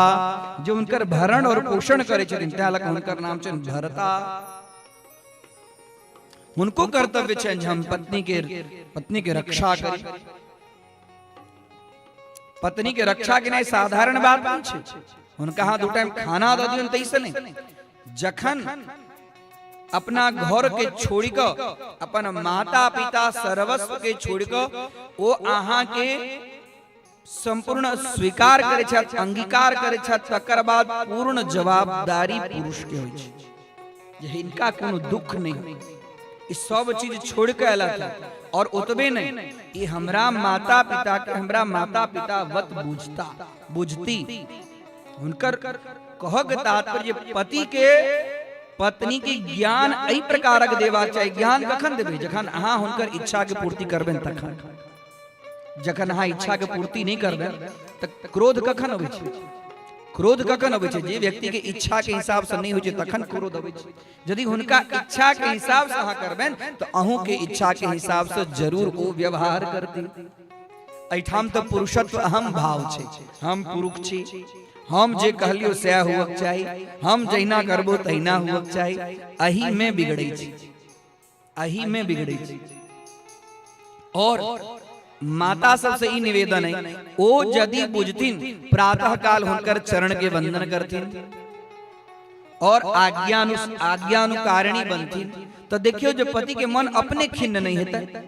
जो उनकर भरण और पोषण करे छथिन, तैं लग उनकर नाम छन भरता। उनको कर्तव्य छन हम पत्नी के रक्षा करी। पत्नी के रक्षा के नहीं साधारण बात नहीं छै। उनका हाथ 2 टाइम खाना दे दियन तैसे नहीं, जखन अपना घर के छोड़ के, अपन माता पिता सर्वस्व के छोड़ के वो अहाँ के संपूर्ण स्वीकार करे छथि, अंगीकार करे छथि, तकर बाद पूर्ण जवाबदारी पुरुष के होइ छै, जे हिनका कोनो दुख नहीं, ई सब चीज छोड़ के अयला था। और उतबे नहीं, ये हमरा माता पिता के हमरा माता पिता वत बुझती। उनकर कहक तात्पर्य पति के पत्नी के ज्ञान एहि प्रकारक देबाक चाहिए। ज्ञान कखन देबै? जखन अहाँ हुनकर इच्छा के पूर्ति करबेन तखन। जखन अहाँ इच्छा के पूर्ति नहीं करबेन त क्रोध कखन अबै छै? क्रोध कखन अबै छै? जे व्यक्ति के इच्छा के हिसाब से नहीं होइ छै तखन क्रोध अबै छै। यदि हुनका इच्छा के हिसाब से अहाँ करबेन तो अहूँ के इच्छा के हिसाब से जरूर वो व्यवहार करती। एठाम तो पुरुषत्व अहम भाव छै, हम पुरुष छी, हम जे कहलियो सएह हुअक चाही, हम जहिना करबो तहिना हुअक चाही। अही में बिगड़ै छै, अही में बिगड़ै छै। और माता सबसे ई निवेदन है, ओ यदि बुझथिन प्रातः काल हुनकर चरण के वंदन करथिन और आज्ञानुकारिणी बनथिन, तो देखियो जो पति के मन अपने खिन्न नहीं हेतै,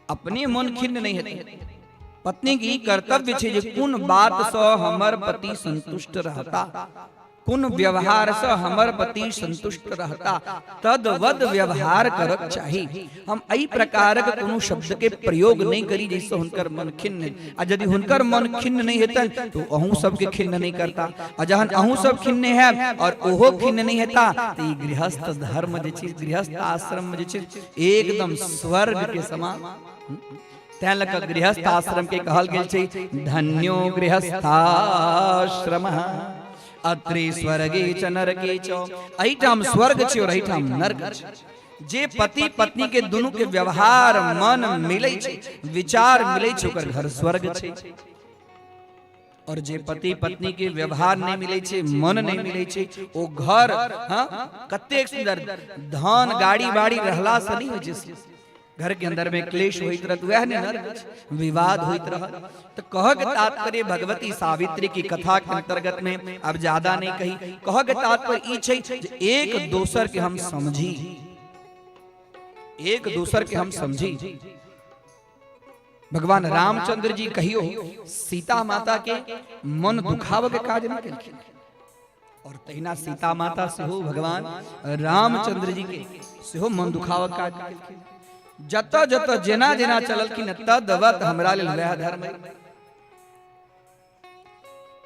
अपने मन खिन्न नहीं हेतै। पत्नी की कर्तव्य छै जे कोन बात से हमर पति संतुष्ट रहता, कोन व्यवहार से हमर पति संतुष्ट रहता, तदवद व्यवहार करक चाही। हम एहि प्रकारक कोनो शब्द के प्रयोग नहीं करी जैसे हुनकर मन खिन्न। आ यदि हुनकर मन खिन्न नहीं हेतन तो अहूँ सबके खिन्न नहीं करता। आ जहन अहूँ सब खिन्न है और ओहो खिन्न नहीं हेता तो ई गृहस्थ धर्म जे छै, गृहस्थ आश्रम जे छै एकदम स्वर्ग के समान। तैं लक गृहस्थ आश्रम के कहल गेल छै धन्यो गृहस्थाश्रम अत्रि स्वर्गे च नरके च। एहिठाम स्वर्ग छै और एहिठाम नरक छै। जे पति पत्नी के दोनों के व्यवहार मन मिलै छै, विचार मिलै छै, ओकर घर स्वर्ग छै। और जे पति पत्नी के व्यवहार नहीं मिलै छै, मन नहीं मिलै छै, ओ घर कतेक सुंदर धन गाड़ी बाड़ी रहला से नहीं होइ छै। घर के अंदर में क्लेश होइत रहत, वह ने नरक, विवाद होइत रहत। तो कहक तात्पर्य भगवती सावित्री की कथा के अंतर्गत में अब ज्यादा नहीं कही, कहक तात्पर्य ई छै जे एक दोसर के हम समझी, एक दोसर के हम समझी। भगवान रामचंद्र जी कहियो सीता माता के मन दुखाव के काज नहीं केलखिन, और तहिना सीता माता से हो भगवान रामचंद्र जी के सेहो मन दुखाव के काज केलखिन। जत जत जेना जेना चललखिन तदवत हमरा लेल वह धर्म।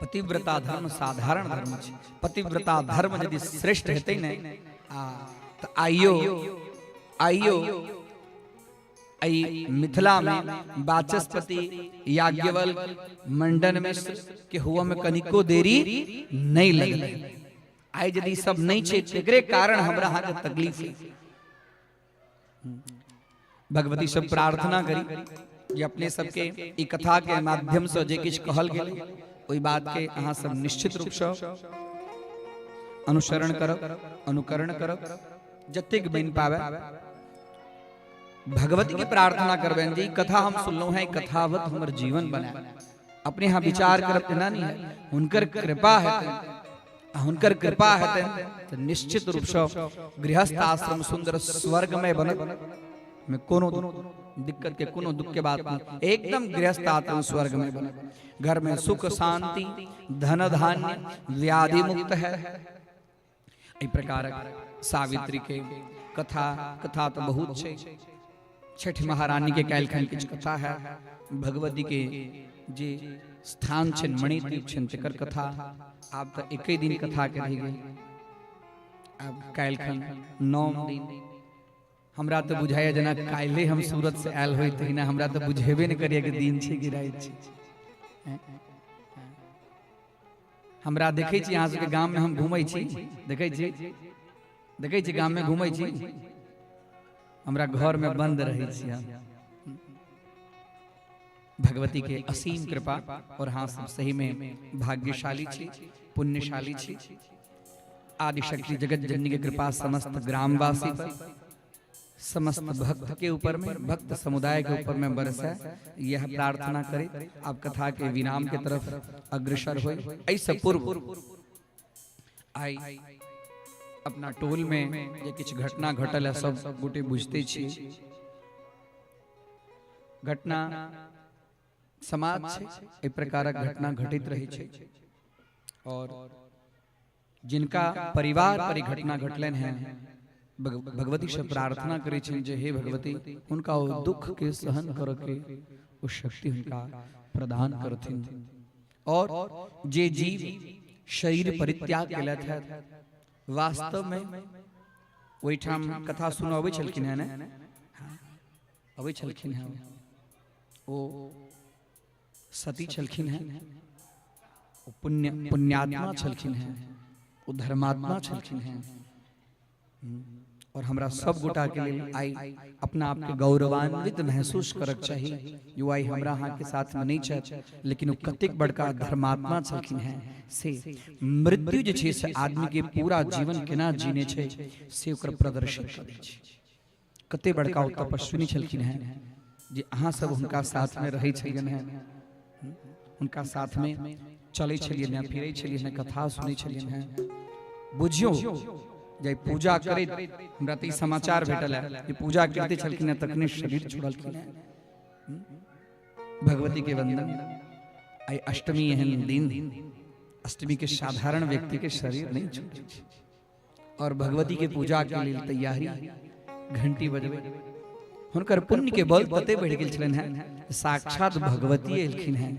पतिव्रता धर्म साधारण धर्म छै। पतिव्रता धर्म यदि श्रेष्ठ हेतै ने तो आइयो आई मिथिला में वाचस्पति याज्ञवल्क मंडन मिश्र के हुआ में कनिको देरी नहीं लगले। आई यदि सब नहीं छे एकरे कारण हमरा हाथ तकलीफ है। भगवती सब प्रार्थना करी जे अपने सबके ई कथा के माध्यम से जे किछ कहल गेल ओई बात के अहाँ सब निश्चित रूप से अनुसरण करब, अनुकरण करब, जतेक बन पावे। भगवती की प्रार्थना करबेन जी कथा हम सुनलो है, कथावत हमर जीवन बने। अपने यहाँ विचार करब ना नहीं है, हुनकर कृपा है, हुनकर कृपा है तो निश्चित रूप से गृहस्थ आश्रम सुंदर स्वर्ग में बनत में कोनो दिक्कत के कोनो दुख के बात नहीं, एकदम गृहस्थ आश्रम स्वर्ग में बनत। घर में सुख शांति धन धान्य व्याधि मुक्त है। इस प्रकार सावित्री के कथा तो बहुत छे। छठ महारानी के कैलखन किछ कथा है। भगवती के जे स्थान छन मणिद्वीप छन तकर कथा आप तो एक ही दिन कथा के रह गई। अब कैलखन 9 दिन हमरा तो बुझाया जना काले हम सूरत से आयल होई त ना, हमरा तो बुझेबे न करिए कि दिन छे कि रात छे। हमरा देखे छी यहाँ से गांव में हम घूमै छी, देखे छी गांव में घूमै छी, हमरा घर में बंद रहे छी हम। भगवती के असीम कृपा और हाँ सब सही में भाग्यशाली छी, पुण्यशाली छी। आदि शक्ति जगत जननी की कृपा समस्त ग्रामवासी पर, समस्त भक्त के ऊपर में, भक्त समुदाय के ऊपर में बरसे। यह प्रार्थना करे आप कथा के विराम के तरफ अग्रसर हो। ऐसा पूर्व आई अपना टोल में ये किछ घटना घटल है, सब गोटे बुझते छी। घटना समाज छे, एक प्रकारक घटना घटित रही छे और जिनका परिवार पर घटना घटलन है भगवती से प्रार्थना करी छे जे हे भगवती उनका वो दुख के सहन करके वो शक्ति उनका प्रदान करथिन। और जे जीव शरीर परित्याग केलथ है वास्तव में वही ठाम कथा सुनावे छलखिन है ना, अबै छलखिन है। वो सती छलखिन है, वो पुण्यात्मा छलखिन है, वो धर्मात्मा छलखिन है। और हमरा सब गोटा के लिए आई अपना आप के गौरवान्वित महसूस करक चाहिए। जो आई हमरा हाँ के साथ में नहीं छे, लेकिन वो कतेक बड़का धर्मात्मा छलखिन है से मृत्यु जे छे से आदमी के पूरा जीवन केना जीने छे से ओकर प्रदर्शन करे छे। कते बड़का वो तपस्विनी छलखिन है जे अहाँ सब उनका साथ में रहे छलियन है, उनका साथ में चले छलियन है, फिरे छलियन है, कथा सुने छलियन है। बुझियो जय पूजा करे हमरा त समाचार भेटल है कि पूजा करते छलखिन तखने शरीर छोड़लखिन है। भगवती के वंदन आई अष्टमी एहन दिन, अष्टमी के साधारण व्यक्ति के शरीर नहीं छूटे और भगवती के पूजा के लिए तैयारी घंटी बजबे। हुनकर पुण्य के बल तते बढ़ गेल छलन है, साक्षात भगवती एलखिन है।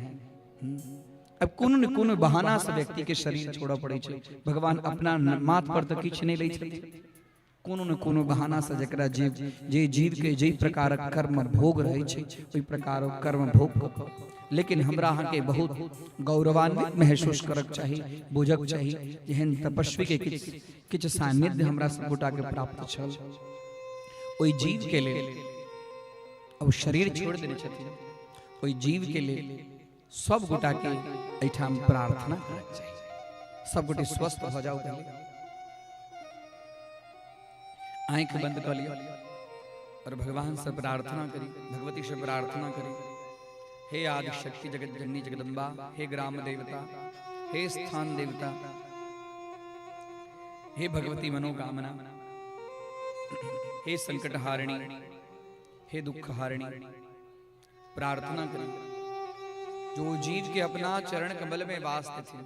अब कोनो न कोनो बहाना से व्यक्ति के शरीर छोड़ा पड़े छे। भगवान अपना माथ पर तो किछ नहीं लै छथिन, कोनो न कोनो बहाना से जकरा जे जीव के जे प्रकार कर्म भोग रहे छे ओई प्रकार कर्म भोग। लेकिन हमरा अहाँ के बहुत गौरवान्वित महसूस करक चाहिए, बुझक चाहिए एहन तपस्वी के किछ सानिध्य हमरा सब गोटा के प्राप्त छल। ओई जीव के लिए अब शरीर छोड़ देने छथिन, ओई जीव के लिए सब गोटा के ऐठाम प्रार्थना करना चाहिए। सब गोटे स्वस्थ हो जाओ, पहले आंख बंद कर लियो और भगवान से प्रार्थना करी, भगवती से प्रार्थना करी। हे आदि शक्ति जगत जननी जगदम्बा, हे ग्राम देवता, हे स्थान देवता, हे भगवती मनोकामना, हे संकट हारिणी, हे दुख हारिणी। प्रार्थना करी जो जीव के अपना चरण कमल में वास थे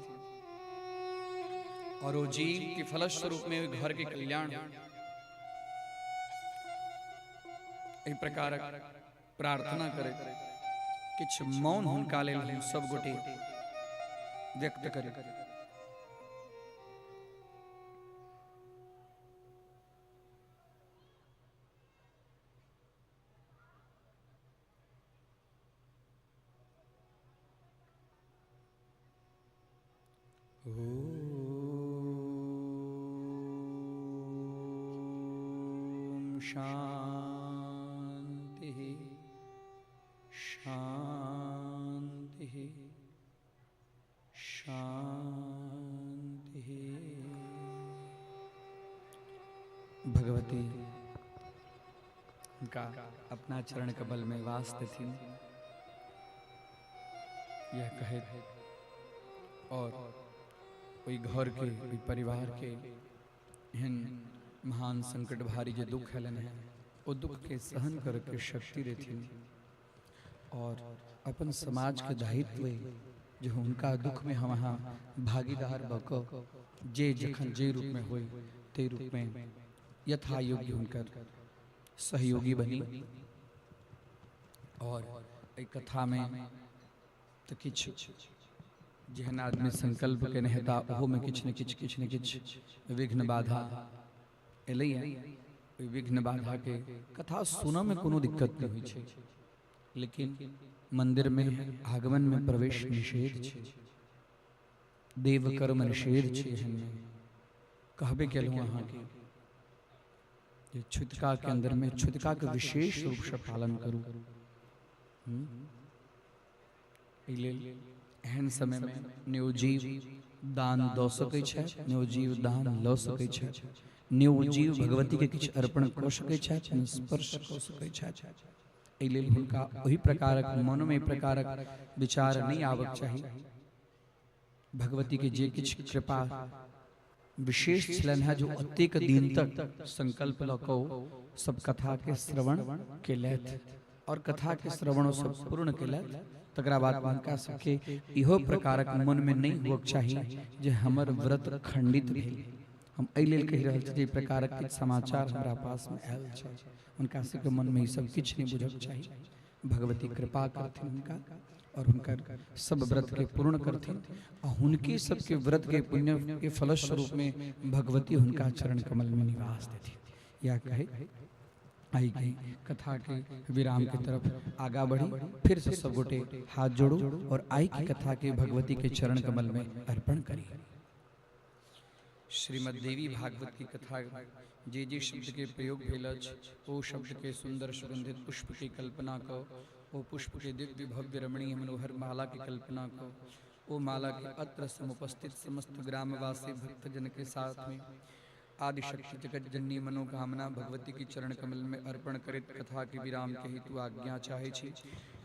और वो जीव के फलस्वरूप में घर के कल्याण एक प्रकार प्रार्थना करे। किछ मौन हुनका लेल हम सब गोटे व्यक्त करे। ओम शांति शांति शांति। भगवती उनका अपना चरण कमल में वास थी, यह कहे और कोई घर के कोई परिवार के एहन महान संकट भारी जो दुख हलन है वो दुख के सहन करके शक्ति रहती और अपन समाज के दायित्व जो उनका दुख में हम वहाँ भागीदार बक जे जखन जे रूप में होई ते रूप में यथा योग्य उनकर सहयोगी बनी। और एक कथा में तो किछ जहन आदमी संकल्प के नहता ओहो में किछ न किछ विघ्न बाधा एलै विघ्न बाधा के कथा सुना में कोनो दिक्कत नहीं हुई छे, लेकिन मंदिर में आगमन में प्रवेश निषेध छे, देव कर्म निषेध छे। हमें कहबे केलहुँ अहाँ के ये छुतका के अंदर में छुतका के विशेष रूप से पालन करू। एहन समय में न्योजीव दान दो सकै छै, न्योजीव दान लऽ सकै छै, न्योजीव भगवती के किछ अर्पण कऽ सकै छै, स्पर्श कऽ सकै छै। एहि लेल हुनका ओहि प्रकारक मन में प्रकारक विचार नहीं आबक चाहिए। भगवती के जे किछ कृपा विशेष छलन है जो अत्येक दिन तक संकल्प लको सब कथा के श्रवण केलथ और कथा के श्रवण सब पूर्ण केलथ। तकरा बाद उनका सबके इहो प्रकारक मन में नहीं होक चाहिए जे हमर व्रत खंडित भेल। हम एहि लेल कहि रहल छी जे प्रकारक किछ समाचार हमरा पास में आयल छै, उनका सबके मन में ई सब किछ नहीं बुझक चाहिए। भगवती कृपा करथिन उनका और उनकर सब व्रत के पूर्ण करथिन और उनके सबके व्रत के पुण्य के फलस्वरूप में भगवती उनका चरण कमल में निवास देती। या कहे आई गई कथा के विराम की तरफ आगा बढ़ी, फिर से सब गोटे हाथ जोड़ो और आई की कथा के भगवती के चरण कमल में अर्पण करी। श्रीमद् देवी भागवत की कथा जे शब्द के प्रयोग भेल ओ शब्द के सुंदर सुगंधित पुष्प की कल्पना को, ओ पुष्प के दिव्य भव्य रमणीय मनोहर माला की कल्पना को, ओ माला के अत्र समुपस्थित समस्त ग्रामवासी भक्तजन के साथ में आदि शक्ति जगत जननी मनोकामना भगवती की चरण कमल में अर्पण करित कथा के विराम के हेतु आज्ञा चाहे छी।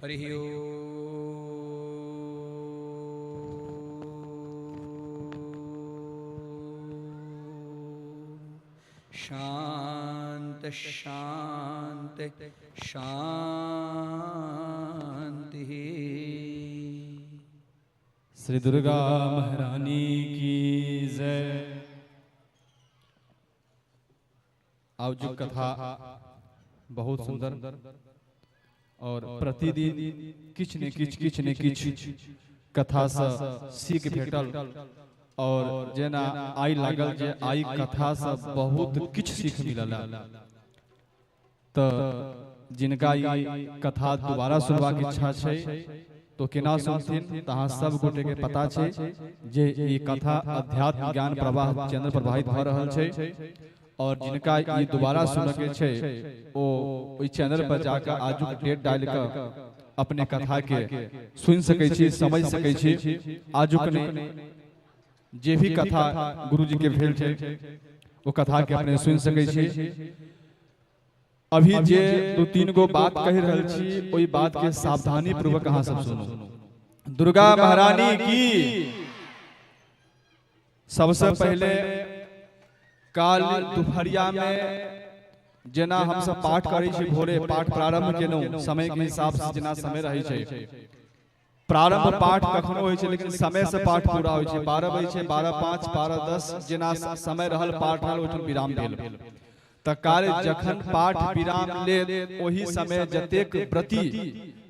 हरि ओम। शांत शांत शांति। श्री दुर्गा महारानी की जय। आउजुक कथा बहुत सुंदर और प्रतिदिन किछ ने किछ कथा से सीख भेटल और जेना आई लागल जे आई कथा से बहुत किछ सीख मिलल। तो जिनका ई कथा दोबारा सुनबाक इच्छा छै तो केना सुनथिन तहाँ सब गोटे के पता छै जे ई कथा अध्यात्म ज्ञान प्रवाह चैनल पर प्रवाहित भ रहल छै और जिनका ये दोबारा सुन के छे ओ ओई चैनल पर जाकर आजुक डेट डाल कर अपने कथा के सुन सकै छी, समझ सकै छी। आजुक ने जे भी कथा गुरुजी के भेल छे वो कथा के अपने सुन सकै छी। अभी जे दो तीन गो बात कह रहल छी ओई बात के सावधानी पूर्वक अहाँ सब सुनो। दुर्गा महारानी की सबसे पहले काल दुपहरिया में जेना हम सब पाठ करै छी, भोरे पाठ प्रारंभ केलहुं समय के हिसाब से जेना समय रहै छै। प्रारंभ पाठ कखनो होइ छै लेकिन समय से पाठ पूरा होइ छै। 12 बजे छै, 12:05, 12:10 जेना समय रहल पाठ रहल ओहिठाम विराम भेल। त काल जखन पाठ विराम ले ओही समय जतेक व्रती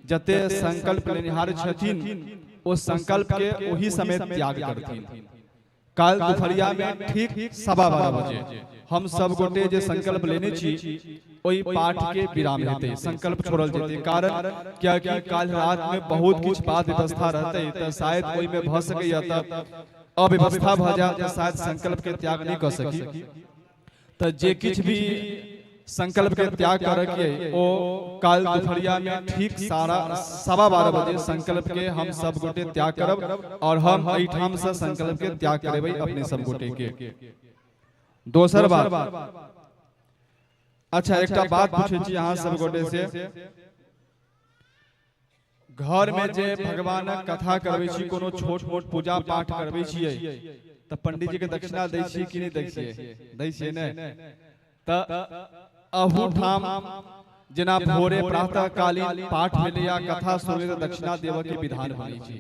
जते संकल्प लेनिहार छथिन ओ संकल्प के ओही समय त्याग करथिन। काल दुपहरिया में ठीक 12:15 बजे हम सब गोटे जे संकल्प लेने छी ओई पाठ के विराम हेते, संकल्प छोड़ल जेते। कारण क्या कि काल रात में बहुत कुछ बात व्यवस्था रहते त शायद ओई में भ सकैया त अव्यवस्था भ जा जे शायद संकल्प के त्याग नहीं कर सकी, तो जे किछ भी संकल्प के त्याग करके ओ काल दुपहरिया में ठीक 12:15 बजे संकल्प के हम सब गोटे त्याग करब और हम एठाम से संकल्प के त्याग करेबै अपने सब गोटे के। दोसर बात, अच्छा एकटा बात पूछे छी अहाँ सब गोटे से, घर में जे भगवानक कथा करबै छी, कोनो छोट मोट पूजा पाठ करबै छियै, तो पंडित जी के दक्षिणा दै छियै कि नहीं दै छियै? दै छियै ने। त अहू ठाम जेना भोरे प्रातः कालीन पाठ भेलै या कथा सुनले तो दक्षिणा देव के विधान बनै छै,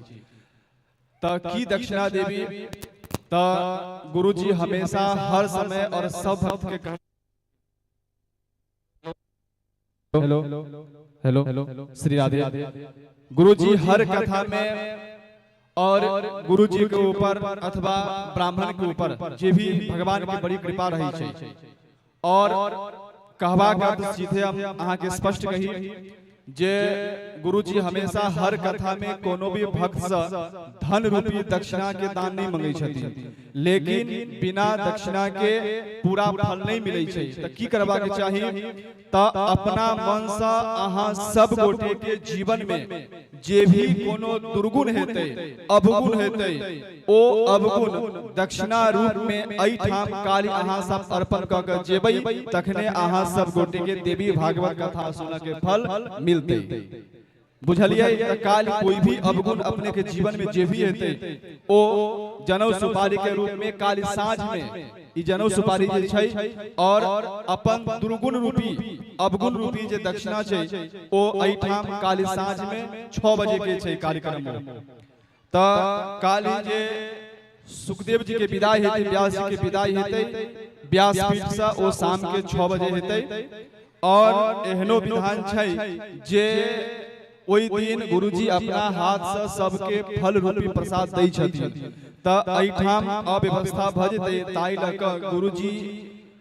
त की दक्षिणा देवी? त गुरुजी हमेशा हर समय और सब भक्त के hello hello hello Shri Radhe, गुरुजी हर कथा में और गुरुजी के ऊपर अथवा ब्राह्मण के ऊपर जे भी भगवान की बड़ी कृपा रही छै, और कहवा का तो सीधे हम अहाँ के स्पष्ट कही जे गुरुजी हमेशा हर कथा में कोनो भी भक्त से धन रूपी दक्षिणा के दान नहीं मांगे छथिन, लेकिन बिना दक्षिणा के पूरा फल नहीं मिले छै। त की करबा के चाही? त अपना मन से अहाँ सब गोटे के जीवन में जे भी कोनो दुर्गुण हेतै, अवगुण हेतै, ओ अवगुण दक्षिणा रूप में एठाम काली अहाँ सब अर्पण क के जेबै, तखने अहाँ सब गोटे के देवी भागवत कथा सुनऽ के फल मिलते। बुझलिए? काल कोई भी अवगुण अपने के जीवन में जे भी हेतै, ओ जनौ सुपारी के रूप में काली साँझ में ई जनौ सुपारी जे छै और अपन दुर्गुण रूपी अवगुण रूपी जे दक्षिणा छै ओ एठाम काली साँझ में 6 बजे के छै कार्यक्रम में। त काली जे सुखदेव जी के विदाई हेतै, व्यास जी के विदाई हेतै, व्यासपीठ से ओ शाम के 6 बजे हेतै। और एहनो विधान छै जे ओई दिन गुरुजी अपना हाथ से सबके फल रूपी प्रसाद दै छथिन, त एठाम अव्यवस्था भ जेतै, ताई ल क गुरुजी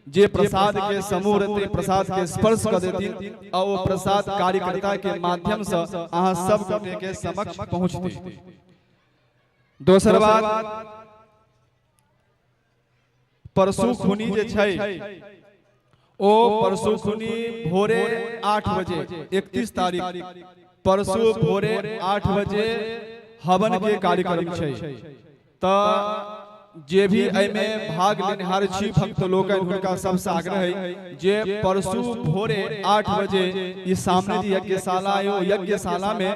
जे प्रसाद के समूह रहते प्रसाद के स्पर्श कर देथिन और वो प्रसाद कार्यकर्ता के माध्यम से अहाँ सब गोटे के समक्ष पहुंचते। दोसर बात, परसू खुनी जे छै ओ परसू खुनी भोरे 8 बजे 31 तारीख परसू भोरे 8 बजे हवन के कार्यक्रम छै। त जे भी एमे भाग लेनिहार छी भक्त लोकन हुनका सबसे आग्रह है जे परसू भोरे 8 बजे ई सामने जी यज्ञशाला आयो, यज्ञशाला में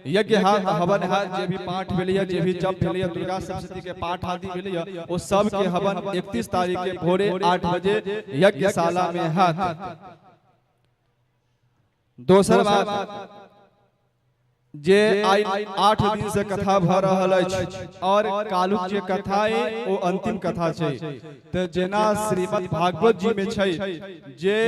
यज्ञ हाथ हवन हाथ जे भी पाठ भेलैया, जे भी जप भेलैया, दुर्गा सप्तशती के पाठ आदि भेलैया, ओ सब के हवन 31 तारीख के भोरे 8 बजे यज्ञशाला में हाथ। दोसर बात, जे आई 8 दिन से कथा भ रहल अछि और कालुक जे कथा है वो अंतिम कथा छै। त जेना श्रीमद् भागवत जी में छै जे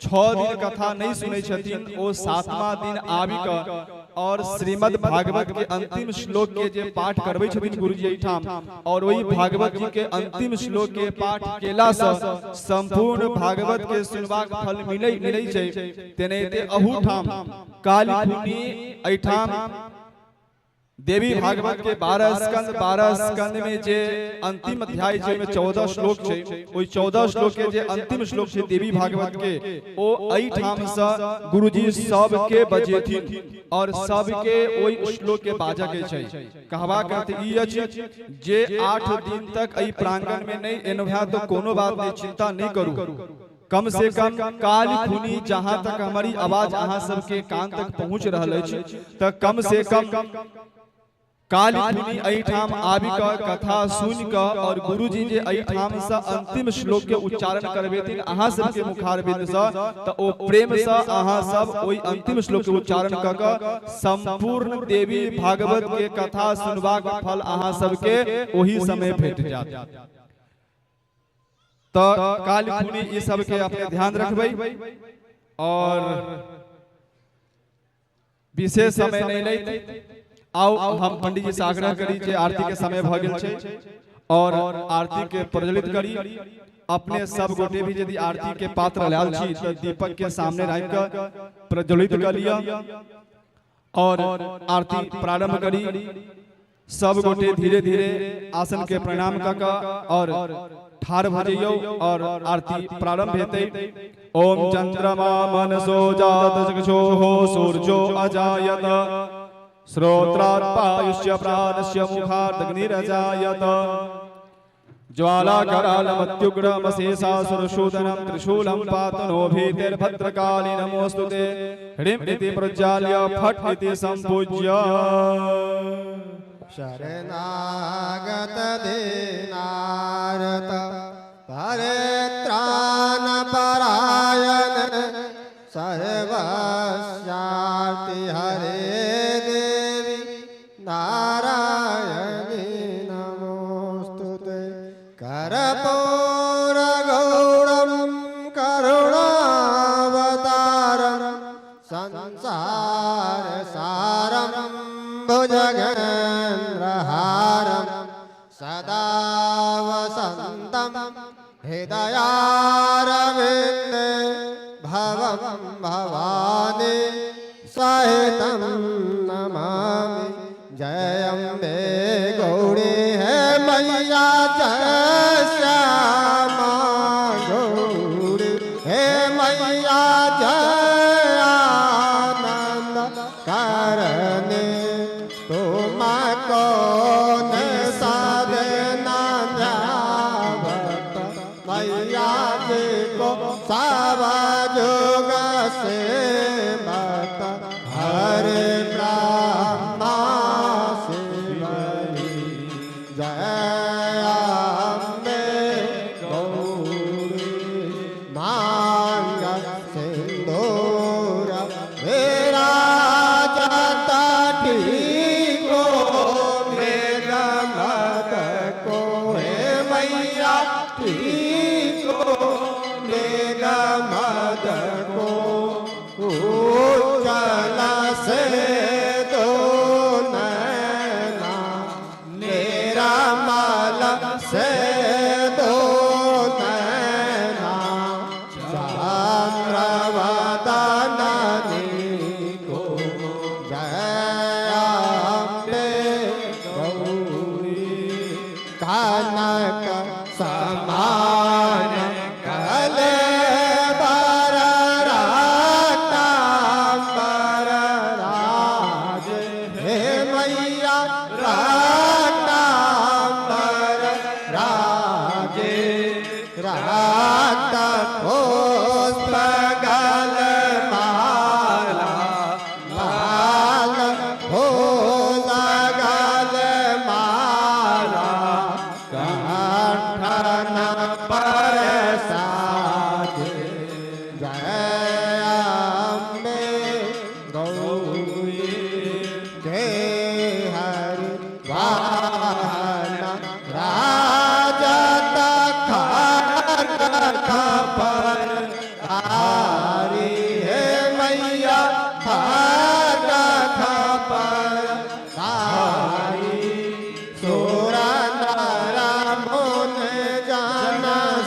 6 दिन कथा नहीं सुनै छथिन, ओ 7वां दिन आबि क और श्रीमद् भागवत के अंतिम श्लोक के जे पाठ करबै छथिन गुरुजी एठाम, और वही भागवत जी के अंतिम श्लोक के पाठ केला से संपूर्ण भागवत के सुनबाक फल मिलै छै। तेनाहिते अहू ठाम काली खुनी एठाम देवी भागवत के 12 स्कंद में जे अंतिम अध्याय छै में 14 श्लोक छै, ओई 14 श्लोक के जे अंतिम श्लोक छै देवी भागवत के, ओ एठाम से गुरुजी सब के बजेथिन और सब के ओई श्लोक के बाजा के छै। कहबा करत ई अछि जे 8 दिन तक एई प्रांगण में नहीं एनभा तो कोनो बात नहीं, चिंता नहीं करू। कम से कम काली खुनी जहां तक हमारी आवाज अहाँ सबके कान तक पहुंच रहल अछि, त कम से कम काली खुनी एठाम आबि क कथा सुन क और गुरुजी जे एठाम से अंतिम श्लोक के उच्चारण करबेथिन अहाँ सबके मुखारबिंद से, त ओ प्रेम से अहाँ सब ओई अंतिम श्लोक के उच्चारण क क संपूर्ण देवी भागवत के कथा सुनबाक फल अहाँ सबके ओही समय भेट जात। तो काली खुनी ई सब के अपने ध्यान रखबै और विशेष समय नहीं लैत। आओ हम पंडित जी से आग्रह करी जे आरती के समय भ गेल छै और आरती के प्रज्वलित करी। अपने सब गोटे भी यदि आरती के पात्र लाल छी तो दीपक के सामने राख के प्रज्वलित कर लिया और आरती प्रारंभ करी। सब गोटे धीरे धीरे आसन के प्रणाम काका और ठार भजियो और आरती प्रारंभ हेते। ओम चंद्रमा मनसो जात चक्षुः सूर्यो अजायत श्रोत्रात् पायुष्य प्राणस्य मुखात् अग्निरजायत ज्वालाकरालमत्युग्रमशेषासुरशूदनं त्रिशूलं पातनोभिर्भद्रकाली नमोऽस्तुते। ह्रीं इति प्रज्वाल्य फट् इति सम्पूज्य शरणागत दीनार्त परित्राण परायण सर्वस्यार्ति हरे देवी नारायणी नमोस्तुते। कर्पूरगौरं करुणावतारं संसारसारं भुजगेन्द्रहारं सदा वसन्तं हृदयारविन्दे भवं भवानी सहितं नमामि। जय अम्बे गौरी है मैया जय श्यामा गौरी हे मैया जय आनंद करने तुम कौन साधना जावत मैया जी को सावजुग से बत हरे ब्रह्मा शिवरी जय अम्बे गौरी मांग सिंदूर मेरा जाता ठीक मेरा मत को हे मैया ठीक मेरा मत को उजला से दो नैना मेरा माला से दो नैना चंद्रवदनी को जय अम्बे गौरी। कनक समान कले बर रातांबर राज हे मैया रातांबर राज रात पुष्प गल माला लाल फूल गल माला कंठन पर साज जय अम्बे गौरी। जय हरि वाहन राजत खड्ग खपर धारी हे मैया खड्ग खपर धारी सुर नर मुनि जन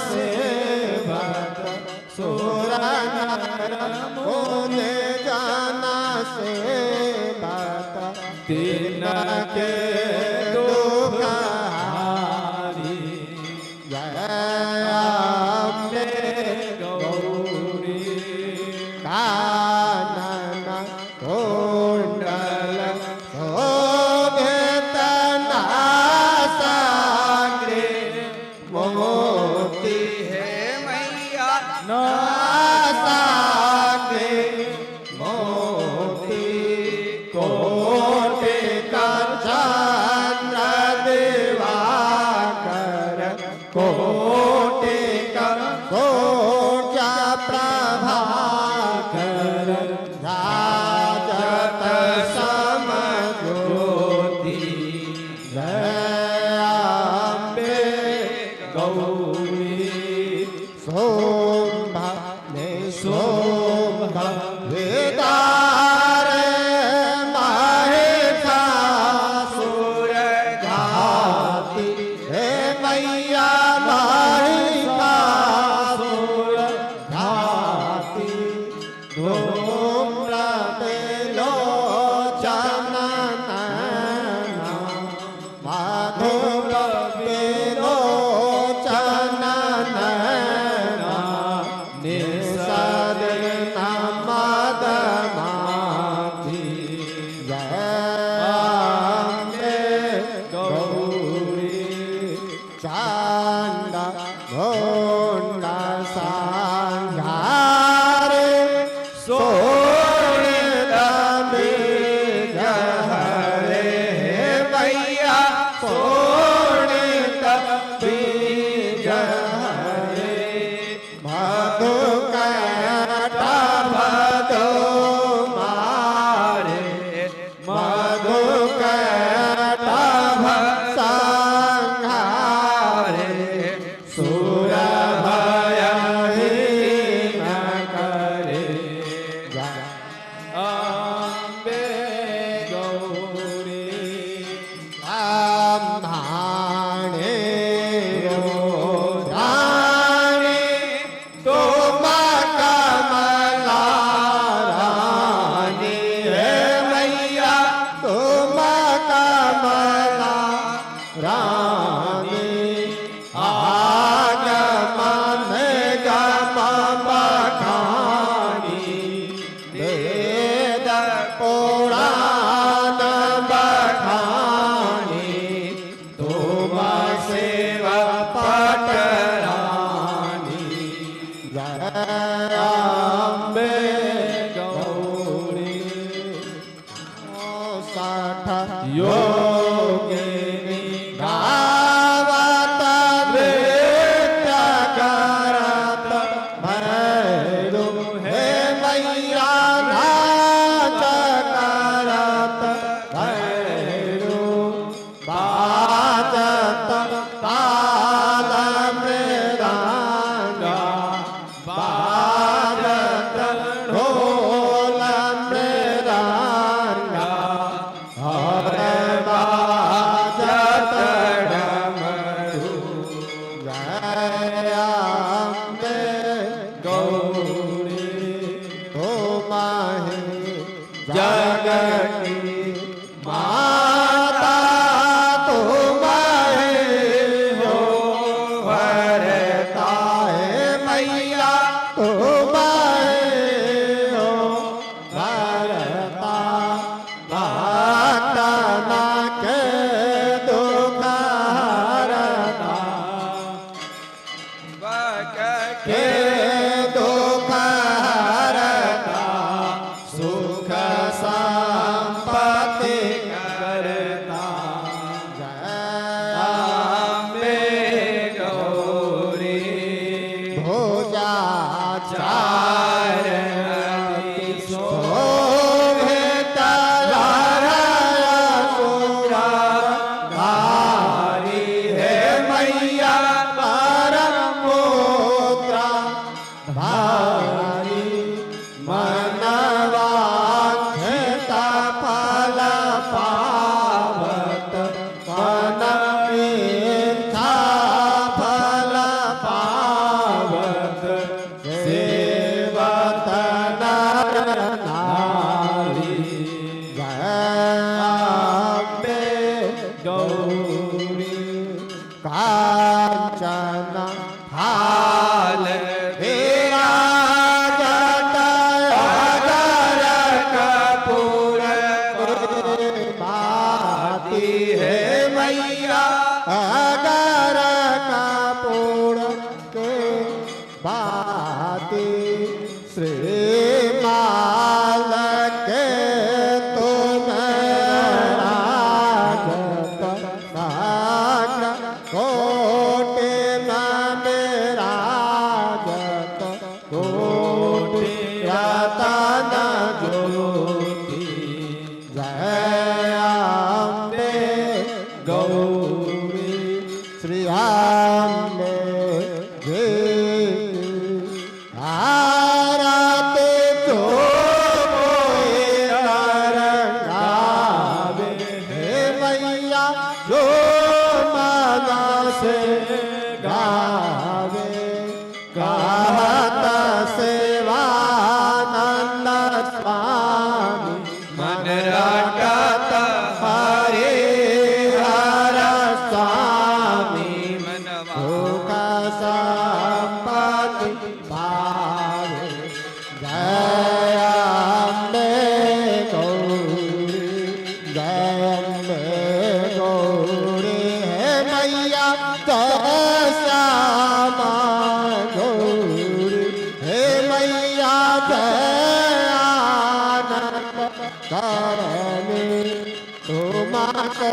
सेवक सुर नर मुनि जन सेवक तीन के दुख हारी जय अम्बे गौरी। कानन कुंडल शोभित नासाग्रे मोती हे मैया नासाग्रे मोती कोटि कंचन रानी आगमन गम बखानी वेद पुराण बखानी तुम सेवा पटरानी जय अम्बे गौरी साठ योगिनी गावत नृत्य करत भैरू हे मैया नाच करत भैरू बाजत ताल मृदंगा बाजत ढोल मृदंगा हरे बाजत डमरू जय अम्बे गौरी तुमहि जगती माता तुमहि हो भरता है मैया तुमहि हो भरता भक्तना के दुख हरता के दुख हरता सुख संपत्ति करता जय अम्बे गौरी भुजा चारती शोभित धारी हे मैया परमपुत्र भारी मनवांछित फल पावत मन इच्छा फल पावत सेवत नर नारी जय अम्बे गौरी कांचन हाल विराजत अगर कपूर भाती है मैया अगर कपूर के भाती श्रीमाल के तुम राजत नाग कोटि में राजत कोटि रतन ज्योति जय अम्बे गौरी श्री अम्बे देवी आरती जो कोई गावे हे मैया जो मना से गावे कहत सेवानंद स्वामी मन रटत हरे हर स्वामी सुख संपत्ति पावे जय अम्बे गौरी जय अम्बे गौरी हे मैया जय श्यामा गौरी हे मैया जय आनंद करनी तुमको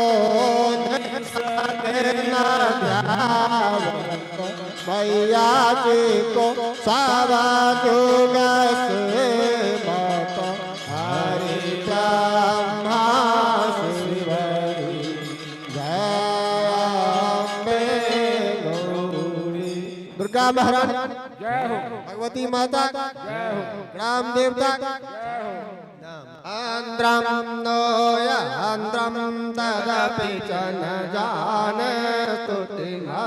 मैया जी को सारा जुग से मत हरि ब्रह्मा शिवरी जय अम्बे गौरी दुर्गा महारानी जय हो भगवती माता जय हो राम देवता जय हो आंद्रम नोय आंद्रम तदपि च न जाने स्तुति हो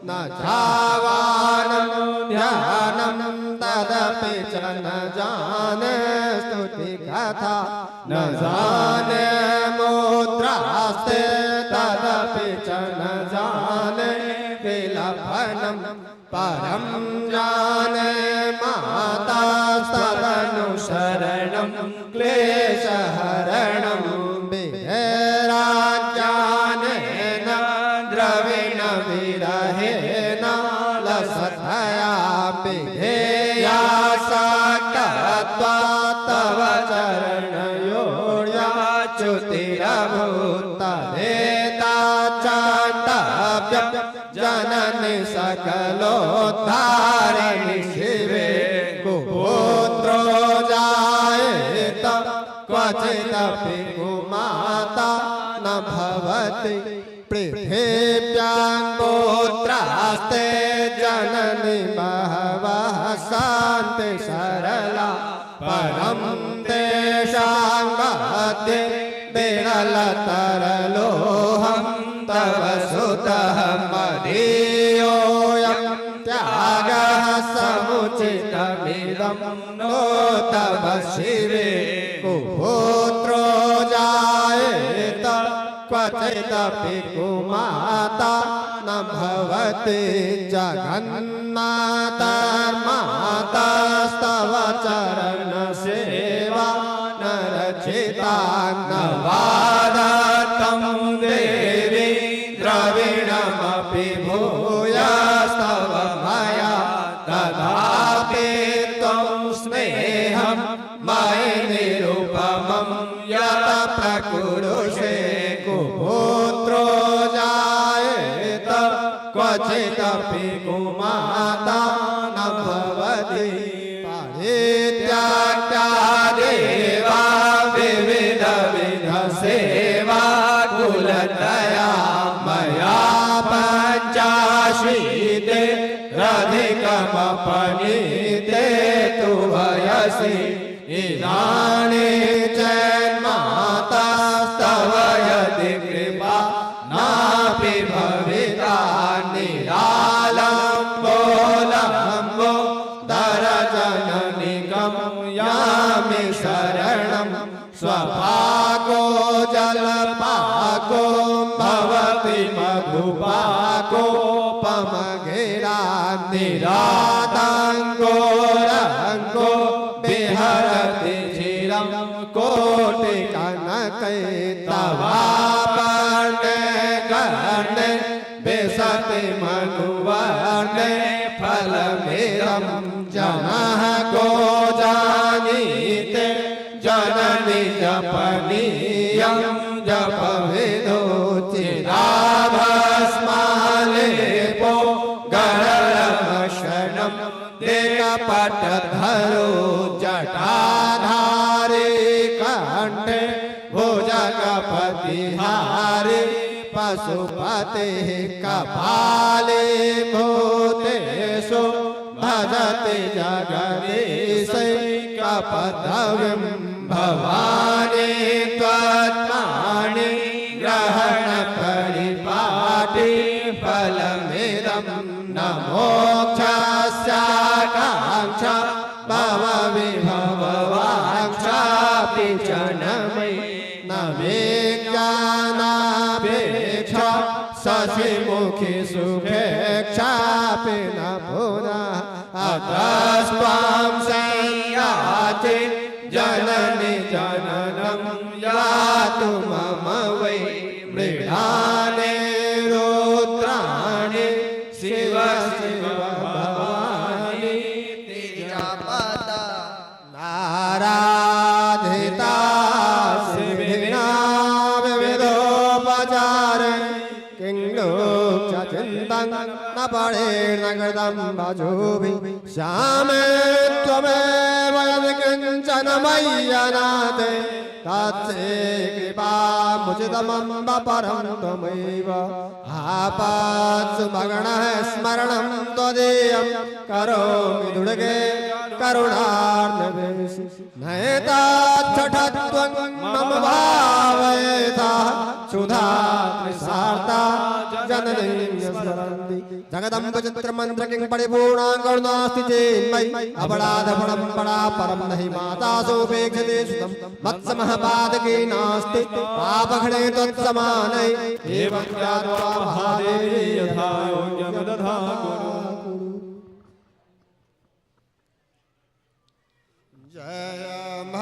न जावानं ध्यानं तदपि च न जाने स्तुति कथा न जाने मुद्रास्ते तदपि च परम जाने माता स्तवनुशरणं क्लेशहरणं विराज्यानेन द्रविण विरहेण लसतया विधेया साकत्वा तव चरणयोर्या च्युतिरभूतदेता चान्तव्यं जननि सकलोद्धारिणि शिवे कुपुत्रो जायेत क्वचिदपि कुमाता न भवति पृथिव्यां पुत्रास्ते जननि बहवः सन्ति सरला परं तेषां मध्ये विरलतरलोहं तव सुतः मदीयोऽयं त्यागः समुचितमिदं नो तव शिवे कुपुत्रो जायेत क्वचिदपि कुमाता न भवति जगन्मातर्मातास्तव चरणसेवा न रचिता न वादतं देवी द्रविणमपि भूयस्तव मया तथापि त्वं स्नेहं मयि निरुपमं यत प्रकुरुषे कुपुत्रो जायेत क्वचिदपि कुमाता न भवति परित्याज्या देवा विविधविधसेवा कुलतया मया पञ्चाशीते रधिकमपनीते तु वयसि इदानीं जन्मातास्तव यदि कृपा नापि भविता निरालम्बो लम्बो दरजननिकं यामि शरणं स्वपाको जलपाको भवति मधुपाकोपमगिरा निरातङ्गो विहरति चिरं कोटिकनकैस्तवापर्णे कर्णे विशति मनुवर्णे फलमिदं जनः को जानीते जननि जपनीयं जपविदो चिराभस्मालेपो गरलभषणं देकपटधरो जटाधारे कंठे भुजगपतिहारे पशुपतिः कपाले भूतेषु भजति जगदीशैकपदवीं भवानी त्वत्पाणि ग्रहणपरिपाटी फलमिदं न मोक्षस्याकाङ्क्षा भवविभववाञ्छापि च न मयि न विज्ञानापेक्षा शशिमुखि सुखेक्षापि न पुनः अतस्त्वां संयाचे जननि जननं यातु मम वै मृडाने रुद्राणि शिव शिव भवानि तेजपदा नाराधिता शिविना विविधोपचारे किङ्लोक चिन्तं न पडेर्न कृतं भजोभिः श्यामे त्वमेव यदि किञ्चन मय्यनाथे तत्से कृपामुचितमम्ब परं त्वमेव आपत्सु मगणः स्मरणं त्वदीयं करोमि दुर्गे करुणार्णवेशि नयेताच्छठत्वं मम भावयेता क्षुधा त्रिसार्ता जननीं स्मरन्ति जगदम्ब चित्रमन्त्र किं परिपूर्णां करुणास्ति चेन्मयि अपराधफलं परापरं नहि माता सोपेक्षते सुतं मत्समः पादके नास्ति पापघ्ने त्वत्समानै एवं ज्ञात्वा महादेवी यथा योग्यं दधा कुरु जयम्भ